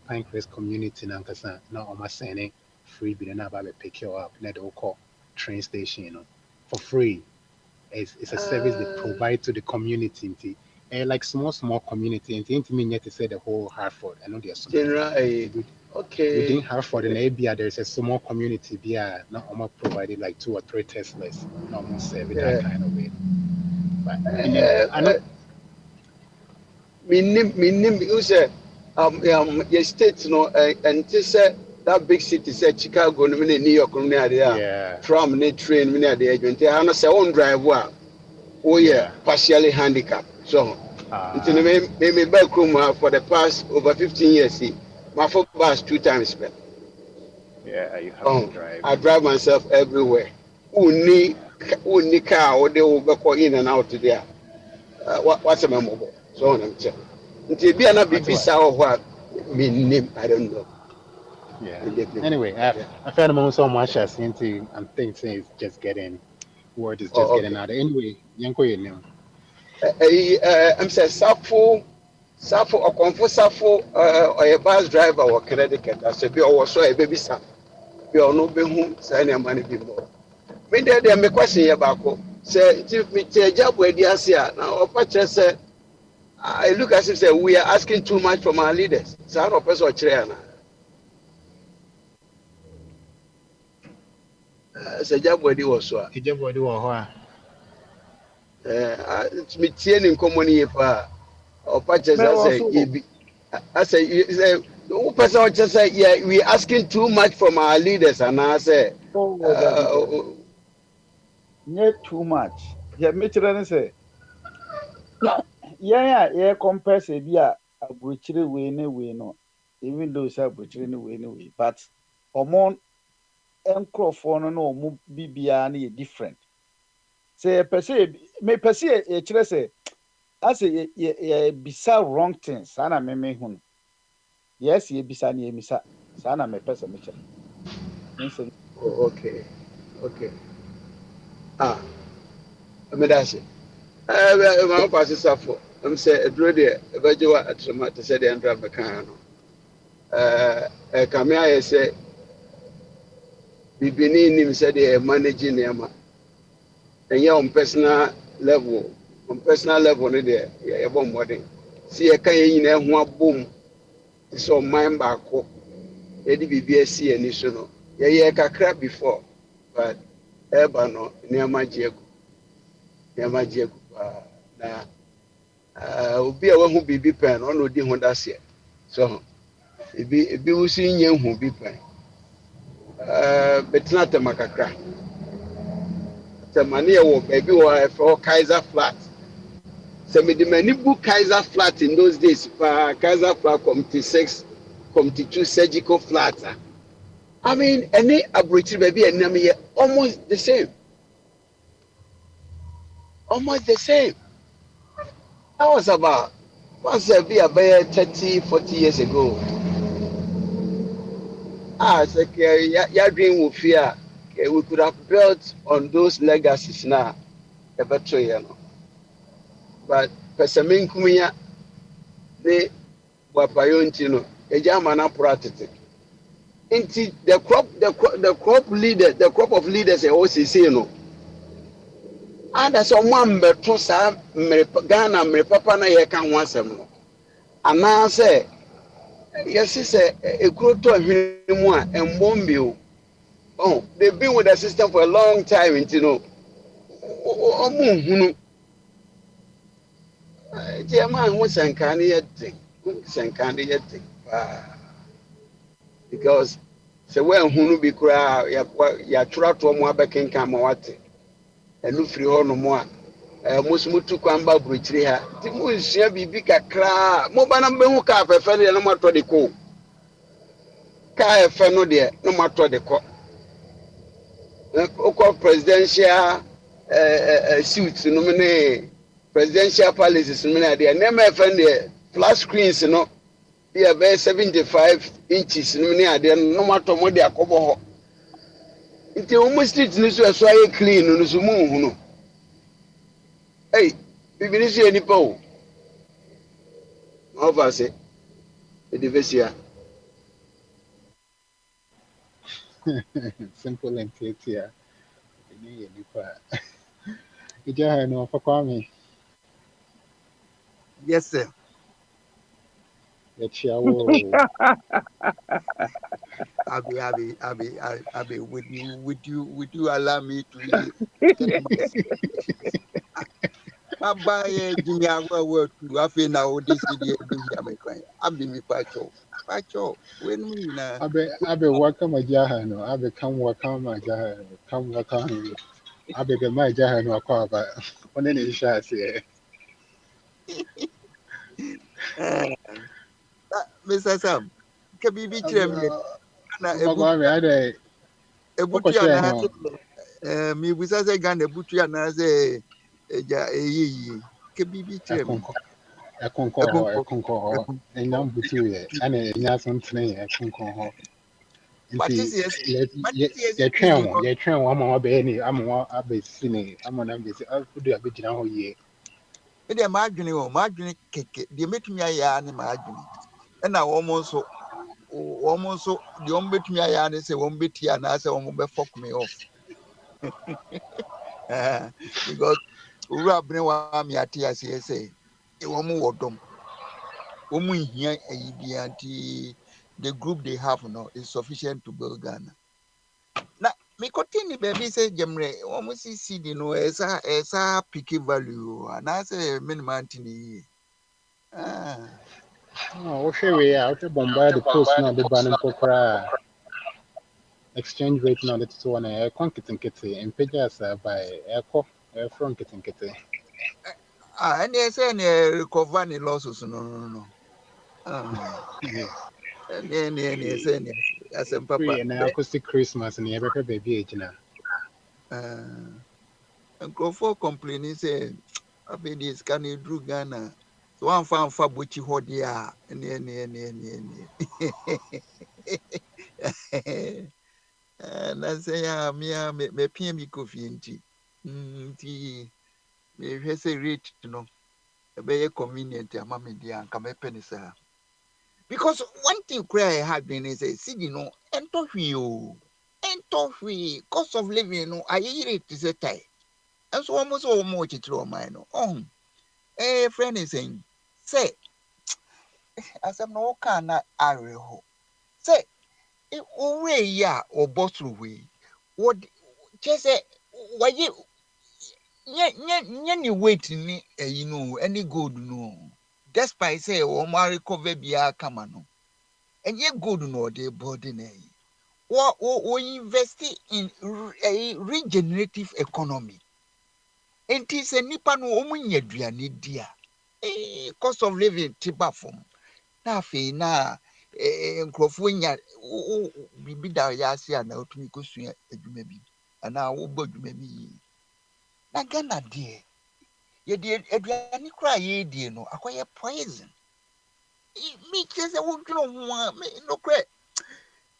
Pinecrest community, Nankasa, now almost saying freebie, and about pick you up, net call train station, for free. It's a service they provide to the community. Like small community, and to me, yet to say the whole Hartford. I know there's some Okay. within Hartford and ABA, there's a small community there, not almost provided like 2 or 3 Teslas, not almost serve that kind of way. But I know. Minim, you say, your state, and to say that big city, say Chicago, New York, Yeah. tram, train, the agent, I know say own drive. Oh yeah, partially handicapped. So, maybe back room for the past over 15 years. See, my foot bus 2 times. Yeah, you have to drive. I drive myself everywhere. Only car or they will go in and out there. What's a memo? So on and so. Until be another visa or what? Name, I don't know. Yeah. Anyway, I found him so much as into I'm thinking it's just getting word is just getting out. Anyway, Yanko, you know. I'm saying Safo or a bus driver or Connecticut. I said, be also a baby son. Be or no be home, say any money be more. Me there me question about say if me take job where they are now or patch say I look as if say we are asking too much from our leaders. So I don't person or chair say job where they was so. Job where they were Me tie ni nkomoni pa or patch say I say who person or say yeah we asking too much from our leaders and I say not too much. Yeah, me say. Yeah, compare say be a butchery way no. Even though it's a butchery way, but among microphone no mu bibia na different. Say per se me per se e kire say as a bisa wrong things ana me hu. Yes, ye bisa na ye misa. Sana me pesa me kire. Okay. I mean that's it. My pass is up for. I'm say a dread about you at some to say the Andra Bacano. Come here, I say, beginning him said they are managing them. And you're on personal level, there, yeah, bomb wedding. See a kind in one boom. It's on mine back. Eddie BBSC and Nishono. Yeah, crap before, but Ebano near my Jacob. Na obi a wahu bibi pen ono di ho dasie so ebi wusi nye hu bi pen betna temakakra temane wo baby wo for Kaiser flat so me di mani book Kaiser flat in those days Kaiser flat committee 6 committee 2 surgical flat I mean any abrochi baby enam here almost the same That was about be about 30, 40 years ago. Your dream would fear we could have built on those legacies now, a better But Pesamin Kumia, they were Payontino, a German apparatus. Into the crop leader, the crop of leaders also say no. And that's a one better sa Ghana me papa na ye kan wasem no. And now say yes say a growth to him and bombio. Oh, they've been with the system for a long time, you know. Chairman was Sankani because so when Hunu be cry, ya try to more back in Kamawati, and look free on no more. Musmutu Kwamba Bridge, the moon shall be big a cry, Mobana Behuka, a fellow, no matter the co. Car a fellow there, no matter the co. Presidential suits, nominate presidential palaces, nominate. They never find the flat screens, you know. They are very 75 inches, nominate. They no matter what they are covered. It's almost streets, no so I clean, no so move, no. Hey, we finish any pow. Over say, the division. Simple and clear. Ija no for Kwame. Yes, sir. Yachiawo. Abi, would you allow me to get my buy Jimmy word to have now this idiot be crying. I'll be me pacho. When we na Abe welcome a jahano. Abe come welcome my jahano. Come welcome. Abe be my jahano aquaba. On any shots here. Mr. Sam, can be me na Kwame, I dey. ebutu ana mi busa se Ghana ebutu ana se eja eyi ke bibi trem Ekonko. Enyam butu ye. Ane enyaso ntene ye ekonko ho. Nti yɛtwɛn wɔn ama wɔbɛyɛ ne ama wɔn abɛsi ne ama na abɛsi afudu abɛgyina hɔ yie. me de ma adwene keke de metumi aya ne ma adwene na wɔn nso de wɔn betumi aya ne sɛ wɔn beti ana sɛ wɔn bɛ fuck me off because owura abene wa me ate ase sɛ wɔn wɔ dɔm wɔn nhia ayi bi anti the group they have no is sufficient to build Ghana. Na me continue baby say Jemre almost see the no esa picky value and I say minimum tini. Wohwɛ wei a wohwɛ bombard the post na ɔde ba no mpo koraa exchange rate na ɔde toto hɔ no ɛkɔ nketenkete mpagya asa bae ɛkɔ ɛforo nketenkete. And they say ne recover the losses no. Ne say ne asem papa. Na akɔsi Christmas na yɛbɛhwɛ baabi agyina. Nkurɔfoɔ complaining say abedi scan edru Ghana. So one fan bochi hɔ deɛ a na say ya me pia mi kofi nti me hwɛ sɛ rate no ɛbɛyɛ convenient ama me deɛ anka mɛpɛ ne saa because one thing cry had been is a city no ento hwee cost of living no ayi rate is a tie and so almost all more chitro mine no friend is saying say as I'm no can array ho say it already ya or boss through we what just say why you nye wait ni you know any good no despite say o ma recover bia kama no enye good no dey body na yi we invest in a regenerative economy enti se nipa no o munya duane dia cost of living tiba from na fe na nkrofo nya bibi da ya ase ana otumi kosua adwuma bi ana wo bo adwuma bi na Ghana de ye de aduane kra ye die no akoye poison me kese wo dwno ho a me no kra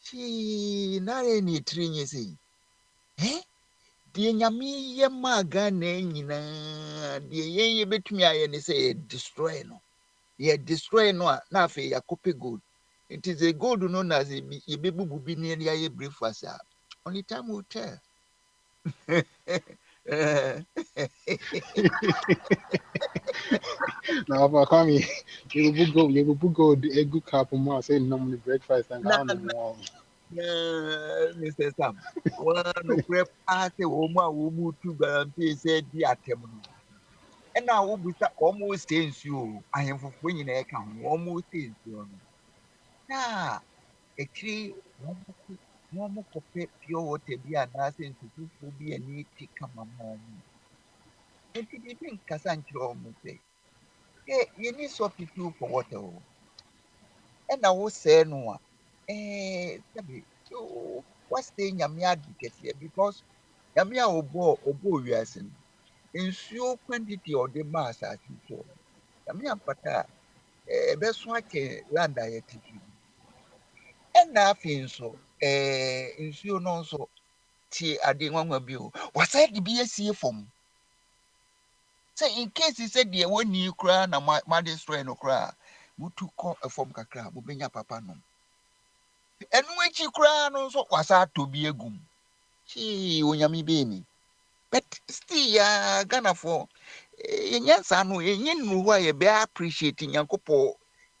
chi na re ni trinye sei de nyame ye ma Ghana nyina de ye betumi aye ne say destroy no a na afi yakope gold It is a gold known as a baby bubi near a breakfast. Only time will tell. Now, if I come here, you will go a good cup of more, say normally breakfast and I don't know. Mr. Sam, one of the party woman who moved to guarantee said the atem. And now we start almost saying you. I am for winning a account, almost saying you. Nah, a tree, one more pure water be a nothing to do be a neat come a mom. And it didn't Cassandra almost say. You need substitute for water. And I was saying, no, what's the Yamia advocate here? Because Yamia obo wiasin. Nsuo quantity or the mass as you saw. Yamia pata, best one land I teach. And nothing so, nsuo no so. Ti ade nwanwa bi o wasa de bi asie fom say in case he said the one you cry na ma destroy no cry mutu ko fom kakra mo benya papa no enu echi cry no so wasa to bi egum chi onyame be ni but still ya Ghana for yenyansa no yenyin nu ho ye be appreciate nyankopo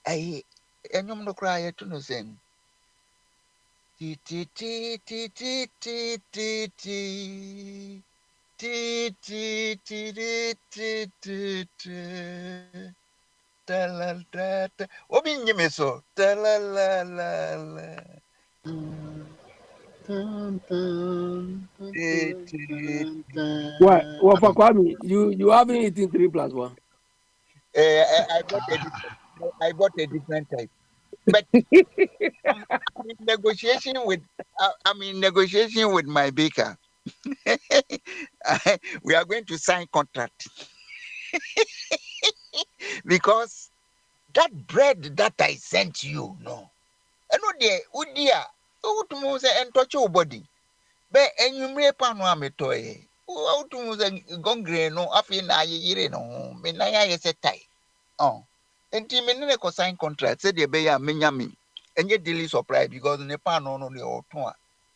ai enyom no cry ye to no sen ti ti ti ti ti ti ti Obi nyime so What for Kwame? You haven't eaten 3+1. I bought a different type. But I'm in negotiation with my baker. We are going to sign contract because that bread that I sent you, no. I know there, Udia, Utumuze and touch your body. But and you may pan one toy. Utumuze gongre no, afina ye no, menaya is a tie. Oh, and Timene ko sign contract, said the beya minyami, and yet daily surprise because the pan only or two.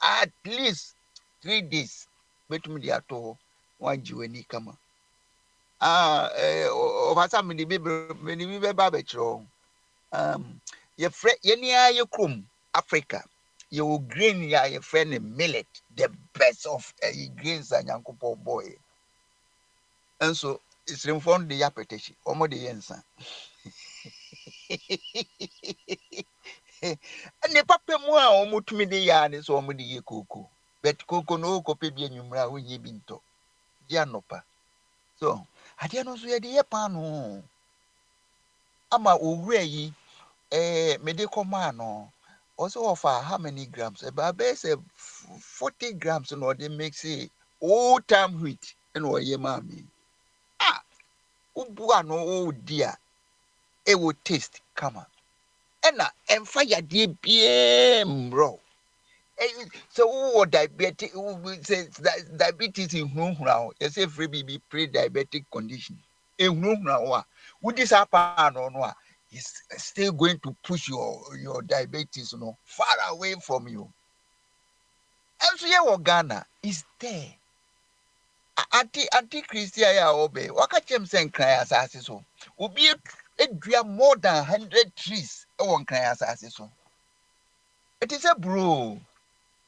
At least 3 days. Bet me the ato one jueni kama. Ovasa me the baby barbecue. Your friend, your krum, Africa. You green ya your friend millet, the best of grains and yankupo boy. And so it's informed the yapetishi, omo the yensa. And the papa moa omo to me the yarn is omo the kuku. But coco no copy be numera when ye binto. Janopa. So, I didn't know so the pano. Ama uwe medical man also offer how many grams? About base 40 grams no they make say old time wheat and what ye mammy. Ah, ubua no oh dear. It will taste come on. And fire dear BM bro. So diabetic diabetes in whom now you say free baby pre-diabetic condition. In whom now would this happen or no? Is still going to push your diabetes far away from you. And so your Ghana is there. Anti Christian ya obey. Wakachem sen cry assassin so. Will be a more than 100 trees. One cry assassin so. It is a bro.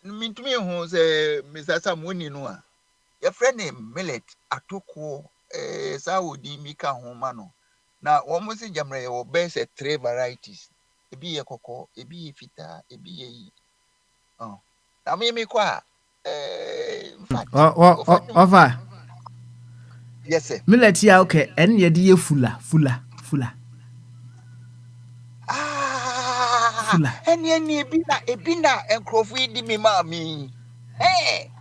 Mean to me who say Mr. Samwini Noah. Your friend named Millet Atoko Saudi Mika Homano. Now almost in Jamre or best 3 varieties. A be a cocoa, a be fita, a be a oh. Now me qua Over. Yes, sir. Millet ya okay, and ye dear fuller. Fuller. And ye bina and Crawford di me mammy. Hey.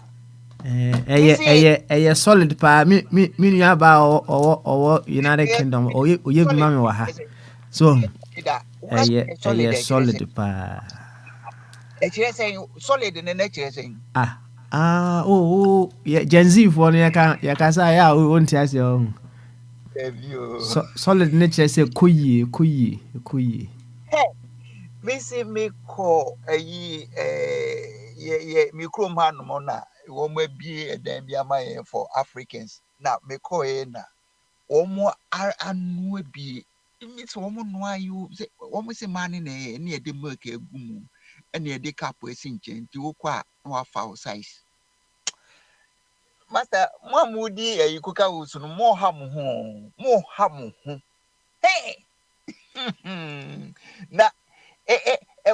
A solid pa me about United Kingdom or you mammy waha. So a solid pa. Saying solid in the nature saying. Yeah, Gen Z for Yakasa, ya won't ask your Review. solid nature say kuyi. Hey, Missy me call a ye me chrome hand mona, one may be a damn yama for Africans. Now me call na more are and be. It's woman why you say almost a man in a near the murky boom and near the cap was sinking to quite no foul size. Master, Mom would dear, you cook out some more ham home, more ham. Hey! Now,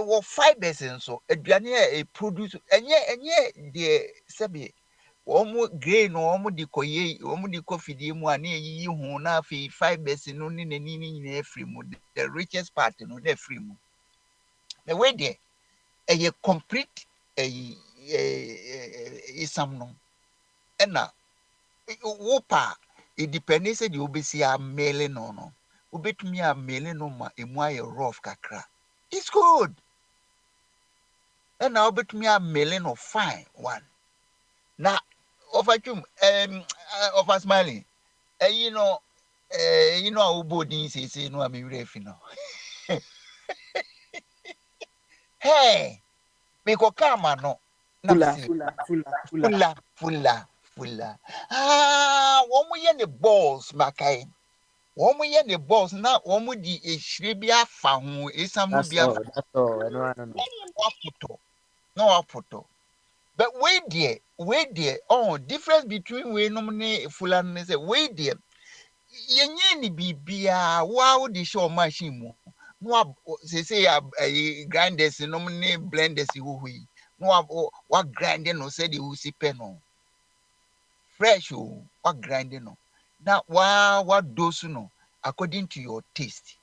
were fibers and so a a produce and yet, dear Sabi. Almost grain or almost the coye, almost the coffee, the one near you who now fee fibers and only in a free mood, the richest part in the free mood. The way there, a complete is some no. And now, whoopah, it depends on you be see a mailing or no. Ubet me a mailing on my rough kakra. It's good. And now bet me a mailing of fine one. Now, of a of a smiling. You know, how body is, no, I'm refino. Hey, me go come no. Fulla. Ah, one we the balls, Makai. One we the balls, now one with the Shribia found is some That's Nubia all. That's all. No. no photo. But wait there. Oh, difference between we nominate full and say, wait there. Yenye bibia wow the show machine mo no say grinders no ne blenders hui no what grinding no say the usi no fresh what grinding no now what dose no according to your taste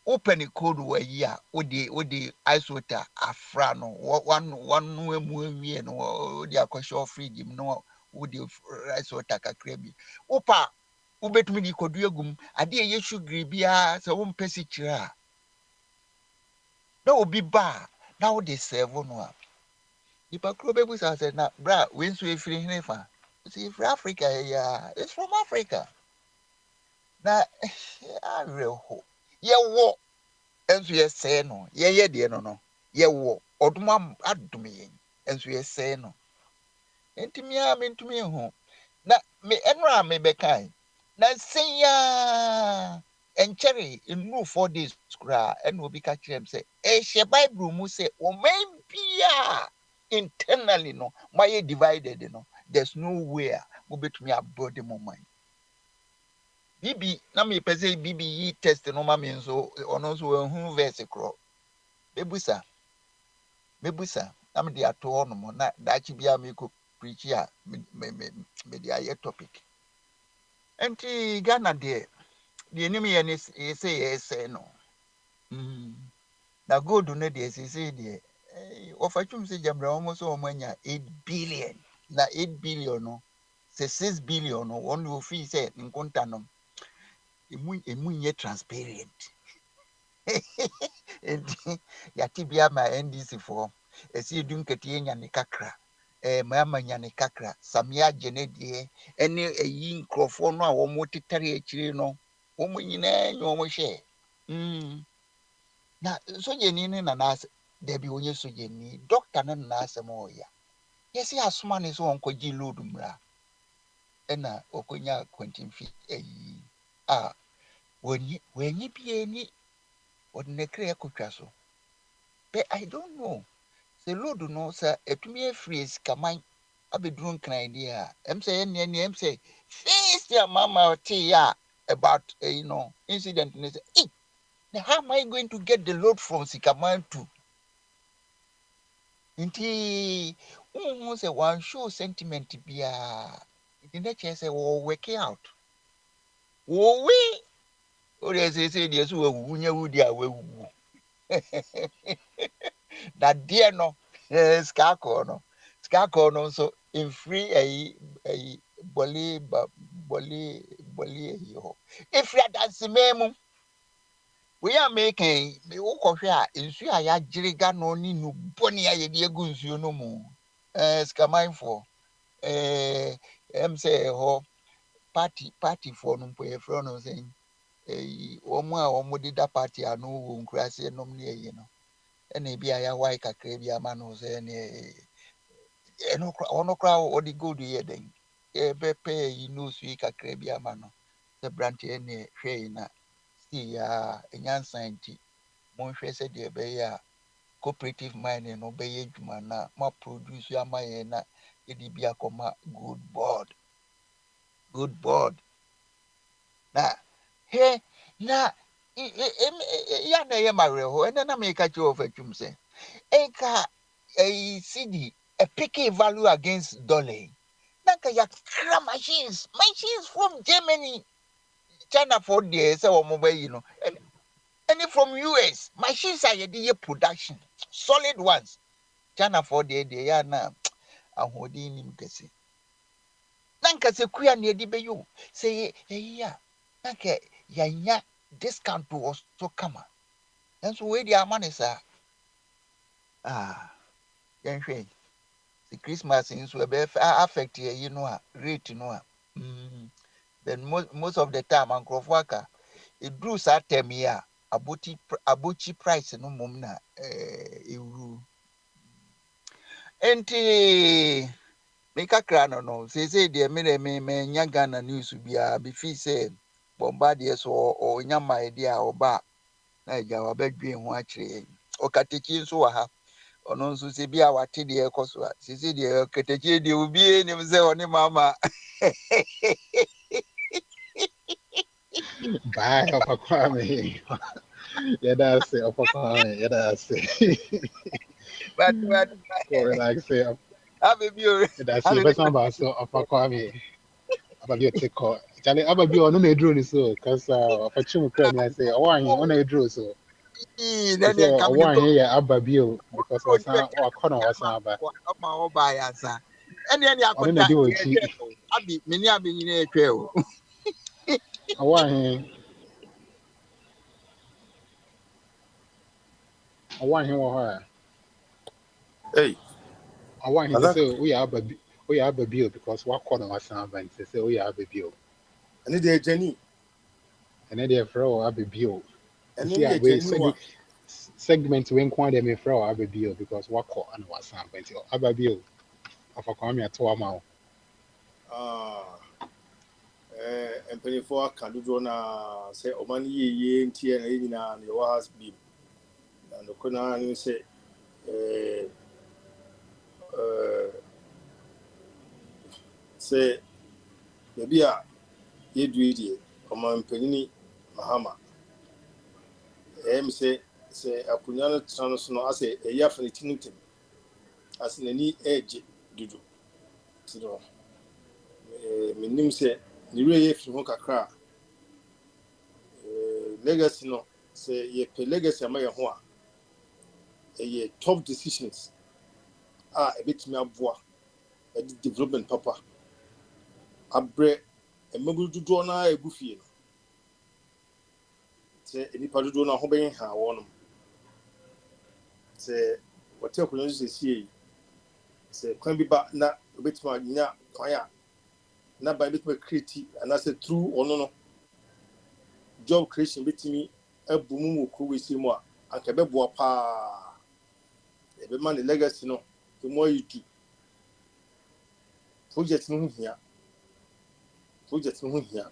open a code where yeah with the ice water afra no one we no the aqua free gym no with the ice water kakrebi opa ubetumi di kodu egum ade ye sugar bia se wo mpesi kira na obi ba na wo de serve no a ipa kro bebu sa se na bra we nso efiri hnefa see for Africa yeah it's from Africa na areho ye wo enso ye se no ye de no ye wo oduma adum ye enso ye se no entimi a mentumi ho na me enra me bekai na senya enkyere enu 4 days kura enu obi ka kyerem say ehye bible mu say o man bia internally no my divided no there's nowhere mo betumi abode mo man bibi na me pese bibi yi test no ma me nso ono nso ehun verse kro mebusa na me de ato no mo na dachi bia me ko preach ya me de aye topic enti Ghana de enemy ye say yes no na gold no de say de ofachum say jamra almost o manya 8 billion na 8 billion no say 6 billion no one will fee say nkonta no emu nye transparent enti ya tibia ma NDC for esi dum ketie nya ne kakra mama nya ne kakra samia genedie ene eyi nkrofo no a wo mo tetare akire no wo mo nyina nyo mo hwe na sojeni ni na nas debi onye sojeni doctor na na asem oya yesi asoma ne so onkogi load mra ena okonya kwantimfi eyi wenyi bie ni odne kre akotwa so but I don't know se load no sa etumi afries kaman abeduru nkran dia em say ne em say first ya mama oti ya about incident ne say now how am I going to get the load from Sikaman to Inti say one show sentiment bia the nature say work out we o dey say dey so wunya wudi awu that dear no skako no so in free a boli yo if you dance memu we are making me ukọhwe a nsu a ya jiriga no ni nu boni a ye de egu nsu no mu skamanfo em say ho party for no po e fro no say omo a omo de da party anu wo nkurase nom ne ye no ɛna ebi a yɛawae kakra bi ama no sɛ ne ɔno koraa ɔde gold yɛ den yɛbɛpɛ yi nose yi kakra bi ama no sɛ branteɛ ne hwɛ yi na sii a ɛnyansa nti monhwɛ sɛdeɛ ɛbɛyɛ a cooperative mining no bɛyɛ adwuma na ma produce ama yɛn na yɛde bi akɔma good board na he na ya na ɛyɛ mawerɛhɔ ɛnɛ na meka kyerɛ wɔ fatwum sɛ ɛnka CD a picking value against dollar na nka yɛakra machines from Germany China for the sɛ wɔn bɛyi no and from US machines are yɛde yɛ production solid ones China for the yɛ na ahoɔden nim kɛse na nka sɛ kuya na yɛde bɛyi o sɛ ɛyi a na nka yɛanya discount wɔ so kama nso wei deɛ ama ne saa yɛnhwɛ the Christmas nso ɛbɛyɛ affect yɛyi no a rate no a then most of the time nkurɔfoɔ aka ɛduru saa term yi a abotchi price no mmom na ɛwuru nti mekakra no seesei deɛ menya Ghana news biara befii sɛ Bombardier so ɔnya maede a ɔba na agya wabɛdwen ho akyerɛ yɛn ɔkatakyi nso wɔ ha ɔno nso sɛ bi a wate deɛ ɛkɔ so a seesei deɛ ɔkatakyi deɛ obiara nim sɛ ɔne mama Bye, Papa Kwame. Yeah, that's it, Papa Kwame. Yeah, that's it. but Relax, yeah. That's it. First one about so Papa Kwame. About your take call. Charlie, about you on the drone so because for chum crane I say I want him on the drone so. I say I want him yeah Ababio because was or corner was about. on the On the deal with you. abi many abi nyina etwa o I want him. Hey, I want him to Adak, say we are Ababio because what corner was about. Say we are Ababio. I need a Jenny, And then they're for Ababio. and See, then a we Jenny. segment when quite them for Ababio because what call and was something. Ababio of a Kwame at Tuamau. Mpanyinfoɔ aka dodoɔ na sɛ ɔman yie nti na yɛn nyinaa na yɛwɔ ha bi na nokɔ na ne sɛ sɛ baabi a yɛdue deɛ ɔman mpanyini Mahama ɛyɛ sɛ akonnwa no tena no so no asɛ ɛyɛ afa ne ti no ntam asɛ n'ani ɛregye dodo nti no menim sɛ ne werɛ yɛ firi ho kakra legacy no sɛ yɛpɛ legacy ama yɛn ho a ɛyɛ tough decisions a ɛbɛtumi aboa ɛde development papa abrɛ mmabunu dodoɔ no a ɛgu fie no sɛ nnipa dodoɔ no a ho bɛyɛ ha wɔnom sɛ wɔte akonnwa no sɛsie yi sɛ kwan bi ba na ɛbɛtumi anya kwan a na ban bɛtumi akreti anaasɛ through ɔno no job creation bɛtumi abu mu wɔ kuro wɛsie mu a anka ɛbɛboa paa ɛbɛma ne legacy no ɛmu ayi du project no ho hia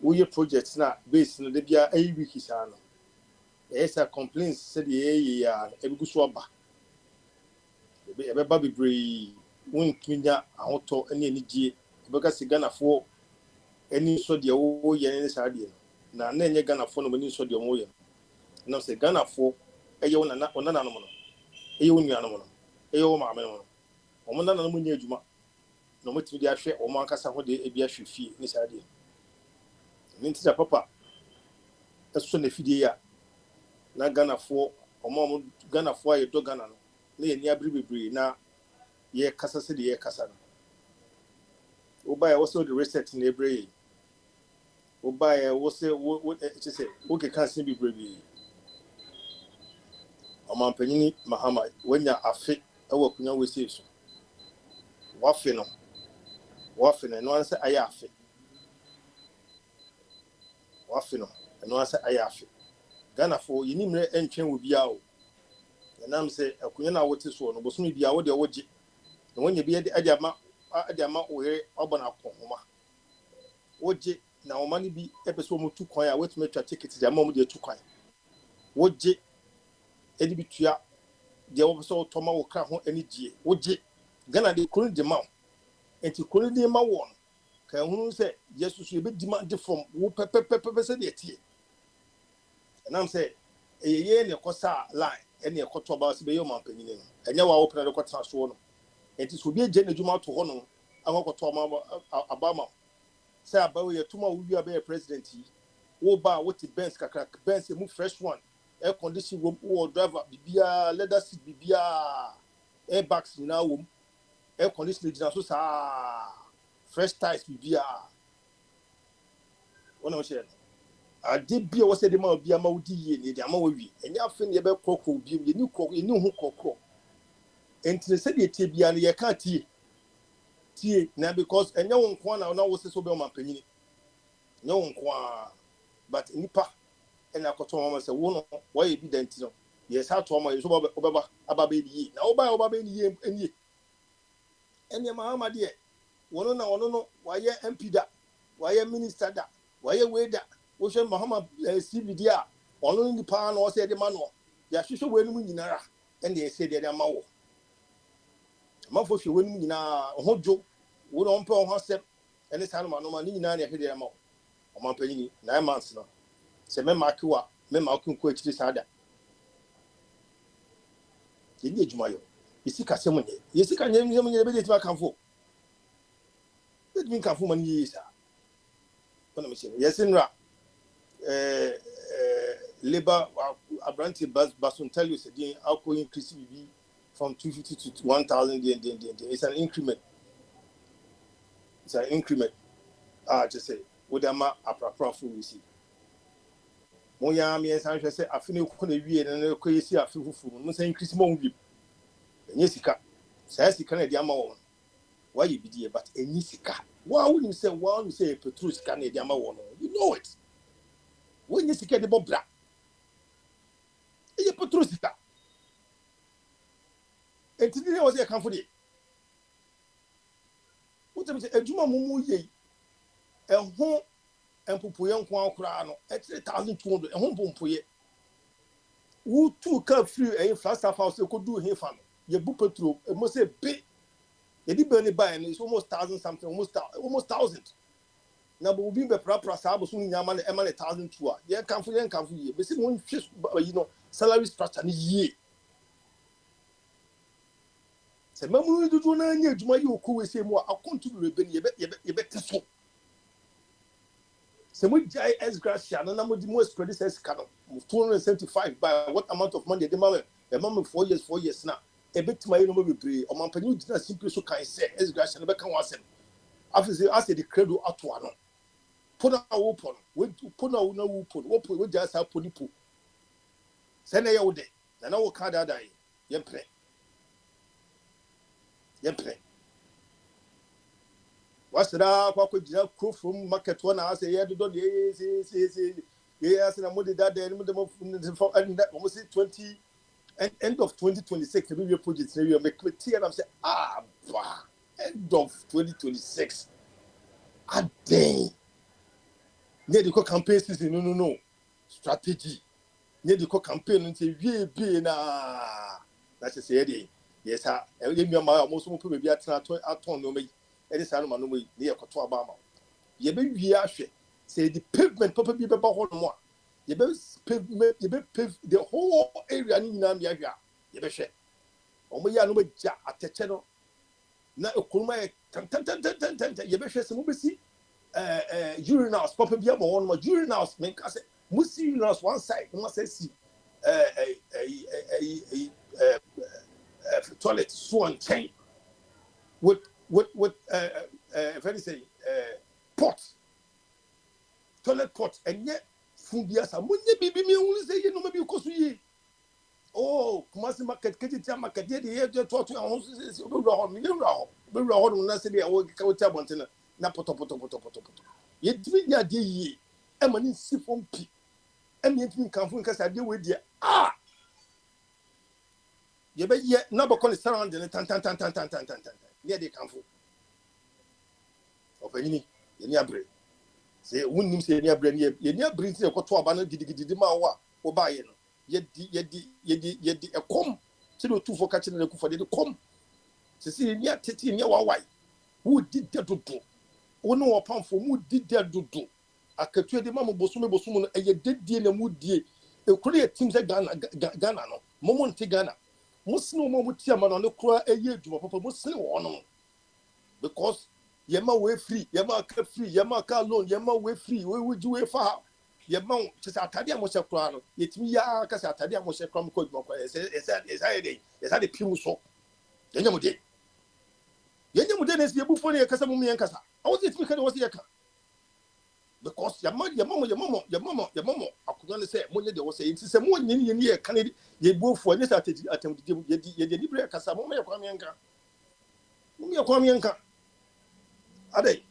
woyɛ project na base no da bia ayi wiki saa no ɛyɛ sɛ complaints sɛdeɛ ɛyɛ a ɛbɛgu so aba ɛbɛba bebree wontumi nya ahotɔ ne anigye ɛbɛka sɛ Ghanafoɔ ani nsɔ deɛ woyɛ ne saa deɛ no na ɛnyɛ Ghanafoɔ no ani nsɔ deɛ wɔyɛ no sɛ Ghanafoɔ ɛyɛ wo nananom no ɛyɛ wo nuanom no ɛyɛ wo maame no wɔn nananom nyɛ adwuma na wɔn tumi de ahwɛ wɔn ankasa ho de ebi ahwɛ fie ne saa deɛ ne nti sɛ papa ɛso na fidie ya na Ghanafoɔ Ghanafoɔ a yɛdɔ Ghana no na yɛ ni abiri bebree na yɛ kasa sɛ deɛ yɛ kasa no wobaeɛ wɔ sɛ wode research na ɛbrɛ yɛ wobaeɛ wɔ sɛ kyɛ sɛ wokeka ase bebree ɔmampanyini Mahama wanya afe ɛwɔ akonnwa wɛsie so wafe no ɛno ano sɛ ayɛ afe wafe no ɛno ano sɛ ayɛ afe Ghanafoɔ yɛni mmerɛ ɛntwɛn wɔ biara o and I'm say akunya what is one bosom bi a wo de woje na wonye bi ade ama ohere obana akoma woje na o mani bi epeso mo tu kwan a wetumi twa ticket de ama mo de tu kwan woje edi bi tua de wo so to ma wo kra ho ani die woje Ghana de kron de ma enti kron de ma won ka hunu se yesu so e be demand from wo pepepepe se de tie and I'm say ye ne kosa line ene e koto ba se be yo mampanyine no enye wa wo pena de kota so no enti so bi eje na dwuma to ho no akokoto ma abama say abawo ye tuma wo wi abe president yi wo ba wo ti Benz kakra Benz mu fresh one air condition wo driver bibia leather seat bibia airbags na wo air condition dina so sa fresh tires bibia wona wo share ade bia wo se de ma bia ma wodi ye ne de ama wo wi enya afi ne be kokko bia ye ni kokko ni hu kokko enti se de tie bia ne ye ka tie na because enya wo nko na wo se so be ma panyini enya wo nko but nipa ena akoto mama se wo no wo ye bi denti no ye sa to mama ye so obeba aba be yi na oba be ni ye enie ene mahama de wono na wono no wa ye MP da wa ye minister da wa ye we da wo hwe mahama CVD a wono ni pa na wo se de ma no ya hwehwe we nu nyinara ene ye se de ma wo mafo hwe we nu nyina hojo wo no mpe ho asem ene sa no ma no ma ni nyina na hwe de ma wo o ma panyini 9 months no se me makiwa me makun ko ekiri sada yedi ejumayo isika semunye yesika nyemye be de tima kanfo de min kanfo man yi sa kono me sene yesinra labor abranti basun tell you say the alcohol increase be from 250 to 1000 it's an increment just say with ama aprapra fu we see moya mi ensan hwe se afine ko na wie na ko yesi afi fufu no san increase mo wi enye sika sa sika na di ama won why you be but enye sika wa woni say petrol sika na di ama won you know it when you sika de bobra e petrol sika entini ne was e kan for de what say ejuma mumu ye ehun empupuye nko akura no 3200 ehun pompuye wo tu ka free e flasta house ko du he fa no ye bu petrol e mo say be ye di be buy no is almost 1000 something almost 1000 na bo bi be pra sa bo so nyama na e ma 1002 a ye kan for ye be say won hwe you know salary structure ni ye se mamu dudu na anya adwuma ye okwo we say mu Akwantufuo be ni ye be teso se mo jai as gracia na mo di mo spread this canon 275 by what amount of money the mama 4 years na e betima ye no mo bebre o mampanyu dina simply so kan say as gracia na be kan wasem afise as the credo ato ano pona wo pon we pona wo na wo pon wo ja sa ponipo se na ye wo de na wo ka da ye pre wasra kwa jira ko from market one as ye do ye as na mo de that day mo de mo almost 20 end of 2026 we project we make clear and say end of 2026 day near the campaign season no strategy near the campaign until we be na that's say yes ha e mi ma mo so mo pe be aton no me edi sa no ma no me ne ye koto aba ma ye be wi ahwe say the pavement papa bi be ba ho no mo ye be pave the whole area ni nyina mi ahwe ye be hwe o mo ya no me ja ateche no na ekuruma ye tan ye be hwe se mo be si urinals papa bi aba ho no mo urinals me ka say mo si urinals one side mo say si toilet so on chain with very say pot toilet pot and yet fundiasa munye bibi mi hu say no maybe koso yi oh kumasi market kiti market dey to ahun say be wura ho na say dey wo ka wo tia bonte na poto ye timi dia dey yi e mani si fom pi e mi timi kan fu nka say dey we dia ye be ye na boko ne surround ne tan ne dey kanfo opanyini ye ni abre se wunnim se ye ni abre ne ye ni abre nti e kwoto aba na gidigidi ma wo ba ye no ye di ekom se do tu fo ka chine ne ku fo de kom se ye ni atete ni wawai wo di dedodo wo no opamfo mu di dedodo akatue de ma mo bosume no eye dedie na mu die e kure ye tim se Ghana no mo nti Ghana musino mo mutia ma no ne kura eye duma papa musino wo no because yema we free yema ka free yema ka loan yema we free we wuji we fa yema se atade a mo se kura no yetimi ya ka se atade a mo se kura mo ko duma ko esa de pimu so yenya mo de ne se yebu fo ne kasa mo me kasa awo se yetimi ka de wo se yeka because yama akugana say mo nye de wo say nti se mo nye ni ye kan ye buofu anye sa atem ye de libre kasa mo me kwa mienka ade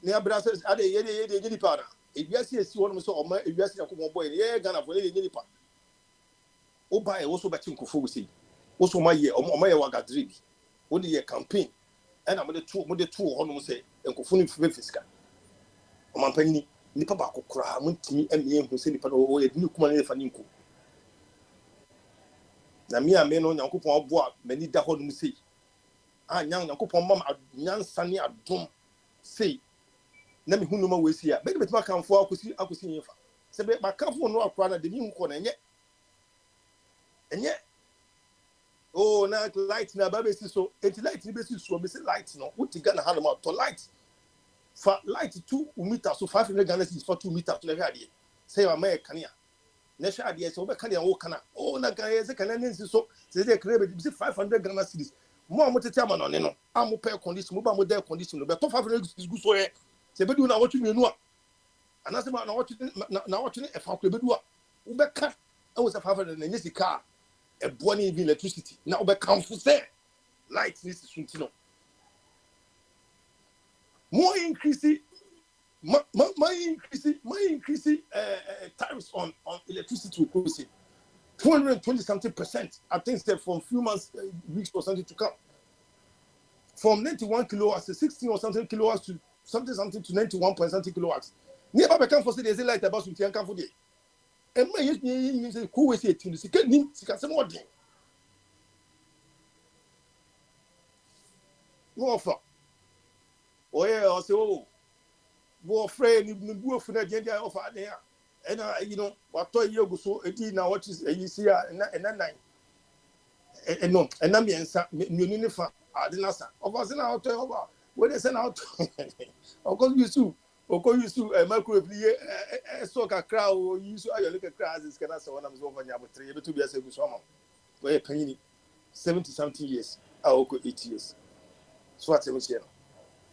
ne abrasa ade ye de ni pa na ebiase esi wonu so o ma ebiase yakobon boy ye Ghana fo ye ni pa o ba e wo so ba chinkofo wo sei wo so ma ye o ma ye wagadri bi wo de ye campaign e na mo de tu hono mo say enkofo ni fisika o man panini nipa ba kokora muntimi eme hu se nipa no ye ni kuma na fa ni nko na mi ame no nyankopon aboa mani da ho no sei nyankopon mam nyansa ne adom sei na me hunu ma wesi a be betima kanfo akosi nyefa se be makanfo no akora na de mi nko na enye oh na light na ba be si so enti light ni be si so be si light no wuti Ghana ha no ma to light for light 2 meters so 500 Ghana cedis for 2 meters to na hade say wa mai kania na hade say we kania wo kana oh na Ghana say kana nsi so say dey krebe be 500 Ghana cedis mo amotete ama no ne no amu pay condition mo ba mo dey condition no be to 500 cedis gu so ye say be do na wotu mienu a anase ma na wotu ne e fa ko be do a wo be ka e wo say 500 na nyesi ka e bo ni even electricity na wo be kanfo say light ni si sunti no more increasing tariffs on electricity will see 220 something percent. I think that from few months, weeks or something to come. From 91 kilowatts to 16 or something kilowatts to something to 91 point something kilowatts. Never become for say light about some tianka for day. And my yes, say who is it? You see, can some more thing. No offer. Oh yeah, I say go afraid you go for that agenda offer there. And you know what toy you go so na what is you see and nine. And no, and I'm answer me fa adinasa. Of us now to over. When they send out of course you sue. Of course you sue micro play soccer crowd you sue you look at crowds is kana so when I'm over here but 3 to be as a good summer. Where penny 70 something years. I will go 8 years. So what's the mission?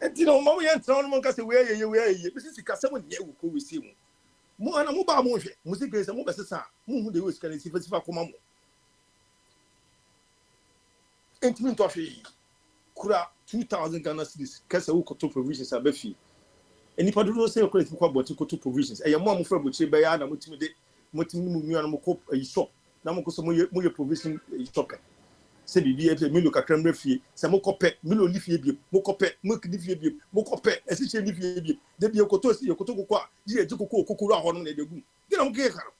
And you know, Mamma and Town Monka say, where you wear ye, Mrs. Cassavan, you will receive. More and more about Monje, music is a more better, whom they was can see for Comamo. Intimate of Kura 2,000 Ghana cedis, Casawuko to provisions are Befi. And if I do not say a credit for what to go to provisions, a mom for which Bayana Mutimu a shop, Namoko more provision shop. Se bibi e mi lo kakra mra fie se mo kopɛ mi lo lifie bi mo kopɛ mo lifie bi mo kopɛ esi che lifie bi de bi ekoto si ekoto kokɔ a ji e kokɔ kokuru ahɔ no na de gu de na mo ke karo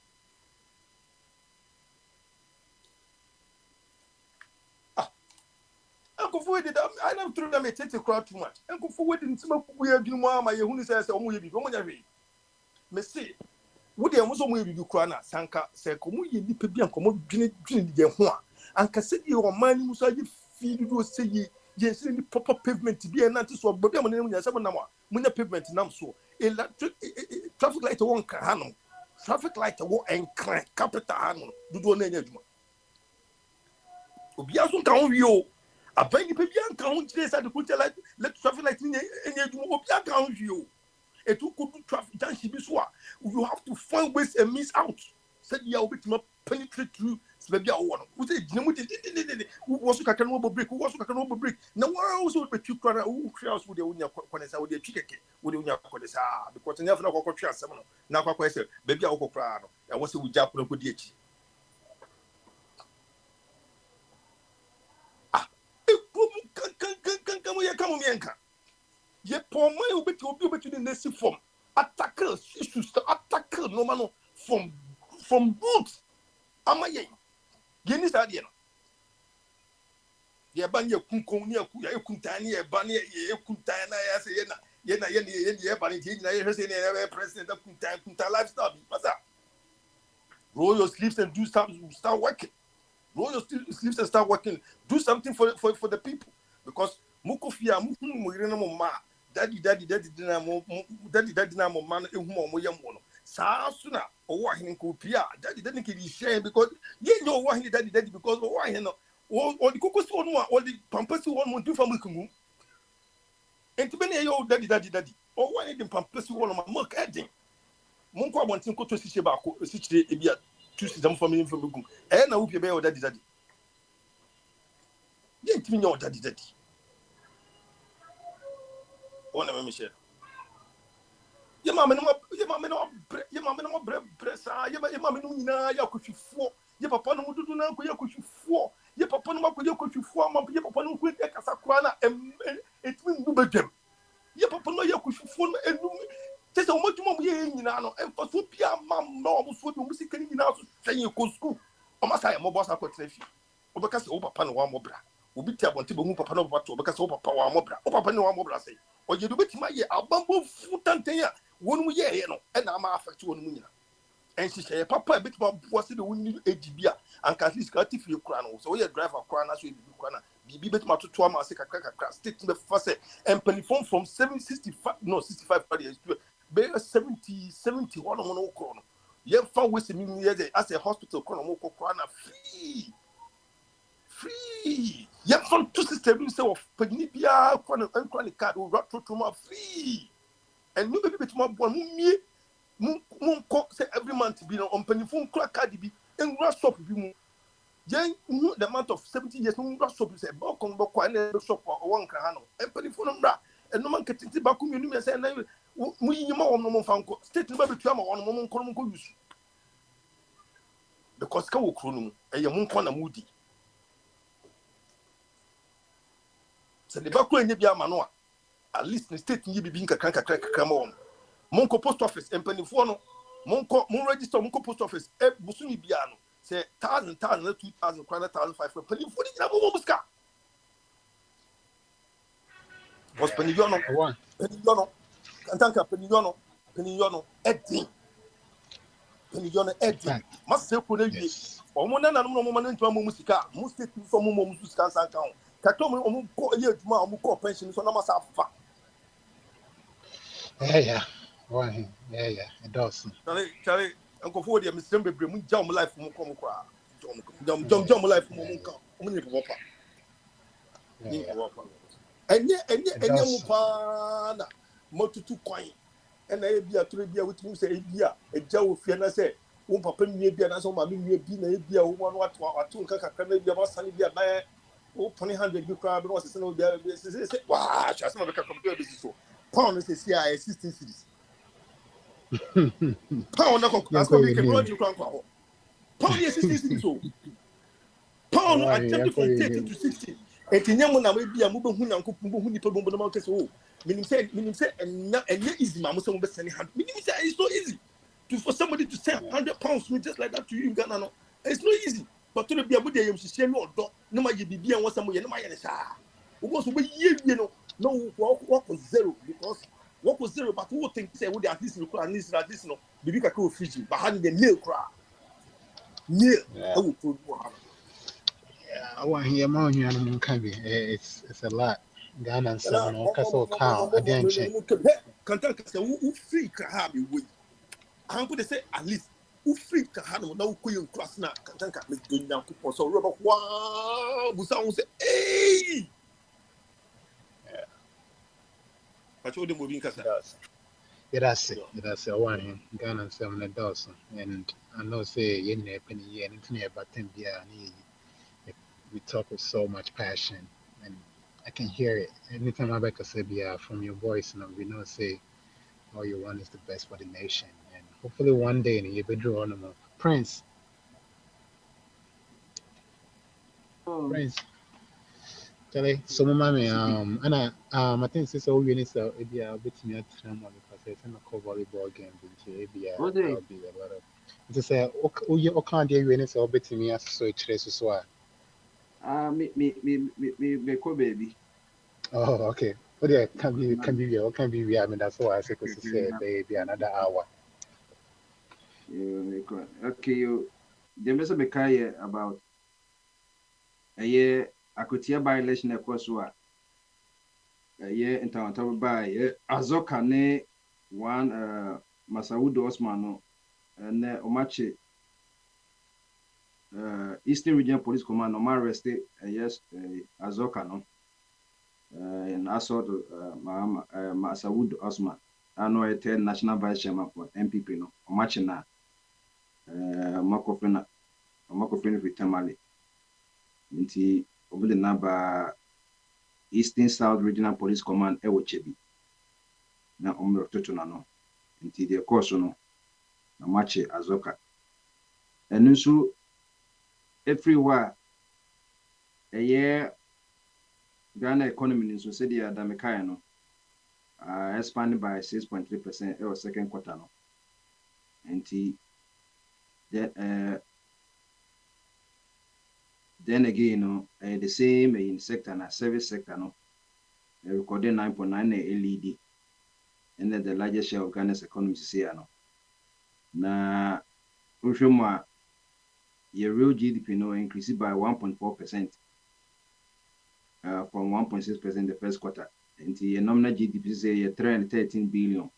Akwantufuo did I don't throw them a tete crowd too much Akwantufuo didn't smoke we adwunu mu ama ye hunu say omo ye bi omo nya hwe me say wo de mo so mo ye bi kura na sanka se ko mo ye nipa bi anko mo dwene de ho a anka se di o man mu so ye fi do say ye se ni proper pavement bi na nti so obodo am na mu nya se mo nam a mo nya pavement nam so electric traffic light won ka hanom traffic light wo enkran capital hanom do na nya adwuma obi aso kan wi o abani pe bi anka ho kire sa de ko light let traffic light nya adwuma obi anka ho wi o etu ko do traffic junction bi so a you have to find ways and means out said ya obitima penetrate through baby a wo no wo say ginamu de wo so kakra no bo break wo so kakra no bo break na wo so be twi kwara wo kria so de wonya konesa wo de twi keke wo de wonya konesa because nya fa na kokko twi asem no na kwakwa say baby a wo kokra no e wo say wo ja ko ko di echi Mienka. Ye poor my obey the next form. Attacker, issues, attacker, no man from roots. Amaye. Yenis idea. Ye ban ye kunkoni ya kuntani ye ban ye kuntana ya say ye ban ye say ye president of kunta lifestyle. What's that? Roll your sleeves and do something, start working. Roll your sleeves and start working. Do something for the people. Because Mukofia, daddy na mo man ehu mo yam wono. Saa suna owo ahin ko pia daddy ki share because ye know owo ahin daddy because owo ahin no o di kokosi wonu a o di pampasi wonu mo do family kungu. Enti be na ye o daddy owo ahin di pampasi wonu ma milk edin. Monko abontin ko to siche ba ko sichire ebia two system family from gum na wo pie be o daddy ye ntimi nya o daddy ona me share ye ma me no bre sa ye ma me no nyina ya kohwifo ye papa no dudu na ko ya kohwifo ye papa no ko ya kohwifo ma ye papa no ko ya kasa kwa na etimi ndu bedwem ye papa no ya kohwifo no enum tese o modwuma mo ye nyina no emfa so bia ma no mo so bi mo sikani nyina so hwen ko school o ma sa ye mo boss akotena fi o be ka se o papa no wa mo bra obi ti abonte be hu papa no papa to o be ka se o papa wa mo bra o papa no wa mo bra sei o ye do betima ye abambo futanten a wonu ye ye no e na ma affect wonu nyina en hye papa betima bo se de wonu edibia and at least ka tifie kura no so ye driver kura na so e bibi kura na bibi betima toto ama se kakra state be fa se empanifon from 65 years to be 70 one no kro no ye fa we se mi ye as a hospital kro no mo kro na free ye fa to system say of pagni bia kro no enkro ni card o to ma free and no baby betima bo mun ko say every month be on panifon kro card bi enra shop bi mu yen the amount of 70 years mun ra shop say ba kon ba kwa na shop o won kan ha no panifon no mra eno man ketiti ba ku mienu me say na mu yima won no fa nko state no ba betua ma won mo nko mo use because ka wo kro no eye mun ko na mudi se de ba ku enya bia ma no a at least the state nyi bibi nkakra ma won mon ko post office empanifo no mon register mon ko post office busumi bia no say 1000 2000 kwa 1500 empanifo ni na mo muska was peniono kantanka peniono edin must say ko na wie o mo na no mo na ntwa mo musika mo state so mo musika sanka ho kakto mo ko ye aduma mo ko pension so na masa fa Yeah. It does. Charlie Uncle Ford, I'm Mr. Bebre, jump life from Comcra. Jump life from Monka, only Whopper. And yet, Mupana, Motu coin. And I be a 3 beer with him say, Bia, a Joe Fiana say, one papa may be an answer, mammy may be a beer, one what or two kaka can be about Sunny Beer by 200 you crowd was a no beer. Wow, just not a computer business. So, pound is here, assisting cities. Pound as for we can run to Cranko. Pound is 60 so. Pound attempted from 13 to 16. And Tinyamuna may be a moving Hunanko Pumbu Nipo Monkes. Oh, meaning say, and easy, Mamma, some best any hand. Meaning say it's so easy for somebody to send £100 just like that to you in Ghana. It's not easy. But to be able to say no, no matter be and what some way, no matter. Who was we you know, no walk was zero because. What was zero? But who think say would at least look at this no? Bibi kakro Fiji, but having the nail cry. Nail. I will prove one. I want here more here and Kabi. It's a lot. Ghana and some no castle cow. I didn't check. Can't say who free Kahabi way. How could they say at least who free Kahano now queen class now? Can't make doing now coupon so rubber. Wow, Busan say, hey. I told them moving Casa. That's it. I want him. Ghana and 7 dozen. And I know say you know penny year and it's about 10 beer. We talk with so much passion, and I can hear it anytime I back a say from your voice. And we know say all you want is the best for the nation, and hopefully one day you'll be drawing them up. Prince. Charlie, so mommy, I think sister we need to maybe a bit me at trauma because it's in a volleyball game, maybe What that'll day? be a lot of. It's say, oh, you can't do any so bit me as so it traces so. Me, ko baby. Oh, okay. Oh, yeah, can be, I mean, that's why I say, because to say, baby, another hour. Me ko. Okay, you. The message me kai about a year. Akotia by election across wa. A year in town by Azoka ne one Masaud Osman no and Omache Eastern Region Police Command no arrested yes Azoka no in assault Masaud Osman. I know a national vice chairman for MPP no Omache na Makofena with Tamale. Nti obule naba Eastern South Regional Police Command Ewochebi na omro toto na no. Nti the course no Omache Azoka. And nso everywhere a year Ghana economy nso said the Adamikai no expanded by 6.3% in second quarter no. Nti then again no the same in sector na service sector no recorded 9.9 LED and the largest share of Ghana's economy is here no. Na Ushoma your real GDP no increased by 1.4% from 1.6% the first quarter. And the nominal GDP say 313 billion.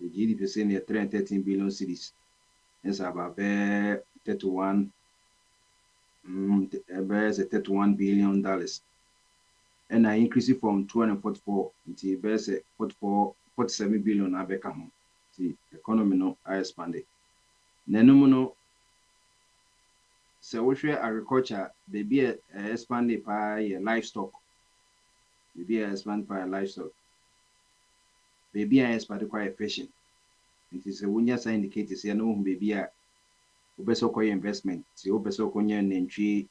The GDP say 313 billion cities. It's about 31 $31 billion. And I increased from 244 to 47 billion abeka. The economy no I expanded. Nenumono so we share agriculture, baby expanded by livestock. Baby expanded by livestock. Baby expanded quite fishing. It is a wunya sign indicators here no baby obeso koy investment. Si obeso konya nentri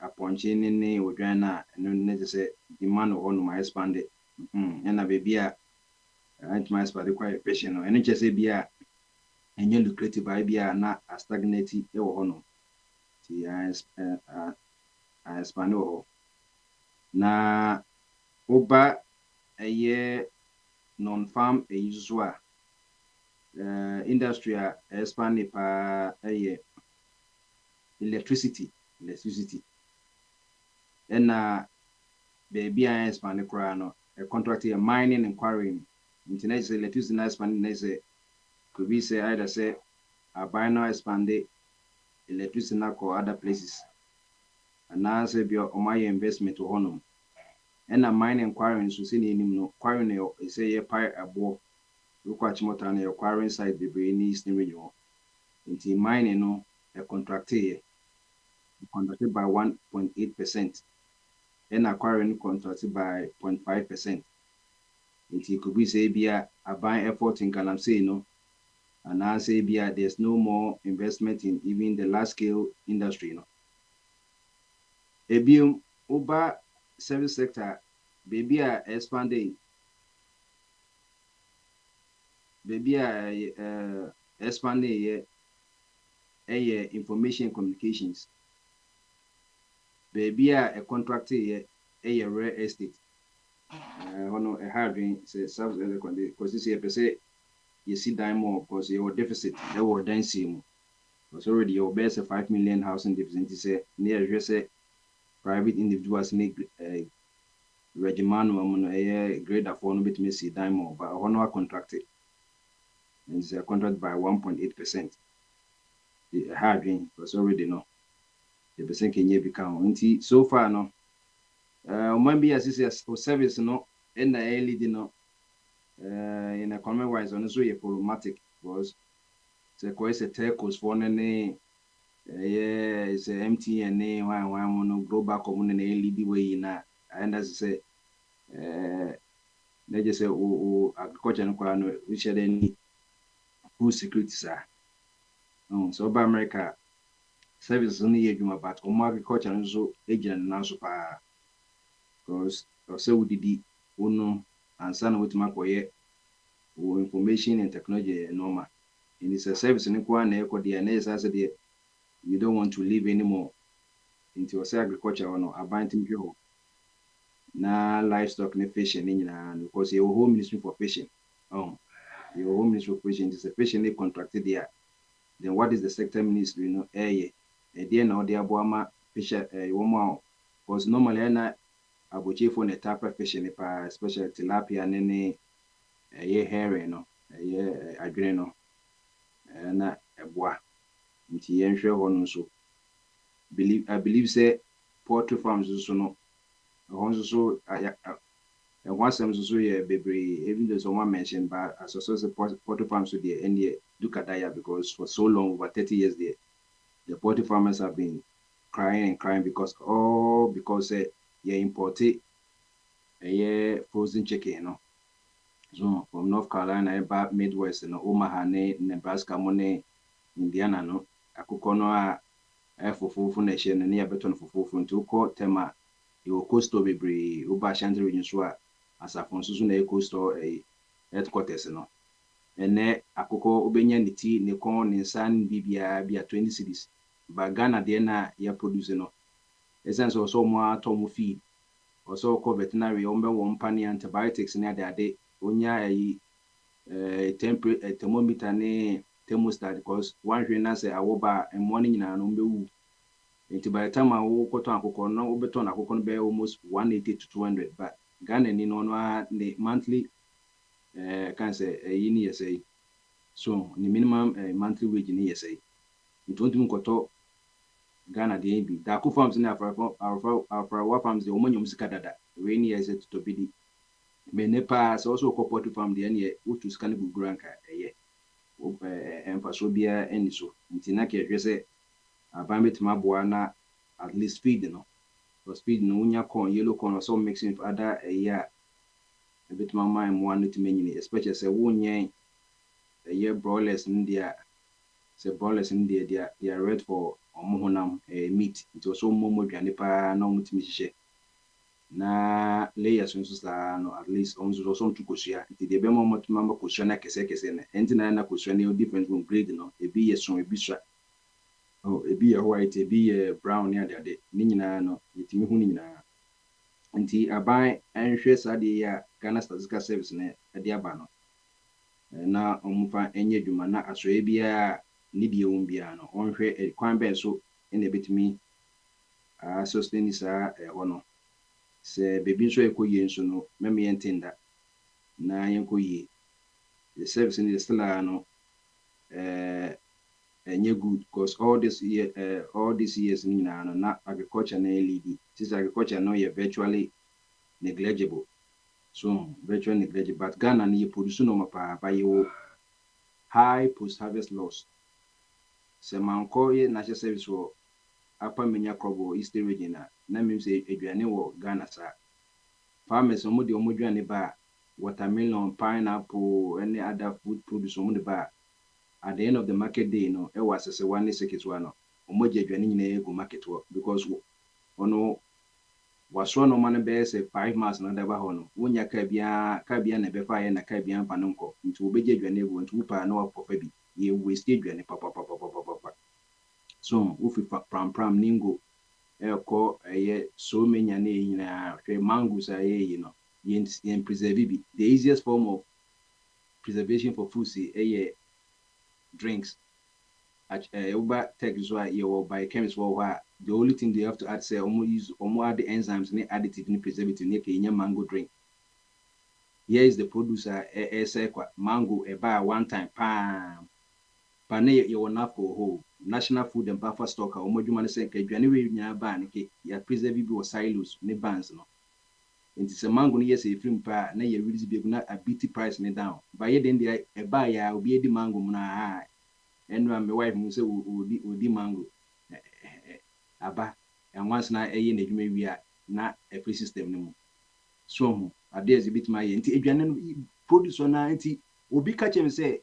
aponche ne odwana no ne say demand on my expanded. And a baby my expanded quite fishing no. And just say bia enye lucrative bia na a stagnate e wo hono. Ti I expand ho. Na oba non-farm usual industry expand pa electricity and baby I expand kra no a contract mining and quarrying internet electricity na expand na say could be say either say a buy now expand electricity na ko other places and now say be o my investment to honum and a mining and quarrying so say ni no quarrying say ye pie abo look at motor na quarrying site be in Eastern region into mining no a contracted by 1.8% and acquiring contracted by 0.5%. It could be say be a buying effort in Galamsey no and I say be there's no more investment in even the large scale industry no. Ebium Uber service sector baby expanding baby expanding information communications baby a contracted real estate ono a hardware say subs because this year say you see diamond because your deficit there were density because already your best 5 million housing deficit say near just say private individuals make regiman grade for no bit me see diamond but ono contracted and it's a contract by 1.8%. The hardware because already no the percent can become so far no maybe as is service no in the LED no in economy wise on so problematic because the quite a telcos for any it's a MTN one no global common LED way na and as say they just say agriculture no which any food security sir so by America services no yɛ adwuma but ɔmo agriculture nso gyina ne nan so paa because ɔsɛ wodidi wonom ansa na wotumi akɔyɛ wo information and technology normal. And it's a service in Kwan Ecodia, and you don't want to live anymore into your agriculture or no, abandoning you. Na livestock and fishing in because your home ministry for fishing. Oh, your home ministry for fishing is a fishing they contracted there. Then what is the sector ministry? You know, then now the Abuama fisher, because normally na abuchi for the type of fishing, especially tilapia and any herring, no, adreno. Na eboa nti yenhwe ho no so I believe say poultry farms so no ho so asem so ye bebre even though someone mentioned but as also say poultry farms so there and the dukadaya because for so long over 30 years there the poultry farmers have been crying and crying because ye imported frozen chicken, you know. So from North Carolina about Midwest and Omaha, Nebraska, Indiana, no, akụkọ no a fufu nation na ya beton fufu nti ko tema yo coastal bebre uba Ashanti region so a asafon so na coastal headquarters no ene akụkọ obenya niti ne kon ne san bibia bia 20 cities ba Ghana de na ya produce no essence also mo atom feed also ko veterinary ombe wo mpani antibiotics ne ade onya thermometer ne thermostat because one hwe na say awoba morning na no mbewu nti by the time awo koton akụkọ no obeton akụkọ no be almost 180 to 200 but Ghana ni no the monthly can say yini yesay so the minimum monthly wage ni yesay nti nkoto Ghana de bi da ku farms na our farms de omonyom sika dada we ni yese to bidi me ne pa so also corporate farm de ne utu sika ne guguranka emfaso bia eni so nti na ke hwese aban betima boa na at least feed no so speed no unya corn yellow corn so mixing with other betima my mo anu timenyini especially say wonyen broilers in there say broilers in there they are red for omohonam meat it was so momo dwane pa na omutimi hihye na layers nso sa no at least onzo so ntukosua nti de be mo motuma makosua na kese na enti na kosua na different from grade no ebi yeso ebi swa ebi white ebi brown ya de ni nyina no yetimi hu ni nyina nti aban enhwe sade ya Ghana Statistical Service na de aba no na omfa enye dwuma na aso ebia ni de bia no onhwe kwan ben so ene betimi sustain sa ono se bebi nso ekoye nso no meme yentenda na yenkoye the service in the still no enye good because all this years ni na no na agriculture na lead this agriculture no ye virtually negligible so virtually negligible but Ghana ni produce no mapa ba ye high post harvest loss se manko ye national service wo apa menya krobo eastern region na mim say aduane wo Ghana sa farmers omo de omo aduane ba watermelon pineapple any other food produce omo de ba at the end of the market day no e was say one second one no omo je aduane nyina ego market wo because ono waso no man be say 5 months na da ba ho no wonya ka bia na be fa ye na ka bia mfa no nko nti obeje aduane ego nti upa na wapofa bi ye waste aduane papa so ufi pram ningo eko so many na mangoes you know yen preserve bi the easiest form of preservation for food say drinks uba take so you by chemist the only thing they have to add say add the enzymes and additive and preservative make a mango drink. Here is the producer say mango buy one time pane you will not for whole national food and buffer stock omodwuma say ka dwane we nya ba ne ya preserve bi o silos ne bands no nti se mango no yes e film pa na ya release bi na abiti price ne down ba ye den dia e ba ya obi edi mango mu na enu am wife mu say odi mango aba and once na eye na dwuma wi a na e free system ne mu so ade as bit my nti edwane no produce na nti obi ka chem say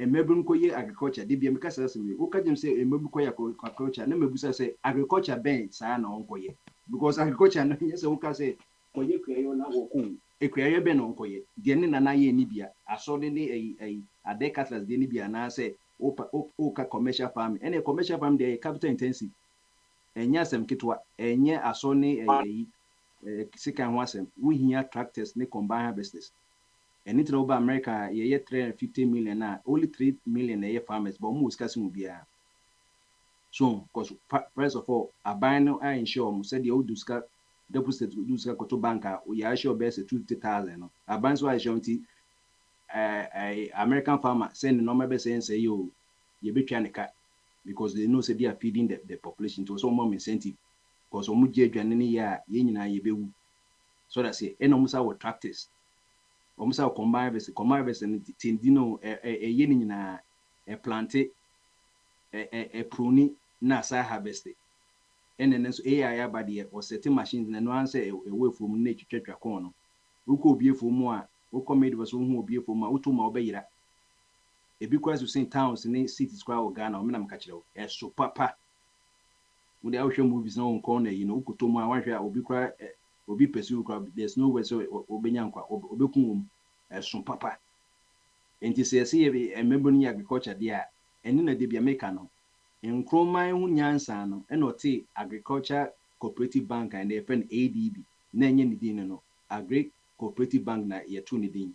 emebu nkoye agriculture de bia meka say we uka jem say emebu koye agriculture na mebusa say agriculture ben saa na onkoye because agriculture no yes uka say koye kwayo na woku ekwayo ben onkoye de ne nana ye ni bia aso de ne ade cattle de ni bia na say uka commercial farming and commercial farming de capital intensive enya asem kitwa enye aso ne sika ho asem we hia tractors ne combine harvesters and it over America ye 350 million na only 3 million ye farmers but almost kasi mu bia so because first of all aban no I ensure mu said the old duska deposit duska ko to banka we are sure best 250,000 no aban so I sure nti American farmer send normal be say yo ye betwa ne ka because they know say they are feeding the population to so more incentive because omu je adwane ne ya ye nyina ye bewu so that say eno musa wo tractors omusa combine harvest and tindino ye ni nyina planté pruni na sa harvest and then so AI abade o setting machines na no answer away from na twetwa kon no uko obie fom a uko made was hu obie fom a uto ma obeyira ebi kwaso sin towns ne cities kwa Ghana o menam ka kire so papa we dey ahwe movies na on corner you know uko mu a wanhwe a obi kwa obi pursue kwa there's no way so obenya nkwa obekun so papa enti se remember ni agriculture dia eni na de bia make no nkroman hu nyansa no e no te agriculture cooperative bank and the friend ADB na enye ni din no agri cooperative bank na ye to ni din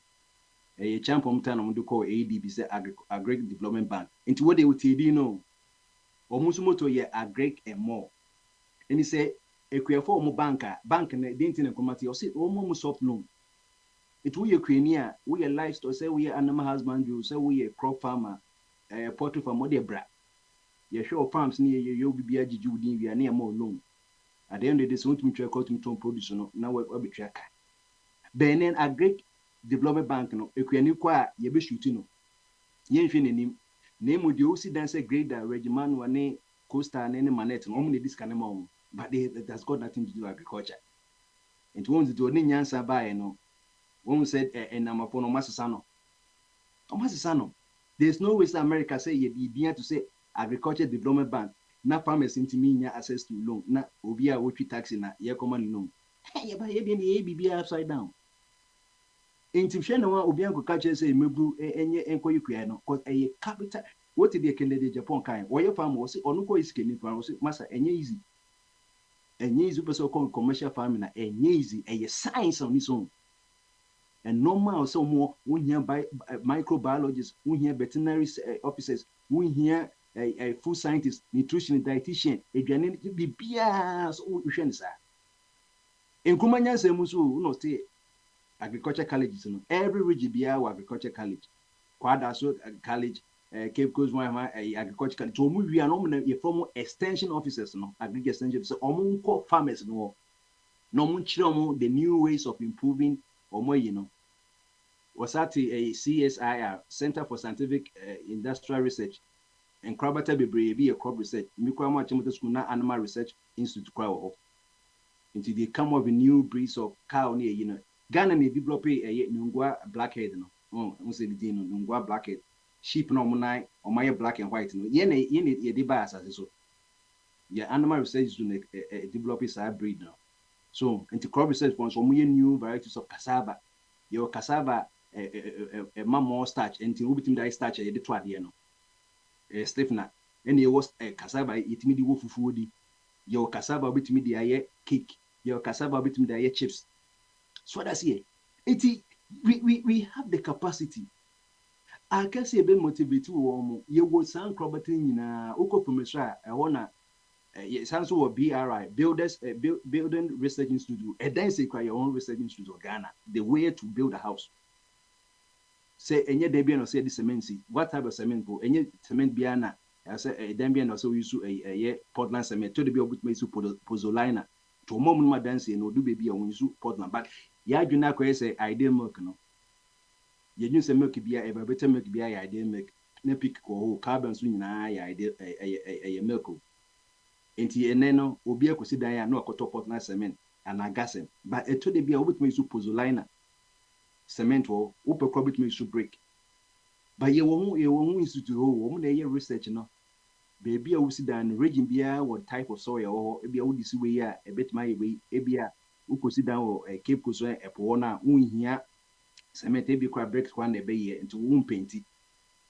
ye champom ta no mo de call ADB say agri development bank enti what they would din no omusumoto ye agri and more eni say ekwefo omo bank na din tin nkomati o say omo soft loan it we Ukraine we livestock say we animal husbandry say we crop farmer poultry farmer de bra ye show farms ni ye yo bibia gigi din wi na mo loan at the end of the day so to try to produce no na we betwa ka Benin agri development bank no Ukraine kwa ye be shoot no ye nhwe nanim na emu de o si dan say grader regiman wa ne coastal ne manet no mo ne discount ma mo but that's got nothing to do with agriculture and won't do ni nyansa bae no one said enamapono masisano there's no way America say ye be to say agriculture development bank na farmers intiminya access to loan na obia wotwi taxi na ye common loan ye ba ye be upside down intimhwe no obia ko ka che say mebu enye enkoyi kua no cause eye capital what the Kennedy Japan kind wo ye farm wo say onu ko iskeni farm wo say masa enye easy person commercial farming na enye easy eye science on its own and normal so more we hear by microbiologists, we hear veterinary officers, we hear a food scientist, nutrition, dietitian, a be bias or shensa. In Kumanya Semusu, no stay agriculture colleges, every region be our agriculture college, Quadaso college, Cape Coast, agriculture college. So we are normally a former extension officers, no agriculture extension, so omunko farmers no chromo the new ways of improving or more, you know. Was at a CSIR Center for Scientific Industrial Research and Crabata be a crop research. Mikwama Chimoto School na Animal Research Institute crowd into the come of a new breeds of cow near you know. Ghana may develop a Nungwa blackhead no. Say the Nungwa blackhead. Sheep no monai or my black and white no. Yene ye debas as so. Yeah, animal research to develop a breed now. So into crop research for some new varieties of cassava. Your cassava a more starch and to ubitim die starch a de no Stefana and you was a cassava it me the wolf food your cassava bit me the cake your cassava bit me the chips so that's here we have the capacity I can say be motivate you will sound crobating in uko from I wanna sounds so BRI building research institute and then say your own research institute of Ghana the way to build a house. Say enye debian or say the cement what type of cement go enye cement biana I say a debian or so use a Portland cement to the be able to make pozzolina to mom ma dance no do baby on use Portland but ya juna ko say ideal milk no ye use milk bia e better milk bia ya ideal milk na pick ko carbon so nyina ya ideal a milk enti ene no obi akosi dan ya na okoto Portland cement and agasem but e to the be able to make pozzolina cement or upper crop it makes to break. but you won't institute home research no baby a wusi dan region bia what type of soil or ebia wo disi we a bit my way ebia wo kosi dan o Cape Coast e po na unhia cement ebi kwa bricks kwa na be ye into wo painti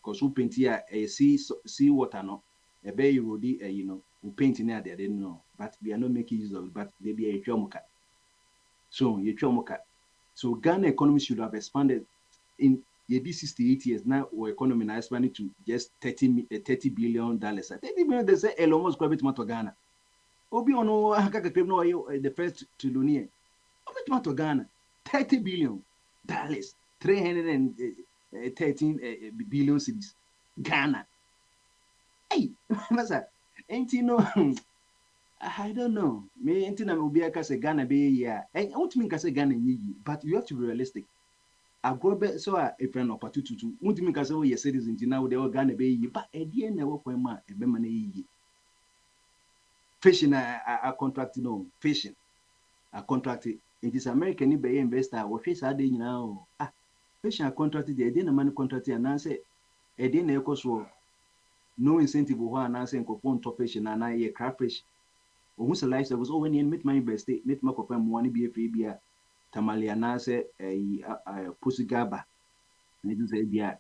because wo painti a sea water no e be erodi you know wo painti na they no but we are not making use of it, but they be a twamuka so you twamuka so Ghana economy should have expanded in 68 years now. Our economy now expanding to just $30 billion. $30 billion. They say Elon Musk quite to Ghana. Obi ono the first trillionaire. Obi to Ghana. $30 billion. 313 billion cedis. Ghana. Hey, masa. Ain't you know? I don't know. Me ain't na obi aka say Ghana be here. I want me say Ghana ye, but you have to be realistic. Agrobe so a friend of patututu untimi ka say we ye citizens now they all Ghana be yi but e die na wo kwan ma e be ma na yi fishing a contract no fishing a contract in this American ni be investor wo hwe sa de nyina o fishing a contract de na man contract na say e de na ekoso no incentive ho na say nkofo nto fishing na ye crab fish o hu say life service o when you meet my invest meet my kofa mo ni be free bia Tamalia na say Pusigaba. Need to say bia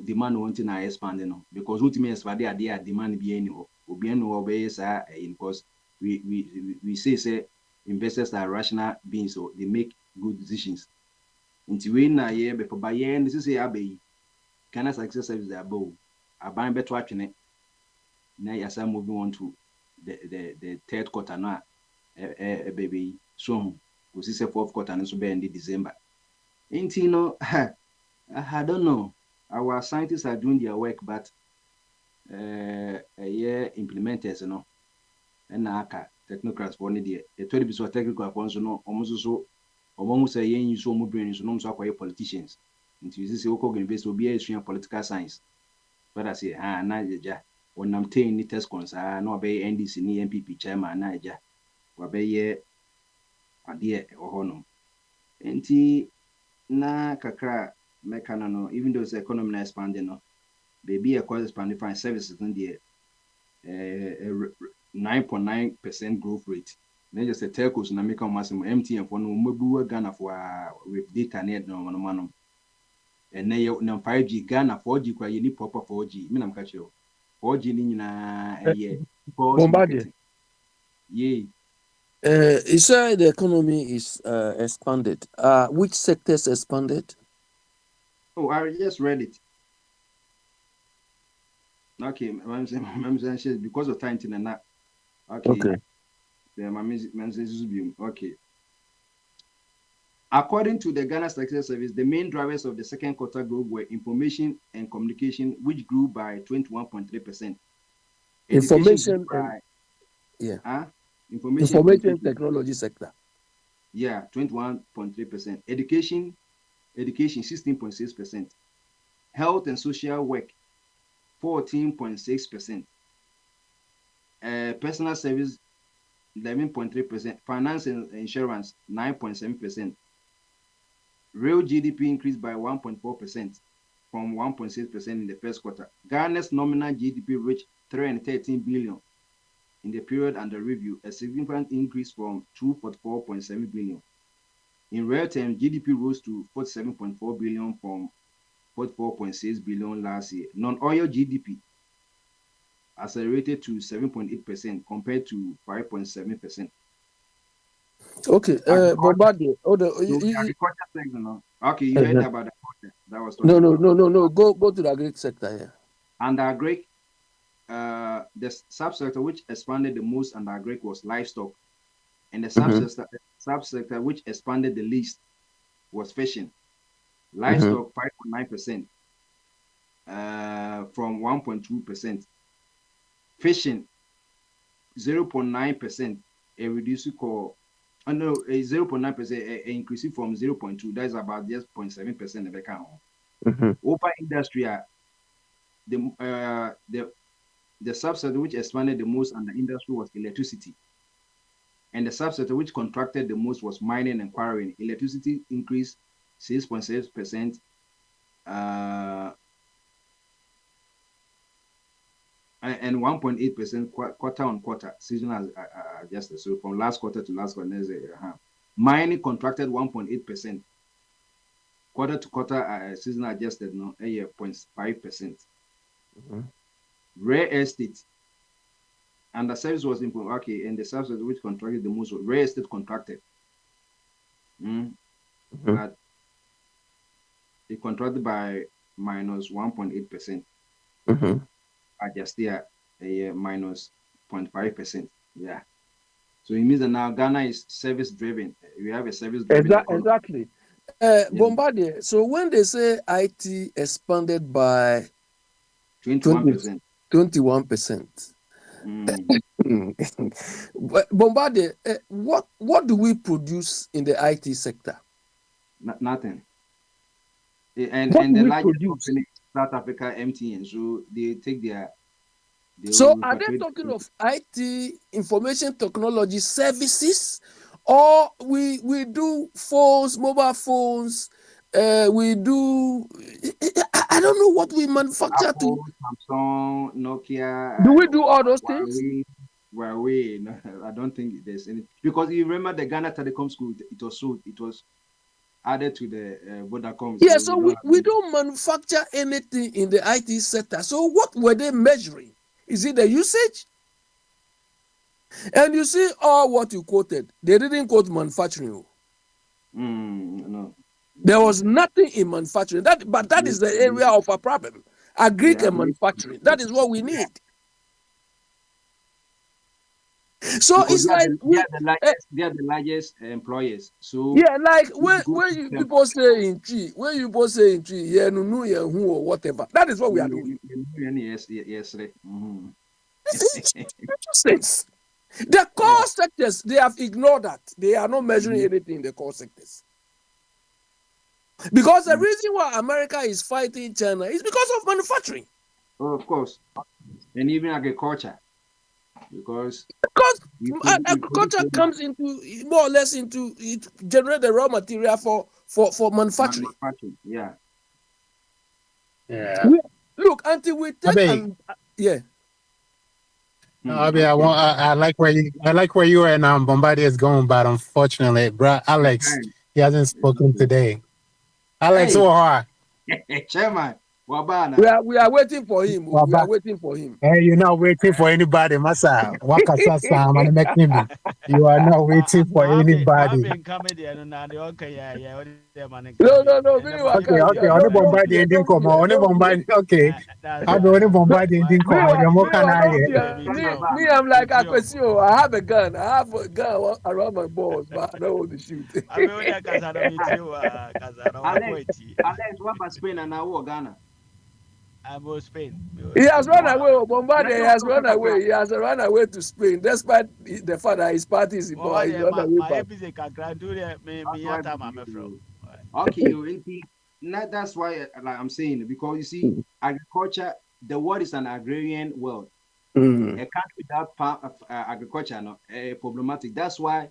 demand wanting to expand no because ultimately expand there demand be any obi no obey say because we say investors are rational beings so they make good decisions. Until we na ye be for buy this is say abai Ghana success service above aban beto atwene na yasa moving on to the third quarter na baby so we see fourth quarter and so be in December. Ain't you know, I don't know. Our scientists are doing their work, but implementers, you know, and technocrats for the 20% of technical ones, you know, almost say you so more brains, so no so politicians. Into this local university will be a political science. But I say, Naja, when I'm taking the test cons, no obey NDC, MPP chairman, Naja, obey idea or no. Enti na kakra mekana no even though the economy na expanding no baby a cause expanding fine services in the 9.9% growth rate. Then just a telcos na make maximum MTN for no mobile Ghana for with data net no man. And now 5G Ghana 4G kwa you need proper 4G. Me nam catch you. 4G ni na Bombardier. Yeah. He said the economy is expanded. Which sectors expanded? Oh, I just read it. Okay, I'm saying because of time and that. Okay. Okay. According to the Ghana Statistics Service, the main drivers of the second quarter growth were information and communication, which grew by 21.3%. Information information technology sector. Yeah, 21.3%. Education 16.6%. Health and social work 14.6%. Personal service 11.3%. Finance and insurance 9.7%. Real GDP increased by 1.4% from 1.6% in the first quarter. Ghana's nominal GDP reached 313 billion in the period under review, a significant increase from 244.7 billion. In real terms, GDP rose to 47.4 billion from 44.6 billion last year. Non-oil GDP accelerated to 7.8% compared to 5.7%. Okay, Bombardier. Agriculture sector, no? Okay, you heard about the project that was no. Go to the agri sector here. And agri, the subsector which expanded the most under agri was livestock, and the subsector which expanded the least was fishing. Livestock 5.9%, from 1.2%. Fishing 0.9%, a reduced call. A 0.9% increase from 0.2. That is about just 0.7% of the count. Over industry, the subsector which expanded the most under industry was electricity, and the subsector which contracted the most was mining and quarrying. Electricity increased 6.6%. and 1.8% quarter on quarter seasonal adjusted. So from last quarter to last quarter, mining contracted 1.8%. Quarter to quarter seasonal adjusted, no, 0.5%. Rare estate and the service was improved. Okay, and the service which contracted the most, rare estate contracted. But it contracted by minus 1.8%. Adjusted minus 0.5%. Yeah. So it means that now Ghana is service driven. We have a service driven economy. Exactly. Bombardier. So when they say IT expanded by 21%. 21%. Bombardier, what do we produce in the IT sector? Nothing. And the largest company, South Africa, MTN, so they take their. So are they talking of IT, information technology services, or we do phones, mobile phones? We do. I don't know what we manufacture. Apple, Samsung, Nokia. Do we do all those things? Huawei. No, I don't think there's any, because you remember the Ghana Telecom School. It was added to the Vodacom. Yeah, so we don't manufacture anything in the IT sector. So what were they measuring? Is it the usage? And you see all what you quoted. They didn't quote manufacturing. No. There was nothing in manufacturing. But that is the area of our problem. Agri and manufacturing. That is what we need. So because it's like they are the largest employers. So yeah, like when you people say in tree, yeah, no, yeah, who or whatever. That is what we are doing. Yes. This is the core sectors, they have ignored that. They are not measuring anything in the core sectors. Because the reason why America is fighting China is because of manufacturing. Oh, of course. And even agriculture. Because agriculture comes into more or less into it, generate the raw material for manufacturing. Yeah. Look, until we take I like where you and Bombardier is going, but unfortunately, bro, Alex, he hasn't spoken today. Alex, Chairman. We are waiting for him. We are waiting for him. Hey, you're not waiting for anybody, Masa. You are not waiting for anybody. No. Okay. Only Bombardier didn't come. Only Bombardier. Okay. Only Bombardier didn't come. Me, I'm like Akwantufuo. I have a gun. I have a gun around my balls, but I don't want to shoot. Alex, what about Spain and now Ghana? About Spain. He has run away. Bombardier has run away. He has run away to Spain, despite the fact that his party is in power. He's run away. Okay, that's why I'm saying, because you see, agriculture, the world is an agrarian world. A country without agriculture, problematic. That's why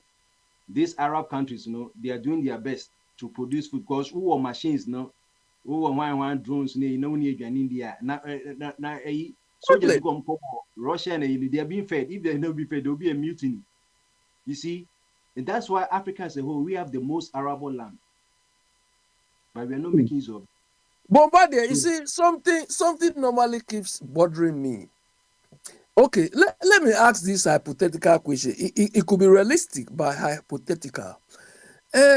these Arab countries, they are doing their best to produce food, because who are machines, one drones, India. Soldiers come Russia, and they are being fed. If they are not being fed, there will be a mutiny. You see, and that's why Africa as a whole, we have the most arable land, but we are not making use of it. Bombardier, you see, something normally keeps bothering me. Okay, let me ask this hypothetical question. It could be realistic, but hypothetical.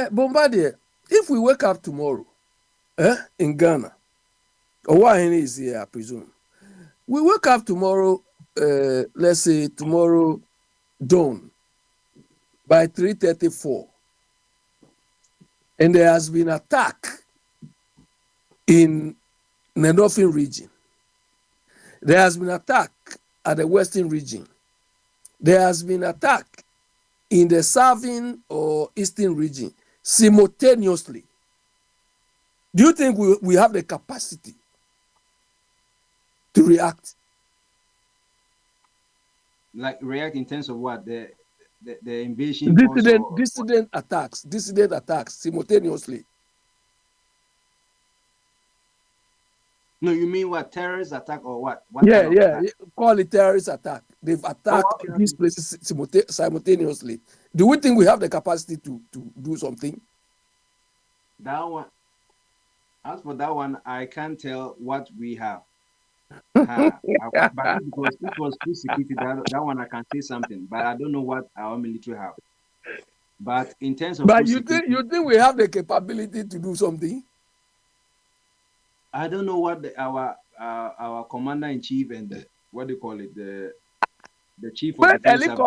Bombardier, if we wake up tomorrow, in Ghana, or why is here, I presume. We wake up tomorrow, let's say tomorrow dawn, by 3:34, and there has been attack in the northern region. There has been attack at the western region. There has been attack in the southern or eastern region simultaneously. Do you think we have the capacity to react? Like react in terms of what? The invasion? Dissident attacks simultaneously. No, you mean what? Terrorist attack or what? What Yeah, kind of yeah. attack? Call it terrorist attack. They've attacked Okay, these places simultaneously. Do we think we have the capacity to do something? That one. As for that one, I can't tell what we have. But because it was full security, that one I can say something, but I don't know what our military have. But in terms of But full security, you think we have the capability to do something? I don't know what our commander in chief and what do you call it, the chief of But defense have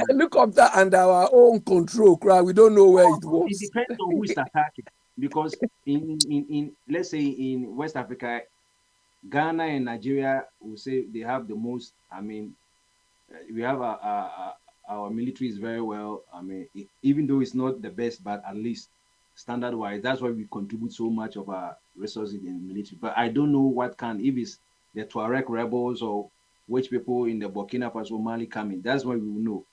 helicopter under our own control, crowd. We don't know where it It was. depends on who is attacking. Because in let's say in West Africa, Ghana and Nigeria will say they have the most. I mean, we have our military is very well. I mean, even though it's not the best, but at least standard wise, that's why we contribute so much of our resources in military. But I don't know what if it's the Tuareg rebels or which people in the Burkina Faso Mali coming. That's why we will know.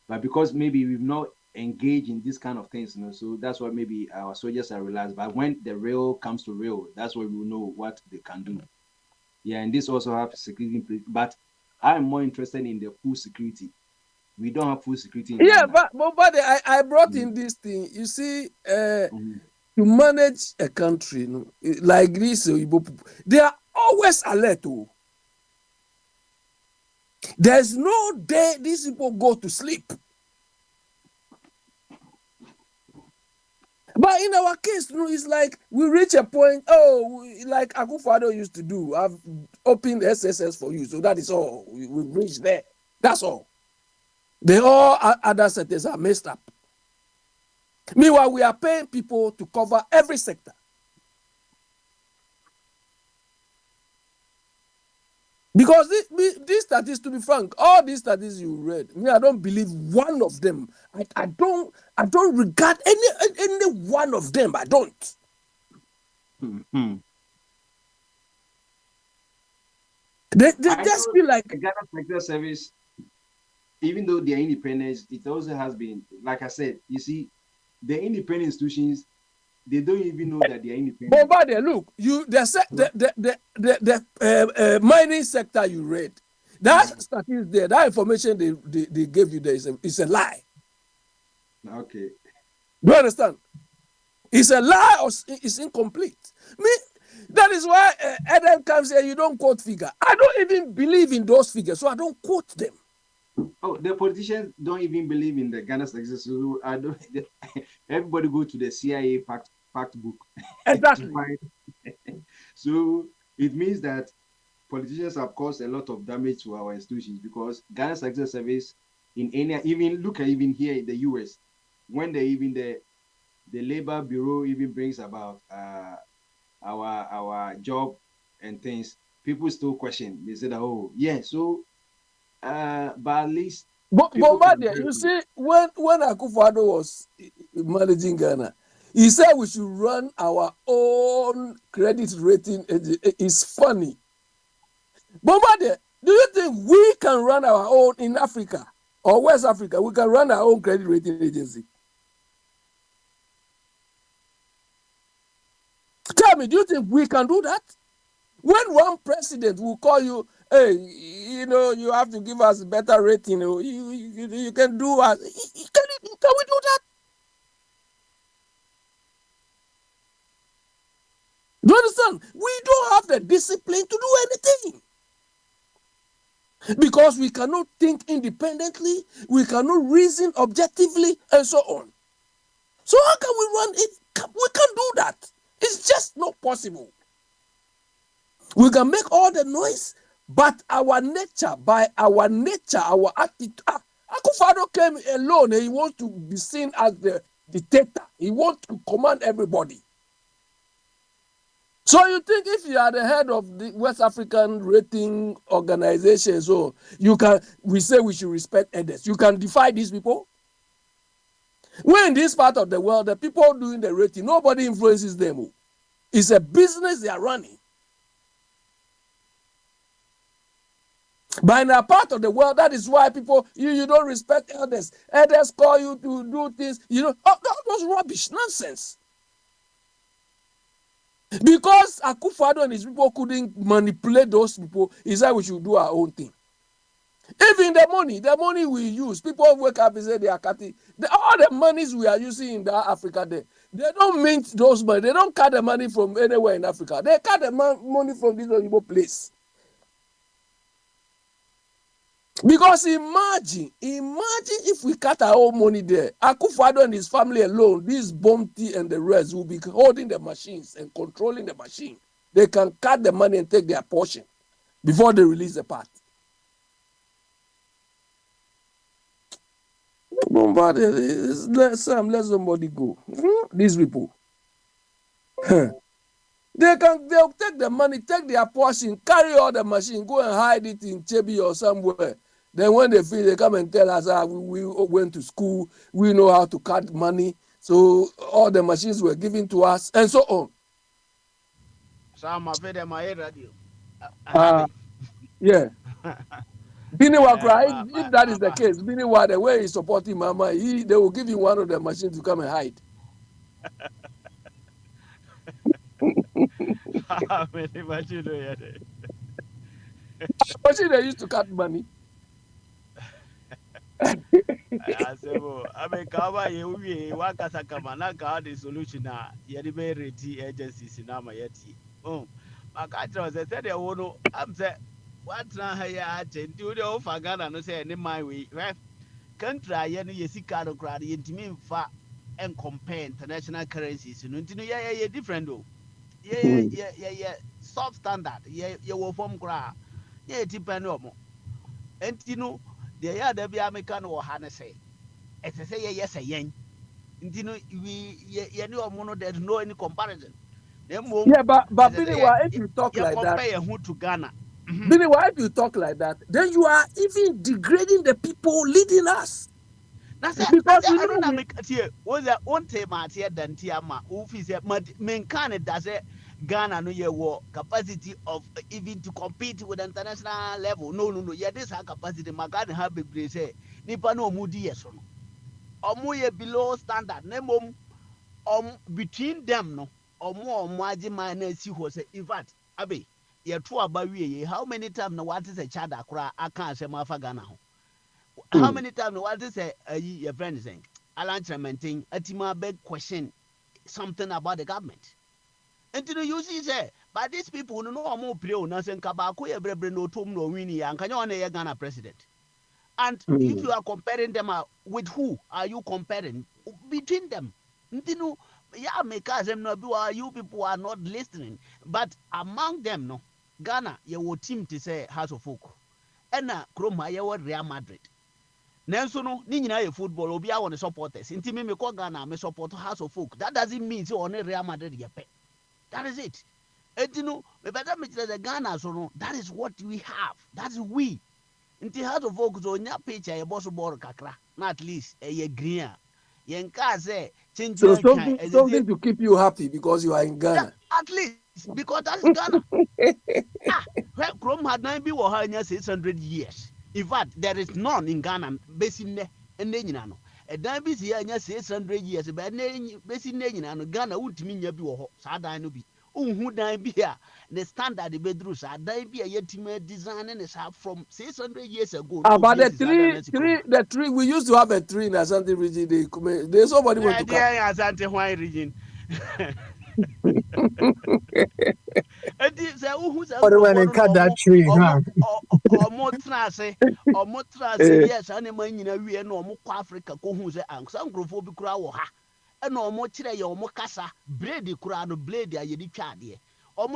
But because maybe we've not engaged in this kind of things, so that's why maybe our soldiers are relaxed. But when the real comes to real, that's why we will know what they can do. Yeah, and this also have security in place. But I'm more interested in the full security. We don't have full security in Yeah, Ghana. but I brought in this thing. You see, to manage a country like this, they are always alert. There's no day these people go to sleep. But in our case, it's like we reach a point, like Akwantufuo used to do. I've opened SSS for you, so that is all. We've reached there. That's all. All other sectors are messed up. Meanwhile, we are paying people to cover every sector. Because these statistics, to be frank, all these statistics you read, I don't believe one of them. I don't regard any one of them. I don't. They just feel like the Ghana Sector Service, even though they are independent, it also has been, like I said, you see, the independent institutions, they don't even know that they are independent. But look, the mining sector you read, that statistics there, that information they gave you there is a lie. Okay. Do you understand? It's a lie or it's incomplete. That is why Eden comes here, you don't quote figure. I don't even believe in those figures, so I don't quote them. Oh, the politicians don't even believe in the Ghana success. So I don't. Everybody go to the CIA fact book. Exactly. So it means that politicians have caused a lot of damage to our institutions because Ghana Success Service in any even here in the US, when the labor bureau even brings about our job and things, people still question. They say that but at least. But you see, when Akwantufuo was managing Ghana, he said we should run our own credit rating. It's funny. But do you think we can run our own in Africa or West Africa? We can run our own credit rating agency. Tell me, do you think we can do that? When one president will call you, hey, you have to give us better rating. You can do us. Can we do that? Do you understand? We don't have the discipline to do anything. Because we cannot think independently, we cannot reason objectively, and so on. So how can we run it? We can't do that. It's just not possible. We can make all the noise, but our nature, our attitude. Akwantufuo came alone and he wants to be seen as the dictator. He wants to command everybody. So you think if you are the head of the West African rating organization, so we say we should respect others. You can defy these people? When in this part of the world, the people doing the rating, nobody influences them. It's a business they are running. But in a part of the world, that is why people, you don't respect elders. Elders call you to do things, those rubbish, nonsense. Because Akufo-Addo and his people couldn't manipulate those people, he said we should do our own thing. Even the money we use, people wake up and say they are cutting. All the monies we are using in that Africa there, they don't mint those money. They don't cut the money from anywhere in Africa. They cut the money from this Oyibo place. Because imagine if we cut our own money there, Akufo-Addo and his family alone, this Bomti and the rest will be holding the machines and controlling the machine. They can cut the money and take their portion before they release the part. Let somebody go. These people. They'll take the money, take their portion, carry all the machine, go and hide it in Chebi or somewhere. Then when they feel, they come and tell us, we went to school, we know how to cut money, so all the machines were given to us, and so on. Some of them are radio. Yeah. Biniwa, if that is the case, Biniwa, the way he's supporting Mama, they will give him one of the machines to come and hide. How many machines do you Machine they used to cut money. I mean, Kawa, you work as a Kamanaka, the solution. Yedibe reti agencies in Amayeti. Oh, my catcher said, I'm saying, what's now here? Do the old Fagana no say any my way. Can't try any Yesicado crowd, intimate fat and compare international currencies. Yeah, different though. Yeah, soft standard. Yeah, you form crowd. Yeah, depend on more. And the other be American or Hannah as I say, yes, a yen. We mono, there's no any comparison. Yeah, but Biniwa, if you talk like that, compare who to Ghana. Biniwa, if you talk like that, then you are even degrading the people leading us. That's it. Because I don't know. Was that one time at here than Tiama, office, men can does it. Ghana no ye war capacity of even to compete with international level. No. Yeah, this have capacity. Magana have big say. Nipa no mudi yes no. Omo below standard. Name between them no. Omo aji man see who say. In fact, abe ye true about we. How many times no what is a child akra? I can't say my Ghana. How many times no what is a your friend saying? Alan Trementing. Atima beg question something about the government. And you see, say, but these people no more play on us and Kabako, every no tomb no winnie, and can you honor a Ghana president? And if you are comparing them with who are you comparing between them? Yeah, make us them no you people are not listening. But among them, no Ghana, your team to say House of Folk. And Chroma, your Real Madrid. Nanso no ni nyina ye football obi a won supporters. Intimi me call Ghana me support House of Folk. That doesn't mean say on Real Madrid ye pay. That is it. And the Ghana, so that is what we have. That's we. In the heart of folks on your picture, a boss of kakra, not at least a green. Yenka say, change something to keep you happy because you are in Ghana. At least because that's Ghana. Chrome had 9 be 600 years. In fact, there is none in Ghana, basically, and then you know. A dime is here 600 years, but basically, Ghana won't mean you be sad. No be. Who dime be here? The standard the bedrooms are dime be a yet design and it's from 600 years ago. But the tree, we used to have a tree in Asante region. There's somebody went to cut. Asante Wine region. When they cut that tree, huh? Yes, we no Africa, who's some group and almost today, kasa blade kura no blade a yedi twade.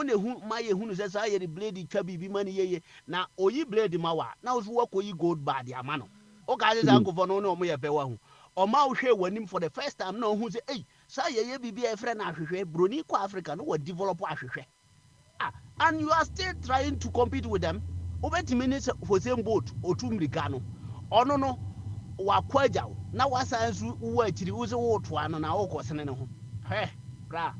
Ne hu ma ye hunu se sa ye blade twa bibi mani ye na oyi blade mawa na wo work oyi gold bar de amano. O ka se uncle for no omo ye bewa hu. O ma wo hwe wanim for the first time na hu se eh sa ye bibi e frɛ na ahwehwɛ broni ko Africa no we develop ahwehwɛ. And you are still trying to compete with them. Obetimi ne for same boat otumrika no. Ono no wakwaja na wasansu wo akiri wo se wo to ano na wo kosene ne ho bra.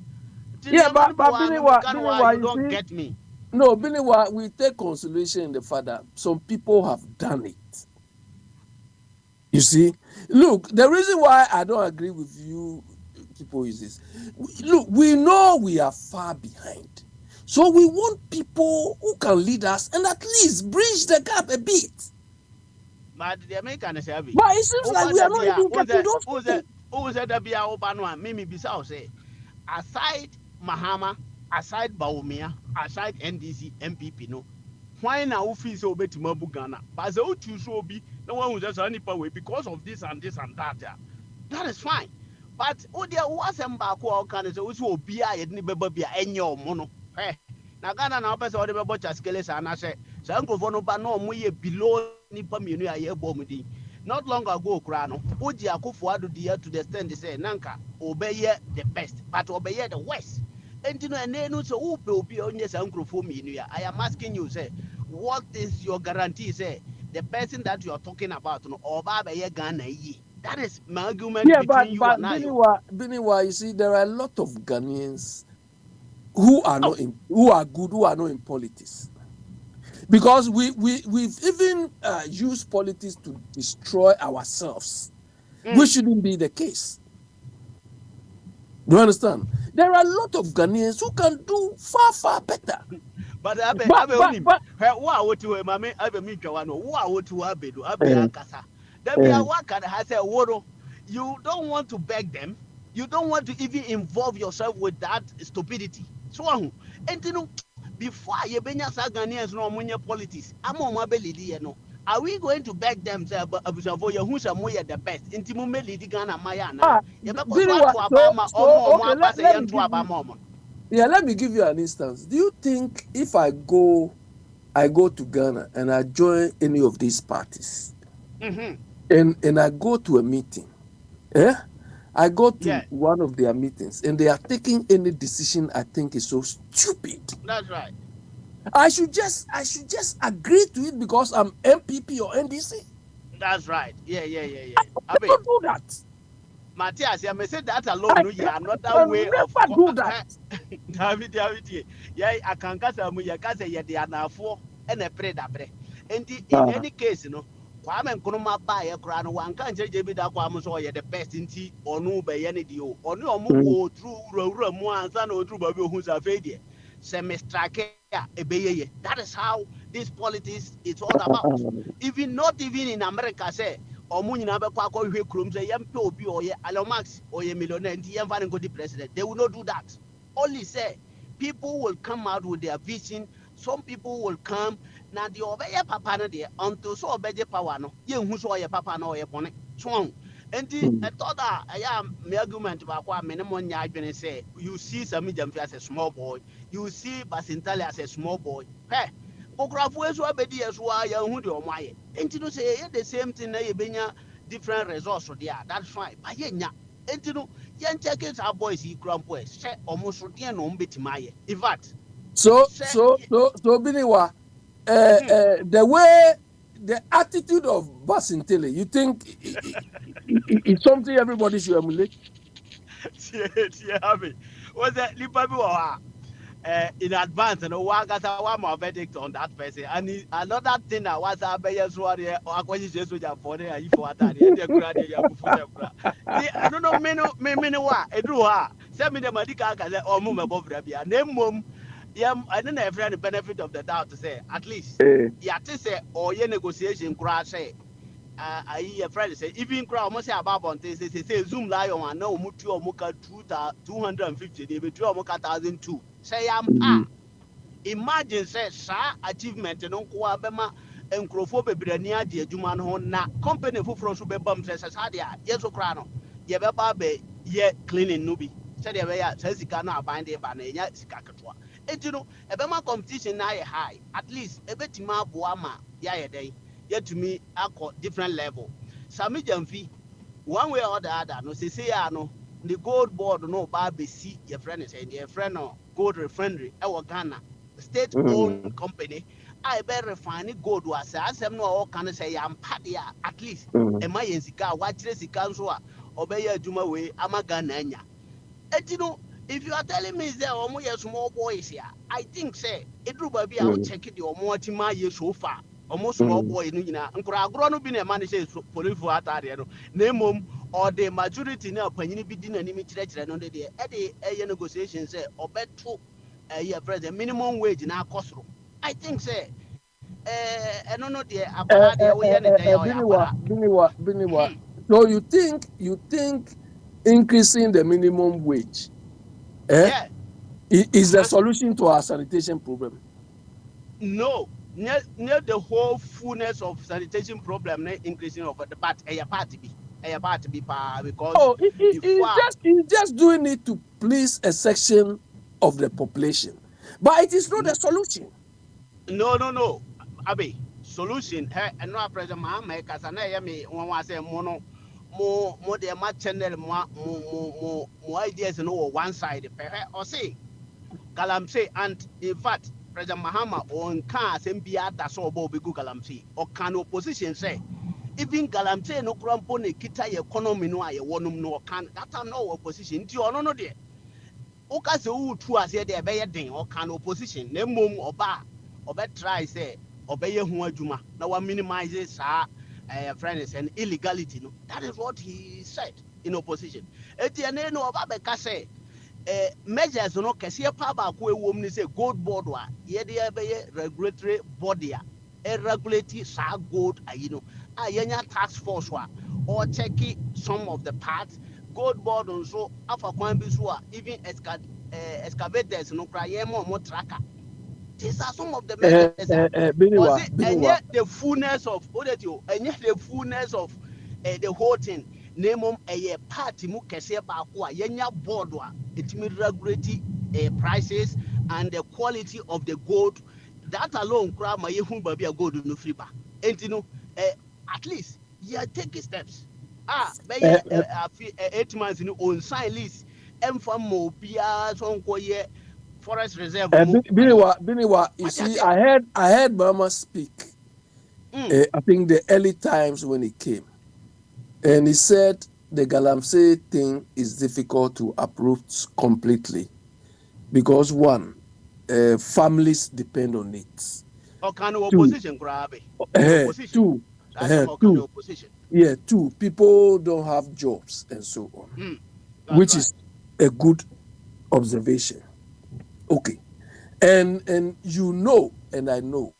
Yeah, but Biniwa, you don't get me. No, Biniwa, we take consolation in the fact that some people have done it. You see, look, the reason why I don't agree with you keep always this. Look, we know we are far behind. So we want people who can lead us and at least bridge the gap a bit. But the American say, But it seems like we are not even getting those people. who said that be our Obanwa, Mimi Bissau say, aside Mahama, aside Baumia, aside NDC, MPP, no. Why now who feels so bad to Mabu Ghana? But the old two so be no one who just any power because of this and this and that. Yeah. That is fine. But oh dear, was back who can say also be I any baby any mono. Hey. Na Ghana na person the baby chaskeles and I say so uncle for no ba no mu below nipa mienu aye bomudi. Not long ago, Krano, Oji Akwantufuo to the extent they say, Nanka, obey the best, but obey the worst. And you know, and then so will be on your uncle for me. I am asking you, say, what is your guarantee, say, the person that you are talking about, or Baba Ghana? That is my argument between you and I. Biniwa, you see, there are a lot of Ghanaians who are not who are good, who are not in politics. Because we've even used politics to destroy ourselves, which shouldn't be the case. Do you understand? There are a lot of Ghanaians who can do far better. But I be Mame, I be meet one, who are to Abedo, Akasa. Then be a worker has a woro. You don't want to beg them, you don't want to even involve yourself with that stupidity. So, and you know, before you bring us Ghanaians no money politics, I'm on my belly, you know. Are we going to beg them to for your who's a the best? Intimume Lady Ghana Mayana. Let me give you an instance. Do you think if I go to Ghana and I join any of these parties, and I go to a meeting, I go to one of their meetings and they are taking any decision I think is so stupid. That's right. I should just agree to it because I'm MPP or NDC. That's right. Yeah. I don't do that. Matthias, I may say that alone. Another way of do that. David, yeah, I can cast a muya cast a yadiana and a predabre. And in any case, you know, Kwame Nkrumah buy a crown, one can't change that Kwame so the best in tea or no by any deal or no more through Ramu and or through Babu who's a failure. Semester that is how this politics is all about. Even not even in America, say, or Munina Bako, who crooms a young Pope or Alomax or a millionaire, and the president. They will not do that. Only say people will come out with their vision. Some people will come now the obey papa there until so obey power no. You who saw your papa no your bonnet. Swung. And I thought that I am my argument about what minimum I say. You see some as a small boy, you see Basintali as a small boy. Hey, Okrafu is what be as why you do my. And you say the same thing, different resources there. That's fine. But yeah, and you know, young checkers are boys, he grumbles, say almost routine on bit my. In fact, so Biniwa, the way, the attitude of Basintele, you think it's something everybody should emulate? Was that Lipabi in advance and one more verdict on that person? And another thing that was our Bayers warrior or acquisitions with your phone and for that. I don't know, I drew her. Send me the Madika or Mum above Rabia. Name Mum. Yeah, I don't have the benefit of the doubt to say, at least, yeah, to say, or your negotiation crash say. I hear friend say, even crowd almost say about on things, they say Zoom Lion and no Mutu or Moka 250, they be 2 or Moka 1,002. Say, I'm imagine, say, sir, achievement and Uncle Abema and Crofobia Brania, dear Juman Hona, company who from Super Bum says, Sadia, yes, Ocrano, Yababa, yet cleaning Nubi. Said, yeah, says he cannot bind a banner, yet Skakatwa. And you know, a Bema competition now high, at least a bit more Boama, yeah, day. Yet to me, I got different level. Sami Jamfi, one way or the other, no, say, no, the gold board, no, Barbie, see your friend is saying, your friend, no, gold refinery, our Ghana, state owned company. I better refine gold was as I'm no all can say, I'm patia, at least, and my Yensika, watch this council, obey a Juma way, I'm a Ghanania. And you know, if you are telling me there are more small boys here, I think, say, it will be out check it or more to my year so far. Almost small boy, and Cragron been a man says for Atariano. Name or the majority now panyini bi di n'anim kyerɛkyerɛ no deɛ ɛde ɛyɛ negotiation sɛ ɔbɛto ɛyɛ president minimum wage na akɔ soro. I think say ɛno no deɛ akwara deɛ woyɛ ne dɛ ɔyɛ akwara. Biniwa. So you think increasing the minimum wage Yeah. is the solution to our sanitation problem? No, near the whole fullness of sanitation problem, increasing of the part a party be because Oh, before he's just doing it to please a section of the population, but it is not a solution. no, Abi solution. Hey, and no president Mahama because I know me one was say more the ma channel more ideas no one side or say Galamsey, and in fact, President Mahama on cars and be at that so Bobby Galamsey or can opposition say, even Galamsey no crampone kita economy no aye wonum no can that time no opposition to no no there. Oka se who two as here there be den or can opposition, ne mum or be try say or be hu adwuma na wa minimize sa friends and illegality no. That is what he said in opposition. Etienne no oba be ka say measures no kɛseɛ pa baako ɛwɔ mu ne sɛ gold board a yɛde ɛbɛyɛ regulatory body a ɛregulate saa gold ayi no a yɛnya task force a ɔrekyɛke some of the parts gold board nso afa kwan bi so a even excavators no kora yɛma ɔmo tracker. These are some of the measures. Was it and yet the fullness of and yet the fullness of the whole thing. Name a party mu kese baako a yenya board a etimi regulate prices and the quality of the gold. That alone kura ma yehu baby a gold no free ba. Enti no at least you take steps. Be 8 months in on sign list emfa mo bia so nko ye forest reserve. Biniwa, you see, I heard Mama speak. I think the early times when he came, and he said the Galamsey thing is difficult to approve completely because one, families depend on it. Opposition, two, people don't have jobs and so on, which is a good observation. Okay. And you know, and I know,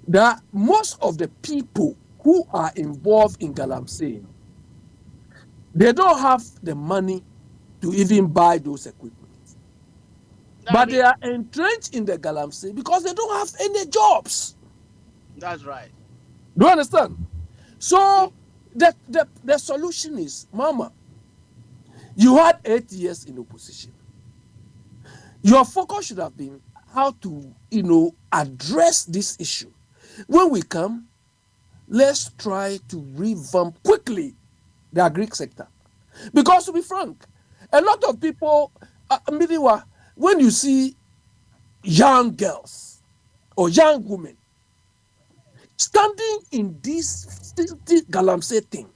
that most of the people who are involved in Galamsey, they don't have the money to even buy those equipment. But they are entrenched in the Galamsey because they don't have any jobs. That's right. Do you understand? So the solution is, Mama, you had 8 years in opposition. Your focus should have been how to, address this issue. When we come, let's try to revamp quickly the agri sector. Because to be frank, a lot of people, when you see young girls or young women standing in this filthy Galamsey thing,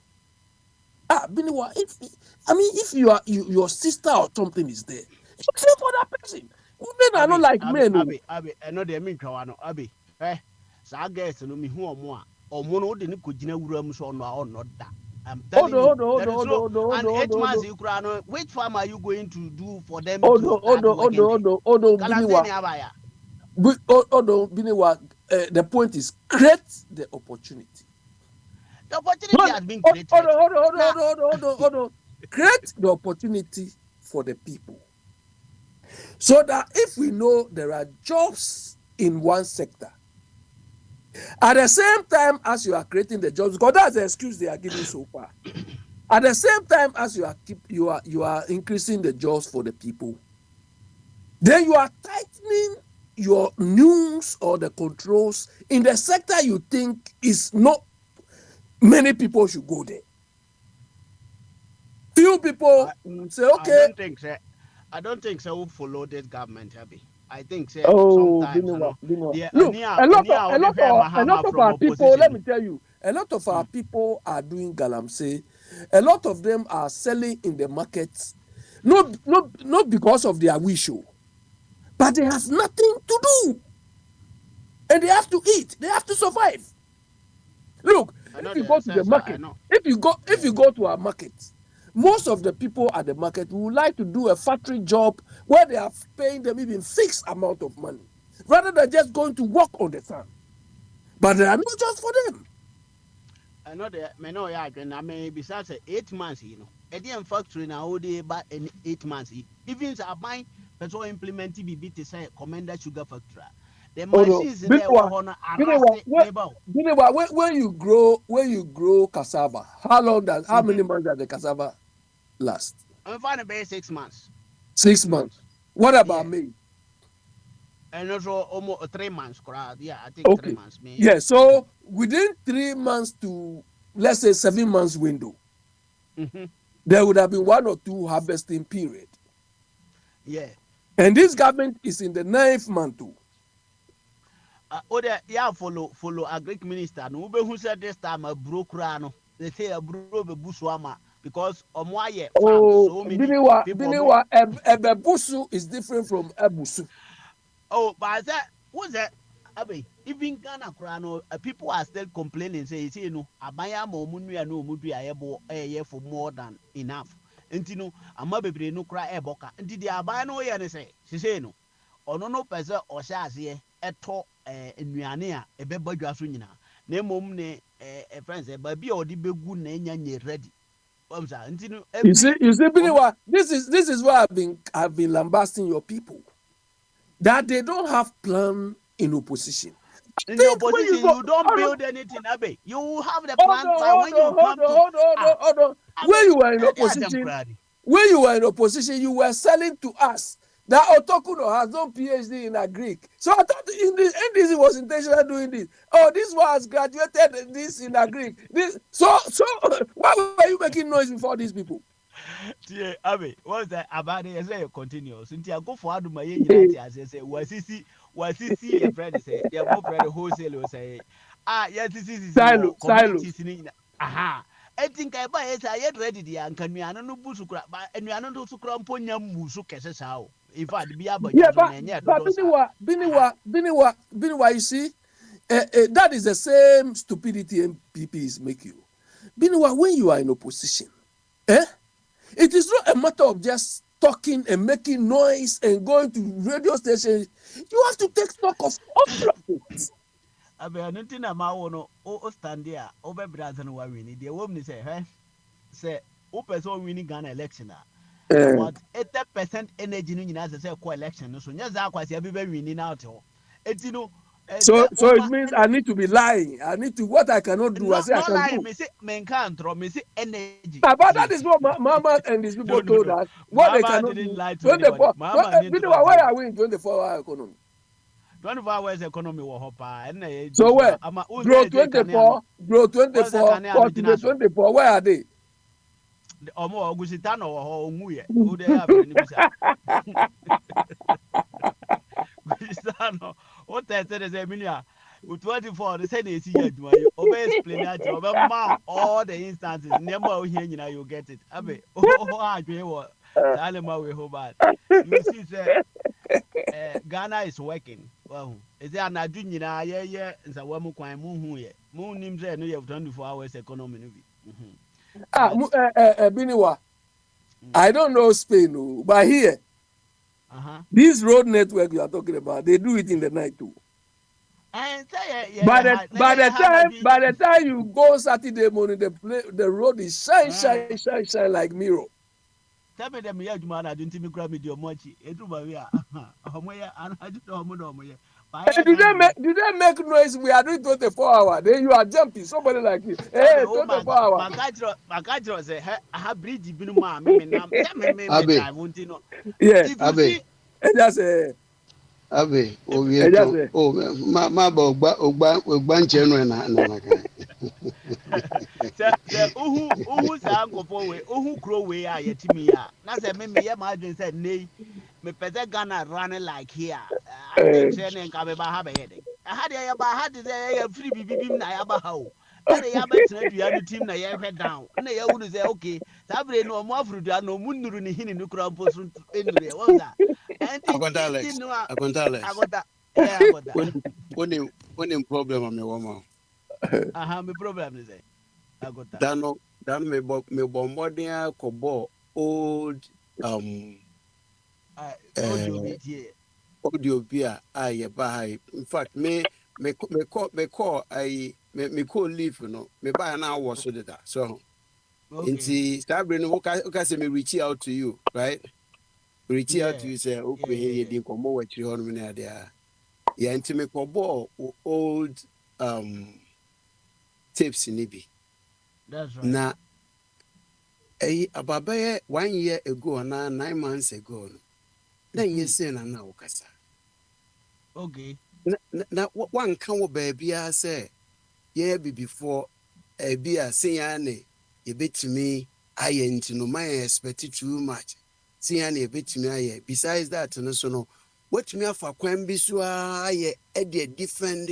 if your sister or something is there, you for that person. Women are not like men. I know they mean Abi. Sa girls no me hu omo a omo no de ne kogina wura mu so no not that. I'm telling you. And 8 months you cry no, which farm are you going to do for them to the point is create the opportunity. The opportunity has been created. Hold on. Create the opportunity for the people. So that if we know there are jobs in one sector, at the same time as you are creating the jobs, because that's the excuse they are giving so far. At the same time as you are increasing the jobs for the people, then you are tightening your news or the controls in the sector you think is not many people should go there. Few people say, okay. I don't think so. We'll follow this government, Abby. I think so. Sometimes, look, a lot of our people. Let me tell you, a lot of our people are doing Galamsey. A lot of them are selling in the markets, not because of their wish, but they have nothing to do, and they have to eat. They have to survive. Look, if you go to the market, if you go to our market, most of the people at the market would like to do a factory job where they are paying them even fixed amount of money, rather than just going to work on the farm. But there are no jobs for them. I know that me know ya and I may be such 8 months, you know. A factory now all day but in 8 months. Even I buy petrol implement BB to say commander sugar factory. The machines in there were on when you grow cassava, how many months does the cassava last? I'm finding about 6 months. 6 months. What about me? And also almost 3 months, yeah, I think 3 months. Maybe. Yeah, so within 3 months to let's say 7 months window, there would have been 1 or 2 harvesting period. Yeah. And this government is in the 9th month too. Yeah, follow agric minister. No, who said this time a broke rano. They say a broke buswama because Omoye farm so many people. Ebebusu is different from Ebusu. Oh, but that what's that? Even Ghana Krano, people are still complaining. Say, you know, Abaya Momunia no Mudu Ayabo air for more than enough. And you know, a mabbe no cry a boca. And did the Abaya no yan say? She say no. Or no pesa or shazi eto in Miania, a bebo jasunina. Ne momne a friend say, but be or the begu nanya ready. You see, Biniwa, this is why I've been lambasting your people. That they don't have plan in opposition. In the opposition, you don't build anything, Abe. You have the plan, but when you come to hold on. When you were in opposition, you were selling to us that Otokuno has no PhD in Agric. So I thought NDC was intentional doing this. Oh, this was graduated this in Agric. So why were you making noise before these people? Yeah, Abe, what's that about it? I say continuous. Until I go for Aduma United, I say, was he your friend? Say, your more friend wholesale say, yes, this is silo. Aha. I think I buy it. I get ready. The and can me no busukra, but and we are not to cramponia musu kesao. In fact, be able yeah, but Biniwa, you see, that is the same stupidity MPP is making you. Biniwa, when you are in opposition, it is not a matter of just talking and making noise and going to radio stations. You have to take stock of all of it. I be nothing about no stand there over Brazil no win. The woman say person winning Ghana election. About 80% energy in as say co-election. So yes, I quite be winning out. It's you know. So it means I need to be lying. I need to what I cannot do. I say I can lying, do. Me say men can't throw. Me say energy. But that is what Mama and these people told us. What Mama they cannot didn't do. lie to anybody. Mama where are we in 24-hour economy? 24 hours economy will hop. So where? Grow 24, 24. Where are they? Omo Gusitano or Muye. Who they have any Gusitano. What I said is a minia. With 24, they say they see you. Over explain that over all the instances. Never here, you get it. Abe, I agree what Salema we hope bad. You see, sir, Ghana is working. Well, is there an adjunina? Yeah, and so one more crime, moon here. Moon names there, no, you have 24 hours economy. Biniwa, I don't know Spain, but here, this road network you are talking about, they do it in the night too. And by the time you go Saturday morning, the road is shine like mirror. Tell me them yeah, man, I don't think me grab me your mochi. Etuba homoya, and I do homoya. Do they make noise? We are doing 24-hour. Then you are jumping. Somebody like you. Hey, 24-hour. Makajro say, I have breed been ma me now. I won't know. Yeah, Abe. Just Abe, ma ogba nchenu na kan. Say uhu say uncle for we, uhu crow we are yetimi ya. Na say me ya ma adwin say nay. Me pese Ghana running like here. I training ka be ba ha be heading. I had ya ba had say ya free bibim na ya ba ha o. Na dey ya ba tena dua no team na ya hwe down. Na ya wunu say okay. Sabre no mo afru dua no munuru ni hini no kura mpo so enure. What's that? Alex. Yeah, when problem am your woman. Me problem is Dano me bombardia kobo old audio beer I buy. In fact, me call me call leave no me buy an hour so that so inti stabri no okay say me reach out to you, right? Reach out to you say okay here din komo wa chiri hono me na dia. Yeah, inti me kobo old tapes ni bi. That's right. Na about 1 year ago na 9 months ago no. Na yesi na na okasa. Okay. Na one kan wo baby a say yeah be before be a say ane e betimi aye nti no my expect too much say ane e betimi aye besides that no so no what me afa kwan bi so aye e dey defend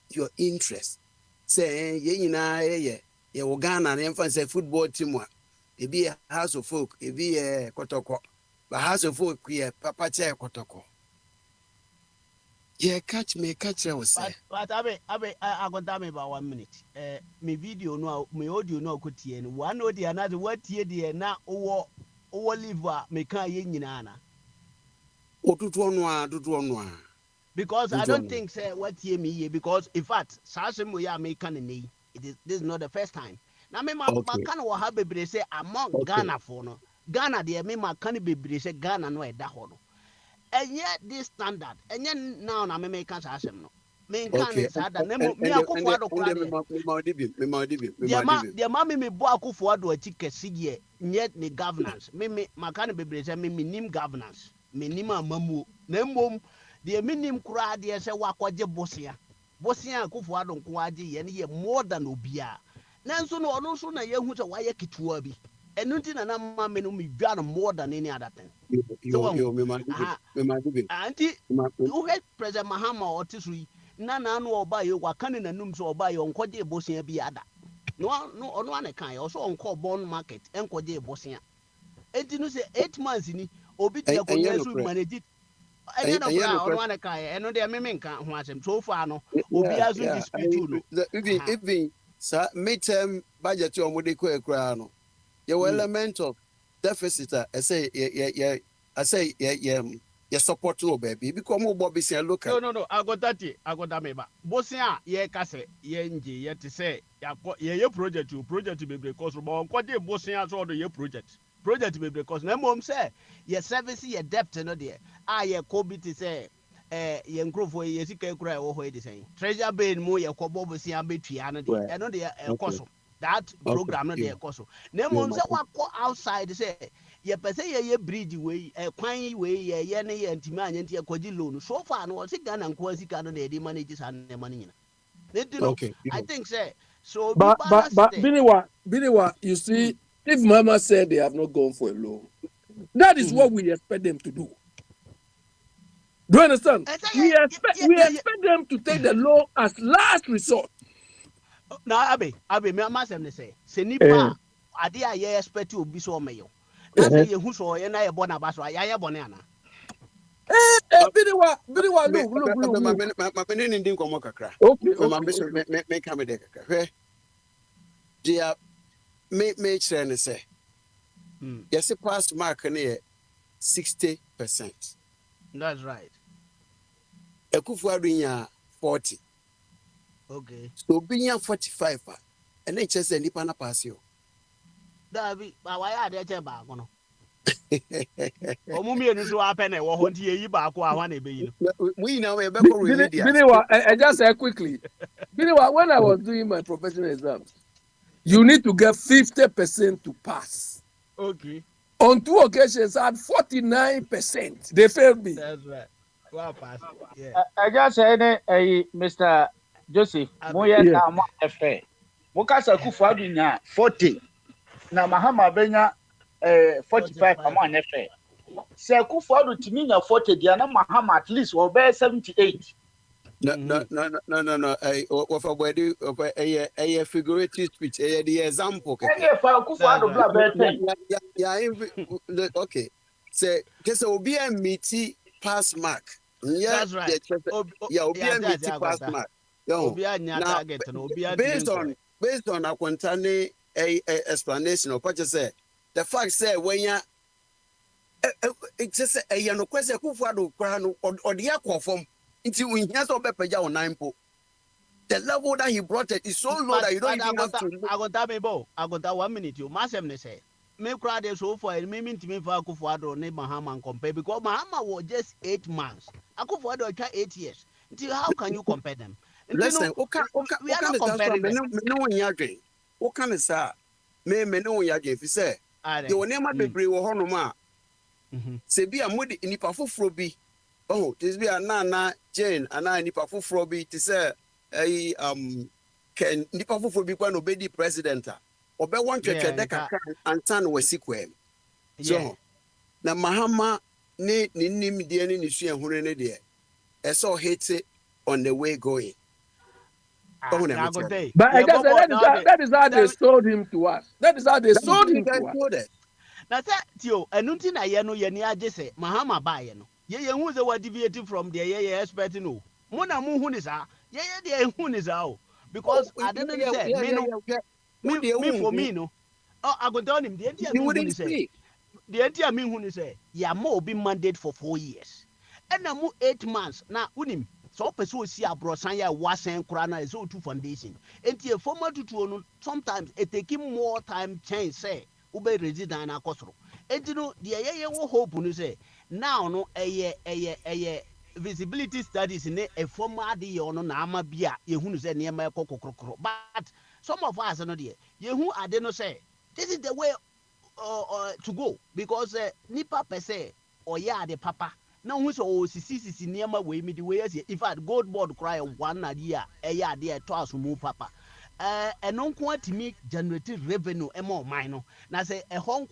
your interest say ye nyina ye wo Ghana na emfa say football team a e be House of Folk e be Kotoko but House of Folk ye papa che Kotoko. Yeah, catch was say. But I got damn about 1 minute. Me video no, me audio no could tie. One or the another what tie the na or live me can yin na. Oh, do one. Because I don't think say what tie me because in fact, Sasha we are making a this is not the first time. Now me my can wa have be say among Ghana for no. Ghana there me my can be say Ghana no e da ho no. And yet this standard and yet now na me make can say no. Me can say that me Akufo Addo kra de me me bo Akufo Addo achi kesi ye yet the governance me makane bebre say me nim governance me nim amamu na mmom de me nim kra de say wakwaje bosia Akufo Addo nko age ye ne ye more than obia nanso no ono so na ye hu say waye kituwa bi enu nti na ma me no me dwa no more than any other thing anti you head President Mahama otisui na no oba ye wakane nanum so oba ye onkoje bosia bi ada no ono an kan also onko bond market enkoje bosia enti no say 8 months ni obi tie konya so manage enye no bra ono an kan eno de me nka ho asem so far no obi azu dispute no even sa midterm budget o mode ko ekra no ye element of deficit I say ye support no baby because mo bo be say local no I got that me ba bosia ye ka say ye nje ye te say ye project be because bo onko de bosia so do ye project be because na mom say ye service ye debt no de ye covid te say ye nkrofo ye sika ekura wo ho e de say treasure bill mo ye ko bosia betua no de e no de e koso that program no de e koso na mom say wakọ outside say ye pese ye bridge we kwan we ye ne ye ntimi anya nti ekwaji loan so far no si Ghana nko sika no na e manage san ne money nyina I think say so but Biniwa you see if Mama said they have not gone for a loan that is what we expect them to do. Do you understand? We expect them to take the law as last resort. Now, Abe, me amasem ne say, se nipa ade a ye expect obi so meyo. Na say ye hu so ye na ye bona ba so ya ye bone ana. Biniwa, look. Ma penene ndin komo kakra. Okay. Me kame de kakra. Dia me chere ne say. Yes, pass mark ne 60%. That's right. Akufo Addo nya 40. Okay. So binya 45 and then just nipa na pass you. Dabi, ba wa ya de che ba ko no. Omu mienu so apene wo ho nti yi ba ko ahwa na ebe yi no. We now we be ko remedial. Biniwa, I just say quickly. Biniwa, when I was doing my professional exams, you need to get 50% to pass. Okay. On 2 occasions, I had 49%. They failed me. That's right. Wow, pass. Yeah. I just say, Mr. Joseph, Moya Nama Efe. Mokasa Akufo Addo nya 40. Na Mahama benya 45 among Efe. Se Akufo Addo timi nya 40 dia na Mahama at least will be 78. No. Of a body of a figurative speech, the example. Okay. Say, just be a meaty pass mark. Yeah, that's right. Yeah, be a meaty pass mark. Now, based on Akwantufuo a explanation or what you say. The fact say when you it's just a no question Akufo-Addo krano or the conform until we hear so bepeja on 9 po. The level that he brought it is so low that you don't even have to look. I got 1 minute. You must have say. Me crowd so for me mean to me for Akufo-Addo ne Mahama compare because Mahama was just 8 months. Akufo-Addo try 8 years. Until how can you compare them? Listen, We are not comparing them. What kind of say? Me no yage if you say. You name a bebre wo hono ma. Se bi amudi nipa foforo bi. Oh, this be na Jane ana nipa foforo bi to say ken nipa foforo bi kwa no be di president a. Obe wan twetwe de kakra antan wasikwe. So na Mahama ne nim de ne su ehunu ne de. Eso hate on the way going. But I guess that is how they sold him to us. That is how they sold him to us. Now that Tio, and nothing I know ye near Jesse, Mahama buy no. Ye who they were deviating from the ye expert no. Mona Moon is a ye who is out. Because I didn't say me for me no. Oh, I go down him the entire moon say. The entire me who say, ya more be mandate for 4 years. And now 8 months. Now unim. So person see abroad sanya wasen krana is so two foundation. And your former to sometimes it take him more time change say ube resident na kosoro. And you know the ye wo hope no say now no a visibility studies in a former de ono na ama bia ye hu no say niam kokokoro. But some of us no there. Ye hu ade no say this is the way to go because nipa per se or ya the papa. Now who so sisi niema we me the way in fact gold board cry 1 year ya there twice move papa and non me generate revenue e more mine na say e hon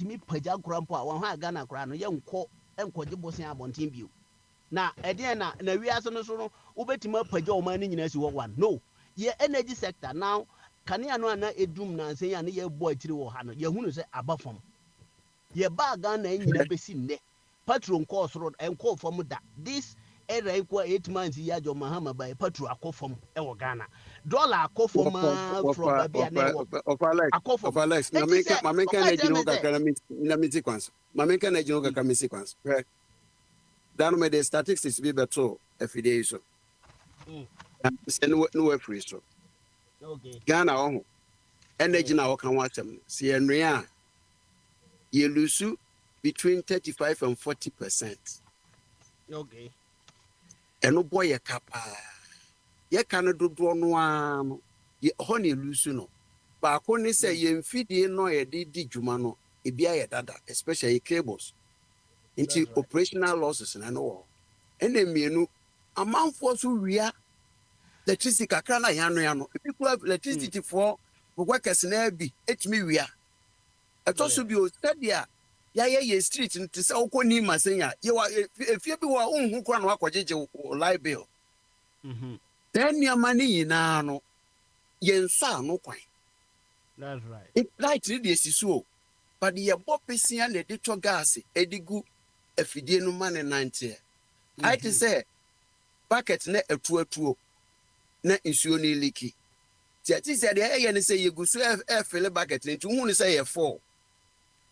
me paja grandpa a wan ha Ghana kra no ye nko enko bosen abontin bio na e dey na wi aso no so no ubetima paja o man ni nyina si wo one no ye energy sector now kania no ana edum na nsen ya ne ye bo akiri wo ha no ye hunu say abafom ye ba Ghana nyina besi nne patron course road and call from that. This era equal 8 months ya jo Mahama by patron a call from Ghana. Dollar call from Babia network. Of Alex, Mamenka Nejino Kakami sequence. Mamenka Nejino Kakami sequence. Down with the statistics be better every day. So, no free so. Okay. Ghana on energy now can watch them. See, and Ria, you lose between 35 and 40%. Okay. And no boy a capa. Ye cannot do no ye honey lose no. But I say ye feed ye no ye did jumano, e be a dada, especially cables. Into operational losses and all. And then me no amount for so ria electricity kakana yano. If people have electricity for workers na be it me ria. It also be stadia. Ya street to say okoni masenya ye wa if you be wa unhu kwa no akwajeje live bill then your money na no ye nsa no kwan that's right it right dey siso but ye bopisia na de to gas edigu afidie no mane 90 I to say bucket na atuatuo na nsuo ni leaky ti say de ye ne say ye gu so e fill bucket nti hu ne say ye fall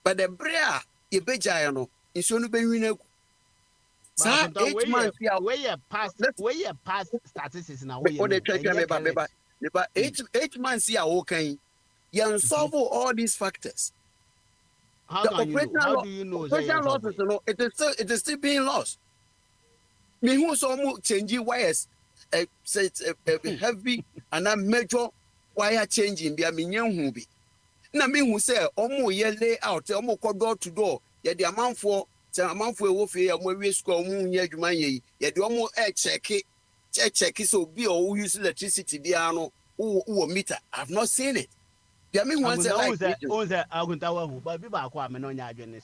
but the brea ye beja no nsuo no be wina gu sa 8 months ya where you pass statistics na we the track me ba 8 months ya o kan you solve all these factors. How do you know operational losses no it is still being lost. Me who so mo change wires say heavy and a major wire changing be a minyan hu bi na me hu say omo ye layout omo ko door to door ye the amount for wo fe ya mo wi school omo nya adwuma ye ye de omo check so be o use electricity bia no wo meter. I've not seen it. There me one say like Akwantufuo hu but bi ba kwa me no nya adwene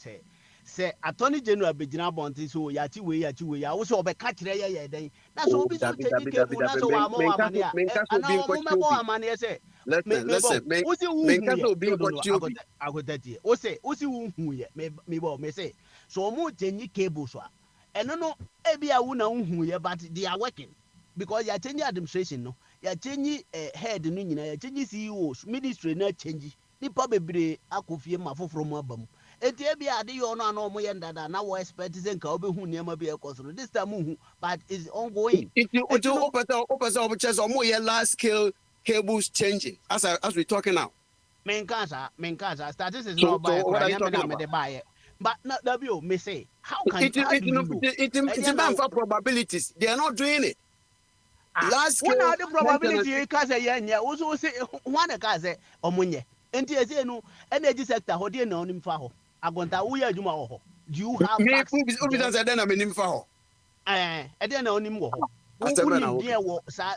say attorney general begina bonti so ya ti we ya wo so obeka kire ye den na so obi so change cable na so wa mo wa mane ya ana o mo me bo wa mane say listen wo si wu hu ye agotati wo si wu hu ye me bo me say so mo change cable so eno no e bia wu na hu ye but they are working because ya change administration no ya change head no nyina ya change CEOs ministry na change nipa bebree akofie ma foforo mu abam eti ebi ade yo no ana omo yendada na wo expect say nka obehu niam bi ekosoro this time hu but is ongoing It open chest or more large scale cables changing as we talking now. men cancer statistics So no buy what are you kra me talking na me about? de buy but na w me say how do you know It's man for probabilities. They are not doing it. Large when scale are the maintenance. probability ka say yen also say one ka say omunye enti ese no energy sector ho de na onim fa ho agonta wo ya adwuma ho do you have facts Who said then I'm in for? de na onim wo ho I said when I wonim okay. de wo sa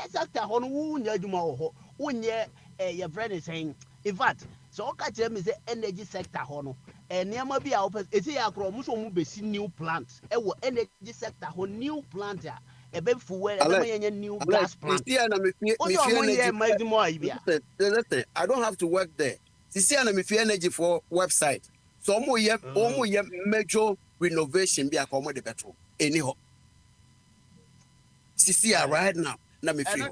sector ho no wo nya adwuma ho wonye your friend is saying in fact so o ka tell me say energy sector ho no niam bi a wo ese ya kro mo so mo besi new plant wo energy sector ho new plant a ebe fuwe ebe ma yenye new gas You plant see, and o so mo ye mazimo ayi listen, I don't have to work there. You see, and I'm energy for website. So almost major renovation be a common petrol. Anyhow, see right now. Na me feel.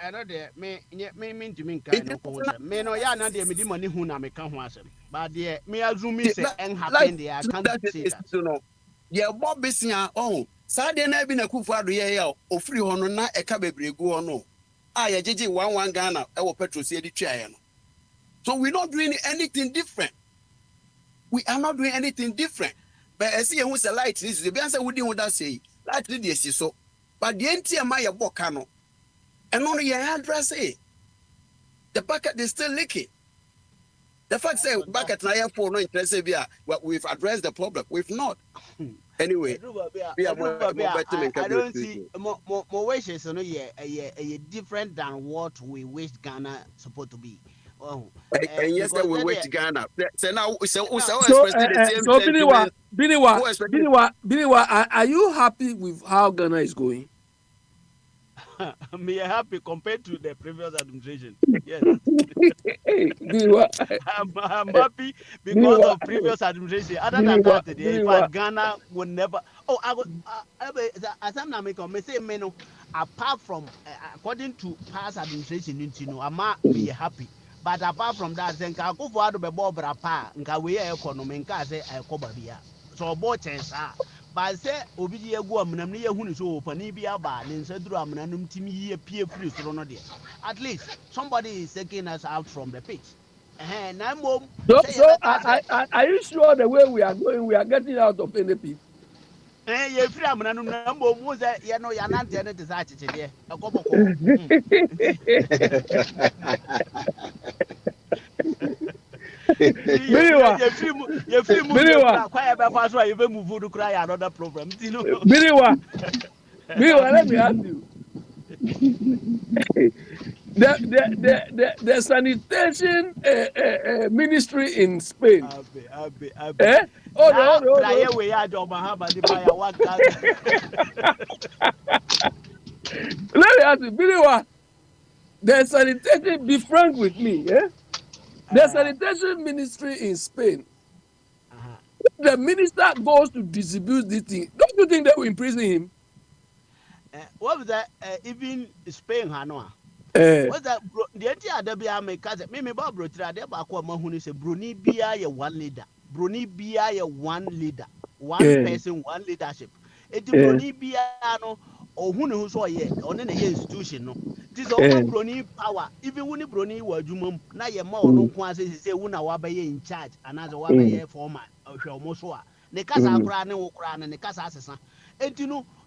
I know there me ntumi nka no ko say me no ya na there me di money hu na me ka ho asem but there me azumi say en happen there I can't say that Yeah, Bob Bissia, oh, Saturday night been a coup for the year, or free honor, not a cababre go on. No, I, JJ, one Ghana, our petrol city chair. So we're not doing anything different. We are not doing anything different. But I see who's a light, this is the answer we didn't want to say, light, this is so. But the entire Maya Bocano, and only your address, the bucket is still leaking. The fact say back at Naya for no interest, we've addressed the problem. We've not. Anyway, I don't see more wishes no a different than what we wish Ghana supposed to be. Oh, and yes, we wait Ghana. So now, so Biniwa, are you happy with how Ghana is going? Me happy compared to the previous administration. Yes. I'm happy because of previous administration. Other than that, in fact, Ghana would never. Oh, as I'm not making, say apart from according to past administration, I'm not be happy. But apart from that, then I go for the Bob Rapa, nka we economy, nka say I cover here. So both chance but say obi ye go amnam ne yehunu so opani bi aba ne nsaduru amnanum timi ye pie free so no de at least somebody is taking us out from the pitch na mom So are you sure the way we are going we are getting out of any pit? Ye free amnanum na mom wo say ye no ya nante ne te sa chiche de ekoboko ye free mu ye kura kwa ye be fa so ye be move do kura ya another problem Biniwa, let me ask you. The sanitation ministry in Spain. Let Hold on. Let me ask you, Biniwa. The sanitation, be frank with me, the sanitation ministry in Spain. The minister goes to distribute this thing. Don't you think they will imprison him? What was that? Even Spain, Hanoa. What's that? The entire Dabia make us me Bob Rotra, the Bakwa Mahuni say Bruni Bia one leader. Bruni Bia one leader. One person, one leadership. It Bruni Bia no or who saw ye on any institution. No. This all Bruni power. Even when Bruni were Jumum, now your more no quasi say Una Wabaye in charge, another Wabaye former or Mosua. The Casa Cran and Okran and the Casa Assassin. And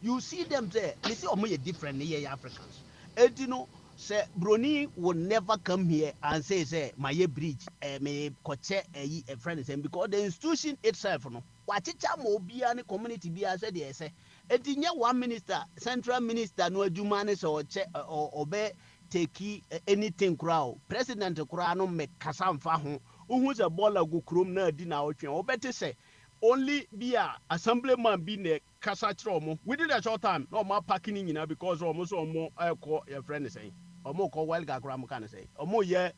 you see them there, they see a different near Africans. And say Bruni will never come here and say my bridge may coach a friend is because the institution itself no what it mo be any community be as they say it in one minister central minister no adwumane so or be take anything crowd president crowd no make kasamfa ho who's a baller go krom na di na otwe obete say only be a assemblyman be ne kasa chro within a short time no ma packing in because almost more your friend is saying omo ko well ga kra mo kan say omo ye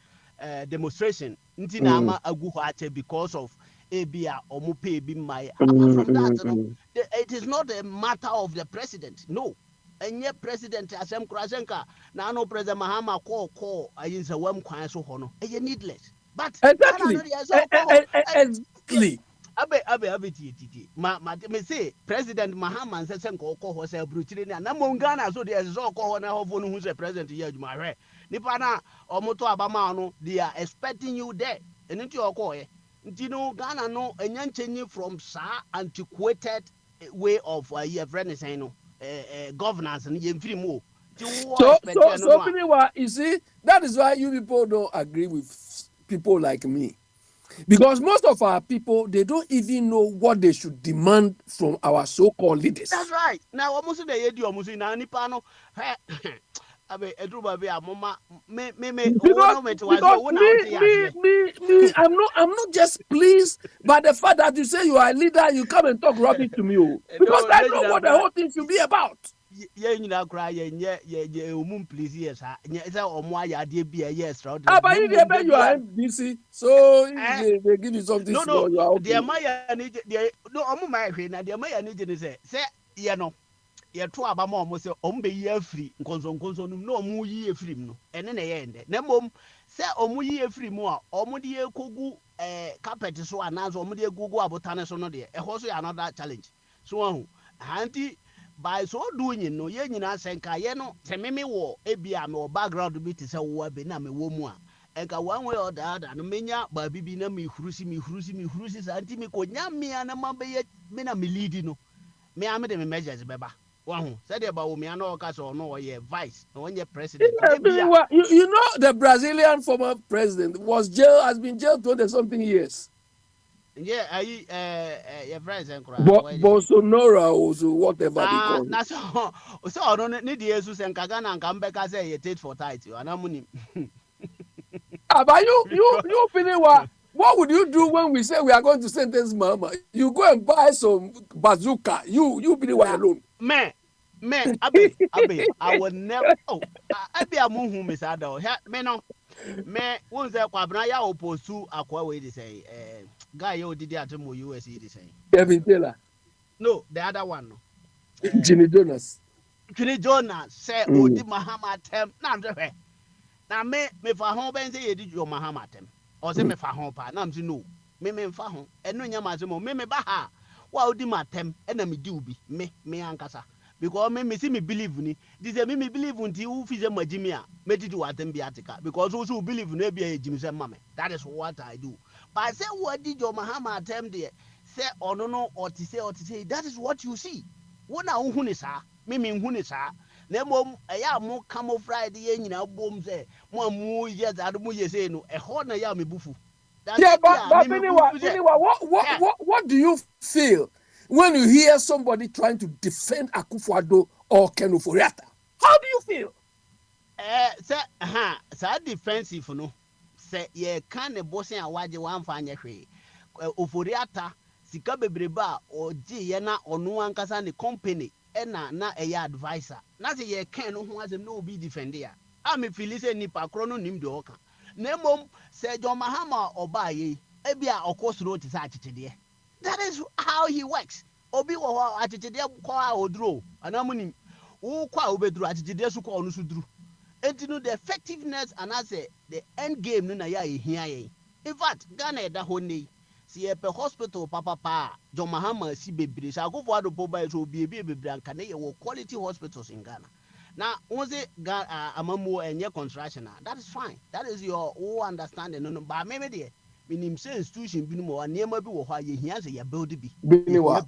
demonstration nti na ama agu ho ache because of ebia omo pay bi my apart from that no, it is not a matter of the president no enye president asem kra senka na no president mahama call ayinsa wam kwan so ho no eye needless But Exactly. Exactly. abe titi me say President Mahama say nko ho say bruchire ni na mo Ghana so dey so ko ho na ho no hu say president ye adwuma hwe nipa na omoto abama no they are expecting you there eno ti oko ye nti no Ghana no enya nchenyi from sa antiquated way of your friend saying no governance ni ye mfiri mu ti wo expect you no Finiwa, you see, that is why you people don't agree with people like me. Because most of our people, they don't even know what they should demand from our so-called leaders. That's right. Now, almost the idea almost in any panel. Abe edruba be amoma me Because me, I'm not just pleased by the fact that you say you are a leader, you come and talk rubbish to me. Because I know what the whole thing should be about. Yeah, you know, cry, yeah, please, yes, it's a omoya, dear be a yes, right? But you are busy, so they give you something small, you are okay. The Maya need no, I'm my friend, the Maya need to say, you know. Yɛto aba ma ɔmo sɛ ɔmo bɛyi afiri nkɔnsɔnkɔnsɔn no mu na ɔmo yi afiri mu no ɛne na ɛyɛ ndɛ na mmom sɛ ɔmo yi afiri mu a ɔmo de ekogu carpet so anaasɛ ɔmo de egugu abotane so no deɛ ɛhɔ so yɛ another challenge so ahu hanti by so doing no yɛn nyinaa sɛ nka yɛ no sɛ meme wɔ ebi a mewɔ background bi te sɛ wo abi na mewɔ mu a ɛnka one way or the other no menya baabi bi na mehurusi saa nti mekonya mmea na ma bɛyɛ me na me lead no me ame de me measures bɛba. Said about me, I know vice, no president. You know, the Brazilian former president has been jailed 20-something years. Yeah, your friends and Bolsonaro also, whatever they call it. So I don't need Jesus and Kagana and come back as a tate for title, and I'm money. But you feeling what would you do when we say we are going to sentence Mama? You go and buy some bazooka. You be the one alone. Man, Abe, I would never. Oh, I be a moon, Miss Ado. Me no, me won't say Quabraya opposed to Aqua, they say, Guy, you did that to US, they say. Kevin Taylor. No, the other one. Jimmy Jonas. Jimmy Jonas say, oh, did Mahama tem, not the way. Now, me for home, and say, did your Mahama tem, or say me for home, I'm to know. Me for home, and no Yamazimo, me baha. Wow, did my tem, enemy do be me ankasa. Because me see me believe ni this me believe until who feels my Jimmy me to attend biatica because those who believe in be a Jimmy mama that is what I do. But I say what did your Mahama attempt there say or no or to say that is what you see. What now hunisa me hunisa nemo ya mo camouflage the nyina bom say mo mu yes that mo say no e ho na ya me bufu. Yeah, but what do you feel when you hear somebody trying to defend Akwantufuo or Ken Ofori-Atta? How do you feel? Say defensive no. Say ye can a bossing a waje one fanya hwe. Ofori-Atta sika bebreba or ji yena onu ankasa ne company na eya advisor. Na say ye can no ho asem no be defender. Ami feel say nipa kro no nim de oka. Na mom say John Mahama obaye ebia okosoro ti sa achechede. That is how he works. Obi wo achechede kwa oduro anamuni wo kwa obeduro achechede su kwa onu su duru. Enti no the effectiveness and as the end game no na ya ehia yen. In fact, Ghana eda ho nei. Si e pe hospital papa John Mahama si bebre sa akofo ado po ba so obi bebre anka na ye wo quality hospitals in Ghana. Now, once amamu enye construction, that is fine. That is your whole understanding. No, but maybe there, minim say institution bi no mo anema bi wo ha ye hia say ya build bi. Biniwa,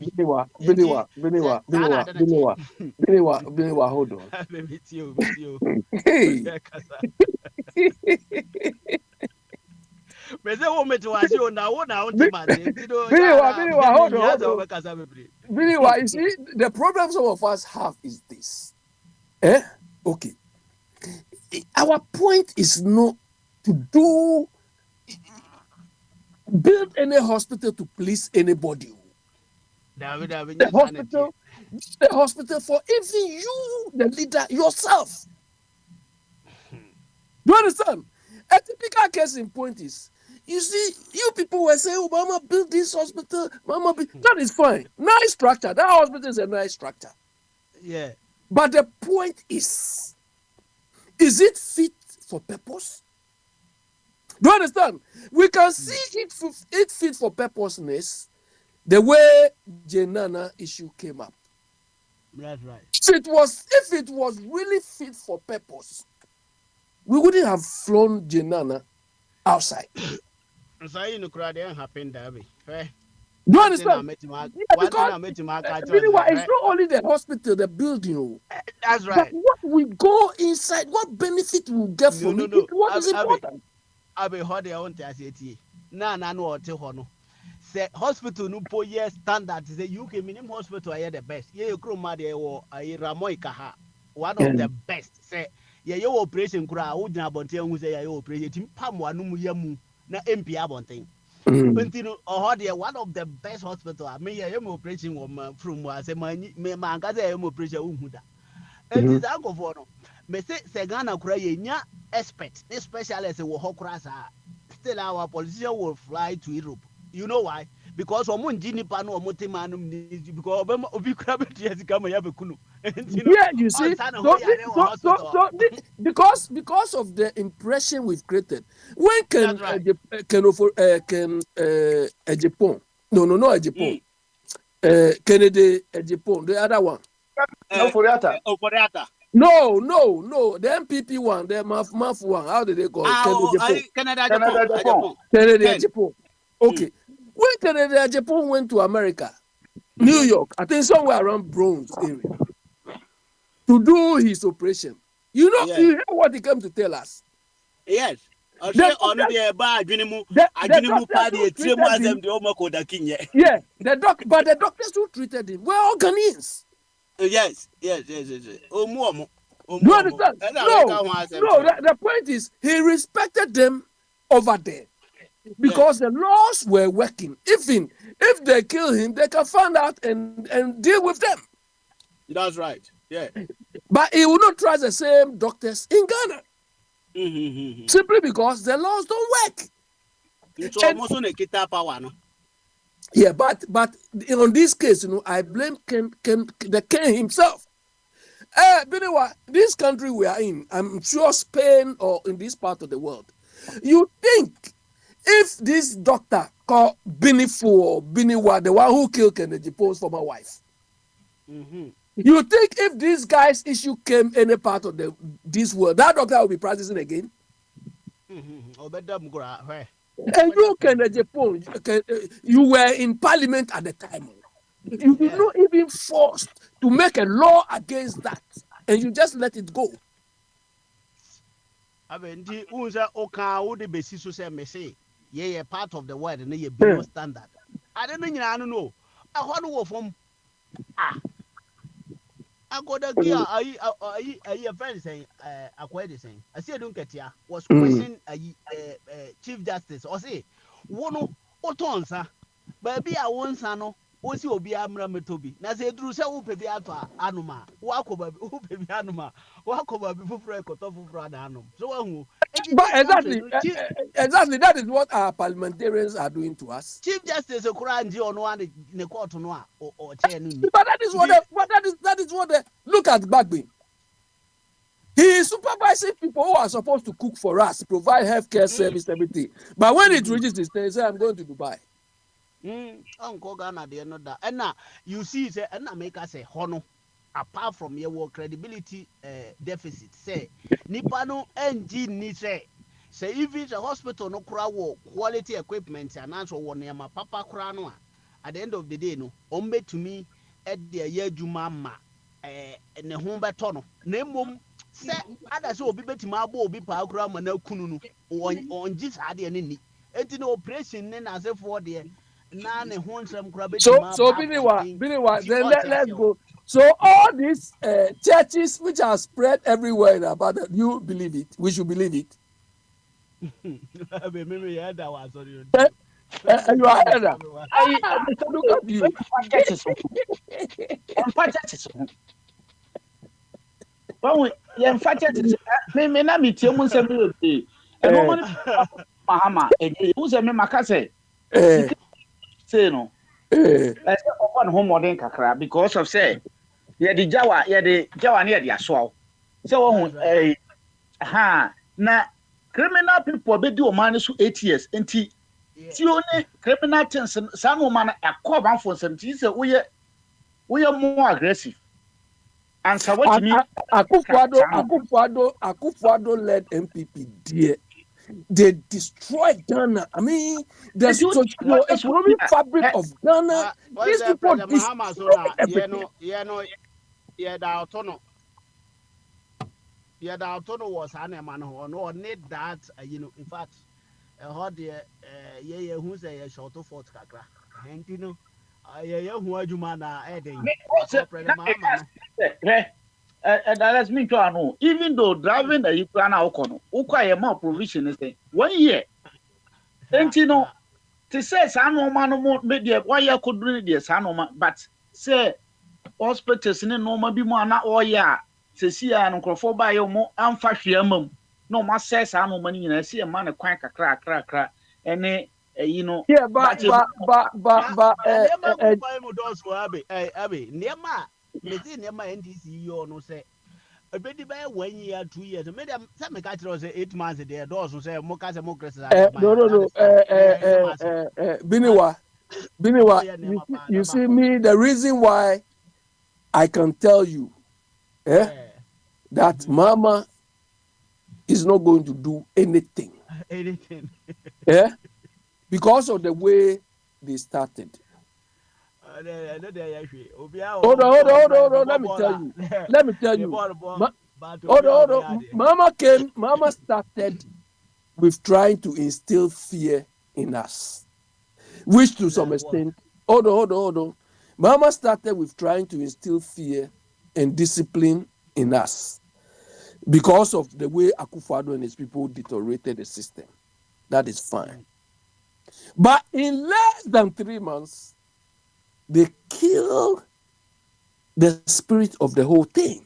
hold on. Hey. Mese wo metiwasi o na wo na wo tema de. Biniwa, hold on. Biniwa, you see, the problem some of us have is this. Okay. Our point is not to build any hospital to please anybody. The hospital for even you, the leader, yourself. Do you understand? A typical case in point is, you see, you people were saying, Mama build this hospital, that is fine. Nice structure. That hospital is a nice structure. Yeah. But the point is it fit for purpose? Do you understand? We can see it fit for purposeness the way Jenana issue came up. That's right. If it was really fit for purpose, we wouldn't have flown Jenana outside. So you know, crowd didn't happen that way. Do you understand? Because it's not only the hospital, the building. That's But right. what we go inside, what benefit we get from it, what is important. I be heard their own TSAT. No, what hono. Say hospital no po year standard. Say UK minimum hospital are the best. Yeah, you croma there or a Ramoikaha. One of the best. Say, yeah, your operation kura, would not want to say your operation. Pam one yamu na MP abonting. Until one of the best hospital. I mean, your operation from was a man, mangaza operation. And this uncle for no. Me say Segana kura yenya expert, especially as a wohokrasa. Still, our politician will fly to Europe. You know why? Because omo njini pano omo temanum because obi krabe tiesi kama yabe kunu. Yeah, you see, because of the impression we've created. When can Ejipon? No, not Ejipon. Kennedy Ejipon, the other one. Oforiata. No, the MPP one, the MAF one. How did they call it? Kennedy Ejipon. Okay. When Kennedy Ejipon went to America, New York, I think somewhere around Bronx area, to do his operation, you hear what he came to tell us. Yes. The doctors who treated him were Ghanaians. Yes. Do you understand? No. The point is, he respected them over there because the laws were working. Even if they kill him, they can find out and deal with them. That's right. Yeah. But he will not trust the same doctors in Ghana. Simply because the laws don't work. It's almost on a guitar power, no? Yeah, but on this case, I blame the king himself. This country we are in, I'm sure Spain or in this part of the world, you think if this doctor called Biniwa, the one who killed Kennedy Poe's former wife, you think if this guy's issue came any part of this world, that doctor will be practicing again? And you, Kennedy Poe, you were in parliament at the time. You did not even forced to make a law against that, and you just let it go. I mean, yeah, part of the world and you below standard. I don't know. I want to go from I got a gear. I friend saying, acquired saying, I see I don't get ya was question Chief Justice or say, one or tonsa, but be a one son. Osi obi amra metobi na se duru se wo pebi afa anuma wa ko ba wo pebi anuma wa ko ba bi fufuro ekoto fufuro ada anum so wa hu but exactly that is what our parliamentarians are doing to us. Chief Justice okura nji ono ane ne court no a o che no ni but that is what the look at Bogyae. He is supervising people who are supposed to cook for us, provide healthcare service, everything, but when it reaches the stage, say I'm going to Dubai. Uncle Ghana, they know that. And now you see, say, and I make us say, hono, apart from your credibility deficit, say, Nipano engine ni say if it's a hospital no crowd quality equipment and answer one near my papa cranoa. At the end of the day, no, ombe to me at the year Jumama, and the home batono. Name say, others will be betting my boy, be power gram and no kununu, on just had any. And no operation, then as if for the So Biniwa, then let's go. So all these churches which are spread everywhere about that, you believe it? We should believe it. You are heard. Look at you. Say no. Let's open home modern kakra because of say the Jawa near the aswal. So na criminal people be do man so 8 years enti ti only criminal things sa no man akọ ban for some ti say we more aggressive and so what me Akufo-Addo led MPP there. They destroyed Ghana. I mean, the socio-economic fabric of Ghana. These people destroyed everything. Yeah, was an man or need that, in fact, how the who say a short of fort kakra. And who are you man adding? And that's me to know. Even though driving the Ukraine Okono, Uka more provision is 1 year. And to say Sano man media, why you could read the Sanoma, but say hospitals in normal be more not all ya. Say see an uncrophobia by your more unfashionable. No must say Sano money and I see a man a crack, and Yeah, but Mesi nema NDC yo no say ebedi by 1 year 2 years maybe some me catch say 8 months there doors say mo ka say mo Christmas no. Biniwa, you see me, the reason why I can tell you that Mama is not going to do anything. Because of the way they started. Hold on. Let me tell you. Hold on. Mama started with trying to instill fear in us, which to some extent, hold on. Mama started with trying to instill fear and discipline in us because of the way Akufo-Addo and his people deteriorated the system. That is fine. But in less than 3 months, they killed the spirit of the whole thing.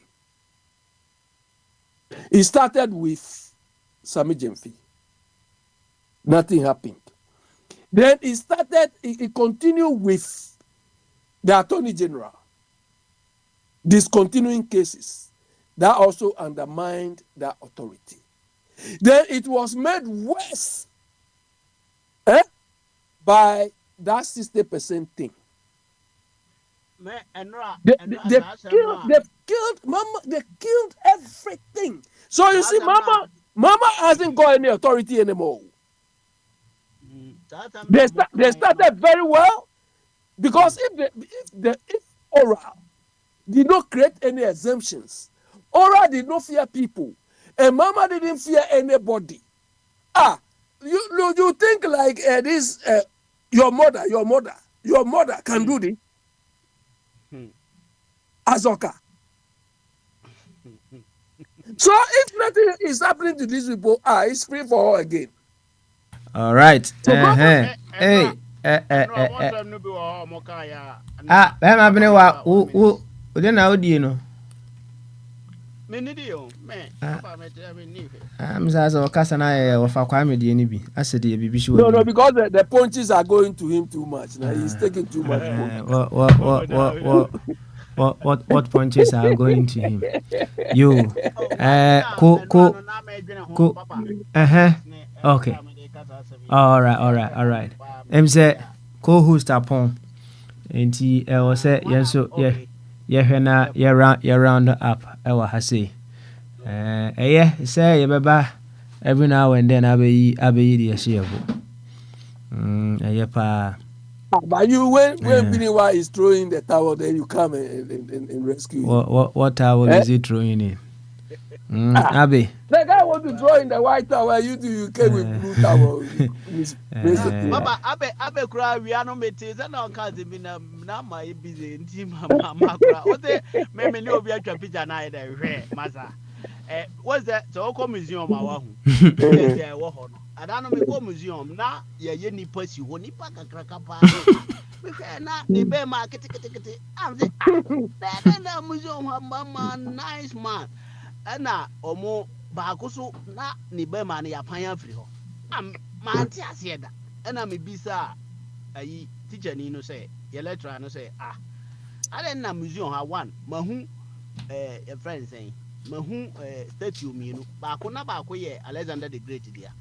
It started with Sami Jemfi. Nothing happened. Then it continued with the Attorney General discontinuing cases. That also undermined that authority. Then it was made worse by that 60% thing. They killed everything. So you see, Mama hasn't got any authority anymore. They started very well because if Oral did not create any exemptions, Oral did not fear people, and Mama didn't fear anybody. You think like this? Your mother can do this. Azoka. So if nothing is happening to these people, it's free for all again. All right. Hey. Bema bene wa wo de na odi no. Me nidi yo, me. Papa me tell me ni. Mzaza wakasa na ye wafa kwa me de ni bi. Ase de bibi shi No, because the punches are going to him too much. Now he's taking too much. What punches are going to him? You. Okay. All right. Say co-host upon. Enti was say yenso ye na ye round up ewa ha say. Say ye beba every now and then abeyi the share. Pa. But you when Biniwa is throwing the towel, then you come and rescue him. What towel is he throwing in? Abe. The guy want to throw in the white towel, you came with blue towel. Baba, Abe cry, we are no meetings, and our cousin be na my busy in team, Mamma. What they may know be a picture night, Massa. What's that? So, come museum, our home. I don't know, go museum now. Yeah, ni pussy, who ni pack a cracker pie. Not the bear market. I'm the museum, Mamma, nice man. Na omo baakoso na ne bema na yapan afiri ho manti ase da na me bisa ayi teacher ni no say ye lecturer no say ade na museum ha one mahu your friend saying mahu statue mmienu baako na baako yɛ Alexander the Great dia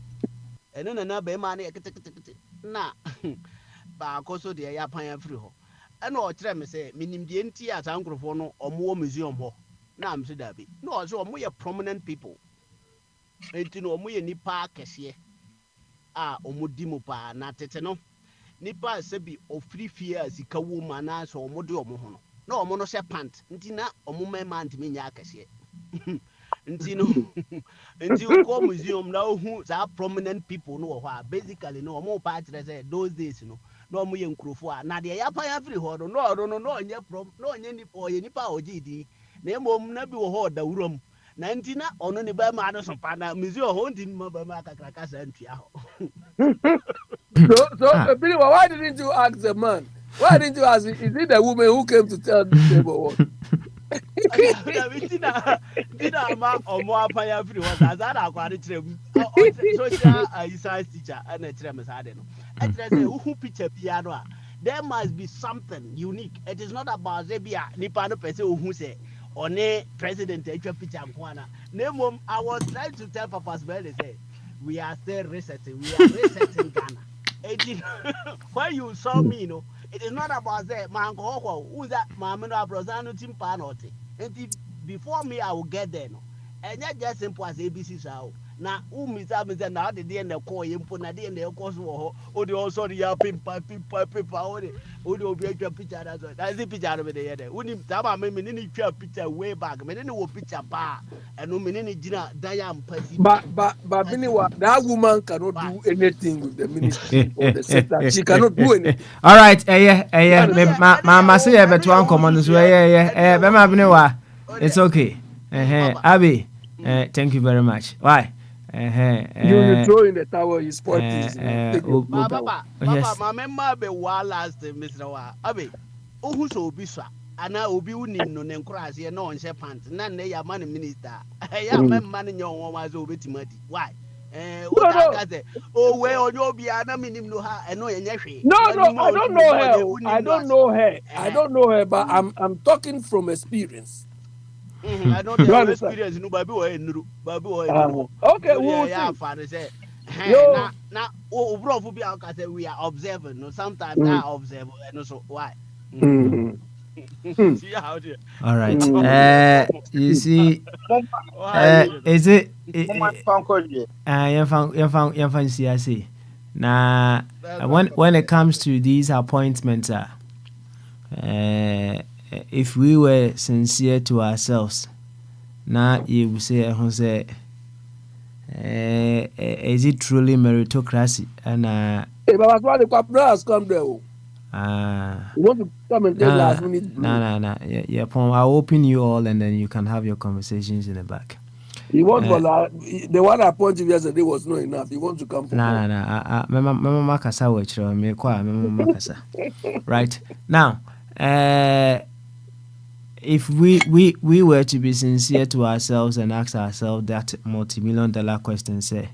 ɛno na bɛrima no yɛ ketekete na baako so deɛ yɛapan afiri hɔ ɛna ɔkyerɛ me sɛ menim deɛ nti a saa nkurɔfoɔ no ɔmo wɔ museum hɔ na am so dabi na ɔsɛ ɔmo yɛ prominent people enti no ɔmo yɛ nipa kɛseɛ a ɔmo di mu paa na tete no nipa sɛ bi ɔfiri fie a sika wɔ mu anaasɛ ɔmo de ɔmo ho no na ɔmo no hyɛ pant nti na ɔmo mɛma ntumi nyɛ akɛseɛ nti no nti wokɔ museum na wohu saa prominent people no wɔ hɔ a basically no ɔmo pa akyerɛ sɛ those days no na ɔmo yɛ nkurɔfoɔ a na deɛ yɛapan afiri hɔ no na ɔno no na ɔnyɛ nipa ɔyɛ nipa a ɔgye di na mmom na bi wɔ hɔ ɔdawura mu na nti na ɔno ne bɛrima no so pa na museum hɔ nti ma bɛrima akakraka saa ntua hɔ So, Billy, why didn't you ask the man? Why didn't you ask? Is it the woman who came to tell the table what? Dina ma ọmọ apanya firi hɔ saa saa na akwade kyerɛ mu social science teacher ɛna kyerɛ me saa de no ɛkyerɛ sɛ wohu picture bia no a there must be something unique. It is not about say bia nipa no pɛ sɛ ohu sɛ ɔne president atwa picture nko ana na mmom I was trying to tell Papa Sibeli say we are still researching Ghana. When you saw me, you know, it is not about say man who's that mama no abrozano timpa note. And before me I will get there no. And not just simple as ABC sao. Na me say na the day na call him na dey na course wo o de also the paper o de obi atwa picture that's the picture over there there. Uni taba me ni twa picture way back. Me ni wo picture pa and no me ni gina diam pasi. But that woman cannot do anything with the ministry or the sector. She cannot do anything. All right, mama say you better one common so Bema Biniwa. It's okay. Abby, thank you very much. Why? You throw in the tower, you spoil things. Papa, my member be last Mr. Wa. Abi, who so be so? Ana obi unim no nenkura ye no onse pant. Na ne ya man minister. Ya man nyo won wa so obetimadi. Why? Oh, where on your biana minim no ha and no yenye. No, I don't know her. I don't know her, but I'm talking from experience. I know the experience no baby or nuru. Okay, we'll see. Now, we are observing. No, sometimes I observe and also why. See how do. All right. You see, is it? Now, when it comes to these appointments, if we were sincere to ourselves, now you will say, is it truly meritocracy? And but that's why the Quaparas come there. You want to come and tell last minute? No. Yeah, I'll open you all and then you can have your conversations in the back. He wants for the one I appointed yesterday was not enough. He wants to come for right now. If we were to be sincere to ourselves and ask ourselves that multi-million-dollar question, say,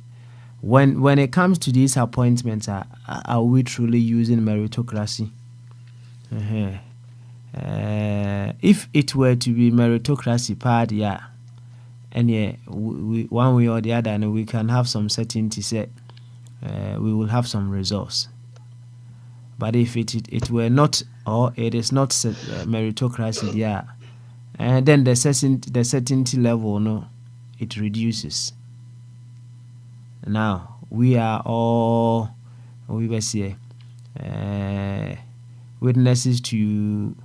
when it comes to these appointments, are we truly using meritocracy? If it were to be meritocracy part, yeah, and yeah, we, one way or the other, and we can have some certainty, say, we will have some results. But if it were not, or it is not meritocracy, yeah, and then the certainty level, no, it reduces. Now we are all, we were say, witnesses to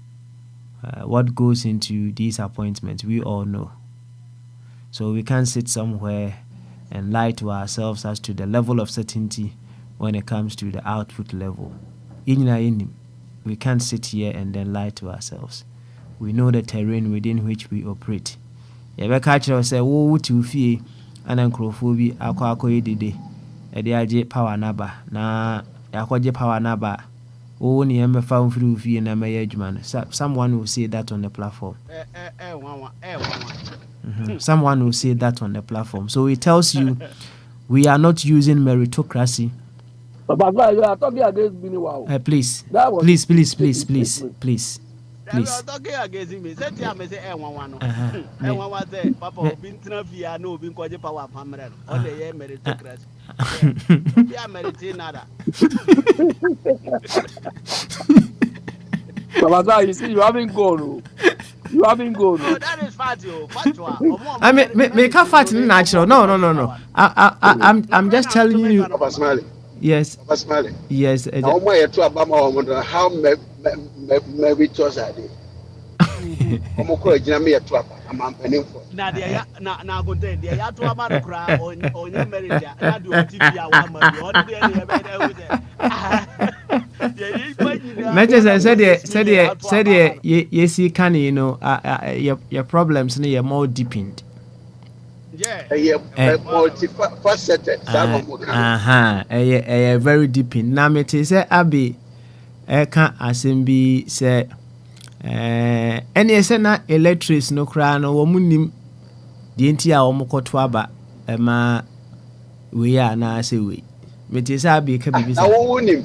what goes into these appointments. We all know, so we can't sit somewhere and lie to ourselves as to the level of certainty when it comes to the output level. We can't sit here and then lie to ourselves. We know the terrain within which we operate. Yebeka say, "Wo tu fie ana nkrofo bi akwa yedede e de age power naba na yakwaje power naba wo ne emfa mfiri fie na meye adwuma no." Someone will say that on the platform. Someone will say that on the platform. So it tells you we are not using meritocracy. But you are talking against Biniwa. Please. please. talking against me. Say me say one say papa been trafia no been kwaje power family. All the year meritocracy. Be a merit nada. Baba, you see, you haven't gone. Oh. You haven't gone. No, that is fact, you. Factual. I mean, make a fact natural. No. I'm just telling you. Papa Smiley. Yes. Papa Smiley. Yes. Now, how meritorious are they? I'm going to me a trap. I'm penning for. Now, now, good day. They are to a man cry on your marriage. I do a TV. I said, yes, you can, you know, your problems are more deepened. Yeah, multifaceted. Very deepened. Now, me say, Abby, can't assemble say. Any na electrics no cry no womunim the entire omokotwaba ma we are na say we metisa be ka bibi na wonim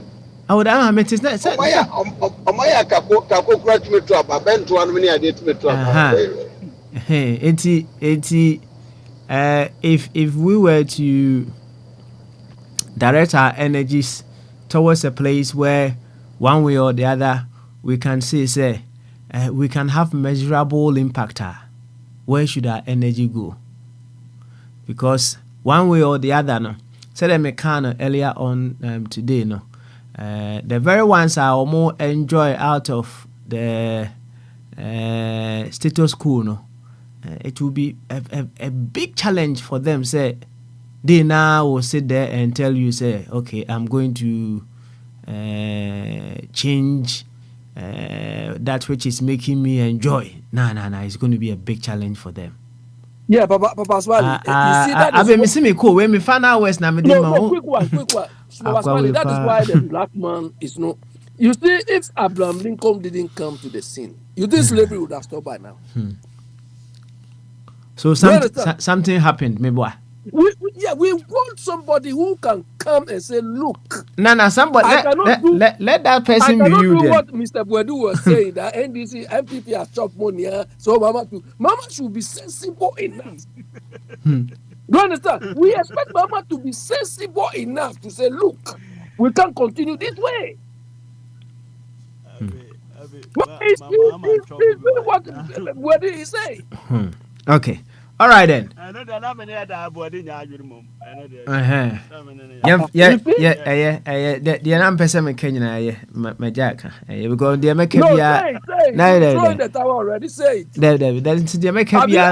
would am metisa say omaya kako kura to me to aba bento anu ni ade to me to aba if we were to direct our energies towards a place where one way or the other we can say we can have measurable impact. Where should our energy go? Because one way or the other, no. Said Mekano earlier on today, no. The very ones are more enjoy out of the status quo, no. It will be a big challenge for them. Say they now will sit there and tell you, say, okay, I'm going to change. That which is making me enjoy. Nah. It's going to be a big challenge for them. Yeah, Papa Smiley. You see that I be me cool. When me find out West now, no, quick one. Papa Smiley, that is why the black man is no. You see, if Abraham Lincoln didn't come to the scene, you think slavery would have stopped by now. So something happened, maybe what? We want somebody who can come and say, look. No, somebody. Let that person be you. I cannot do what Mr. Bwedu was saying, that NDC, MPP has chopped money. So Mama should be sensible enough. Do you understand? We expect Mama to be sensible enough to say, look, we can't continue this way. What did he say? Okay. All right then. I'm person me Kenya my jack. Because they make no, say the tower already. Say it.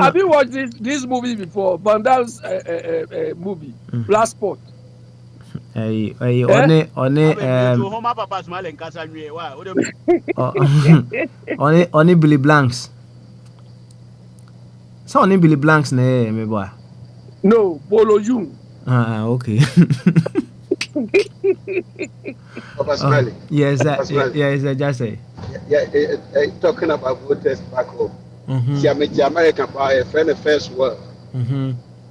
Have you watched this movie before? Van Damme's movie, Bloodsport. Only Billy Blanks. So only Billy Blanks ne me boy. No, Bolo Jung. Okay. Papa Smiley. Yes, just say. Yeah, talking about voters back home. See, American power, friend of first world.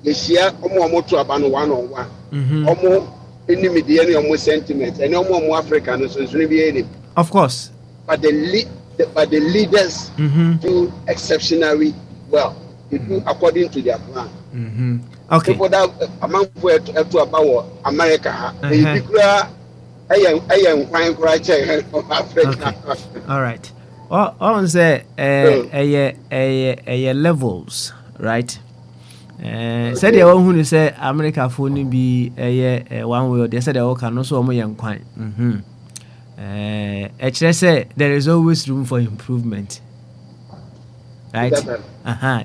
This year, almost to about 1-on-1. Almost any media, almost sentiment, and almost more African, so it's really. Of course. But the leaders do exceptionally well. People according to their plan. Okay. People that among to about America, all right. On say levels, right? Said the one who say America for be one way or the other. They all can also more young quite. Actually, say there is always room for improvement. Right?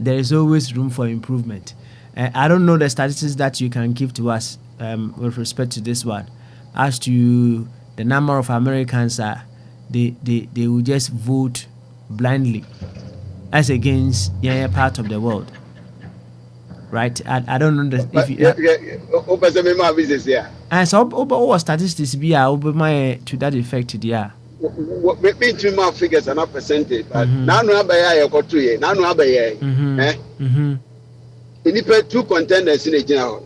There is always room for improvement. I don't know the statistics that you can give to us with respect to this one. As to the number of Americans they will just vote blindly as against part of the world. Right? I don't know if you and so what statistics be to that effect, yeah. Maybe 2 more figures are not percentage, but now no abaya got 2 years. Now no abaya. In 2 contenders in a general.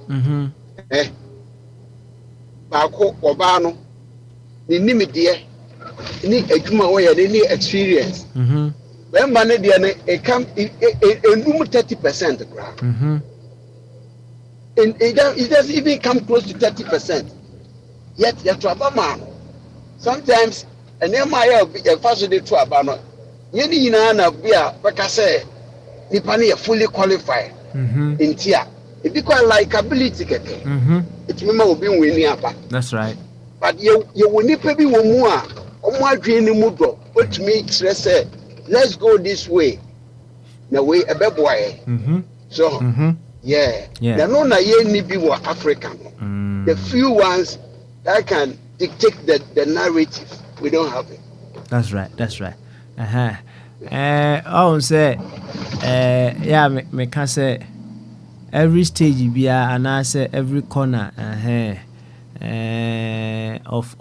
Bako Obano, the Nimidia, ni adwuma wɔyɛ ne ni experience bɛrima ne deɛ no enum 30% koraa it doesn't even come close to 30%. Yet to aba man sometimes nneɛma a yɛfa so de to aba no yɛn nyinaa na bi a bɛka sɛ nipa no yɛ fully qualified nti a ebi kɔ likability kɛkɛ etumi ma obi nwɛ ni aba. That's right. But yɛwɔ nipa bi wɔ mu a ɔmo adwene ne mu dɔ otumi kyerɛ sɛ let's go this way na wei ɛbɛboa yɛ. So yeah. Na no na yɛn ni bi wɔ Africa no the few ones that can dictate the narrative we don't have it. That's right. Oh say yeah me can say every stage be and I say every corner of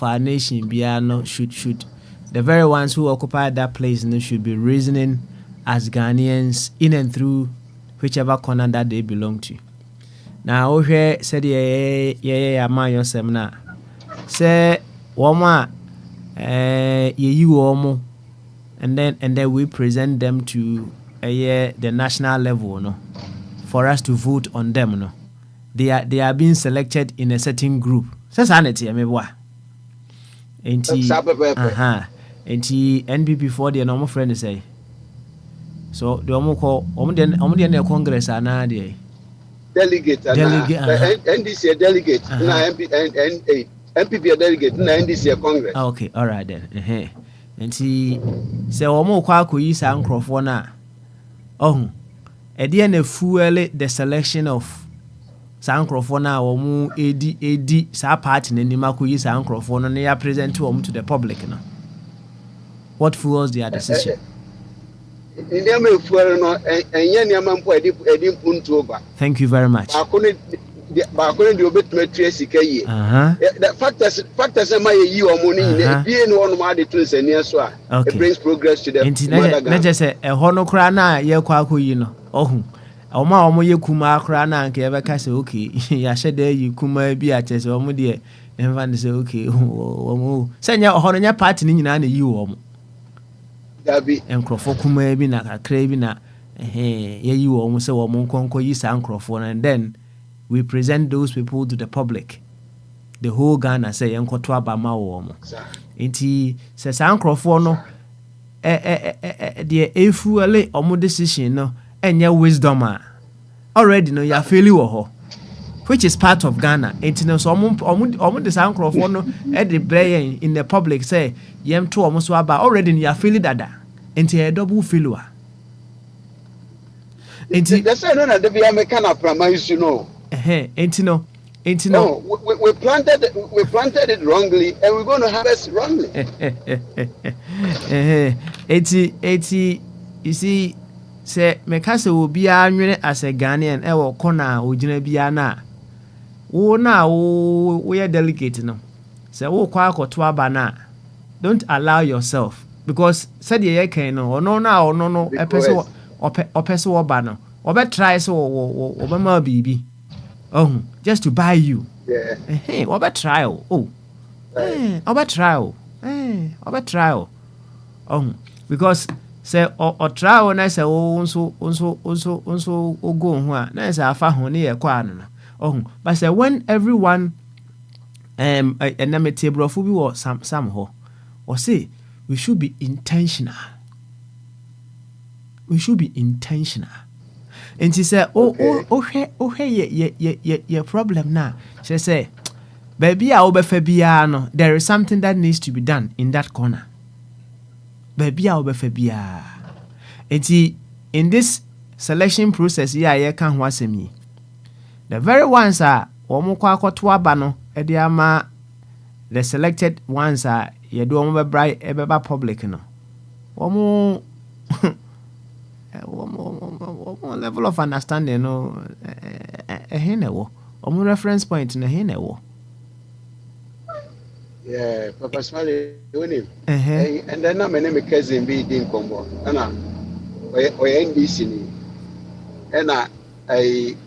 our nation be no should the very ones who occupy that place no should be reasoning as Ghanaians in and through whichever corner that they belong to. Now okay said yeah man yourself na say woma you womo and then we present them to the national level no for us to vote on them no they are being selected in a certain group so sanity ameboa enti NPP for the normal friend say so the omo call omo the congress ana dey delegate NDC delegate na MPP delegate na NDC congress. Okay, all right then. Enti se omo kwa akoyi sa nkrofo na ohun e dey na fuel the selection of sa nkrofo na omo edi sa party na nim akoyi sa nkrofo no na ya present omo to the public no. What fuels their decision? Thank you very much. The factors it brings progress to the mother. Just say a honokra na ye kwaku yi no. Ohun. Oma omo ye kuma akra na nke ebe ka say okay. Ya shede yi kuma bi a chese omo de envan say okay. Omo. Senya hono nya party ni nyina na yi omo. Nkrofo kuma bi na kakra bi na yeyi wo mo se wo mo nkonko yi sa nkrofo and then we present those people to the public. The whole Ghana say enkoto abama wo mo. Enti se sa nkrofo no the efuele omo decision no enye wisdom already no ya feel wo ho which is part of Ghana. Enti no so omo de sa nkrofo no the brain in the public say yem to omo so aba already no ya feel dada. Enti a double failure. Enti that's why no dey be American promise you know. Enti no. We planted it wrongly and we're going to harvest wrongly. Enti you see say me ka se obi anwene as a Ghanaian e wo kona ogina bia na wo ye delicate no. Say wo kwa akoto aba na don't allow yourself because said ye can no no epese opese wo ba no obe try so obe ma bibi just to buy you obe try obe try because say o try na say onso go ho a na say afa ho ne ye kwa no but say when everyone enamity brofo bi wo sam ho or say we should be intentional. And she said, your problem now. She said, baby, no. There is something that needs to be done in that corner. Baby, and see, in this selection process, you can't watch me. The very ones are the selected ones are you do omo bright eba public no omo level of understanding no henewo omo reference point na henewo yeah papa smile and then my name is cousin be din kombo na oye NDC ni na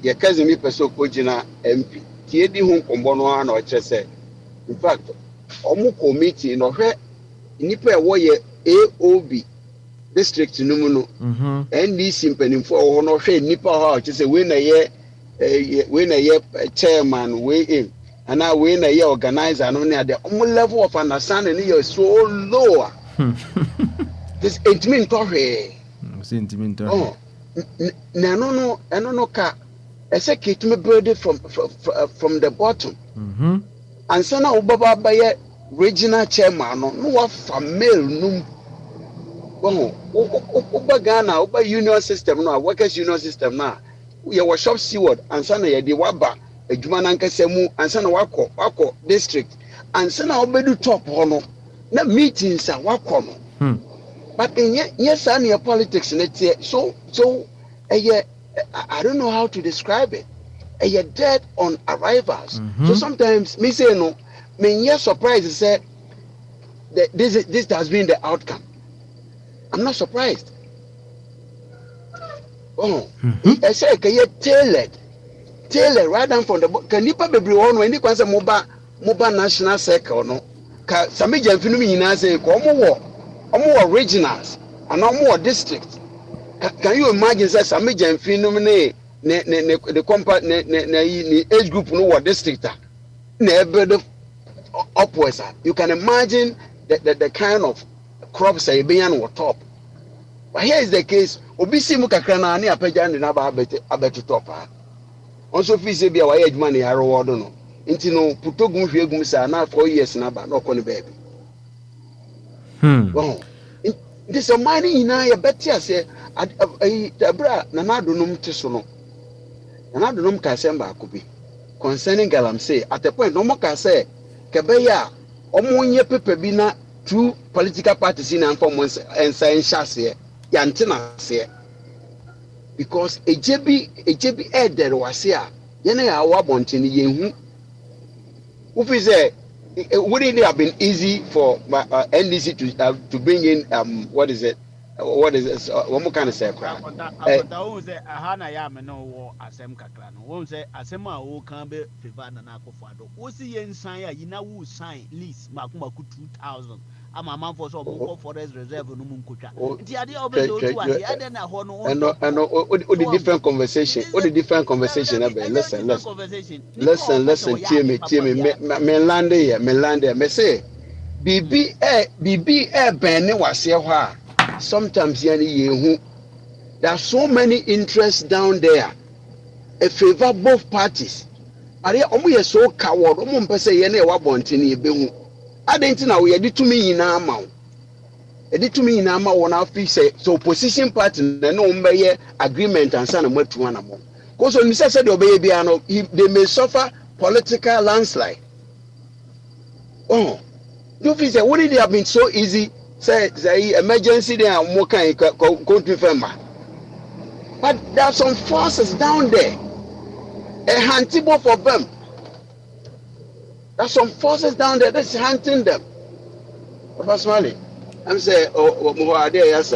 your cousin me person ko gina MP tie di hu kombo no na o kire say in fact ɔmo committee no hwɛ nipa ɛwɔ yɛ AOB district no mu no NDC mpanimfoɔ wɔ hɔ no hwɛ nipa hɔ a ɔkyɛ sɛ wei na yɛ chairman wei in anaa wei na yɛ organizer no ne ade ɔmo level of understanding no yɛ so low a this ntumi ntɔ hwee na ɛno no ka ɛsɛ kitumi build it from the bottom ansa na wobɛba bɛyɛ regional chairman no wafa mail num woba Ghana woba union system no a workers union system no a yɛwɔ shop steward ansa na yɛde waba adwuma nankasa mu ansa na wakɔ district ansa na wobɛdu top hɔ no na meetings a wakɔ no but yes saa neɛ politics ne teɛ so I don't know how to describe it you're dead on arrivals so sometimes me say no me yes surprised say that this has been the outcome. I'm not surprised. I say can you tailored right down from the can you probably one when you say moba national circle no ka sami jamfinu mi nyina say ko omo originals and omo districts can you imagine say sami jamfinu the compa ne age group no what district na build upwards you can imagine the kind of crops are being on top but here is the case obisi mu kakra na ne apagya ne na ba abeto top also fi say bia wa ye adwuma ne yaro wodo no nti no putogun hwegum sa na 4 years na ba no kono baby this a mining ina ya betia say abra na na donum te so no na donum ka say mba akobi concerning galamsey at the point no mo ka say kebeya omonye pepe bi na two political parties in and for months and saying shase yantina say because ejebi there was here yene ya wa bontini yenhu ufi say wouldn't it have been easy for NDC to bring in what is it one more kind of say hana ya me no wo asem kakra no won say asem a wo kan be favor na akofado wo si yen sign ya yina wo sign lease makumaku 2000 ama man for so mo forest reserve no mu nkotwa nti ade obe do to ade ade na ho no and the different conversation listen hear me me land here me say bibi ben ne wase ho a sometimes there are so many interests down there a favor both parties are omo so coward omo mpese ye na e wa bontini ebehu adenti na we yedi tumi nyina ama wo editumi nyina ama wo na fi say so opposition party na no mbeye agreement ansa na matu ana mo because when say de obeye bia no they may suffer political landslide you feel say would it have been so easy say emergency there mo kan go to fema but there are some forces down there a hunting for them. There's some forces down there that's hunting them. Personally, I'm saying, oh, are there? Yes,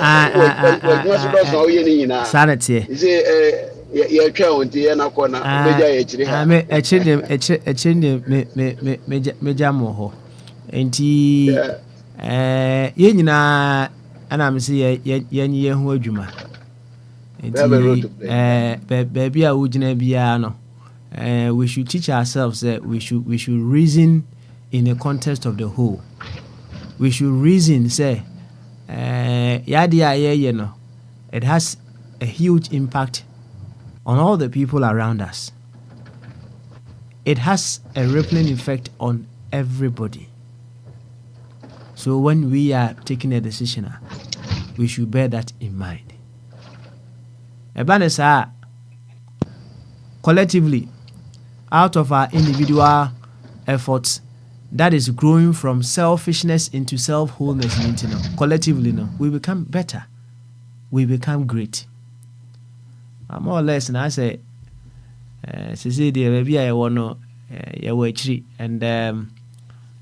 sanity. You say, you're trying to hear na corner. Meja moho. Enti, ye nyina, ana mi say ye hu adwuma. Enti, baby a ujina biya no. We should teach ourselves that we should reason in the context of the whole. We should reason, say, it has a huge impact on all the people around us. It has a rippling effect on everybody. So when we are taking a decision, we should bear that in mind. Ebanesa, collectively, out of our individual efforts, that is growing from selfishness into self-wholeness, collectively, we become better. We become great. More or less, and I say, maybe I want to, and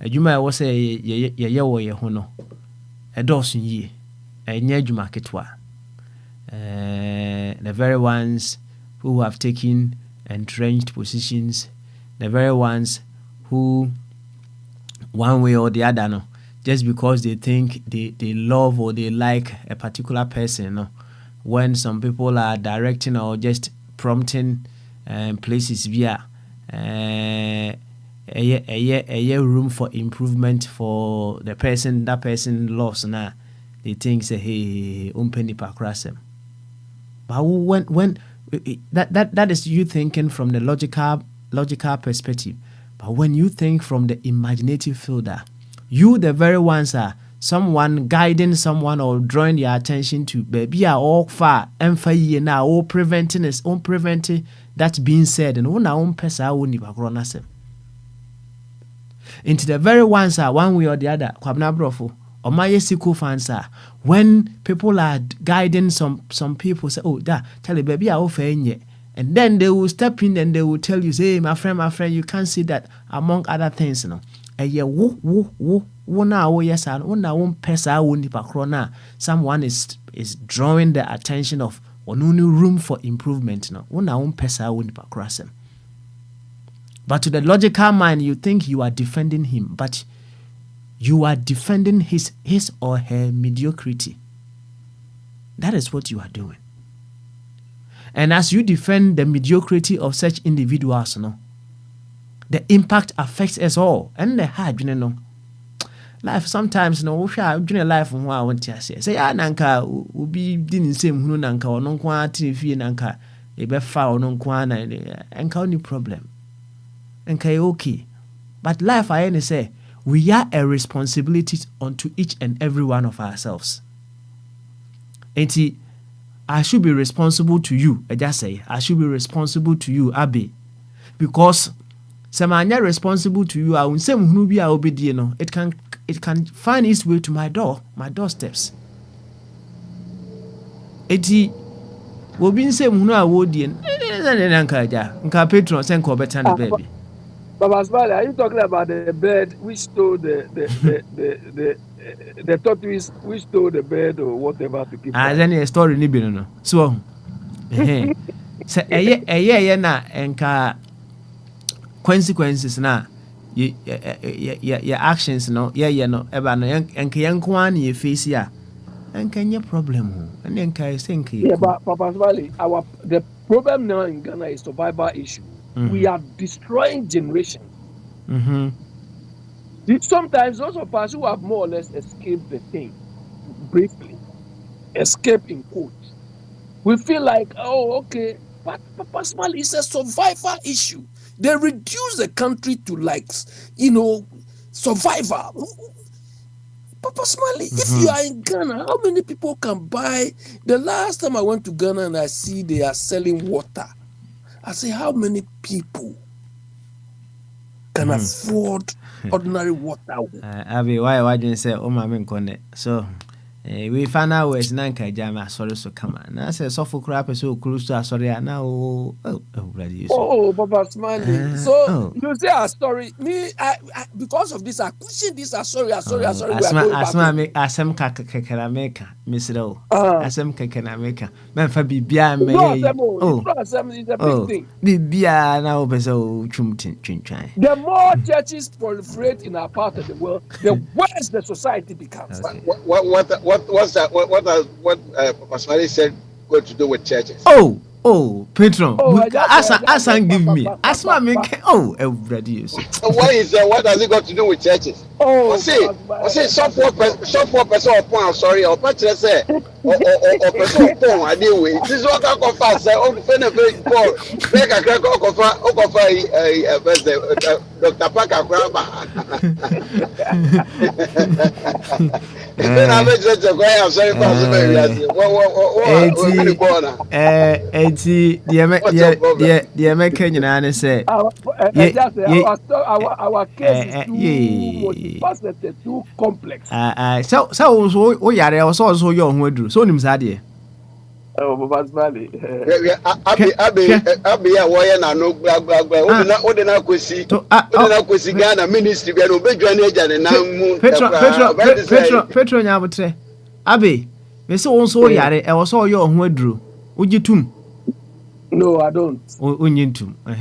you might also say, ye hono, a dozen ye, a near market wa. The very ones who have taken entrenched positions, the very ones who one way or the other, no, just because they think they love or they like a particular person, no. When some people are directing or just prompting places via a room for improvement for the person that person loves now, they think say hey umpeni pakrasem. But when that is you thinking from the logical perspective. But when you think from the imaginative field, you the very ones are someone guiding someone or drawing their attention to baby are all far and for ye now all preventing that being said and one own person won't even into the very ones are one way or the other kwabna brofo or my yesiku fans are when people are guiding some people say oh da tell the baby are over and then they will step in and they will tell you say hey, my friend you can't see that among other things, you know. Someone is drawing the attention of only room for improvement, no. But to the logical mind, you think you are defending him, but you are defending his or her mediocrity. That is what you are doing. And as you defend the mediocrity of such individuals, no, the impact affects us all. And the hard, you know, life sometimes, no, during life, I want to say, nanka, ubi didn't say hunu nanka or non quantity nanka, a befa or non quana, and any problem. And okay. But life, I only say, we are a responsibility unto each and every one of ourselves. And I should be responsible to you. I just say, I should be responsible to you, Abby. Because Samanya responsible to you, I will say it can find its way to my doorsteps. Eti will be say Muna Wodian, Nka Petron send better baby. Baba Smiley, are you talking about the bird which stole the tortoise which stole the bird or whatever to keep? Then a story no. So a na enka consequences na your actions no no eba no enka yanko an ye face ya enka nye problem and enka think but Papa Smiley, the problem now in Ghana is survival issue. We are destroying generations. Sometimes those of us who have more or less escaped the thing, briefly, escape in quotes, we feel like, oh, okay, but Papa Smiley, it's a survival issue. They reduce the country to survival. Papa Smiley, if you are in Ghana, how many people can buy? The last time I went to Ghana and I see they are selling water, I say, how many people can afford ordinary water? Abi, why didn't say, oh, my man, connect. So, we found out where's Nanka Jama, sorry, so come on. I said, so for crap, so close to us, sorry, now. Oh, Papa Smiley. So, you say a story. Me, I because of this, I question this. Sorry. Asem Kakanameka, Miss Row. Asem Kakanameka. Man for Bibia, it's a big thing. Bibia now, so chumtin. The more churches proliferate in our part of the world, the worse the society becomes. What Papa Smiley said got to do with churches? Oh, Petron. Asan give me. Asma make. Oh, everybody is. Why is that? What has it got to do with churches? Say some poor person upon. Sorry, or patch say or person upon. I deal with. This is what I confess. Oh, very poor. Make a crack of Dr. Parker Grabba. The American United say our case is too complex. So yare also your home so nim sadie. Oh, Papa Smiley. Abi warrior na no bla. Odena kwesi Ghana ministry be no bedwane agya na mu. Petro nyabotre. Abi, me se won so yare e wo so your ho aduro. Ugitum. No, I don't. Unyintum. No,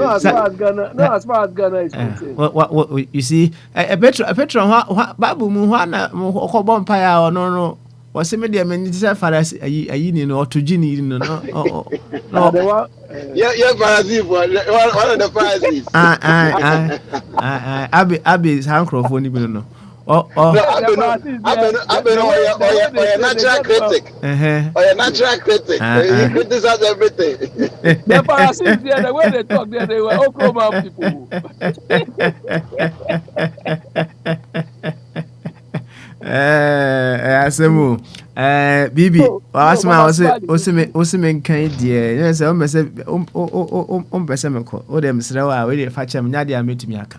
as far as Ghana, no, as far as Ghana is concerned. What you see, a Petron, Babu Muhana, Mokobon Paya, or no. Was me the minister for us a union or to Ginny, no. Yeah, Brazil, one of the prizes. Abby is handcroft, only no. No, I've been a natural critic. Or a natural critic. He criticizes everything. The Pharisees there, the way they talk there, they were Oklahoma people. Asemu Bibi asma osime kan die you say o mbese meko o dem sere wa we dey fa chem nya dia metumi aka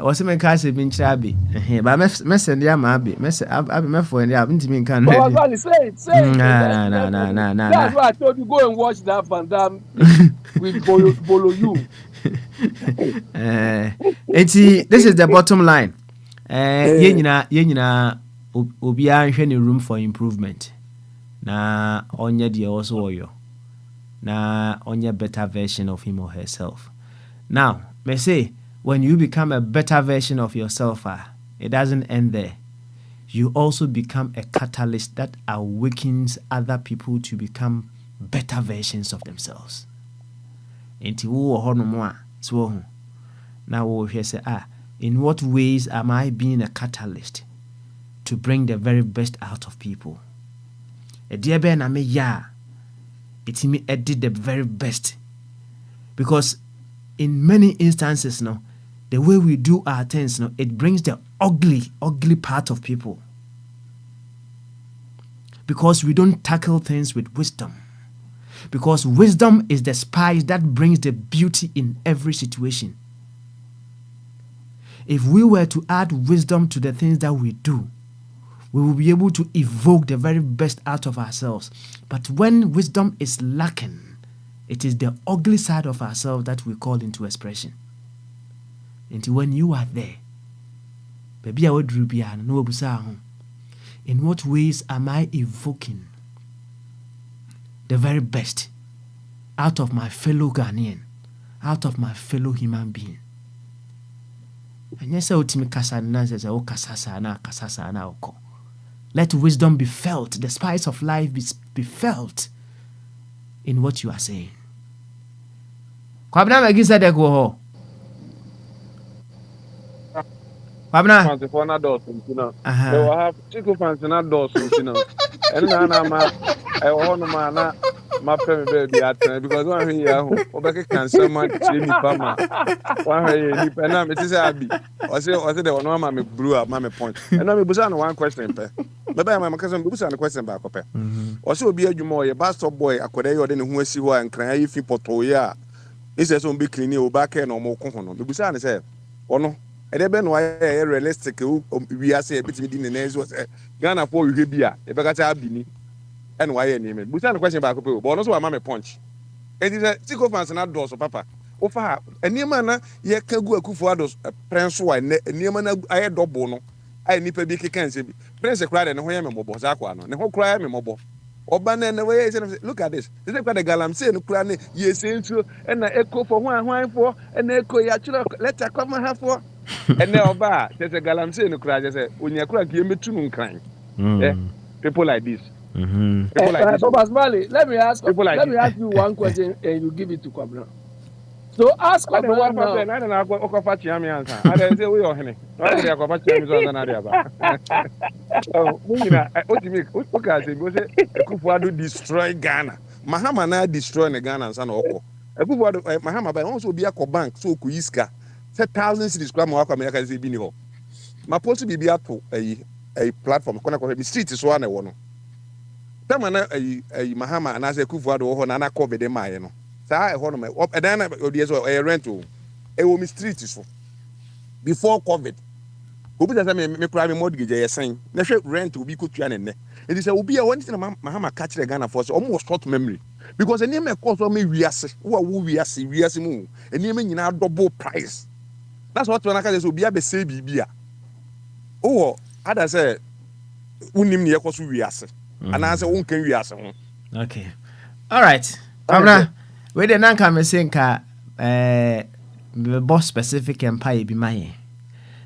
osime ka se bi nchira bi ba message dia ma bi message abi mefo dia ntimi nkan no Say it. Nah. That's why I told you go and watch that Van Damme with Bolo you. This is the bottom line. Ye nyina obiara nhwe ne room for improvement. Na onye de also oyo. Na onye better version of him or herself. Now, may say when you become a better version of yourself, it doesn't end there. You also become a catalyst that awakens other people to become better versions of themselves. Enti wo ho no mo a so ho. Na wo hwe say in what ways am I being a catalyst to bring the very best out of people? A dear Ben, I mean, it's me did the very best. Because in many instances, no, the way we do our things, no, it brings the ugly part of people. Because we don't tackle things with wisdom. Because wisdom is the spice that brings the beauty in every situation. If we were to add wisdom to the things that we do, we will be able to evoke the very best out of ourselves. But when wisdom is lacking, it is the ugly side of ourselves that we call into expression. And when you are there, baby, I would no. In what ways am I evoking the very best out of my fellow Ghanaian, out of my fellow human being? And yes, let wisdom be felt, the spice of life be felt in what you are saying. Kwabna magi said go ho. Kwabna Fancy for na dos ntino. They will have chicken fancy na dos ntino. And na ma I want ma na ma pay me baby at because one here ho obeke cancer ma chiri ni pama. One here ni pe na me say abi. O say the one ma me blue up ma me point. And na me busa no one question pe. Baba ma kasa me busa no question ba ko pe. O say obi adwuma o ye pastor boy akoda ye ode ne ho asi ho an kran ye fi poto ye a. Ise so be clean o ba ke no mo ko ho no. Me busa ne say ono ede be no aye realistic we are say bitimi di ne nezo say Ghana for we bia e be ka ta abi ni and why any me busa no question ba ko pe but no so ma me punch. It is a tico fans na do so papa ofa enema na ye ka gu Akufo ados prince wa enema na aye double no aye nipa bi kekan se bi prince kra de ne ho ye me mobo za kwa no ne ho kra me mobo oba na we say look at this the galamsey no kra ne ye say ntu na eko for hwan for na eko ya chiro let come ha for and oba say galamsey no kra say onya kra ke metu no nkran people like this. People like this. Thomas Mali, let me ask you one question and you give it to Kwabna. So ask Kwabna now. I don't know what Kwabna answer. I don't say we are here. I don't know what Kwabna answer. Oh, what do you mean? What can I say? Because Akufo destroy Ghana. Mahama na destroy the Ghana and Oko. Akufo Mahama by also be a bank so kuiska. Say thousands cities kra mo akwa America say bi ni ho. Ma post bi ato a platform kona ko be street so na wo no. Tamana Mahama and as a Akufo Addo ho na na COVID dem aye no. Sa e ho no me e dan na odi so e rent o. E wo mi street so. Before COVID. Obi say me kura me mortgage ye sen. Na hwe rent obi ko tua ne ne. It is obi a one thing Mahama catch the Ghana force almost short memory. Because any me cause me wiase. Wo wiase mu. Any me nyina double price. That's what when I say obi a be say bibia. Oh, other say unim ne yakoso wiase. And I say won kan wiase ho. Okay. All right. Kamra, we the nan come say nka boss specific empire be my.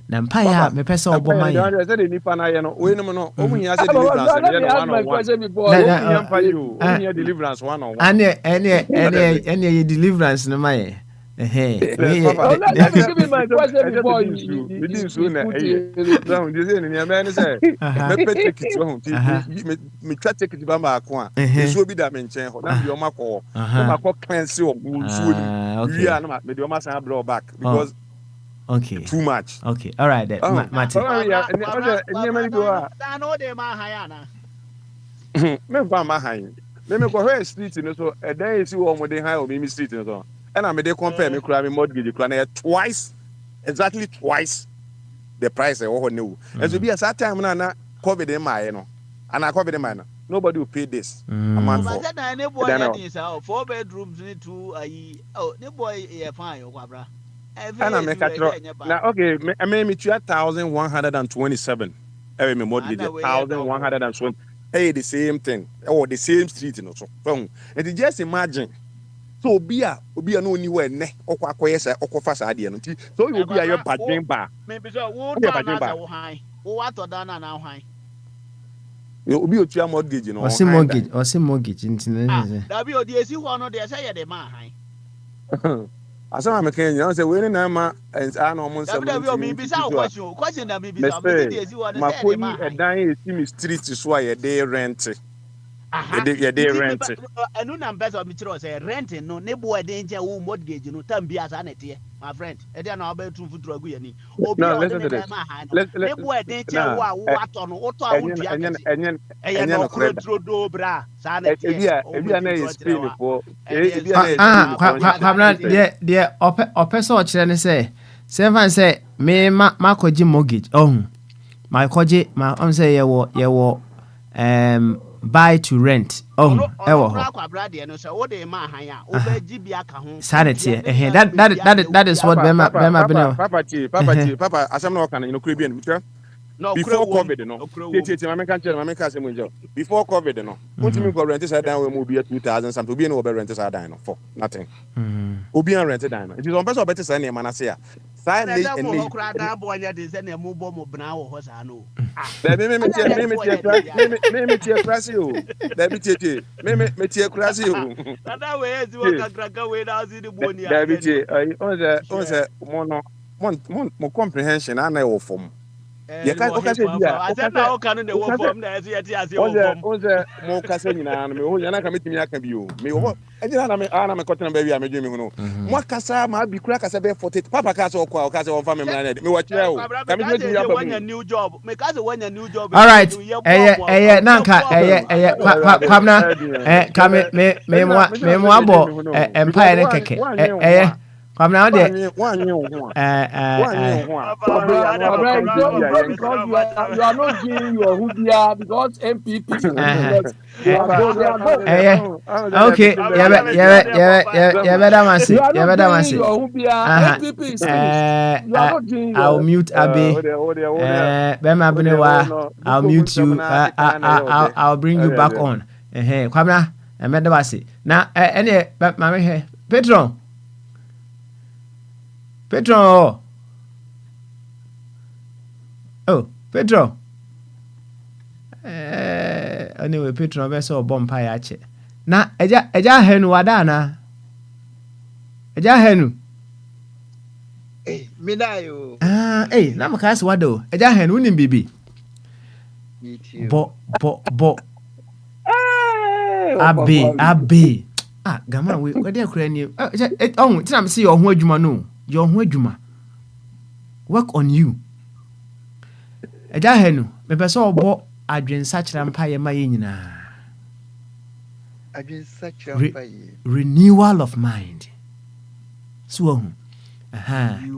Na empire me pese obo my. I said the nipa na ye no. We no no. Omu hiya say Let deliverance me no ask one my on one. question before. Omu hiya empire you. Omu hiya deliverance one on one. Any deliverance no my. Papa, Let me give you my question I said before me din you so na put eh. it. So you say ni me say me pet take it home. Me try take it ba ma ko a. Nsuo bi da me nchen ho. Na me de o makọ. Na makọ cleanse o nsuo nim. Okay. We are na me de o ma san blow back because okay. too much. Okay. All right then. Mati. Me fa ma han. Me ko hwe street no so e dan esi wo mo de han o me street no so. And I made they compare me cry me mortgage cry twice, exactly twice the price I owe new. And so be at that time na COVID in my you know. And I COVID in my nobody will pay this a month for. But 4 bedrooms need to oh the boy fine kwabra. And I make now okay, I made me 1,127. Every me mortgage 1,120. Hey, the same thing. Or the same street you know. So and just imagine. So obi a no ni we ne okwakoye se okofa sa de no ti so obi a ye badwen ba maybe so wo to na wo han wo wato da na han obi otua mortgage no o se mortgage ntina ne da bi odi esi ho no de se ye de ma han asama me kan yan se we ni na ma a no mo nsem da bi o mi bi sa question na mi bi sa me de esi ho no se ye de ma han edan esi mi street so a ye de rent ye de rent enu na mbesa mi tiro say rent no ne bo de nje wo mortgage no tam bi asa na tie my friend e dey na oba tun futuro agu yani obi o de ne ma ha no ne bo de nje wo a wo ato no wo to a wo dua enye no kro do bra sa na tie ebi na ye spin for ebi na ye de opese o kire ne say seven say me makoji mortgage my koji my say ye wo buy to rent ewo that is what Papa asem na okan no kure before COVID no my can say mo before COVID no untimi go rent say dan we mo be 2,000 something obi no rent say dan no for nothing obi an rent dan no it is on person better say na man say sai ne ne okra dan bo anya de say na mo bo mo bna wo ho sa no me tie krasi o da bi tie me tie krasi o na we ezi wo kakraka we na zi ni boni da bi tie on say mo comprehension na e wo form ye ka o ka se bia o ka na o ka no de wo form na ezi ati ase wo form o se mo ka se nyina no me ho yana ka metimi aka bi o me wo ejina na me kotena ba wi a me dwe me hu no mo ka sa ma bi kura ka se be 40 papa ka se o kwa o ka se o fa me mra na me wa kire o ka me dwe ya ba mu new job me ka se wanya new job all right nanka kwamna ka me mo abo empire ne keke kwamna o de Because you are not doing your hubia because MPP. Okay, I'll mute Abe. I'll mute you. I'll bring you back on. Kwamna, medabasi. Na any mama here. Petro. Oh, Petro. Anyway, Petro be so bomb pie ache. Na eja henu wadana. Eja henu. Minayo. Na makasi wado. Eja henu unim bibi. Bo. Abe. Gama we dey kura ni. Tina me say your ho adwuma no. Your ho adwuma. Work on you. Eja henu, me pese obo adwensa kira mpa ye ma ye nyina. Adwensa kira mpa ye. Renewal of mind. So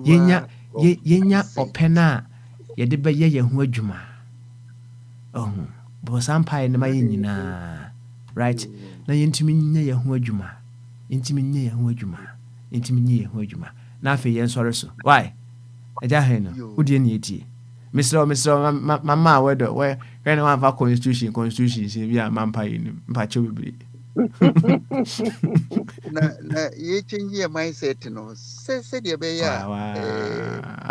yenya opena ye de be ye ho adwuma. Bo sampa ye ma ye nyina. Right? Na yentimi nya ye ho adwuma. Yentimi nya ye ho adwuma. Na afi ye nsore so. Why? Eja henu, udi eni etie. Mr. Mama, where no one for constitution, see, we are mampa in Pacho. na ye change your mindset no say the be ya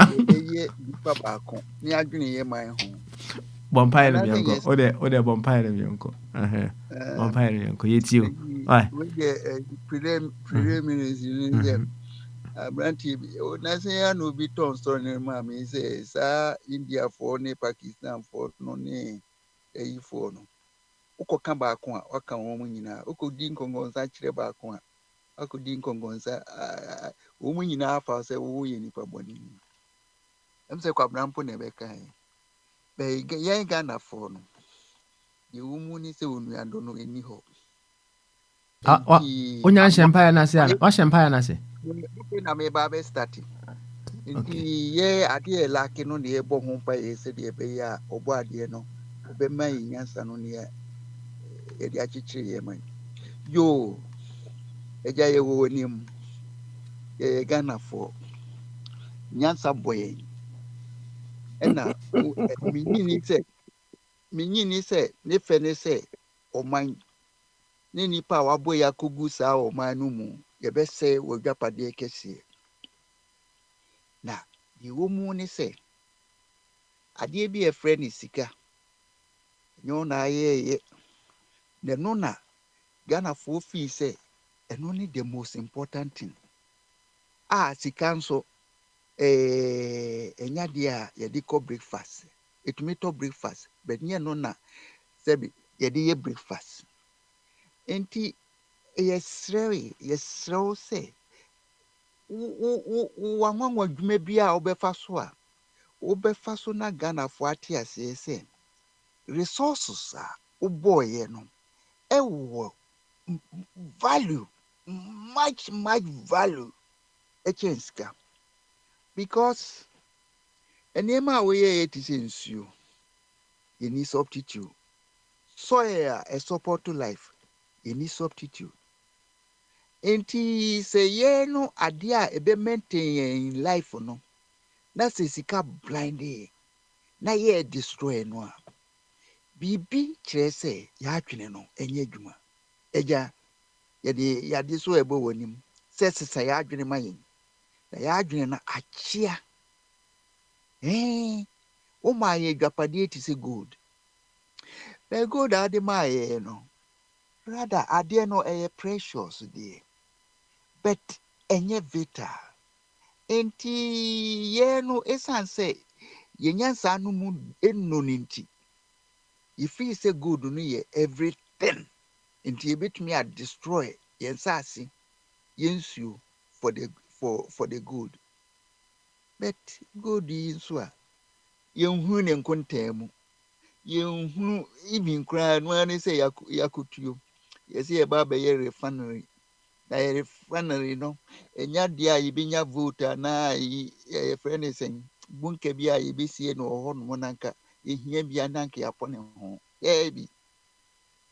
ye be Wow. ye nipa baako ni adwene ye man ho Bompire ana say Mianko. yes Ode Bompire Mianko. uh Bompire Mianko. Yet you. Why? we get preliminaries in them abranti bi na say ya no bi ton story ni ma me say sa India for ne Pakistan for no ne eyi for no ukoka baako a waka wɔn nyinaa ukodi nkɔnkɔnsa kyerɛ baako a akodi nkɔnkɔnsa wɔn nyinaa afa sɛ wɔyɛ nipa bɔne ɛm sɛ kwabena mpo na ɛbɛka bɛyɛ yɛn Ghanafoɔ no deɛ wɔn ni sɛ onuadɔ no ɛni hɔ nti Onyan awa Shampire Nasi. What Shampire Nasi? na meba abɛ start nti Okay. yɛ adeɛ ɛlaake no na yɛbɔ ho mpa yɛ sɛ deɛ ɛbɛyɛ a ɔbɔ adeɛ no ɔbɛma yɛ nyansa no ne yɛde akyekyere yɛ man yoo ɛgya yɛwɔ wɔ anim yɛyɛ Ghanafoɔ nyansa bɔ yɛn ɛna menyini sɛ ne fɛ ne sɛ ɔman ne nipa a wabɔ yɛ akɔgu saa ɔman no mu yɛbɛsɛ wɔ dwapadeɛ kɛseɛ na deɛ wɔ mu ne sɛ adeɛ bi yɛfrɛ ne sika nyɛ wo na ayɛɛyɛ na ɛno na Ghanafoɔ fii sɛ ɛno ne the most important thing a sika nso ɛnya deɛ a yɛde kɔ breakfast ɛtumi tɔ breakfast but nyɛ no na sɛbi yɛde yɛ breakfast nti yɛsrɛw sɛ wanwanwa dwuma bi a wobɛfa so na Ghanafoɔ ate aseɛ sɛ resources a wobɔɔyɛ no ɛwɔ value much value ɛkyɛn sika because nneɛma a woyɛyɛ te sɛ nsuo yɛni substitute soil a support to life yɛni substitute nti sɛ yɛn no adeɛ a ɛbɛ maintain yɛn life no na sɛ sika blind na yɛ destroy no a biribi kyerɛ sɛ yɛadwene no ɛnyɛ adwuma ɛgya yɛde so ɛbɔ wɔ anim sɛ sesa yɛadwene ma yɛn na yɛadwene no akyea woma yɛ adwapadeɛ te sɛ gold na gold a wode maa yɛn no rather adeɛ no ɛyɛ precious deɛ but ɛnyɛ vital nti yɛn no ɛsiane sɛ yɛnya saa no mu ɛnno no nti yɛfii sɛ gold no yɛ everything nti yɛbɛtumi a destroy yɛn saase yɛn nsuo for the gold but gold yi nso a yɛnhunu ne nkontaa mu yɛnhunu even koraa no ara ne sɛ yɛakotuo yɛsɛ yɛba abɛyɛ refinery na yɛ refinery no ɛnya deɛ a yɛbɛnya vote anaa yɛfrɛ ne sɛn bunka bi a yɛbɛsie no wɔ hɔ nom nanka yɛhia bi ananka yɛapɔ ne ho bi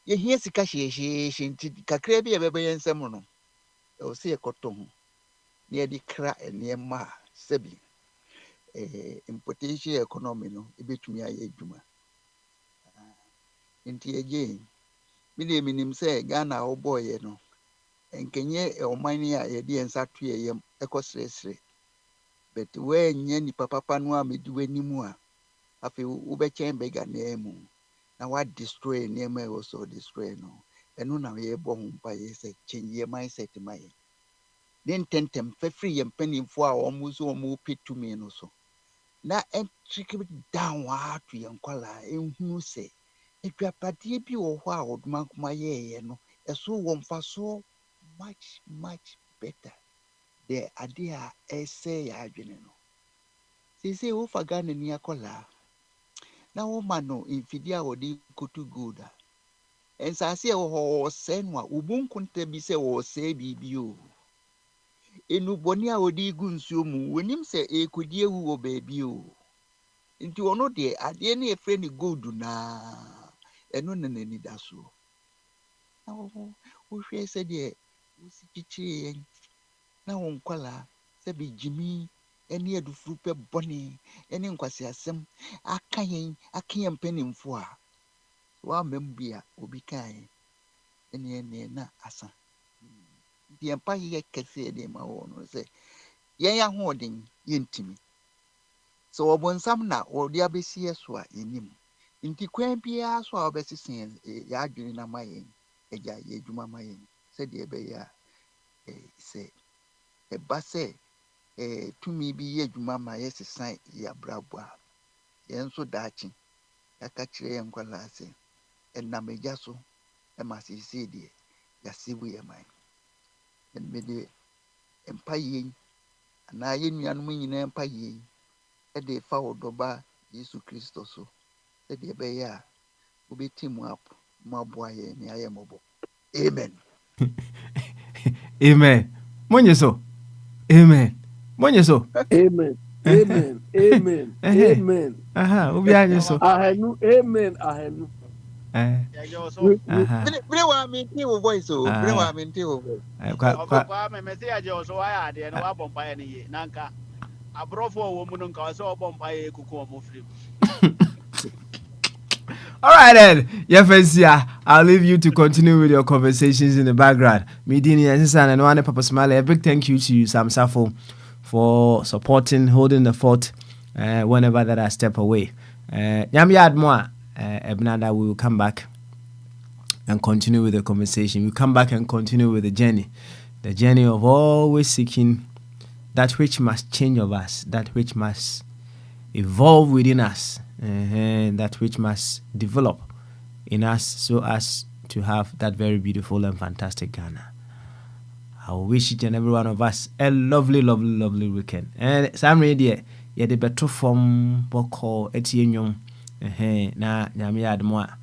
yɛhia sika hyeehyeehye nti kakra bi a yɛbɛbɛ yɛn nsɛm no ɛwɔ sɛ yɛkɔtɔ ho na yɛde kra nneɛma a sɛbi importation economy no ɛbɛtumi ayɛ adwuma nti again mede menim sɛ Ghana a wobɔɔyɛ no nkɛnyɛ ɔman a yɛde yɛn nsa to yɛm ɛkɔsrɛsrɛ but woanyɛ nipa papa no a medi w'anim a afei wobɛkyɛn bɛga naa mu na woadestroy nneɛma a ɛwɔ sɛ ɔdestroy no ɛno na yɛbɔ ho mpa yɛ sɛ change yɛ mindset ma yɛ ne ntɛntɛm fɛfiri yɛn mpanimfoɔ a wɔn so wɔn pɛ tumi no so na ɛntriki down ato yɛn nkwalaa ɛnhunu sɛ adwapadeɛ bi wɔ hɔ a ɔdomankoma yɛɛyɛ no ɛso wɔ mfasoɔ much better than adeɛ a ɛsɛ yɛ adwene no seesei wofa Ghana ni akɔlaa na woma no mfidie a wɔde kotu gold a nsase a ɛwɔ hɔ wɔsɛe no a wɔbu nkonta bi sɛ wɔsɛe biribi o enubɔne a wɔde gu nsuo mu wɔnim sɛ ɛkɔdi ewu wɔ baabi o nti ɔno deɛ adeɛ no yɛfrɛ no gold naa ɛno na n'ani da so na wohwɛ sɛdeɛ wosi kyekyere yɛn na wɔn nkwalaa sɛ bɛgyimi ne adufuru pɛ bɔne ne nkwasiasɛm aka yɛn mpanimfoɔ a wɔamam bi a obi ka yɛn ene na asa the empire kese de ma wo no say yen ya hoden yentimi so obonsam na wo dia besi so a yenim nti kwan bia so a obesisen ya adwene na mayen eja ye adwuma mayen se de be ya se eba se tumi bi ye adwuma ma yesisan ya brabo a yen so daachi aka kire yen kwala se enam eja so ma sisi de ya sibu ye man en me de empaye na ye nuanom nyina empaye de fa wodoba Yesu Kristo so se de be ya obetimu up maboa ye ni aye mobo amen. Amen. Monye so. Amen. Monye so. Amen. Amen. Amen. Amen. Aha, obi anye so. Ahenu. Amen. Ahenu. Bring one me your voice so. Bring one me your voice. Kwa me say aje so aya de na wa bompa ye ni nanka. Abrofo wo mu no nka so bompa ye kuku mo free. All right then, Yefesia, I'll leave you to continue with your conversations in the background. Midini and Sisan and one Papa Smiley. A big thank you to you, Sam Safo, for supporting, holding the fort whenever that I step away. Yamyad Moa, Ebnada, we will come back and continue with the conversation. We'll come back and continue with the journey of always seeking that which must change of us, that which must evolve within us. That which must develop in us so as to have that very beautiful and fantastic Ghana. I wish each and every one of us a lovely, lovely, lovely weekend. And some radio, the better from Boko Etienne na Nyami Admoa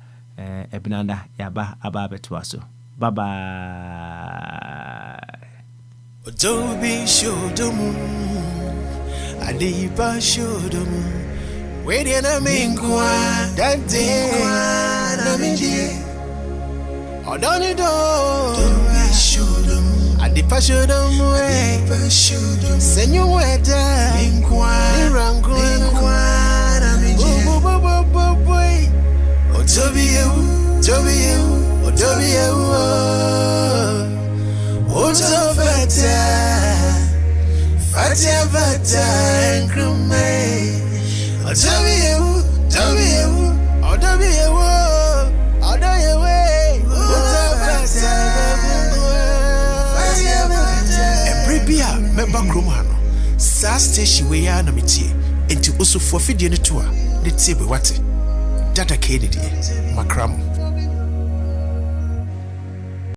Ebnanda Yaba Ababe Tuaso. Bye bye. Odobi shodomu Adiba shodomu Where na mingwa dante na midi Odoni do Dobi shodom Adipa shodom we Senyo weda mingwa Nirangwa na midi Boy Odobi yewu Oto fata nkrume Ebrebia member Kromano Sa station we ya na metie enti osofo fidie ne to a ne tie be wate data kennedy makramo